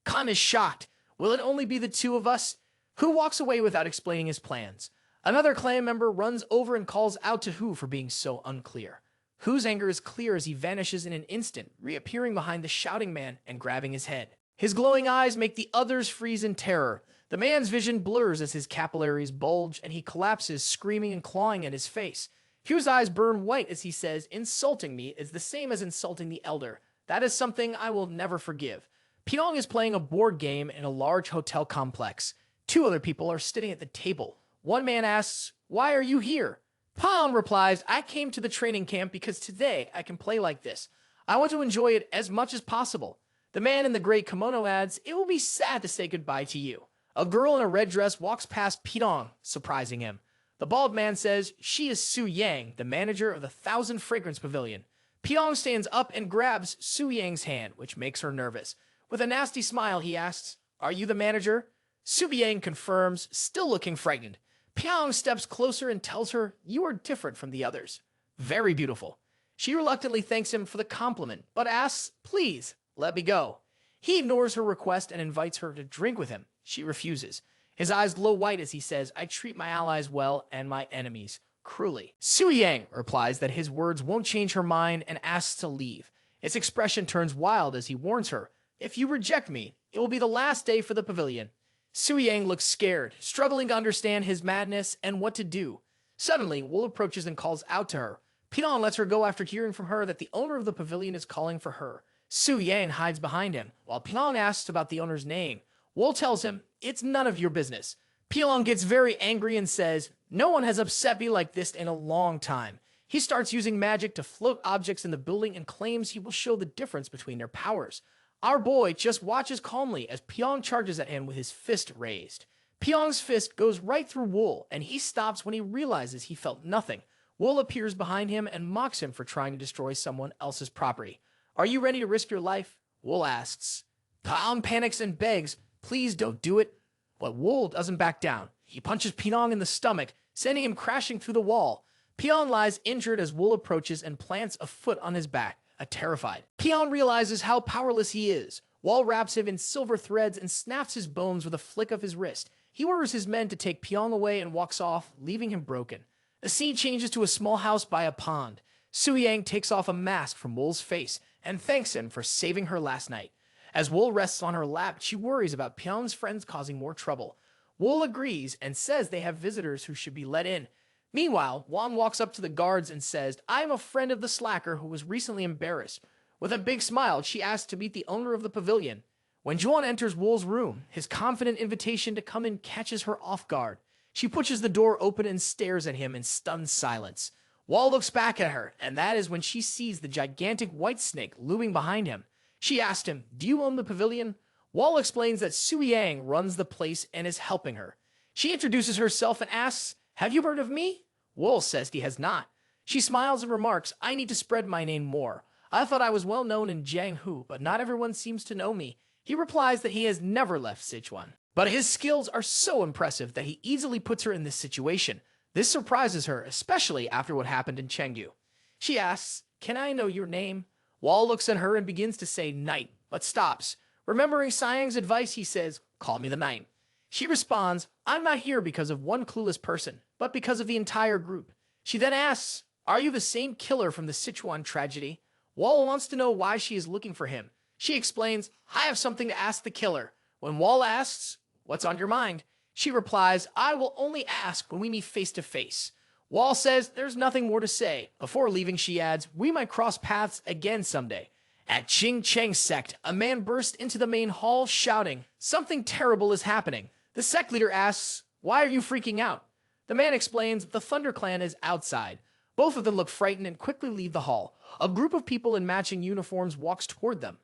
Speaker 1: Kun is shocked. Will it only be the two of us? Hu walks away without explaining his plans. Another clan member runs over and calls out to Hu for being so unclear. Hu's anger is clear as he vanishes in an instant, reappearing behind the shouting man and grabbing his head. His glowing eyes make the others freeze in terror. The man's vision blurs as his capillaries bulge and he collapses, screaming and clawing at his face. Hu's eyes burn white as he says, "Insulting me is the same as insulting the elder. That is something I will never forgive." Pyong is playing a board game in a large hotel complex. 2 other people are sitting at the table. One man asks, "Why are you here?" Pyong replies, "I came to the training camp because today I can play like this. I want to enjoy it as much as possible." The man in the gray kimono adds, "It will be sad to say goodbye to you." A girl in a red dress walks past Pyong, surprising him. The bald man says she is Su Yang, the manager of the 1,000 Fragrance Pavilion. Pyong stands up and grabs Su Yang's hand, which makes her nervous. With a nasty smile, he asks, "Are you the manager?" Su Yang confirms, still looking frightened. Pyong steps closer and tells her, "You are different from the others. Very beautiful." She reluctantly thanks him for the compliment, but asks, "Please, let me go." He ignores her request and invites her to drink with him. She refuses. His eyes glow white as he says, "I treat my allies well and my enemies cruelly." Su Yang replies that his words won't change her mind and asks to leave. Its expression turns wild as he warns her, "If you reject me, it will be the last day for the pavilion." Su Yang looks scared, struggling to understand his madness and what to do. Suddenly, Wool approaches and calls out to her. Pyong lets her go after hearing from her that the owner of the pavilion is calling for her. Su Yang hides behind him, while Pyong asks about the owner's name. Wool tells him, "It's none of your business." Pyong gets very angry and says, "No one has upset me like this in a long time." He starts using magic to float objects in the building and claims he will show the difference between their powers. Our boy just watches calmly as Pyong charges at him with his fist raised. Pyong's fist goes right through Wool, and he stops when he realizes he felt nothing. Wool appears behind him and mocks him for trying to destroy someone else's property. "Are you ready to risk your life?" Wool asks. Pyong panics and begs, "Please don't do it." But Wool doesn't back down. He punches Pyong in the stomach, sending him crashing through the wall. Pyong lies injured as Wool approaches and plants a foot on his back. Terrified, Pyong realizes how powerless he is. Wall wraps him in silver threads and snaps his bones with a flick of his wrist. He orders his men to take Pyong away and walks off, leaving him broken. The scene changes to a small house by a pond. Su Yang takes off a mask from Wool's face and thanks him for saving her last night. As Wool rests on her lap, she worries about Pyong's friends causing more trouble. Wool agrees and says they have visitors who should be let in. Meanwhile, Wan walks up to the guards and says, "I am a friend of the slacker who was recently embarrassed." With a big smile, she asks to meet the owner of the pavilion. When Juan enters Wool's room, his confident invitation to come in catches her off guard. She pushes the door open and stares at him in stunned silence. Wall looks back at her, and that is when she sees the gigantic white snake looming behind him. She asks him, "Do you own the pavilion?" Wall explains that Su Yang runs the place and is helping her. She introduces herself and asks, "Have you heard of me?" Wool says he has not. She smiles and remarks, "I need to spread my name more. I thought I was well known in Jianghu, but not everyone seems to know me." He replies that he has never left Sichuan, but his skills are so impressive that he easily puts her in this situation. This surprises her, especially after what happened in Chengdu. She asks, "Can I know your name?" Wall looks at her and begins to say "Knight," but stops. Remembering Siang's advice, he says, "Call me the Knight." She responds, "I'm not here because of one clueless person, but because of the entire group." She then asks, "Are you the same killer from the Sichuan tragedy?" Wall wants to know why she is looking for him. She explains, "I have something to ask the killer." When Wall asks, "What's on your mind?" She replies, I will only ask when we meet face to face. Wol says there's nothing more to say. Before leaving, she adds, we might cross paths again someday. At Qing Cheng's sect, a man burst into the main hall shouting, something terrible is happening. The sect leader asks, why are you freaking out? The man explains the Thunder Clan is outside. Both of them look frightened and quickly leave the hall. A group of people in matching uniforms walks toward them.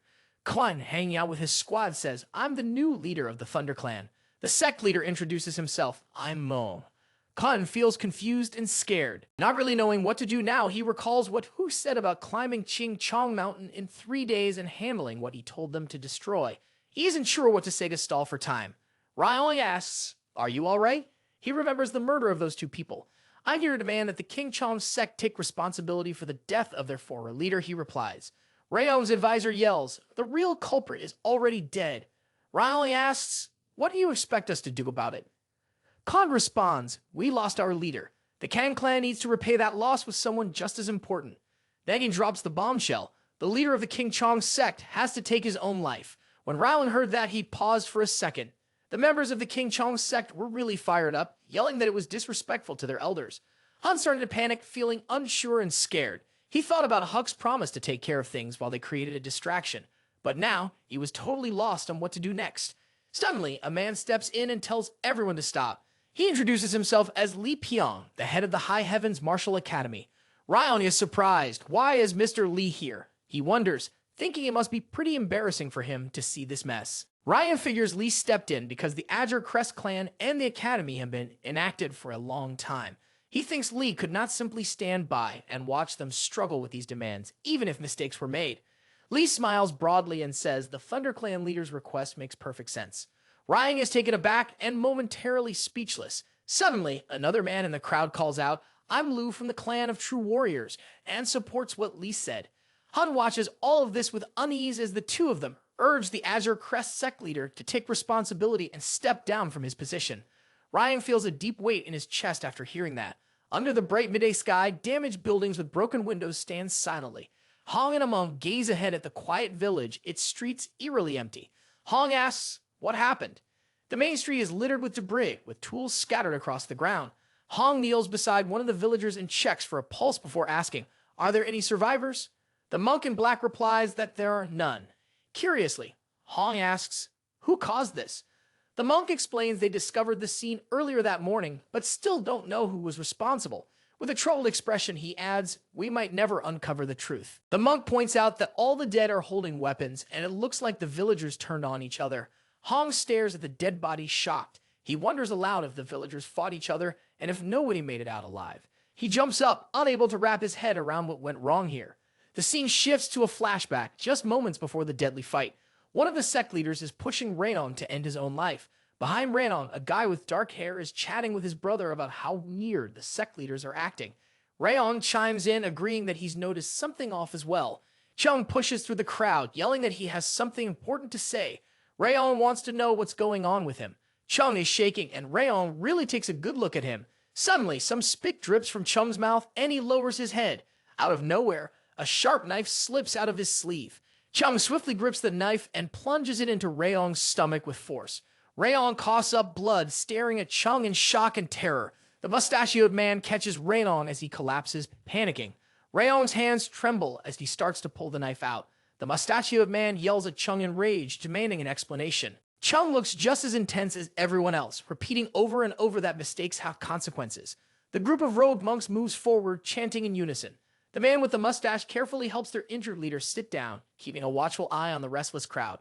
Speaker 1: Klein, hanging out with his squad, says, I'm the new leader of the Thunder Clan. The sect leader introduces himself, I'm Mo. Klein feels confused and scared. Not really knowing what to do now, he recalls what Hu said about climbing Qing Chong Mountain in 3 days and handling what he told them to destroy. He isn't sure what to say to stall for time. Ryong asks, are you alright? He remembers the murder of those 2 people. I hear a demand that the King Chong sect take responsibility for the death of their former leader, he replies. Rayong's advisor yells, the real culprit is already dead. Ryong asks, what do you expect us to do about it? Khan responds, we lost our leader. The Kang clan needs to repay that loss with someone just as important. Then he drops the bombshell. The leader of the King Chong sect has to take his own life. When Ryong heard that, he paused for a second. The members of the King Chong sect were really fired up, yelling that it was disrespectful to their elders. Han started to panic, feeling unsure and scared. He thought about Huck's promise to take care of things while they created a distraction. But now, he was totally lost on what to do next. Suddenly, a man steps in and tells everyone to stop. He introduces himself as Li Piang, the head of the High Heavens Martial Academy. Ryan is surprised. Why is Mr. Li here? He wonders, thinking it must be pretty embarrassing for him to see this mess. Ryan figures Li stepped in because the Azure Crest clan and the Academy have been inactive for a long time. He thinks Li could not simply stand by and watch them struggle with these demands, even if mistakes were made. Li smiles broadly and says the Thunder Clan leader's request makes perfect sense. Ryan is taken aback and momentarily speechless. Suddenly, another man in the crowd calls out, I'm Lu from the Clan of True Warriors, and supports what Li said. Han watches all of this with unease as the 2 of them urge the Azure Crest sect leader to take responsibility and step down from his position. Ryan feels a deep weight in his chest after hearing that. Under the bright midday sky, damaged buildings with broken windows stand silently. Hong and Among gaze ahead at the quiet village, its streets eerily empty. Hong asks, what happened? The main street is littered with debris, with tools scattered across the ground. Hong kneels beside one of the villagers and checks for a pulse before asking, are there any survivors? The monk in black replies that there are none. Curiously, Hong asks, who caused this? The monk explains they discovered the scene earlier that morning, but still don't know who was responsible. With a troubled expression, he adds, we might never uncover the truth. The monk points out that all the dead are holding weapons, and it looks like the villagers turned on each other. Hong stares at the dead body shocked. He wonders aloud if the villagers fought each other, and if nobody made it out alive. He jumps up, unable to wrap his head around what went wrong here. The scene shifts to a flashback, just moments before the deadly fight. One of the sect leaders is pushing Raynong to end his own life. Behind Raynong, a guy with dark hair is chatting with his brother about how weird the sect leaders are acting. Raynong chimes in, agreeing that he's noticed something off as well. Chung pushes through the crowd, yelling that he has something important to say. Raynong wants to know what's going on with him. Chung is shaking, and Raynong really takes a good look at him. Suddenly, some spit drips from Chung's mouth, and he lowers his head. Out of nowhere, a sharp knife slips out of his sleeve. Chung swiftly grips the knife and plunges it into Raynong's stomach with force. Raynong coughs up blood, staring at Chung in shock and terror. The mustachioed man catches Raynong as he collapses, panicking. Raynong's hands tremble as he starts to pull the knife out. The mustachioed man yells at Chung in rage, demanding an explanation. Chung looks just as intense as everyone else, repeating over and over that mistakes have consequences. The group of rogue monks moves forward, chanting in unison. The man with the mustache carefully helps their injured leader sit down, keeping a watchful eye on the restless crowd.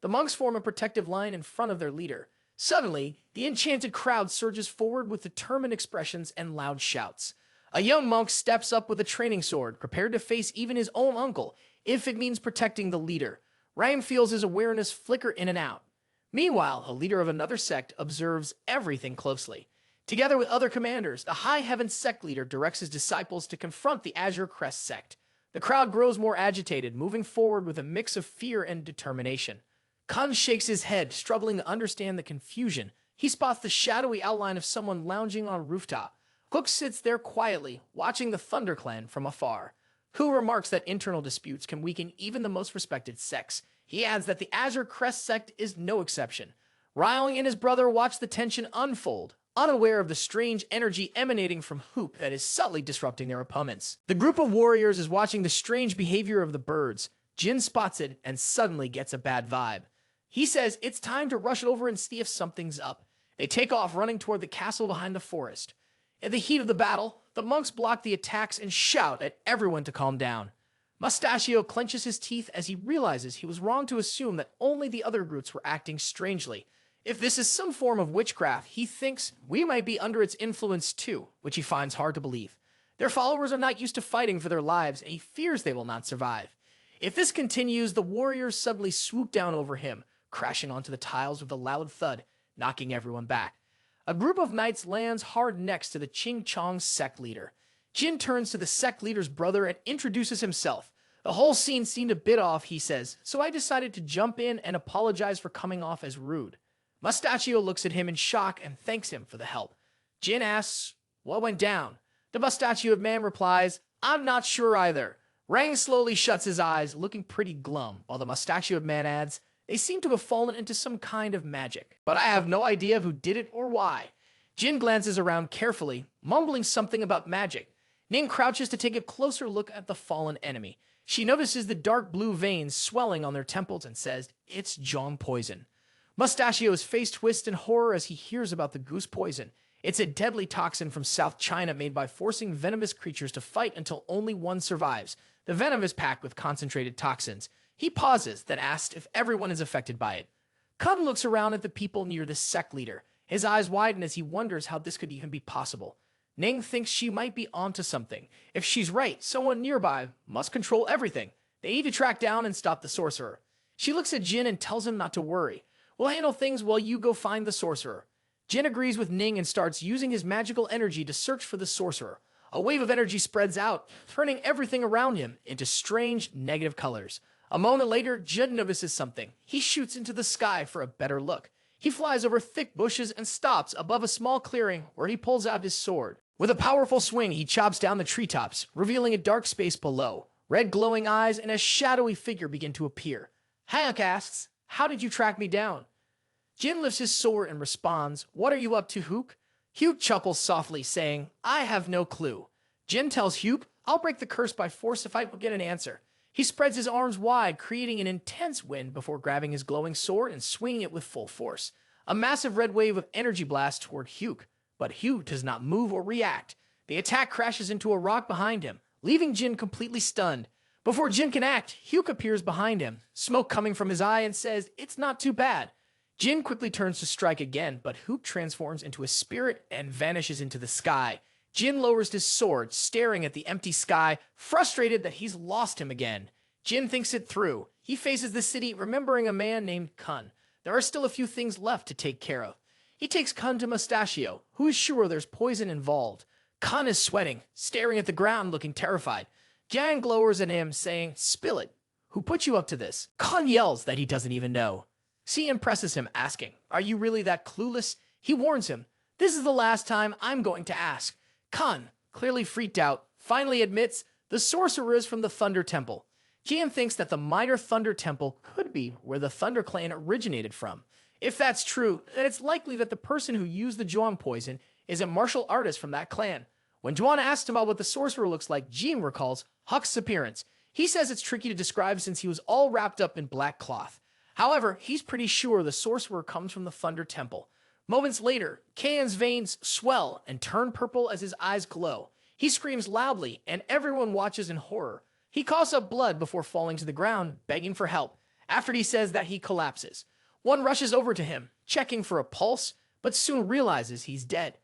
Speaker 1: The monks form a protective line in front of their leader. Suddenly, the enchanted crowd surges forward with determined expressions and loud shouts. A young monk steps up with a training sword, prepared to face even his own uncle, if it means protecting the leader. Ryan feels his awareness flicker in and out. Meanwhile, a leader of another sect observes everything closely. Together with other commanders, the High Heaven sect leader directs his disciples to confront the Azure Crest sect. The crowd grows more agitated, moving forward with a mix of fear and determination. Kun shakes his head, struggling to understand the confusion. He spots the shadowy outline of someone lounging on a rooftop. Hook sits there quietly, watching the Thunder Clan from afar. Hu remarks that internal disputes can weaken even the most respected sects. He adds that the Azure Crest sect is no exception. Ryong and his brother watch the tension unfold, unaware of the strange energy emanating from Hoop that is subtly disrupting their opponents. The group of warriors is watching the strange behavior of the birds. Jin spots it and suddenly gets a bad vibe. He says it's time to rush over and see if something's up. They take off running toward the castle behind the forest. In the heat of the battle, the monks block the attacks and shout at everyone to calm down. Mustachio clenches his teeth as he realizes he was wrong to assume that only the other groups were acting strangely. If this is some form of witchcraft, he thinks we might be under its influence too, which he finds hard to believe. Their followers are not used to fighting for their lives, and he fears they will not survive. If this continues, the warriors suddenly swoop down over him, crashing onto the tiles with a loud thud, knocking everyone back. A group of knights lands hard next to the Ching Chong sect leader. Jin turns to the sect leader's brother and introduces himself. The whole scene seemed a bit off, he says, so I decided to jump in and apologize for coming off as rude. Mustachio looks at him in shock and thanks him for the help. Jin asks, what went down? The mustachioed man replies, I'm not sure either. Rang slowly shuts his eyes, looking pretty glum, while the mustachioed man adds, they seem to have fallen into some kind of magic, but I have no idea who did it or why. Jin glances around carefully, mumbling something about magic. Ning crouches to take a closer look at the fallen enemy. She notices the dark blue veins swelling on their temples and says, it's Zhong poison. Mustachio's face twists in horror as he hears about the goose poison. It's a deadly toxin from South China made by forcing venomous creatures to fight until only one survives. The venom is packed with concentrated toxins. He pauses, then asks if everyone is affected by it. Kun looks around at the people near the sect leader. His eyes widen as he wonders how this could even be possible. Ning thinks she might be onto something. If she's right, someone nearby must control everything. They need to track down and stop the sorcerer. She looks at Jin and tells him not to worry. We'll handle things while you go find the sorcerer. Jin agrees with Ning and starts using his magical energy to search for the sorcerer. A wave of energy spreads out, turning everything around him into strange, negative colors. A moment later, Jin notices something. He shoots into the sky for a better look. He flies over thick bushes and stops above a small clearing where he pulls out his sword. With a powerful swing, he chops down the treetops, revealing a dark space below. Red glowing eyes and a shadowy figure begin to appear. Hayek asks, how did you track me down? Jin lifts his sword and responds, what are you up to, Hook? Hook chuckles softly, saying, I have no clue. Jin tells Hook, I'll break the curse by force if I will get an answer. He spreads his arms wide, creating an intense wind before grabbing his glowing sword and swinging it with full force. A massive red wave of energy blasts toward Hook, but Hook does not move or react. The attack crashes into a rock behind him, leaving Jin completely stunned. Before Jin can act, Hook appears behind him, smoke coming from his eye, and says, it's not too bad. Jin quickly turns to strike again, but Hook transforms into a spirit and vanishes into the sky. Jin lowers his sword, staring at the empty sky, frustrated that he's lost him again. Jin thinks it through. He faces the city, remembering a man named Kun. There are still a few things left to take care of. He takes Kun to Mustachio, who is sure there's poison involved. Kun is sweating, staring at the ground, looking terrified. Jiang glowers at him, saying, spill it. Who put you up to this? Kun yells that he doesn't even know. Cian presses him, asking, are you really that clueless? He warns him, this is the last time I'm going to ask. Kun, clearly freaked out, finally admits the sorcerer is from the Thunder Temple. Jian thinks that the Minor Thunder Temple could be where the Thunder Clan originated from. If that's true, then it's likely that the person who used the Zhuang poison is a martial artist from that clan. When Zhuang asks him about what the sorcerer looks like, Jian recalls Huck's appearance. He says it's tricky to describe since he was all wrapped up in black cloth. However, he's pretty sure the sorcerer comes from the Thunder Temple. Moments later, Kayan's veins swell and turn purple as his eyes glow. He screams loudly, and everyone watches in horror. He coughs up blood before falling to the ground, begging for help. After he says that, he collapses. One rushes over to him, checking for a pulse, but soon realizes he's dead.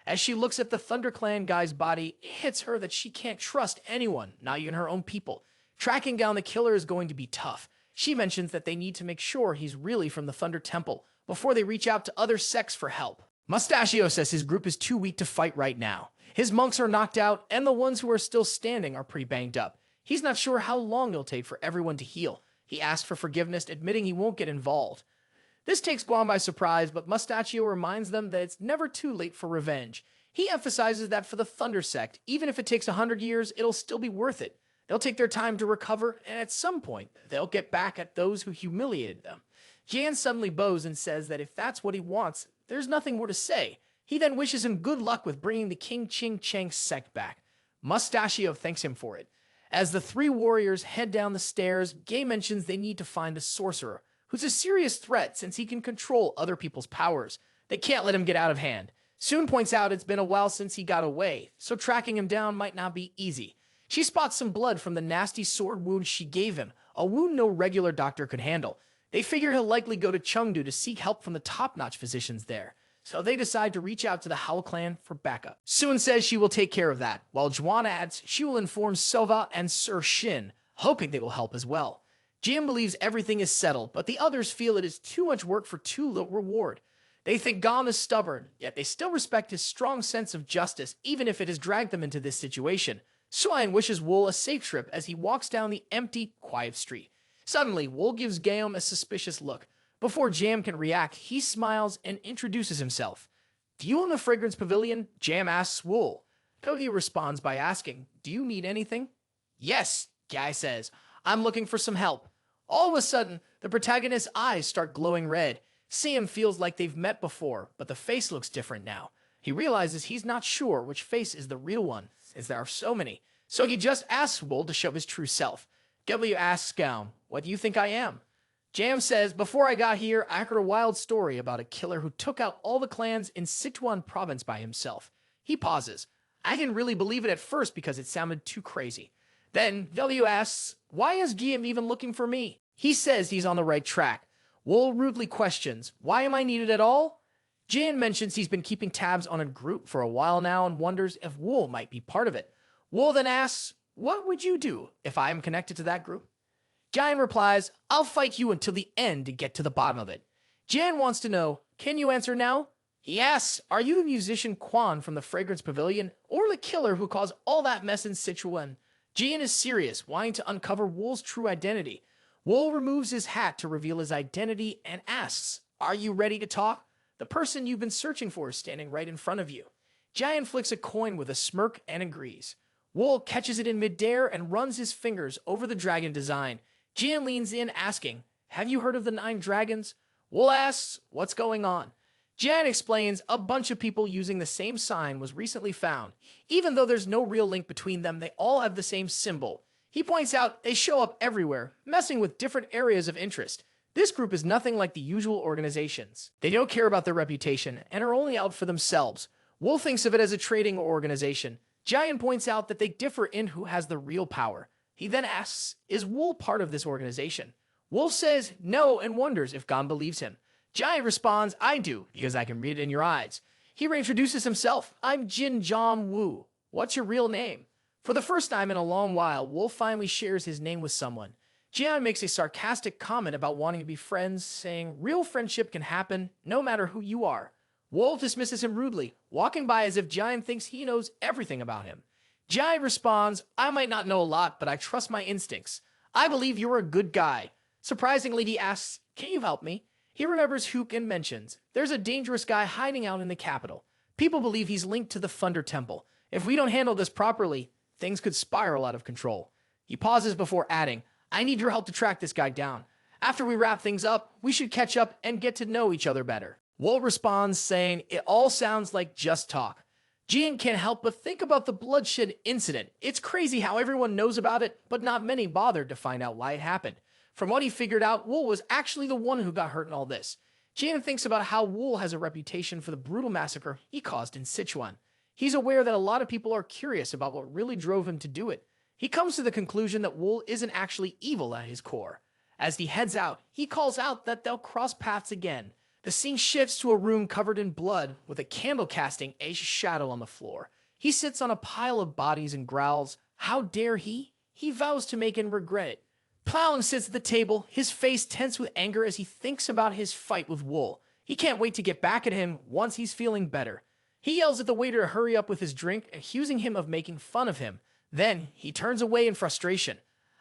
Speaker 1: As she looks at the Thunder Clan guy's body, it hits her that she can't trust anyone, not even her own people. Tracking down the killer is going to be tough. She mentions that they need to make sure he's really from the Thunder Temple before they reach out to other sects for help. Mustachio says his group is too weak to fight right now. His monks are knocked out, and the ones who are still standing are pretty banged up. He's not sure how long it'll take for everyone to heal. He asks for forgiveness, admitting he won't get involved. This takes Guan by surprise, but Mustachio reminds them that it's never too late for revenge. He emphasizes that for the Thunder Sect, even if it takes 100 years, it'll still be worth it. They'll take their time to recover, and at some point, they'll get back at those who humiliated them. Jan suddenly bows and says that if that's what he wants, there's nothing more to say. He then wishes him good luck with bringing the King Ching Chang sect back. Mustachio thanks him for it. As the three warriors head down the stairs, Gay mentions they need to find the sorcerer, who's a serious threat since he can control other people's powers. They can't let him get out of hand. Soon points out it's been a while since he got away, so tracking him down might not be easy. She spots some blood from the nasty sword wound she gave him, a wound no regular doctor could handle. They figure he'll likely go to Chungdu to seek help from the top-notch physicians there, so they decide to reach out to the Howl clan for backup. Soon says she will take care of that, while Juan adds she will inform Sova and Sir Shin, hoping they will help as well. Jim believes everything is settled, but the others feel it is too much work for too little reward. They think Gom is stubborn, yet they still respect his strong sense of justice, even if it has dragged them into this situation. Suan wishes Wool a safe trip as he walks down the empty, quiet street. Suddenly, Wool gives Gaom a suspicious look. Before Jam can react, he smiles and introduces himself. "Do you own the Fragrance Pavilion?" Jam asks Wool. Kogi responds by asking, "Do you need anything?" "Yes," Guy says. "I'm looking for some help." All of a sudden, the protagonist's eyes start glowing red. Sam feels like they've met before, but the face looks different now. He realizes he's not sure which face is the real one, as there are so many. So he just asks Wool to show his true self. W asks Gaum, "What do you think I am?" Jam says, "Before I got here, I heard a wild story about a killer who took out all the clans in Sichuan province by himself." He pauses. I didn't really believe it at first because it sounded too crazy. Then W asks, "Why is GM even looking for me?" He says he's on the right track. Wool rudely questions, "Why am I needed at all?" Jan mentions he's been keeping tabs on a group for a while now and wonders if Wool might be part of it. Wool then asks, "What would you do if I am connected to that group?" Jan replies, "I'll fight you until the end to get to the bottom of it." Jan wants to know, "Can you answer now?" He asks, "Are you the musician Quan from the Fragrance Pavilion or the killer who caused all that mess in Sichuan?" Jan is serious, wanting to uncover Wool's true identity. Wool removes his hat to reveal his identity and asks, "Are you ready to talk? The person you've been searching for is standing right in front of you." Giant flicks a coin with a smirk and agrees. Wool catches it in midair and runs his fingers over the dragon design. Jian leans in asking, "Have you heard of the 9 dragons?" Wool asks, "What's going on?" Jian explains a bunch of people using the same sign was recently found. Even though there's no real link between them, they all have the same symbol. He points out they show up everywhere, messing with different areas of interest. This group is nothing like the usual organizations. They don't care about their reputation and are only out for themselves. Wool thinks of it as a trading organization. Giant points out that they differ in who has the real power. He then asks, "Is Wool part of this organization?" Wool says no and wonders if Gon believes him. Giant responds, "I do, because I can read it in your eyes." He reintroduces himself. "I'm Jin Jom Woo. What's your real name?" For the first time in a long while, Wool finally shares his name with someone. Jian makes a sarcastic comment about wanting to be friends, saying real friendship can happen no matter who you are. Wool dismisses him rudely, walking by as if Jian thinks he knows everything about him. Jian responds, "I might not know a lot, but I trust my instincts. I believe you're a good guy." Surprisingly, he asks, "Can you help me?" He remembers Hook and mentions, "There's a dangerous guy hiding out in the capital. People believe he's linked to the Thunder Temple. If we don't handle this properly, things could spiral out of control." He pauses before adding, "I need your help to track this guy down. After we wrap things up, we should catch up and get to know each other better." Wool responds saying, "It all sounds like just talk." Jian can't help but think about the bloodshed incident. It's crazy how everyone knows about it, but not many bothered to find out why it happened. From what he figured out, Wool was actually the one who got hurt in all this. Jian thinks about how Wool has a reputation for the brutal massacre he caused in Sichuan. He's aware that a lot of people are curious about what really drove him to do it. He comes to the conclusion that Wool isn't actually evil at his core. As he heads out, he calls out that they'll cross paths again. The scene shifts to a room covered in blood, with a candle casting a shadow on the floor. He sits on a pile of bodies and growls. How dare he? He vows to make and regret it. Plowing sits at the table, his face tense with anger as he thinks about his fight with Wool. He can't wait to get back at him once he's feeling better. He yells at the waiter to hurry up with his drink, accusing him of making fun of him. Then, he turns away in frustration.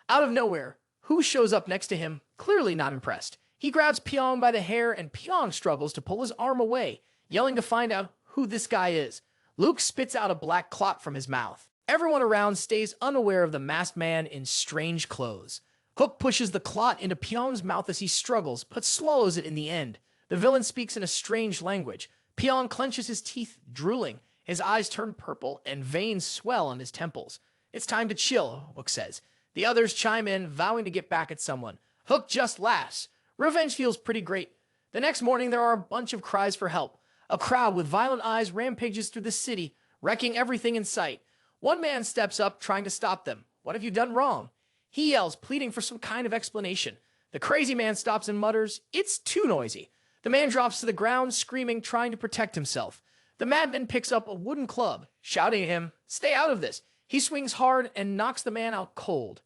Speaker 1: Out of nowhere, Hu shows up next to him, clearly not impressed. He grabs Pyong by the hair and Pyong struggles to pull his arm away, yelling to find out who this guy is. Luke spits out a black clot from his mouth. Everyone around stays unaware of the masked man in strange clothes. Hook pushes the clot into Pyong's mouth as he struggles, but swallows it in the end. The villain speaks in a strange language. Pyong clenches his teeth, drooling. His eyes turn purple, and veins swell on his temples. It's time to chill, Hook says. The others chime in, vowing to get back at someone. Hook just laughs. Revenge feels pretty great. The next morning, there are a bunch of cries for help. A crowd with violent eyes rampages through the city, wrecking everything in sight. One man steps up, trying to stop them. What have you done wrong? He yells, pleading for some kind of explanation. The crazy man stops and mutters, it's too noisy. The man drops to the ground, screaming, trying to protect himself. The madman picks up a wooden club, shouting at him, stay out of this. He swings hard and knocks the man out cold.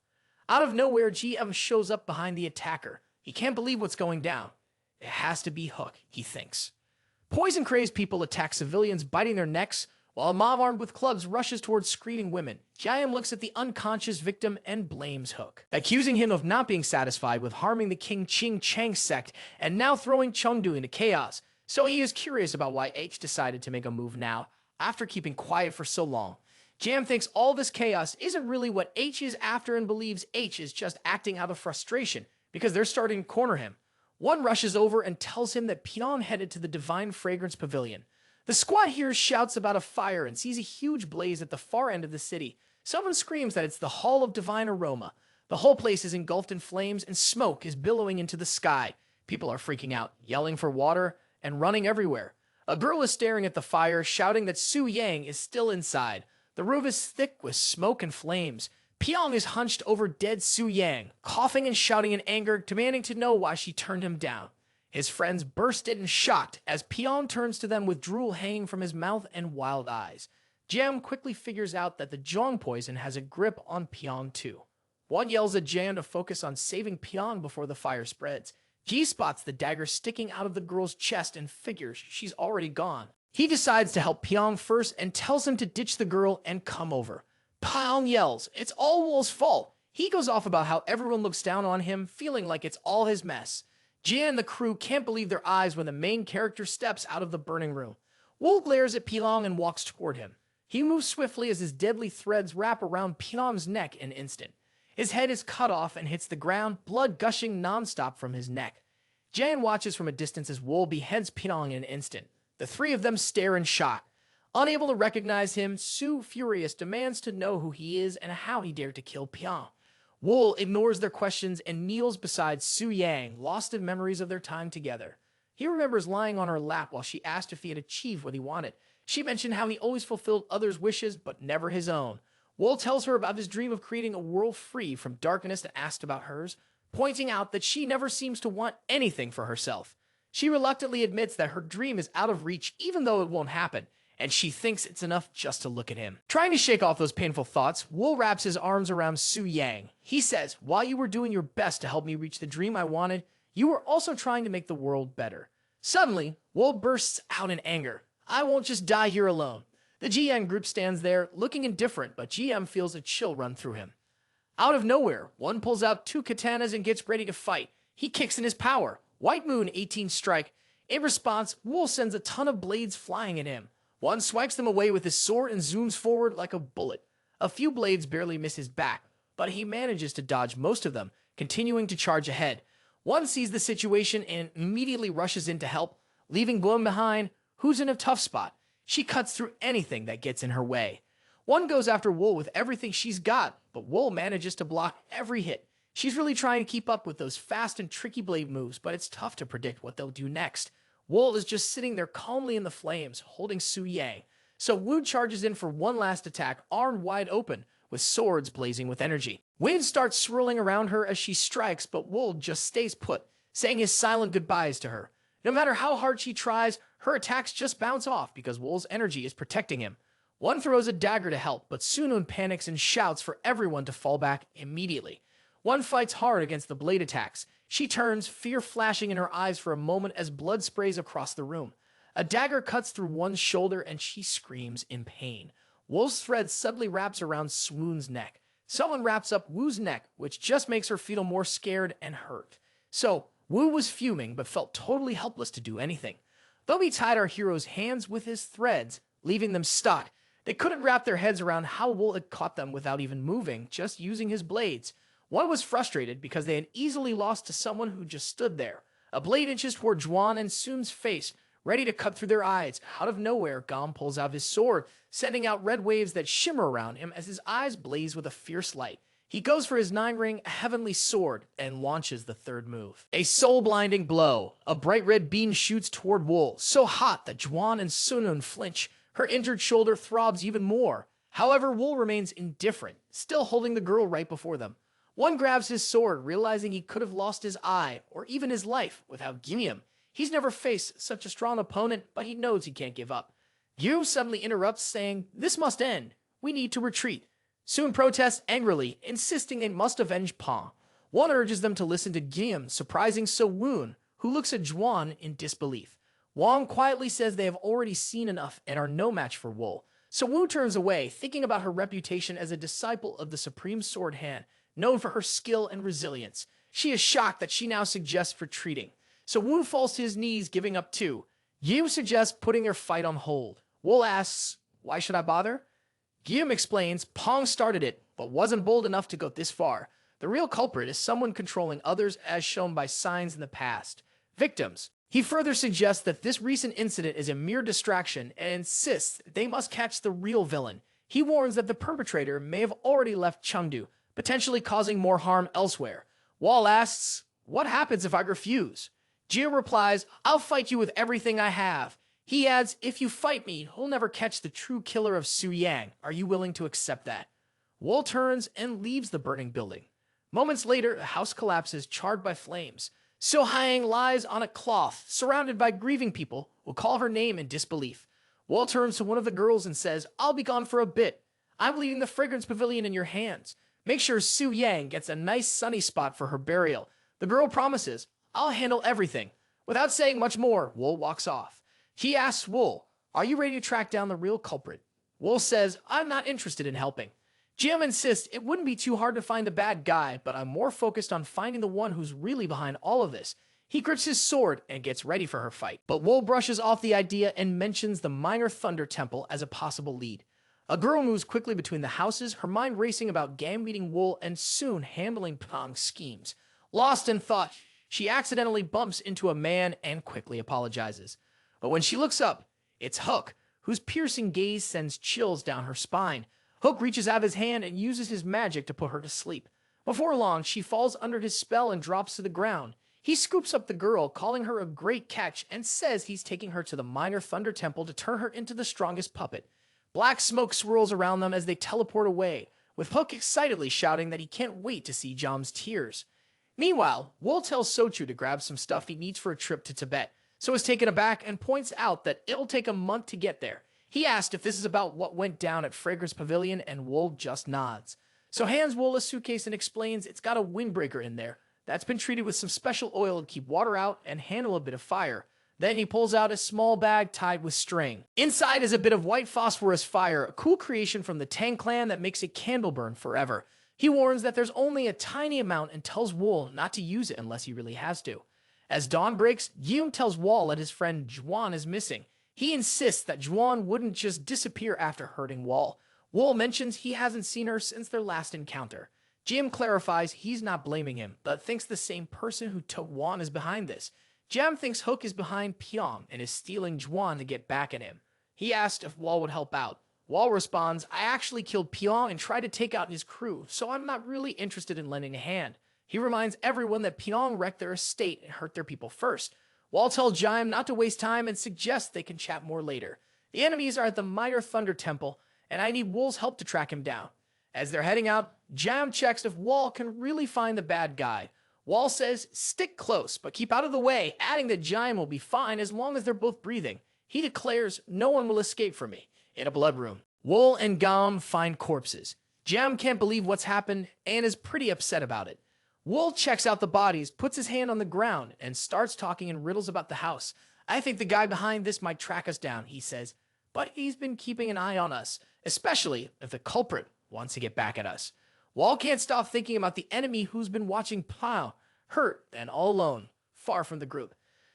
Speaker 1: Out of nowhere, GM shows up behind the attacker. He can't believe what's going down. It has to be Hook, he thinks. Poison-crazed people attack civilians, biting their necks, while a mob armed with clubs rushes towards screaming women. GM looks at the unconscious victim and blames Hook, accusing him of not being satisfied with harming the King Ching Chang sect and now throwing Chungdu into chaos. So he is curious about why H decided to make a move now, after keeping quiet for so long. Jam thinks all this chaos isn't really what H is after and believes H is just acting out of frustration because they're starting to corner him. One rushes over and tells him that Pyong headed to the Divine Fragrance Pavilion. The squad here shouts about a fire and sees a huge blaze at the far end of the city. Someone screams that it's the Hall of Divine Aroma. The whole place is engulfed in flames and smoke is billowing into the sky. People are freaking out, yelling for water, and running everywhere. A girl is staring at the fire, shouting that Su Yang is still inside. The roof is thick with smoke and flames. Pyong is hunched over dead Su Yang, coughing and shouting in anger, demanding to know why she turned him down. His friends burst in shocked as Pyong turns to them with drool hanging from his mouth and wild eyes. Jam quickly figures out that the Zhong poison has a grip on Pyong too. One yells at Jam to focus on saving Pyong before the fire spreads. Ji spots the dagger sticking out of the girl's chest and figures she's already gone. He decides to help Pyong first and tells him to ditch the girl and come over. Pyong yells, it's all Wol's fault. He goes off about how everyone looks down on him, feeling like it's all his mess. Jia and the crew can't believe their eyes when the main character steps out of the burning room. Wol glares at Pyong and walks toward him. He moves swiftly as his deadly threads wrap around Pyong's neck in an instant. His head is cut off and hits the ground, blood gushing nonstop from his neck. Jan watches from a distance as Wol beheads Pyong in an instant. The three of them stare in shock. Unable to recognize him, Su, furious, demands to know who he is and how he dared to kill Pyong. Wol ignores their questions and kneels beside Su Yang, lost in memories of their time together. He remembers lying on her lap while she asked if he had achieved what he wanted. She mentioned how he always fulfilled others' wishes, but never his own. Wol tells her about his dream of creating a world free from darkness and asked about hers, pointing out that she never seems to want anything for herself. She reluctantly admits that her dream is out of reach even though it won't happen, and she thinks it's enough just to look at him. Trying to shake off those painful thoughts, Wol wraps his arms around Su Yang. He says, while you were doing your best to help me reach the dream I wanted, you were also trying to make the world better. Suddenly, Wol bursts out in anger. I won't just die here alone. The GM group stands there, looking indifferent, but GM feels a chill run through him. Out of nowhere, one pulls out two katanas and gets ready to fight. He kicks in his power. White Moon 18 strike. In response, Wol sends a ton of blades flying at him. One swipes them away with his sword and zooms forward like a bullet. A few blades barely miss his back, but he manages to dodge most of them, continuing to charge ahead. One sees the situation and immediately rushes in to help, leaving one behind, who's in a tough spot. She cuts through anything that gets in her way. One goes after Wol with everything she's got, but Wol manages to block every hit. She's really trying to keep up with those fast and tricky blade moves, but it's tough to predict what they'll do next. Wol is just sitting there calmly in the flames, holding Su Yang. So Wu charges in for one last attack, arm wide open, with swords blazing with energy. Wind starts swirling around her as she strikes, but Wol just stays put, saying his silent goodbyes to her. No matter how hard she tries, her attacks just bounce off because Wol's energy is protecting him. One throws a dagger to help, but Sunun panics and shouts for everyone to fall back immediately. One fights hard against the blade attacks. She turns, fear flashing in her eyes for a moment as blood sprays across the room. A dagger cuts through one's shoulder and she screams in pain. Wol's thread suddenly wraps around Swoon's neck. Someone wraps up Wu's neck, which just makes her feel more scared and hurt. So, Wu was fuming but felt totally helpless to do anything. Though he tied our heroes' hands with his threads, leaving them stuck, they couldn't wrap their heads around how Wol had caught them without even moving, just using his blades. One was frustrated because they had easily lost to someone who just stood there. A blade inches toward Juan and Soon's face, ready to cut through their eyes. Out of nowhere, Gam pulls out his sword, sending out red waves that shimmer around him as his eyes blaze with a fierce light. He goes for his 9-ring heavenly sword and launches the third move. A soul-blinding blow. A bright red beam shoots toward Wol, so hot that Juan and Sunun flinch. Her injured shoulder throbs even more. However, Wol remains indifferent, still holding the girl right before them. One grabs his sword, realizing he could have lost his eye, or even his life, without Gideon. He's never faced such a strong opponent, but he knows he can't give up. Yu suddenly interrupts, saying, "This must end. We need to retreat." Soon protests angrily, insisting they must avenge Pa. One urges them to listen to Gideon, surprising So-woon, who looks at Juan in disbelief. Wong quietly says they have already seen enough and are no match for Wol. So-woo turns away, thinking about her reputation as a disciple of the Supreme Sword Hand, known for her skill and resilience. She is shocked that she now suggests retreating. So-woo falls to his knees, giving up too. Yu suggests putting their fight on hold. Wol asks, "Why should I bother?" Guillaume explains Pong started it, but wasn't bold enough to go this far. The real culprit is someone controlling others as shown by signs in the past. Victims. He further suggests that this recent incident is a mere distraction and insists they must catch the real villain. He warns that the perpetrator may have already left Chungdu, potentially causing more harm elsewhere. Wall asks, "What happens if I refuse?" Gio replies, "I'll fight you with everything I have." He adds, "If you fight me, he'll never catch the true killer of Su Yang. Are you willing to accept that?" Wol turns and leaves the burning building. Moments later, the house collapses, charred by flames. So Hyang lies on a cloth, surrounded by grieving people who call her name in disbelief. Wol turns to one of the girls and says, "I'll be gone for a bit. I'm leaving the fragrance pavilion in your hands. Make sure Su Yang gets a nice sunny spot for her burial." The girl promises, "I'll handle everything." Without saying much more, Wol walks off. He asks Wol, "Are you ready to track down the real culprit?" Wol says, "I'm not interested in helping." Jim insists it wouldn't be too hard to find the bad guy, but I'm more focused on finding the one who's really behind all of this. He grips his sword and gets ready for her fight. But Wol brushes off the idea and mentions the Minor Thunder Temple as a possible lead. A girl moves quickly between the houses, her mind racing about gang-meeting Wol and soon handling Pong's schemes. Lost in thought, she accidentally bumps into a man and quickly apologizes. But when she looks up, it's Hook, whose piercing gaze sends chills down her spine. Hook reaches out his hand and uses his magic to put her to sleep. Before long, she falls under his spell and drops to the ground. He scoops up the girl, calling her a great catch, and says he's taking her to the Minor Thunder Temple to turn her into the strongest puppet. Black smoke swirls around them as they teleport away, with Hook excitedly shouting that he can't wait to see Jam's tears. Meanwhile, Wol tells Sochu to grab some stuff he needs for a trip to Tibet, so is taken aback and points out that it'll take a month to get there. He asked if this is about what went down at Fragrance Pavilion, and Wol just nods. So hands Wol a suitcase and explains it's got a windbreaker in there that's been treated with some special oil to keep water out and handle a bit of fire. Then he pulls out a small bag tied with string. Inside is a bit of white phosphorus fire, a cool creation from the Tang clan that makes a candle burn forever. He warns that there's only a tiny amount and tells Wol not to use it unless he really has to. As dawn breaks, Guillaume tells Wol that his friend Juan is missing. He insists that Juan wouldn't just disappear after hurting Wol. Wol mentions he hasn't seen her since their last encounter. Jim clarifies he's not blaming him, but thinks the same person who took Juan is behind this. Jam thinks Hook is behind Pyong and is stealing Juan to get back at him. He asked if Wol would help out. Wol responds, "I actually killed Pyong and tried to take out his crew, so I'm not really interested in lending a hand." He reminds everyone that Pyong wrecked their estate and hurt their people first. Wol tells Jaim not to waste time and suggests they can chat more later. The enemies are at the Minor Thunder Temple, and I need Wol's help to track him down. As they're heading out, Jaim checks if Wol can really find the bad guy. Wol says, "Stick close, but keep out of the way," adding that Jaim will be fine as long as they're both breathing. He declares, "No one will escape from me." In a blood room, Wol and Gam find corpses. Jaim can't believe what's happened and is pretty upset about it. Wol checks out the bodies, puts his hand on the ground, and starts talking in riddles about the house. "I think the guy behind this might track us down," he says, "but he's been keeping an eye on us, especially if the culprit wants to get back at us." Wol can't stop thinking about the enemy who's been watching Pao, hurt and all alone, far from the group.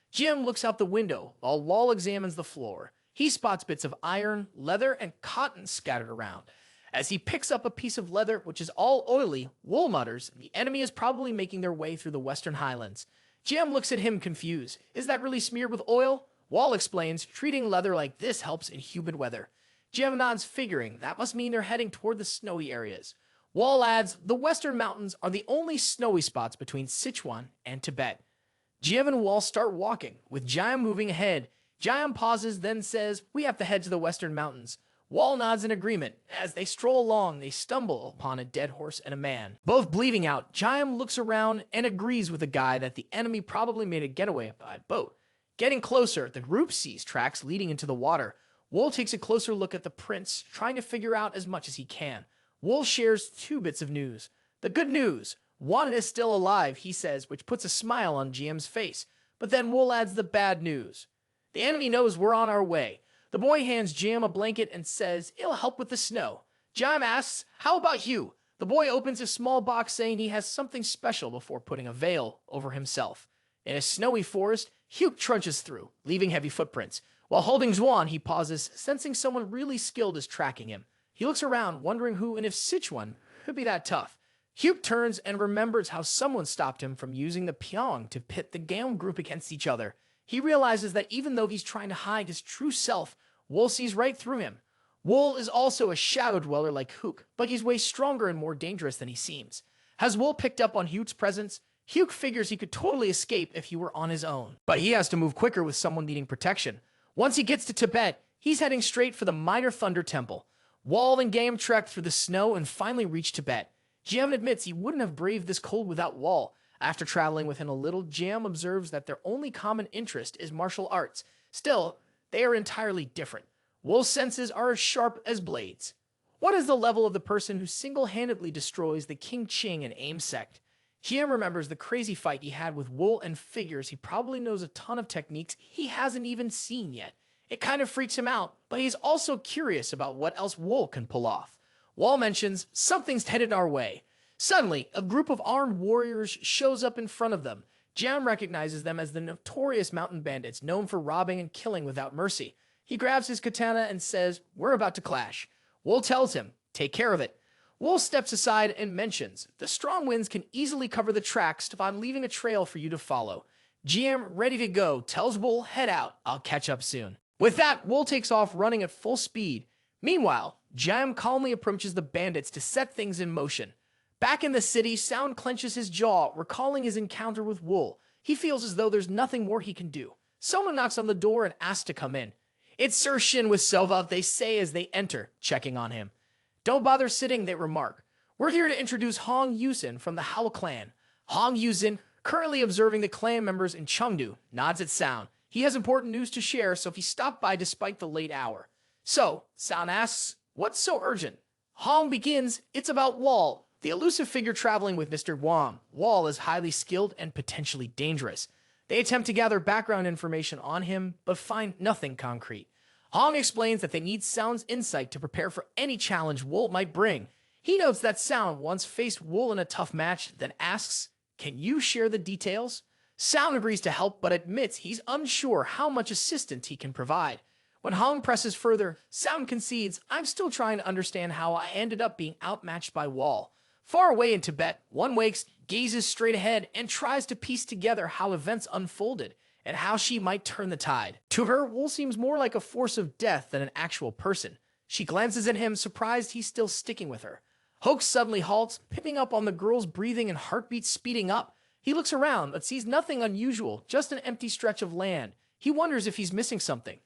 Speaker 1: Jim looks out the window while Wol examines the floor. He spots bits of iron, leather, and cotton scattered around. As he picks up a piece of leather, which is all oily, Wol mutters, the enemy is probably making their way through the western highlands. Jiang looks at him confused. Is that really smeared with oil? Wol explains, treating leather like this helps in humid weather. Jiang nods, figuring that must mean they're heading toward the snowy areas. Wol adds, the western mountains are the only snowy spots between Sichuan and Tibet. Jiang and Wol start walking, with Jiang moving ahead. Jiang pauses, then says, we have to head to the western mountains. Wol nods in agreement. As they stroll along, they stumble upon a dead horse and a man. Both bleeding out, Jiang looks around and agrees with the guy that the enemy probably made a getaway by boat. Getting closer, the group sees tracks leading into the water. Wol takes a closer look at the prints, trying to figure out as much as he can. Wol shares 2 bits of news. The good news, one is still alive, he says, which puts a smile on Jiang's face. But then Wol adds the bad news. The enemy knows we're on our way. The boy hands Jiang a blanket and says it'll help with the snow. Jiang asks, how about you? The boy opens a small box saying he has something special before putting a veil over himself. In a snowy forest, Hugh trudges through, leaving heavy footprints. While holding Zhuan, he pauses, sensing someone really skilled is tracking him. He looks around, wondering who and if Sichuan could be that tough. Hugh turns and remembers how someone stopped him from using the Pyong to pit the Gaon group against each other. He realizes that even though he's trying to hide his true self, Wol sees right through him. Wol is also a shadow dweller like Hook, but he's way stronger and more dangerous than he seems. Has Wol picked up on Hugh's presence? Hugh figures he could totally escape if he were on his own, but he has to move quicker with someone needing protection. Once he gets to Tibet, he's heading straight for the Minor Thunder Temple. Wol and Game trek through the snow and finally reach Tibet. Jiang admits he wouldn't have braved this cold without Wol. After traveling with him a little, Jiang observes that their only common interest is martial arts. Still, they are entirely different. Wol's senses are as sharp as blades. What is the level of the person who single-handedly destroys the King Qing and AIM sect? Jiang remembers the crazy fight he had with Wol and figures he probably knows a ton of techniques he hasn't even seen yet. It kind of freaks him out, but he's also curious about what else Wol can pull off. Wol mentions, something's headed our way. Suddenly, a group of armed warriors shows up in front of them. Jiang recognizes them as the notorious mountain bandits known for robbing and killing without mercy. He grabs his katana and says, we're about to clash. Wol tells him, take care of it. Wol steps aside and mentions, the strong winds can easily cover the tracks upon leaving a trail for you to follow. Jiang, ready to go, tells Wol, head out, I'll catch up soon. With that, Wol takes off running at full speed. Meanwhile, Jiang calmly approaches the bandits to set things in motion. Back in the city, Sound clenches his jaw, recalling his encounter with Wol. He feels as though there's nothing more he can do. Someone knocks on the door and asks to come in. It's Sir Shin with Sova, they say as they enter, checking on him. Don't bother sitting, they remark. We're here to introduce Hong Yusin from the Hao clan. Hong Yusin, currently observing the clan members in Chungdu, nods at Sound. He has important news to share, so he stopped by despite the late hour. So, Sound asks, what's so urgent? Hong begins, it's about Wol, the elusive figure traveling with Mr. Wang. Wol is highly skilled and potentially dangerous. They attempt to gather background information on him, but find nothing concrete. Hong explains that they need Sound's insight to prepare for any challenge Wol might bring. He notes that Sound once faced Wol in a tough match, then asks, can you share the details? Sound agrees to help, but admits he's unsure how much assistance he can provide. When Hong presses further, Sound concedes, I'm still trying to understand how I ended up being outmatched by Wol. Far away in Tibet, one wakes, gazes straight ahead, and tries to piece together how events unfolded and how she might turn the tide. To her, Wol seems more like a force of death than an actual person. She glances at him, surprised he's still sticking with her. Hoke suddenly halts, picking up on the girl's breathing and heartbeat speeding up. He looks around, but sees nothing unusual, just an empty stretch of land. He wonders if he's missing something.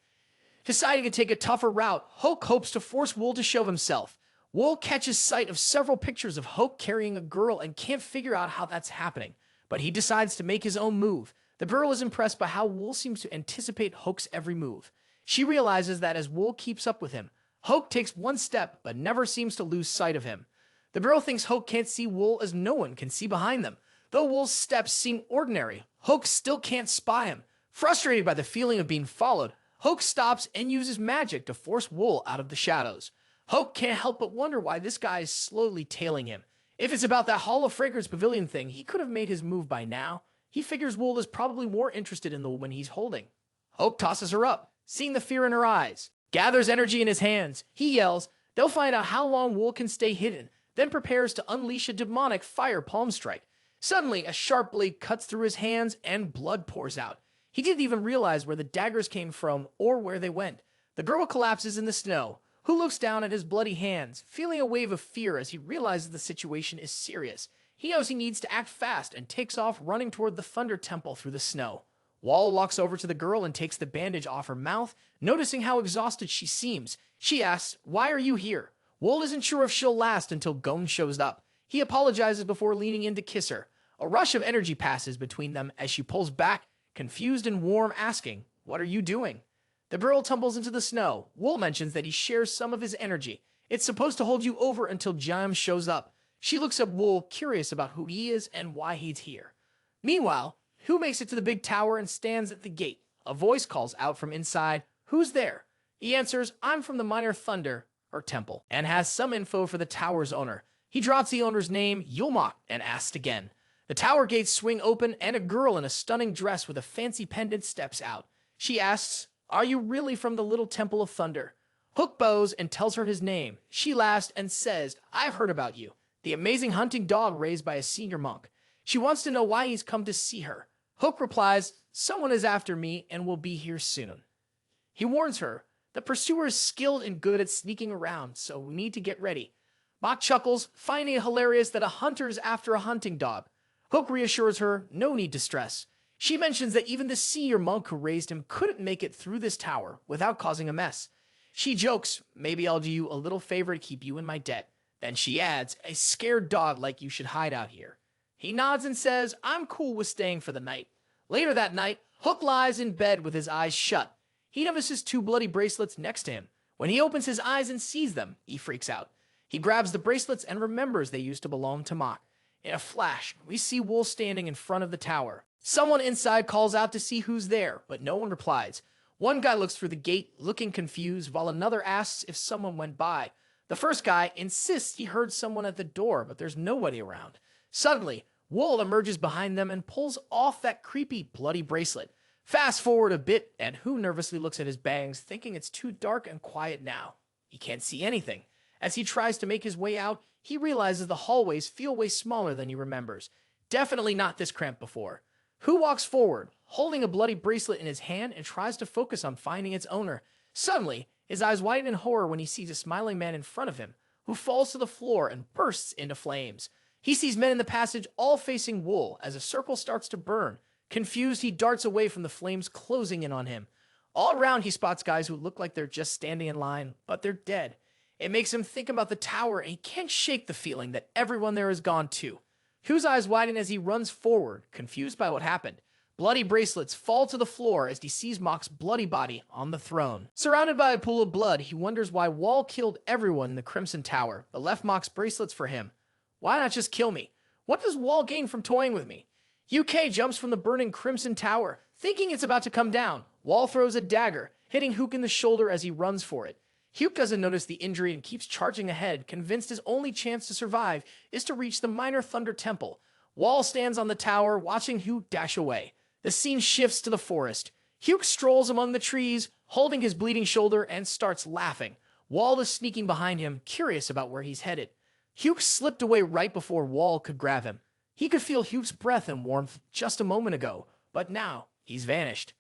Speaker 1: Deciding to take a tougher route, Hoke hopes to force Wol to show himself. Wol catches sight of several pictures of Hoke carrying a girl and can't figure out how that's happening, but he decides to make his own move. The girl is impressed by how Wol seems to anticipate Hoke's every move. She realizes that as Wol keeps up with him, Hoke takes one step but never seems to lose sight of him. The girl thinks Hoke can't see Wol as no one can see behind them. Though Wol's steps seem ordinary, Hoke still can't spy him. Frustrated by the feeling of being followed, Hoke stops and uses magic to force Wol out of the shadows. Hoke can't help but wonder why this guy is slowly tailing him. If it's about that Hall of Fragrance Pavilion thing, he could have made his move by now. He figures Wol is probably more interested in the woman he's holding. Hoke tosses her up, seeing the fear in her eyes, gathers energy in his hands. He yells, They'll find out how long Wol can stay hidden, then prepares to unleash a demonic fire palm strike. Suddenly, a sharp blade cuts through his hands and blood pours out. He didn't even realize where the daggers came from or where they went. The girl collapses in the snow, who looks down at his bloody hands, feeling a wave of fear as he realizes the situation is serious. He knows he needs to act fast and takes off running toward the Thunder Temple through the snow. Wol walks over to the girl and takes the bandage off her mouth, noticing how exhausted she seems. She asks, "Why are you here?" Wol isn't sure if she'll last until Gon shows up. He apologizes before leaning in to kiss her. A rush of energy passes between them as she pulls back, confused and warm, asking, "What are you doing?" The girl tumbles into the snow. Wol mentions that he shares some of his energy. It's supposed to hold you over until Jianghu shows up. She looks at Wol, curious about who he is and why he's here. Meanwhile, Hu makes it to the big tower and stands at the gate. A voice calls out from inside, "Who's there?" He answers, "I'm from the Minor Thunder, or Temple," and has some info for the tower's owner. He drops the owner's name, Yulmok, and asks again. The tower gates swing open, and a girl in a stunning dress with a fancy pendant steps out. She asks, "Are you really from the Little Temple of Thunder?" Hook bows and tells her his name. She laughs and says, "I've heard about you, the amazing hunting dog raised by a senior monk." She wants to know why he's come to see her. Hook replies, "Someone is after me and will be here soon." He warns her, "The pursuer is skilled and good at sneaking around, so we need to get ready." Mok chuckles, finding it hilarious that a hunter is after a hunting dog. Hook reassures her, no need to stress. She mentions that even the senior monk who raised him couldn't make it through this tower without causing a mess. She jokes, "Maybe I'll do you a little favor to keep you in my debt." Then she adds, "A scared dog like you should hide out here." He nods and says, "I'm cool with staying for the night." Later that night, Hook lies in bed with his eyes shut. He notices two bloody bracelets next to him. When he opens his eyes and sees them, he freaks out. He grabs the bracelets and remembers they used to belong to Mok. In a flash, we see Wol standing in front of the tower. Someone inside calls out to see who's there, but no one replies. One guy looks through the gate, looking confused, while another asks if someone went by. The first guy insists he heard someone at the door, but there's nobody around. Suddenly, Wol emerges behind them and pulls off that creepy, bloody bracelet. Fast forward a bit, and Hu nervously looks at his bangs, thinking it's too dark and quiet now. He can't see anything. As he tries to make his way out, he realizes the hallways feel way smaller than he remembers. Definitely not this cramped before. Hu walks forward, holding a bloody bracelet in his hand, and tries to focus on finding its owner. Suddenly, his eyes widen in horror when he sees a smiling man in front of him, who falls to the floor and bursts into flames. He sees men in the passage all facing Wol as a circle starts to burn. Confused, he darts away from the flames closing in on him. All around, he spots guys who look like they're just standing in line, but they're dead. It makes him think about the tower, and he can't shake the feeling that everyone there is gone too. Hu's eyes widen as he runs forward, confused by what happened. Bloody bracelets fall to the floor as he sees Mok's bloody body on the throne. Surrounded by a pool of blood, he wonders why Wol killed everyone in the Crimson Tower, but left Mok's bracelets for him. Why not just kill me? What does Wol gain from toying with me? UK jumps from the burning Crimson Tower, thinking it's about to come down. Wol throws a dagger, hitting Hook in the shoulder as he runs for it. Hugh doesn't notice the injury and keeps charging ahead, convinced his only chance to survive is to reach the Minor Thunder Temple. Wol stands on the tower, watching Hugh dash away. The scene shifts to the forest. Hugh strolls among the trees, holding his bleeding shoulder, and starts laughing. Wol is sneaking behind him, curious about where he's headed. Hugh slipped away right before Wol could grab him. He could feel Hugh's breath and warmth just a moment ago, but now he's vanished.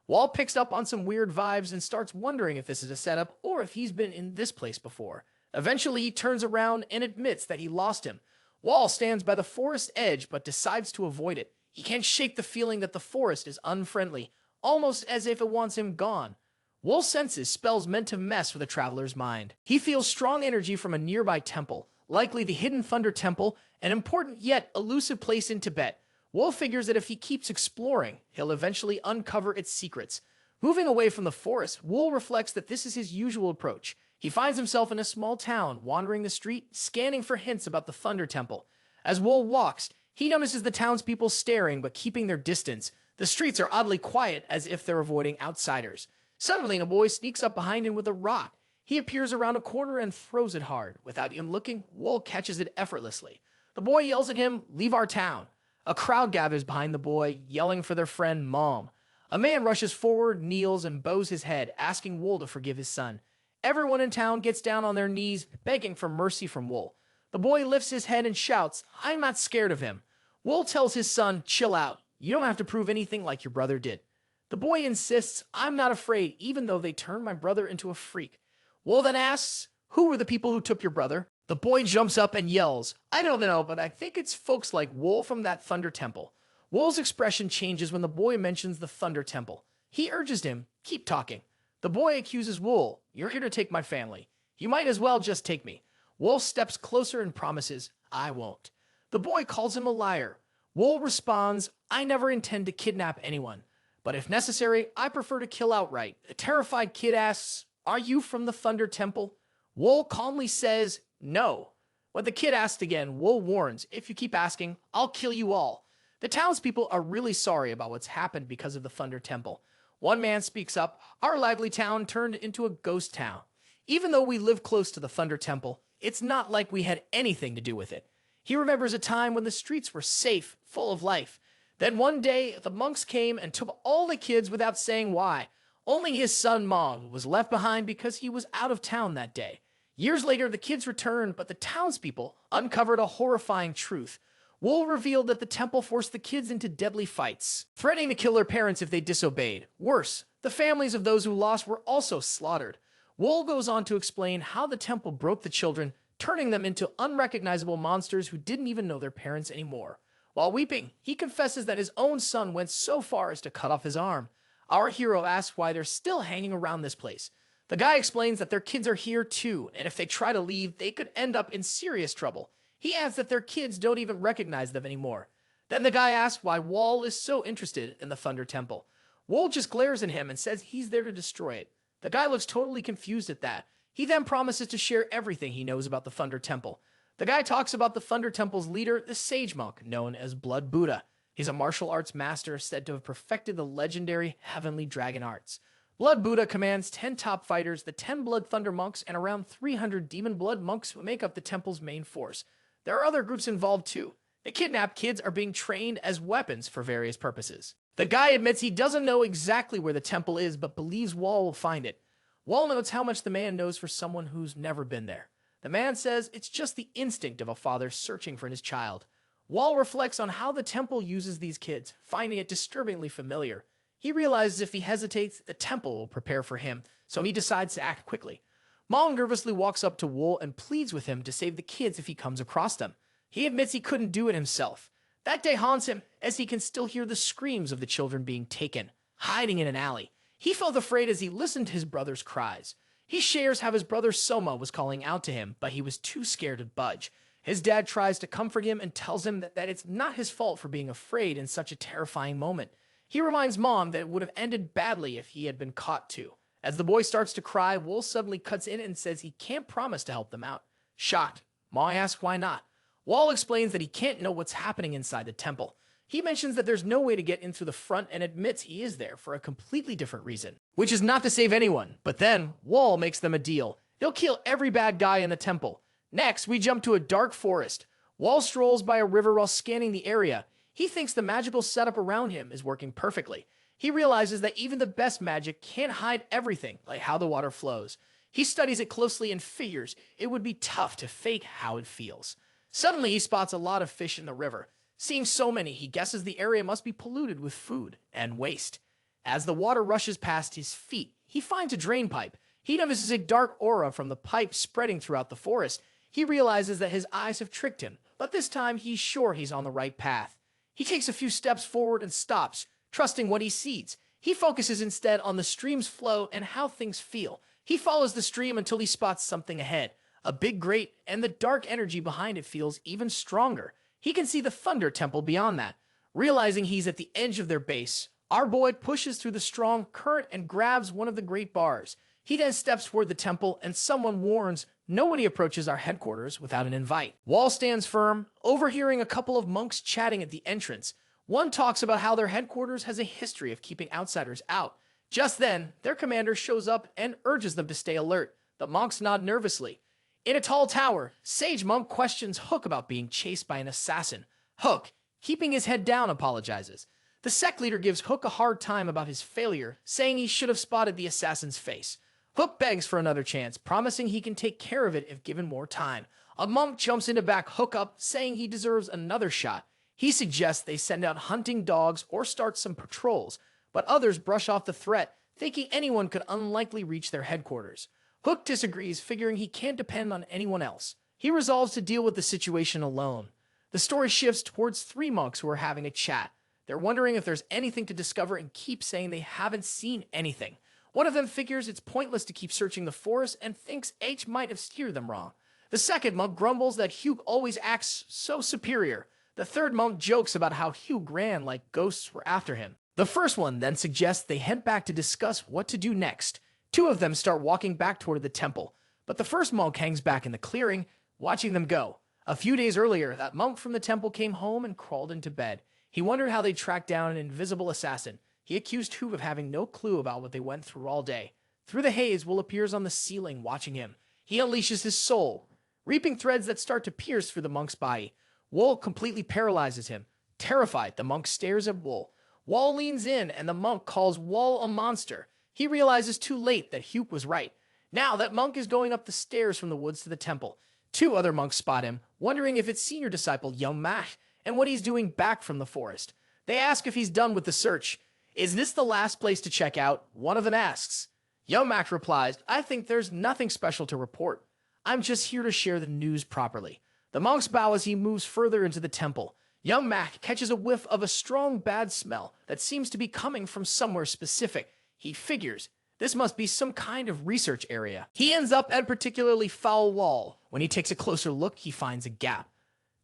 Speaker 1: Wol picks up on some weird vibes and starts wondering if this is a setup or if he's been in this place before. Eventually, he turns around and admits that he lost him. Wol stands by the forest edge but decides to avoid it. He can't shake the feeling that the forest is unfriendly, almost as if it wants him gone. Wol senses spells meant to mess with a traveler's mind. He feels strong energy from a nearby temple, likely the Hidden Thunder Temple, an important yet elusive place in Tibet. Wol figures that if he keeps exploring, he'll eventually uncover its secrets. Moving away from the forest, Wol reflects that this is his usual approach. He finds himself in a small town, wandering the street, scanning for hints about the Thunder Temple. As Wol walks, he notices the townspeople staring but keeping their distance. The streets are oddly quiet, as if they're avoiding outsiders. Suddenly, a boy sneaks up behind him with a rock. He appears around a corner and throws it hard. Without him looking, Wol catches it effortlessly. The boy yells at him, "Leave our town." A crowd gathers behind the boy, yelling for their friend Mom. A man rushes forward, kneels, and bows his head, asking Wol to forgive his son. Everyone in town gets down on their knees, begging for mercy from Wol. The boy lifts his head and shouts, "I'm not scared of him." Wol tells his son, "Chill out. You don't have to prove anything like your brother did." The boy insists, "I'm not afraid, even though they turned my brother into a freak." Wol then asks, "Who were the people who took your brother?" The boy jumps up and yells, "I don't know, but I think it's folks like Wol from that Thunder Temple." Wol's expression changes when the boy mentions the Thunder Temple. He urges him, "Keep talking." The boy accuses Wol, "You're here to take my family. You might as well just take me." Wol steps closer and promises, "I won't." The boy calls him a liar. Wol responds, "I never intend to kidnap anyone, but if necessary, I prefer to kill outright." The terrified kid asks, "Are you from the Thunder Temple?" Wol calmly says, "No." When the kid asks again, Wol warns, "If you keep asking, I'll kill you all." The townspeople are really sorry about what's happened because of the Thunder Temple. One man speaks up, "Our lively town turned into a ghost town. Even though we live close to the Thunder Temple, it's not like we had anything to do with it." He remembers a time when the streets were safe, full of life. Then one day, the monks came and took all the kids without saying why. Only his son Mog was left behind because he was out of town that day. Years later, the kids returned, but the townspeople uncovered a horrifying truth. Wol revealed that the temple forced the kids into deadly fights, threatening to kill their parents if they disobeyed. Worse, the families of those who lost were also slaughtered. Wol goes on to explain how the temple broke the children, turning them into unrecognizable monsters who didn't even know their parents anymore. While weeping, he confesses that his own son went so far as to cut off his arm. Our hero asks why they're still hanging around this place. The guy explains that their kids are here too, and if they try to leave, they could end up in serious trouble. He adds that their kids don't even recognize them anymore. Then the guy asks why Wol is so interested in the Thunder Temple. Wol just glares at him and says he's there to destroy it. The guy looks totally confused at that. He then promises to share everything he knows about the Thunder Temple. The guy talks about the Thunder Temple's leader, the Sage Monk, known as Blood Buddha. He's a martial arts master said to have perfected the legendary Heavenly Dragon arts. Blood Buddha commands 10 top fighters, the 10 Blood Thunder monks, and around 300 Demon Blood monks who make up the temple's main force. There are other groups involved too. The kidnapped kids are being trained as weapons for various purposes. The guy admits he doesn't know exactly where the temple is, but believes Wol will find it. Wol notes how much the man knows for someone who's never been there. The man says it's just the instinct of a father searching for his child. Wol reflects on how the temple uses these kids, finding it disturbingly familiar. He realizes if he hesitates, the temple will prepare for him, so he decides to act quickly. Maul nervously walks up to Wol and pleads with him to save the kids if he comes across them. He admits he couldn't do it himself. That day haunts him as he can still hear the screams of the children being taken, hiding in an alley. He felt afraid as he listened to his brother's cries. He shares how his brother Soma was calling out to him, but he was too scared to budge. His dad tries to comfort him and tells him that it's not his fault for being afraid in such a terrifying moment. He reminds Mom that it would have ended badly if he had been caught too. As the boy starts to cry, Wol suddenly cuts in and says he can't promise to help them out. Shocked, Ma asks why not. Wol explains that he can't know what's happening inside the temple. He mentions that there's no way to get in through the front and admits he is there for a completely different reason, which is not to save anyone. But then, Wol makes them a deal. He'll kill every bad guy in the temple. Next, we jump to a dark forest. Wol strolls by a river while scanning the area. He thinks the magical setup around him is working perfectly. He realizes that even the best magic can't hide everything, like how the water flows. He studies it closely and figures it would be tough to fake how it feels. Suddenly, he spots a lot of fish in the river. Seeing so many, he guesses the area must be polluted with food and waste. As the water rushes past his feet, he finds a drain pipe. He notices a dark aura from the pipe spreading throughout the forest. He realizes that his eyes have tricked him, but this time he's sure he's on the right path. He takes a few steps forward and stops, trusting what he sees. He focuses instead on the stream's flow and how things feel. He follows the stream until he spots something ahead, a big grate, and the dark energy behind it feels even stronger. He can see the Thunder Temple beyond that. Realizing he's at the edge of their base, our boy pushes through the strong current and grabs one of the great bars. He then steps toward the temple, and someone warns nobody approaches our headquarters without an invite. Wol stands firm, overhearing a couple of monks chatting at the entrance. One talks about how their headquarters has a history of keeping outsiders out. Just then, their commander shows up and urges them to stay alert. The monks nod nervously. In a tall tower, Sage Monk questions Hook about being chased by an assassin. Hook, keeping his head down, apologizes. The sect leader gives Hook a hard time about his failure, saying he should have spotted the assassin's face. Hook begs for another chance, promising he can take care of it if given more time. A monk jumps in to back Hook up, saying he deserves another shot. He suggests they send out hunting dogs or start some patrols, but others brush off the threat, thinking anyone could unlikely reach their headquarters. Hook disagrees, figuring he can't depend on anyone else. He resolves to deal with the situation alone. The story shifts towards three monks who are having a chat. They're wondering if there's anything to discover and keep saying they haven't seen anything. One of them figures it's pointless to keep searching the forest and thinks H might have steered them wrong. The second monk grumbles that Hugh always acts so superior. The third monk jokes about how Hugh ran like ghosts were after him. The first one then suggests they head back to discuss what to do next. Two of them start walking back toward the temple, but the first monk hangs back in the clearing, watching them go. A few days earlier, that monk from the temple came home and crawled into bed. He wondered how they tracked down an invisible assassin. He accused Hugh of having no clue about what they went through all day. Through the haze, Will appears on the ceiling watching him. He unleashes his soul, reaping threads that start to pierce through the monk's body. Wol completely paralyzes him. Terrified, the monk stares at Wol. Wol leans in, and the monk calls Wol a monster. He realizes too late that Hugh was right. Now that monk is going up the stairs from the woods to the temple. Two other monks spot him, wondering if it's senior disciple Young Mak and what he's doing back from the forest. They ask if he's done with the search. Is this the last place to check out? One of them asks. Young Mak replies, I think there's nothing special to report. I'm just here to share the news properly. The monks bow as he moves further into the temple. Young Mak catches a whiff of a strong bad smell that seems to be coming from somewhere specific. He figures this must be some kind of research area. He ends up at a particularly foul wall. When he takes a closer look, he finds a gap.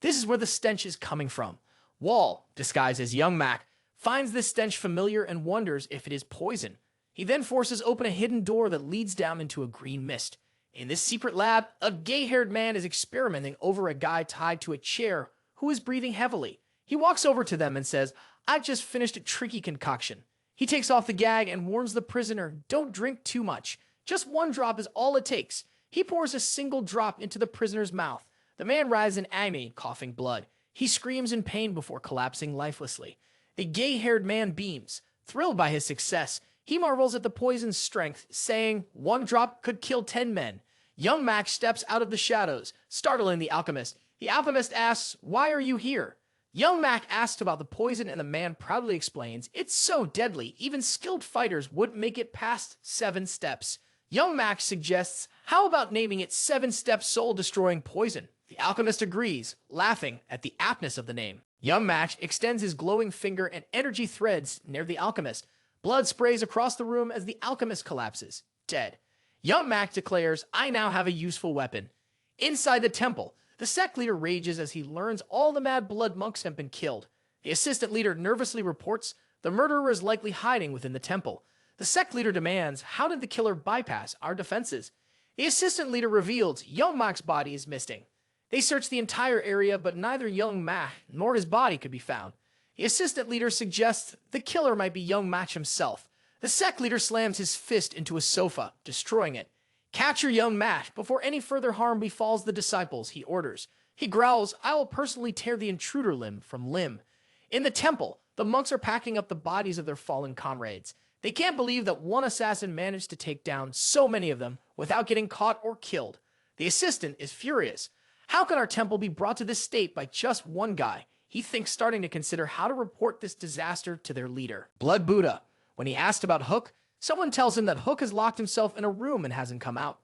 Speaker 1: This is where the stench is coming from. Wol, disguised as Young Mak, finds this stench familiar and wonders if it is poison. He then forces open a hidden door that leads down into a green mist. In this secret lab, a gay-haired man is experimenting over a guy tied to a chair who is breathing heavily. He walks over to them and says, I've just finished a tricky concoction. He takes off the gag and warns the prisoner, don't drink too much. Just one drop is all it takes. He pours a single drop into the prisoner's mouth. The man writhes in agony, coughing blood. He screams in pain before collapsing lifelessly. The gay-haired man beams. Thrilled by his success, he marvels at the poison's strength, saying, one drop could kill 10 men. Young Mak steps out of the shadows, startling the alchemist. The alchemist asks, why are you here? Young Mak asks about the poison, and the man proudly explains, it's so deadly, even skilled fighters wouldn't make it past 7 steps. Young Mak suggests, how about naming it 7-step soul-destroying poison? The alchemist agrees, laughing at the aptness of the name. Young Mak extends his glowing finger and energy threads near the alchemist. Blood sprays across the room as the alchemist collapses, dead. Young Mak declares, I now have a useful weapon. Inside the temple, the sect leader rages as he learns all the Mad Blood monks have been killed. The assistant leader nervously reports the murderer is likely hiding within the temple. The sect leader demands, how did the killer bypass our defenses? The assistant leader reveals Young Mak's body is missing. They search the entire area, but neither Young Mak nor his body could be found. The assistant leader suggests the killer might be Young Mak himself. The sect leader slams his fist into a sofa, destroying it. Capture Young Mak before any further harm befalls the disciples, he orders. He growls, I will personally tear the intruder limb from limb. In the temple, the monks are packing up the bodies of their fallen comrades. They can't believe that one assassin managed to take down so many of them without getting caught or killed. The assistant is furious. How can our temple be brought to this state by just one guy? He thinks starting to consider how to report this disaster to their leader. Blood Buddha. When he asked about Hook, someone tells him that Hook has locked himself in a room and hasn't come out.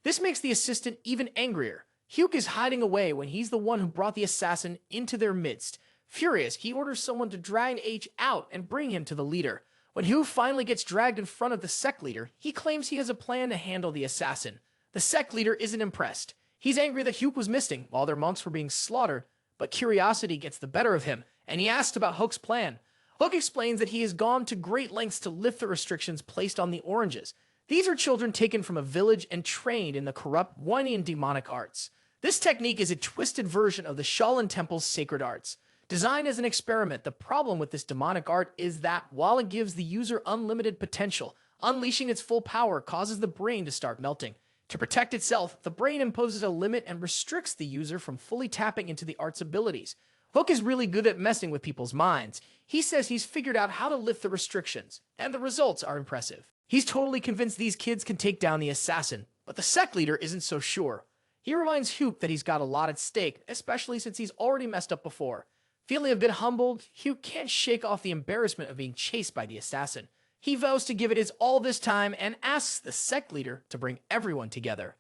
Speaker 1: This makes the assistant even angrier. Hugh is hiding away when he's the one who brought the assassin into their midst. Furious, he orders someone to drag H out and bring him to the leader. When Hugh finally gets dragged in front of the sect leader, he claims he has a plan to handle the assassin. The sect leader isn't impressed. He's angry that Hugh was missing while their monks were being slaughtered, but curiosity gets the better of him, and he asks about Hook's plan. Hook explains that he has gone to great lengths to lift the restrictions placed on the oranges. These are children taken from a village and trained in the corrupt Wanian demonic arts. This technique is a twisted version of the Shaolin Temple's sacred arts. Designed as an experiment, the problem with this demonic art is that while it gives the user unlimited potential, unleashing its full power causes the brain to start melting. To protect itself, the brain imposes a limit and restricts the user from fully tapping into the art's abilities. Hook is really good at messing with people's minds. He says he's figured out how to lift the restrictions, and the results are impressive. He's totally convinced these kids can take down the assassin, but the sect leader isn't so sure. He reminds Hyuk that he's got a lot at stake, especially since he's already messed up before. Feeling a bit humbled, Hyuk can't shake off the embarrassment of being chased by the assassin. He vows to give it his all this time and asks the sect leader to bring everyone together.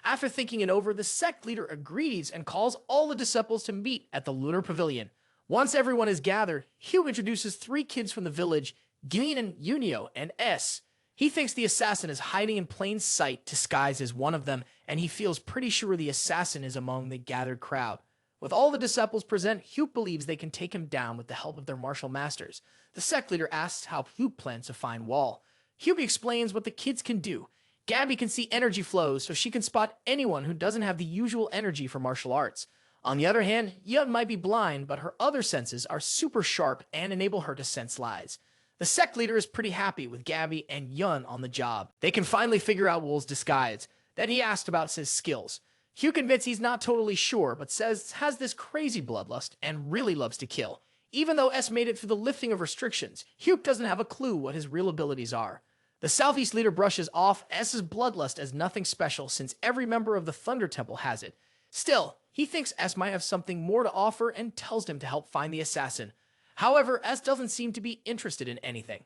Speaker 1: After thinking it over, the sect leader agrees and calls all the disciples to meet at the Lunar Pavilion. Once everyone is gathered, Hyuk introduces 3 kids from the village, Gin, Yunio, and S. He thinks the assassin is hiding in plain sight, disguised as one of them, and he feels pretty sure the assassin is among the gathered crowd. With all the disciples present, Hyuk believes they can take him down with the help of their martial masters. The sect leader asks how Hyuk plans to find Wol. Hyuk explains what the kids can do. Gabby can see energy flows, so she can spot anyone who doesn't have the usual energy for martial arts. On the other hand, Yun might be blind, but her other senses are super sharp and enable her to sense lies. The sect leader is pretty happy with Gabby and Yun on the job. They can finally figure out Wol's disguise. Then he asked about his skills. Hyuk admits he's not totally sure, but says has this crazy bloodlust and really loves to kill. Even though S made it through the lifting of restrictions, Hyuk doesn't have a clue what his real abilities are. The Southeast leader brushes off S's bloodlust as nothing special since every member of the Thunder Temple has it. Still, he thinks S might have something more to offer and tells him to help find the assassin. However, S doesn't seem to be interested in anything.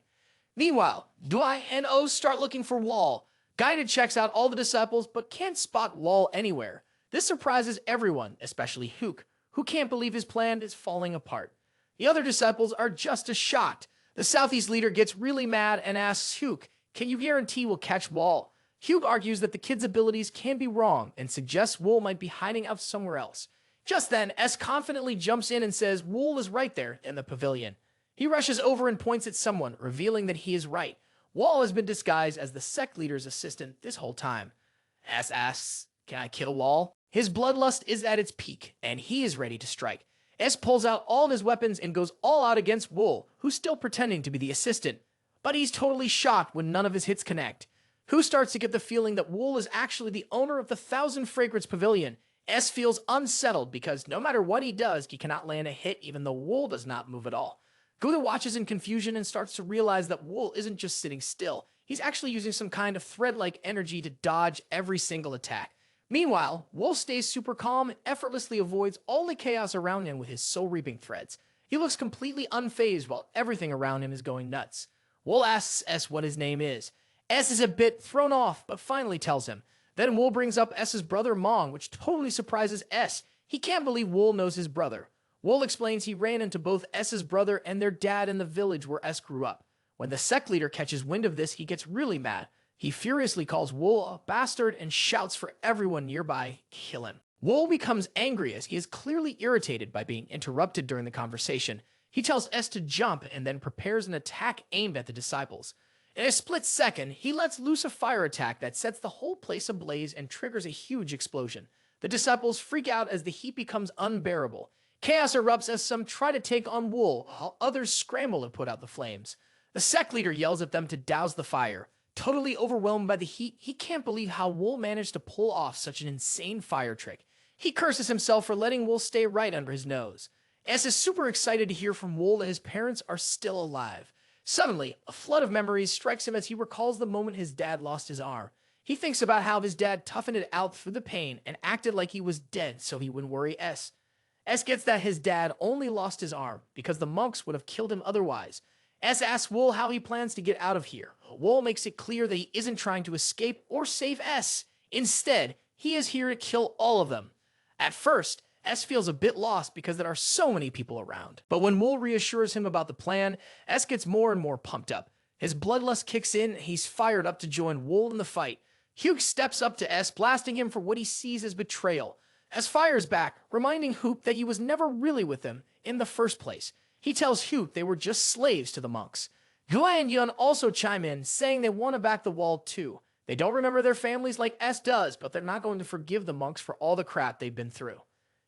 Speaker 1: Meanwhile, Dui and O start looking for Wol. Guided checks out all the disciples but can't spot Wol anywhere. This surprises everyone, especially Hyuk, who can't believe his plan is falling apart. The other disciples are just as shocked. The Southeast leader gets really mad and asks Hyuk, "Can you guarantee we'll catch Wol?" Hyuk argues that the kid's abilities can be wrong and suggests Wol might be hiding out somewhere else. Just then, S confidently jumps in and says Wol is right there in the pavilion. He rushes over and points at someone, revealing that he is right. Wol has been disguised as the sect leader's assistant this whole time. S asks, "Can I kill Wol?" His bloodlust is at its peak, and he is ready to strike. S pulls out all his weapons and goes all out against Wol, who's still pretending to be the assistant. But he's totally shocked when none of his hits connect. Who starts to get the feeling that Wol is actually the owner of the Thousand Fragrance Pavilion. S feels unsettled because no matter what he does, he cannot land a hit even though Wol does not move at all. Guda watches in confusion and starts to realize that Wol isn't just sitting still. He's actually using some kind of thread-like energy to dodge every single attack. Meanwhile, Wol stays super calm and effortlessly avoids all the chaos around him with his soul-reaping threads. He looks completely unfazed while everything around him is going nuts. Wol asks S what his name is. S is a bit thrown off, but finally tells him. Then Wol brings up S's brother Mong, which totally surprises S. He can't believe Wol knows his brother. Wol explains he ran into both S's brother and their dad in the village where S grew up. When the sect leader catches wind of this, he gets really mad. He furiously calls Wol a bastard and shouts for everyone nearby, "Kill him." Wol becomes angry as he is clearly irritated by being interrupted during the conversation. He tells S to jump and then prepares an attack aimed at the disciples. In a split second, he lets loose a fire attack that sets the whole place ablaze and triggers a huge explosion. The disciples freak out as the heat becomes unbearable. Chaos erupts as some try to take on Wol, while others scramble to put out the flames. The sect leader yells at them to douse the fire. Totally overwhelmed by the heat, he can't believe how Wol managed to pull off such an insane fire trick. He curses himself for letting Wol stay right under his nose. S is super excited to hear from Wol that his parents are still alive. Suddenly, a flood of memories strikes him as he recalls the moment his dad lost his arm. He thinks about how his dad toughened it out through the pain and acted like he was dead so he wouldn't worry S. S gets that his dad only lost his arm because the monks would have killed him otherwise. S asks Wol how he plans to get out of here. Wol makes it clear that he isn't trying to escape or save S. Instead, he is here to kill all of them. At first, S feels a bit lost because there are so many people around. But when Wol reassures him about the plan, S gets more and more pumped up. His bloodlust kicks in and he's fired up to join Wol in the fight. Hyuk steps up to S, blasting him for what he sees as betrayal. S fires back, reminding Hyuk that he was never really with them in the first place. He tells Hyuk they were just slaves to the monks. Gua and Yun also chime in, saying they want to back the Wol too. They don't remember their families like S does, but they're not going to forgive the monks for all the crap they've been through.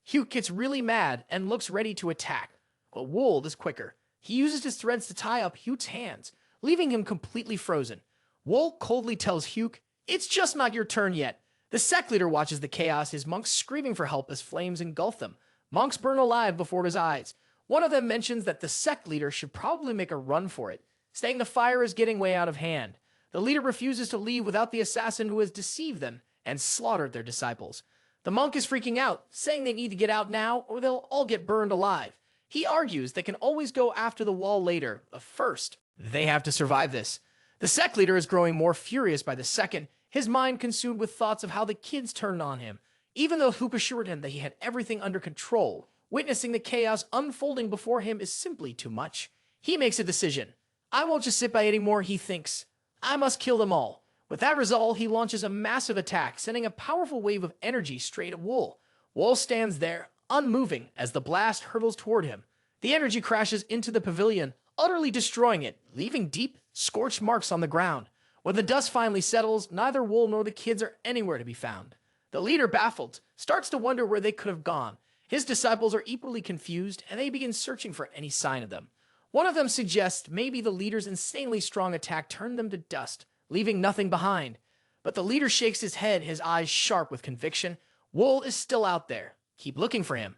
Speaker 1: Hyuk gets really mad and looks ready to attack, but Wol is quicker. He uses his threads to tie up Hyuk's hands, leaving him completely frozen. Wol coldly tells Hyuk, "It's just not your turn yet." The sect leader watches the chaos, his monks screaming for help as flames engulf them. Monks burn alive before his eyes. One of them mentions that the sect leader should probably make a run for it, saying the fire is getting way out of hand. The leader refuses to leave without the assassin who has deceived them and slaughtered their disciples. The monk is freaking out, saying they need to get out now or they'll all get burned alive. He argues they can always go after the wall later, but first, they have to survive this. The sect leader is growing more furious by the second, his mind consumed with thoughts of how the kids turned on him. Even though Hoop assured him that he had everything under control, witnessing the chaos unfolding before him is simply too much. He makes a decision. I won't just sit by anymore, he thinks. I must kill them all. With that resolve, he launches a massive attack, sending a powerful wave of energy straight at Wol. Wol stands there, unmoving, as the blast hurtles toward him. The energy crashes into the pavilion, utterly destroying it, leaving deep, scorched marks on the ground. When the dust finally settles, neither Wol nor the kids are anywhere to be found. The leader, baffled, starts to wonder where they could have gone. His disciples are equally confused, and they begin searching for any sign of them. One of them suggests maybe the leader's insanely strong attack turned them to dust, leaving nothing behind. But the leader shakes his head, his eyes sharp with conviction. Wol is still out there. Keep looking for him.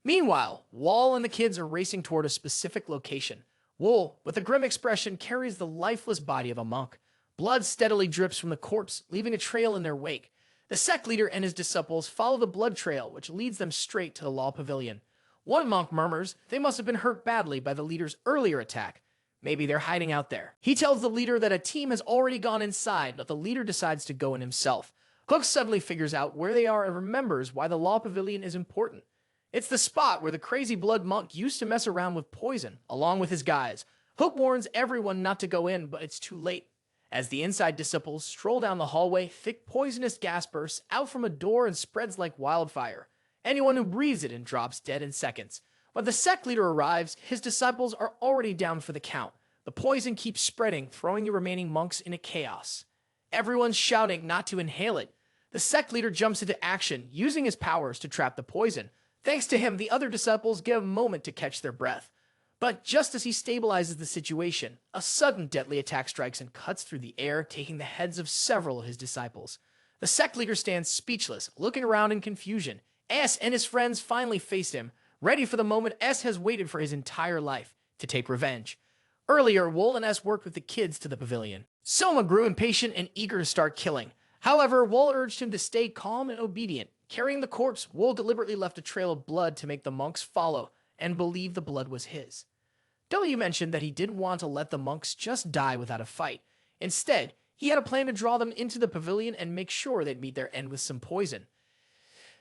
Speaker 1: Meanwhile, Wol and the kids are racing toward a specific location. Wol, with a grim expression, carries the lifeless body of a monk. Blood steadily drips from the corpse, leaving a trail in their wake. The sect leader and his disciples follow the blood trail, which leads them straight to the law pavilion. One monk murmurs they must have been hurt badly by the leader's earlier attack. Maybe they're hiding out there. He tells the leader that a team has already gone inside, but the leader decides to go in himself. Hook suddenly figures out where they are and remembers why the law pavilion is important. It's the spot where the crazy blood monk used to mess around with poison, along with his guys. Hook warns everyone not to go in, but it's too late. As the inside disciples stroll down the hallway, thick poisonous gas bursts out from a door and spreads like wildfire. Anyone who breathes it in drops dead in seconds. When the sect leader arrives, his disciples are already down for the count. The poison keeps spreading, throwing the remaining monks into chaos. Everyone's shouting not to inhale it. The sect leader jumps into action, using his powers to trap the poison. Thanks to him, the other disciples get a moment to catch their breath. But just as he stabilizes the situation, a sudden deadly attack strikes and cuts through the air, taking the heads of several of his disciples. The sect leader stands speechless, looking around in confusion. S and his friends finally face him. Ready for the moment S has waited for his entire life, to take revenge. Earlier, Wol and S worked with the kids to the pavilion. Soma grew impatient and eager to start killing. However, Wol urged him to stay calm and obedient. Carrying the corpse, Wol deliberately left a trail of blood to make the monks follow and believe the blood was his. W mentioned that he didn't want to let the monks just die without a fight. Instead, he had a plan to draw them into the pavilion and make sure they'd meet their end with some poison.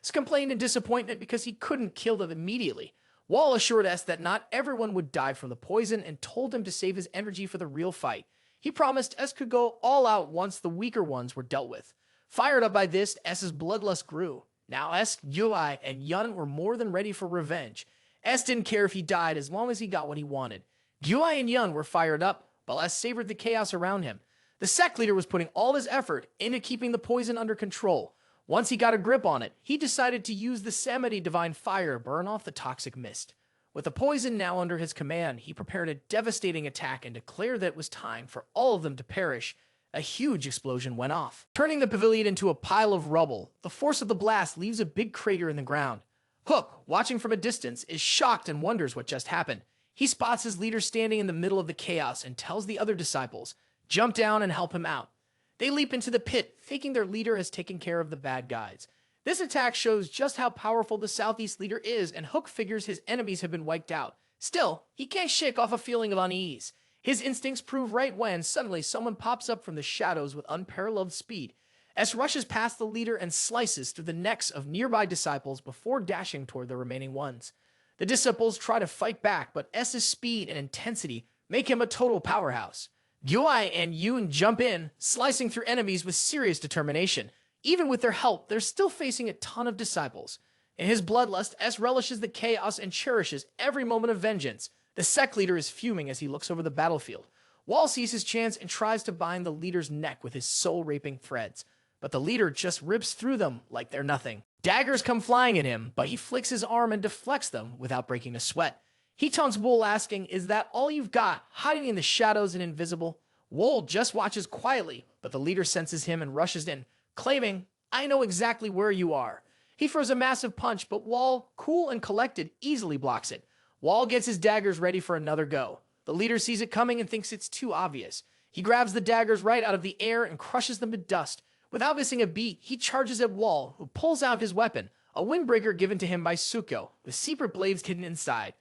Speaker 1: S complained in disappointment because he couldn't kill them immediately. Wol assured S that not everyone would die from the poison and told him to save his energy for the real fight. He promised S could go all out once the weaker ones were dealt with. Fired up by this, S's bloodlust grew. Now S, Ui, and Yun were more than ready for revenge. S didn't care if he died as long as he got what he wanted. Ui and Yun were fired up, but S savored the chaos around him. The sect leader was putting all his effort into keeping the poison under control. Once he got a grip on it, he decided to use the Samedi divine fire to burn off the toxic mist. With the poison now under his command, he prepared a devastating attack and declared that it was time for all of them to perish. A huge explosion went off, turning the pavilion into a pile of rubble. The force of the blast leaves a big crater in the ground. Hook, watching from a distance, is shocked and wonders what just happened. He spots his leader standing in the middle of the chaos and tells the other disciples, "Jump down and help him out." They leap into the pit, thinking their leader has taken care of the bad guys. This attack shows just how powerful the Southeast leader is, and Hook figures his enemies have been wiped out. Still, he can't shake off a feeling of unease. His instincts prove right when suddenly someone pops up from the shadows with unparalleled speed. S rushes past the leader and slices through the necks of nearby disciples before dashing toward the remaining ones. The disciples try to fight back, but S's speed and intensity make him a total powerhouse. Gyoi and Yoon jump in, slicing through enemies with serious determination. Even with their help, they're still facing a ton of disciples. In his bloodlust, S relishes the chaos and cherishes every moment of vengeance. The sect leader is fuming as he looks over the battlefield. Wol sees his chance and tries to bind the leader's neck with his soul-raping threads, but the leader just rips through them like they're nothing. Daggers come flying at him, but he flicks his arm and deflects them without breaking a sweat. He taunts Wol, asking, "Is that all you've got, hiding in the shadows and invisible?" Wol just watches quietly, but the leader senses him and rushes in, claiming, "I know exactly where you are." He throws a massive punch, but Wol, cool and collected, easily blocks it. Wol gets his daggers ready for another go. The leader sees it coming and thinks it's too obvious. He grabs the daggers right out of the air and crushes them to dust. Without missing a beat, he charges at Wol, who pulls out his weapon, a windbreaker given to him by Suko, with secret blades hidden inside.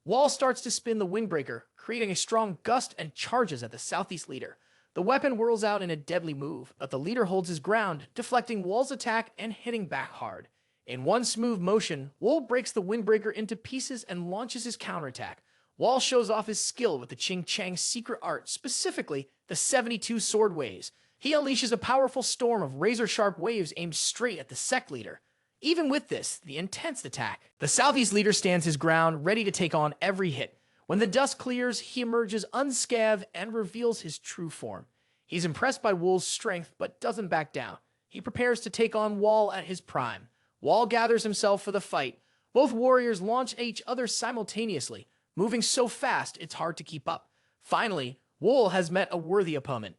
Speaker 1: Wol starts to spin the windbreaker, creating a strong gust and charges at the southeast leader. The weapon whirls out in a deadly move, but the leader holds his ground, deflecting Wol's attack and hitting back hard. In one smooth motion, Wol breaks the windbreaker into pieces and launches his counterattack. Wol shows off his skill with the Ching Chang's secret art, specifically the 72 sword waves. He unleashes a powerful storm of razor-sharp waves aimed straight at the sect leader. Even with this, the intense attack, the southeast leader stands his ground, ready to take on every hit. When the dust clears, he emerges unscathed and reveals his true form. He's impressed by Wol's strength, but doesn't back down. He prepares to take on Wol at his prime. Wol gathers himself for the fight. Both warriors launch at each other simultaneously, moving so fast it's hard to keep up. Finally, Wol has met a worthy opponent.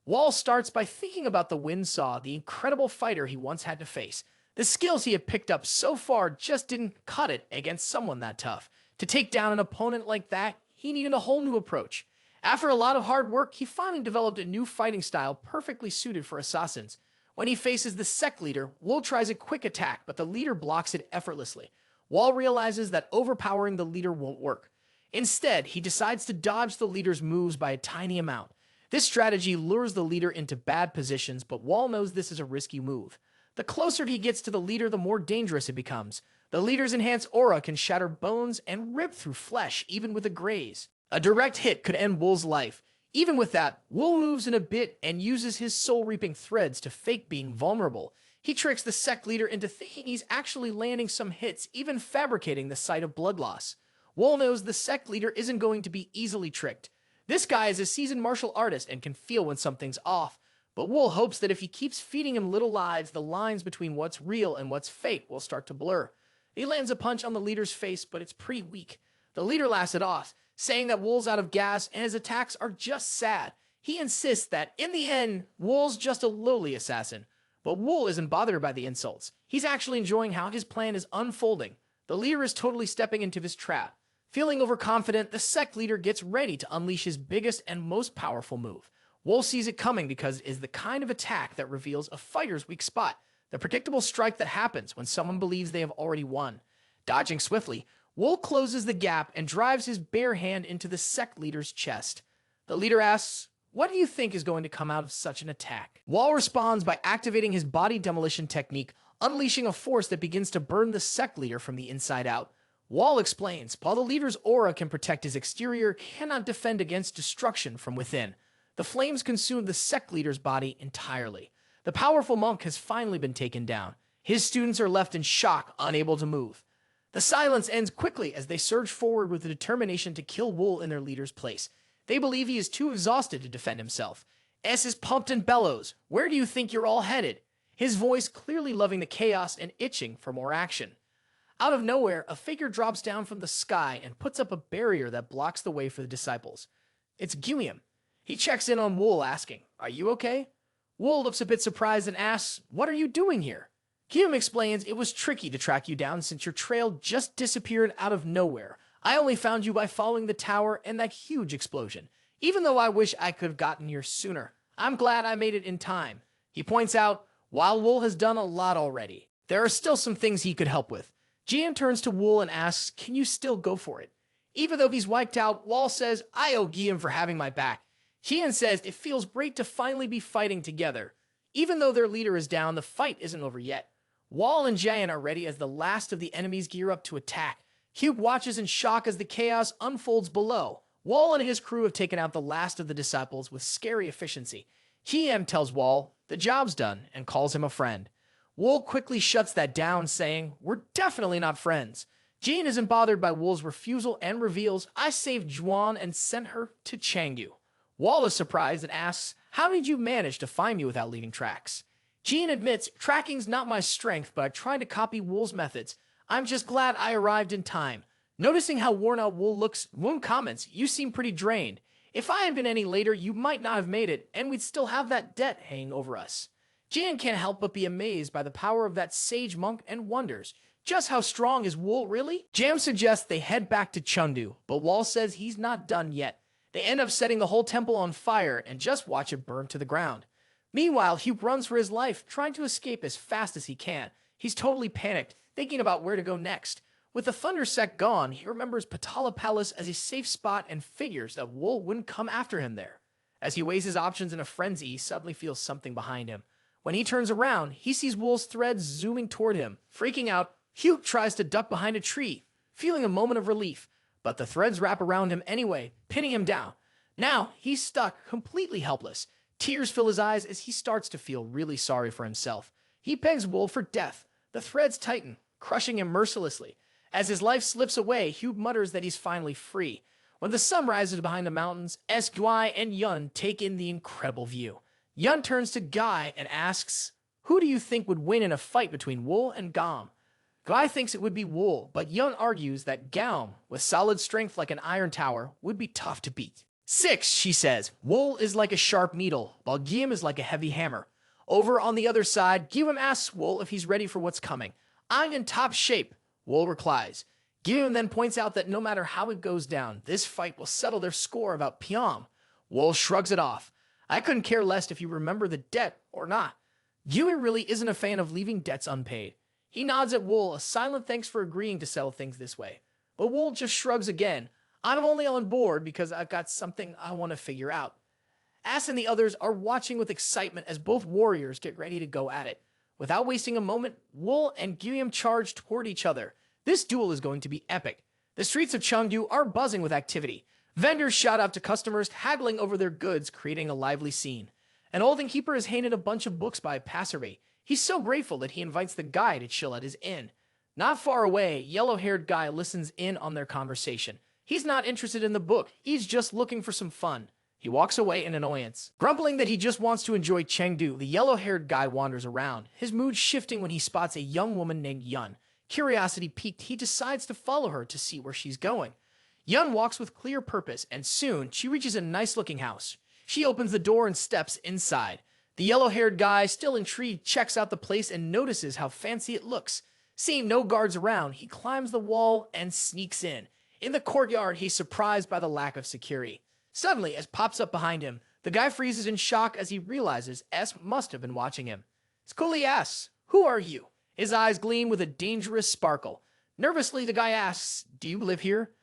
Speaker 1: Wol starts by thinking about the windsaw, the incredible fighter he once had to face. The skills he had picked up so far just didn't cut it against someone that tough. To take down an opponent like that, he needed a whole new approach. After a lot of hard work, he finally developed a new fighting style perfectly suited for assassins. When he faces the sect leader, Wol tries a quick attack, but the leader blocks it effortlessly. Wol realizes that overpowering the leader won't work. Instead, he decides to dodge the leader's moves by a tiny amount. This strategy lures the leader into bad positions, but Wol knows this is a risky move. The closer he gets to the leader, the more dangerous it becomes. The leader's enhanced aura can shatter bones and rip through flesh, even with a graze. A direct hit could end Wol's life. Even with that, Wol moves in a bit and uses his soul-reaping threads to fake being vulnerable. He tricks the sect leader into thinking he's actually landing some hits, even fabricating the sight of blood loss. Wol knows the sect leader isn't going to be easily tricked. This guy is a seasoned martial artist and can feel when something's off, but Wol hopes that if he keeps feeding him little lies, the lines between what's real and what's fake will start to blur. He lands a punch on the leader's face, but it's pretty weak. The leader laughs it off, saying that Wol's out of gas and his attacks are just sad. He insists that, in the end, Wol's just a lowly assassin. But Wol isn't bothered by the insults. He's actually enjoying how his plan is unfolding. The leader is totally stepping into his trap. Feeling overconfident, the sect leader gets ready to unleash his biggest and most powerful move. Wol sees it coming because it is the kind of attack that reveals a fighter's weak spot, the predictable strike that happens when someone believes they have already won. Dodging swiftly, Wol closes the gap and drives his bare hand into the sect leader's chest. The leader asks, "What do you think is going to come out of such an attack?" Wol responds by activating his body demolition technique, unleashing a force that begins to burn the sect leader from the inside out. Wol explains, while the leader's aura can protect his exterior, it cannot defend against destruction from within. The flames consume the sect leader's body entirely. The powerful monk has finally been taken down. His students are left in shock, unable to move. The silence ends quickly as they surge forward with the determination to kill Wol in their leader's place. They believe he is too exhausted to defend himself. S is pumped and bellows, "Where do you think you're all headed?" His voice clearly loving the chaos and itching for more action. Out of nowhere, a figure drops down from the sky and puts up a barrier that blocks the way for the disciples. It's Guillaume. He checks in on Wol, asking, "Are you okay?" Wol looks a bit surprised and asks, "What are you doing here?" Guillaume explains, "It was tricky to track you down since your trail just disappeared out of nowhere. I only found you by following the tower and that huge explosion. Even though I wish I could have gotten here sooner, I'm glad I made it in time." He points out, while Wol has done a lot already, there are still some things he could help with. Jian turns to Wol and asks, "Can you still go for it?" Even though he's wiped out, Wol says, "I owe Guillaume for having my back." Jian says it feels great to finally be fighting together. Even though their leader is down, the fight isn't over yet. Wol and Jian are ready as the last of the enemies gear up to attack. Hugh watches in shock as the chaos unfolds below. Wol and his crew have taken out the last of the disciples with scary efficiency. Jian tells Wol the job's done and calls him a friend. Wol quickly shuts that down, saying, "We're definitely not friends." Jian isn't bothered by Wol's refusal and reveals, "I saved Juan and sent her to Changdu." Wol is surprised and asks, "How did you manage to find me without leaving tracks?" Jian admits, "Tracking's not my strength, but I tried to copy Wol's methods. I'm just glad I arrived in time." Noticing how worn out Wol looks, Woon comments, "You seem pretty drained. If I had been any later, you might not have made it, and we'd still have that debt hanging over us." Jian can't help but be amazed by the power of that sage monk and wonders, just how strong is Wol really? Jam suggests they head back to Chungdu, but Wol says he's not done yet. They end up setting the whole temple on fire and just watch it burn to the ground. Meanwhile, Hugh runs for his life, trying to escape as fast as he can. He's totally panicked, thinking about where to go next. With the Thunder Sect gone, he remembers Patala Palace as a safe spot and figures that Wol wouldn't come after him there. As he weighs his options in a frenzy, he suddenly feels something behind him. When he turns around, he sees Wol's threads zooming toward him. Freaking out, Hugh tries to duck behind a tree, feeling a moment of relief, but the threads wrap around him anyway, pinning him down. Now, he's stuck, completely helpless. Tears fill his eyes as he starts to feel really sorry for himself. He pegs Wol for death. The threads tighten, crushing him mercilessly. As his life slips away, Hugh mutters that he's finally free. When the sun rises behind the mountains, Guy and Yun take in the incredible view. Yun turns to Guy and asks, "Who do you think would win in a fight between Wol and Gam?" Guy thinks it would be Wol, but Yun argues that Gam, with solid strength like an iron tower, would be tough to beat. "6," she says. "Wol is like a sharp needle, while Guillaume is like a heavy hammer." Over on the other side, Guillaume asks Wol if he's ready for what's coming. "I'm in top shape," Wol replies. Guillaume then points out that no matter how it goes down, this fight will settle their score about Pyam. Wol shrugs it off. "I couldn't care less if you remember the debt or not." Guillaume really isn't a fan of leaving debts unpaid. He nods at Wol, a silent thanks for agreeing to settle things this way. But Wol just shrugs again. "I'm only on board because I've got something I want to figure out." Ass and the others are watching with excitement as both warriors get ready to go at it. Without wasting a moment, Wol and Guillaume charge toward each other. This duel is going to be epic. The streets of Chungdu are buzzing with activity. Vendors shout out to customers, haggling over their goods, creating a lively scene. An old innkeeper is handed a bunch of books by a passerby. He's so grateful that he invites the guy to chill at his inn. Not far away, yellow-haired Guy listens in on their conversation. He's not interested in the book. He's just looking for some fun. He walks away in annoyance. Grumbling that he just wants to enjoy Chengdu, the yellow-haired Guy wanders around, his mood shifting when he spots a young woman named Yun. Curiosity piqued, he decides to follow her to see where she's going. Yun walks with clear purpose, and soon she reaches a nice-looking house. She opens the door and steps inside. The yellow-haired Guy, still intrigued, checks out the place and notices how fancy it looks. Seeing no guards around, he climbs the wall and sneaks in. In the courtyard, he's surprised by the lack of security. Suddenly, as pops up behind him, the guy freezes in shock as he realizes S must have been watching him. "Scully asks, 'Who are you?' His eyes gleam with a dangerous sparkle. Nervously, the guy asks, 'Do you live here?'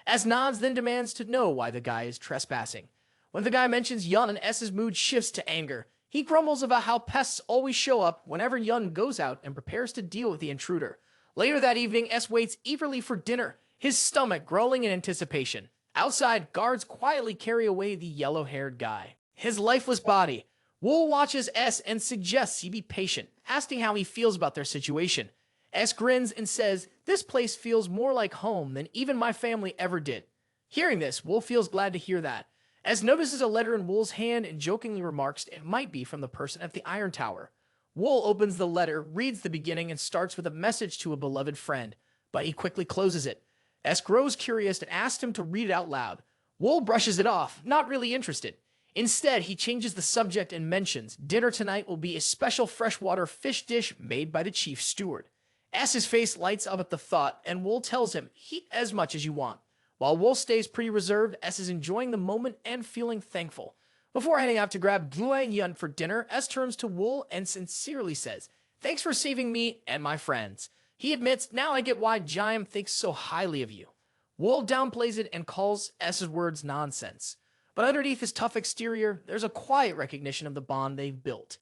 Speaker 1: S nods, then demands to know why the guy is trespassing. When the guy mentions Yun, and S's mood shifts to anger. He grumbles about how pests always show up whenever Yun goes out and prepares to deal with the intruder. Later that evening, S waits eagerly for dinner, his stomach growling in anticipation. Outside, guards quietly carry away the yellow-haired Guy. His lifeless body. Wol watches S and suggests he be patient, asking how he feels about their situation. S grins and says, "This place feels more like home than even my family ever did." Hearing this, Wol feels glad to hear that. S notices a letter in Wol's hand and jokingly remarks it might be from the person at the Iron Tower. Wol opens the letter, reads the beginning, and starts with a message to a beloved friend, but he quickly closes it. S grows curious and asks him to read it out loud. Wol brushes it off, not really interested. Instead, he changes the subject and mentions dinner tonight will be a special freshwater fish dish made by the chief steward. S's face lights up at the thought, and Wol tells him, "Eat as much as you want." While Wol stays pretty reserved, S is enjoying the moment and feeling thankful. Before heading out to grab Guai and Yun for dinner, S turns to Wol and sincerely says, "Thanks for saving me and my friends." He admits, "Now I get why Jaim thinks so highly of you." Wol downplays it and calls S's words nonsense. But underneath his tough exterior, there's a quiet recognition of the bond they've built.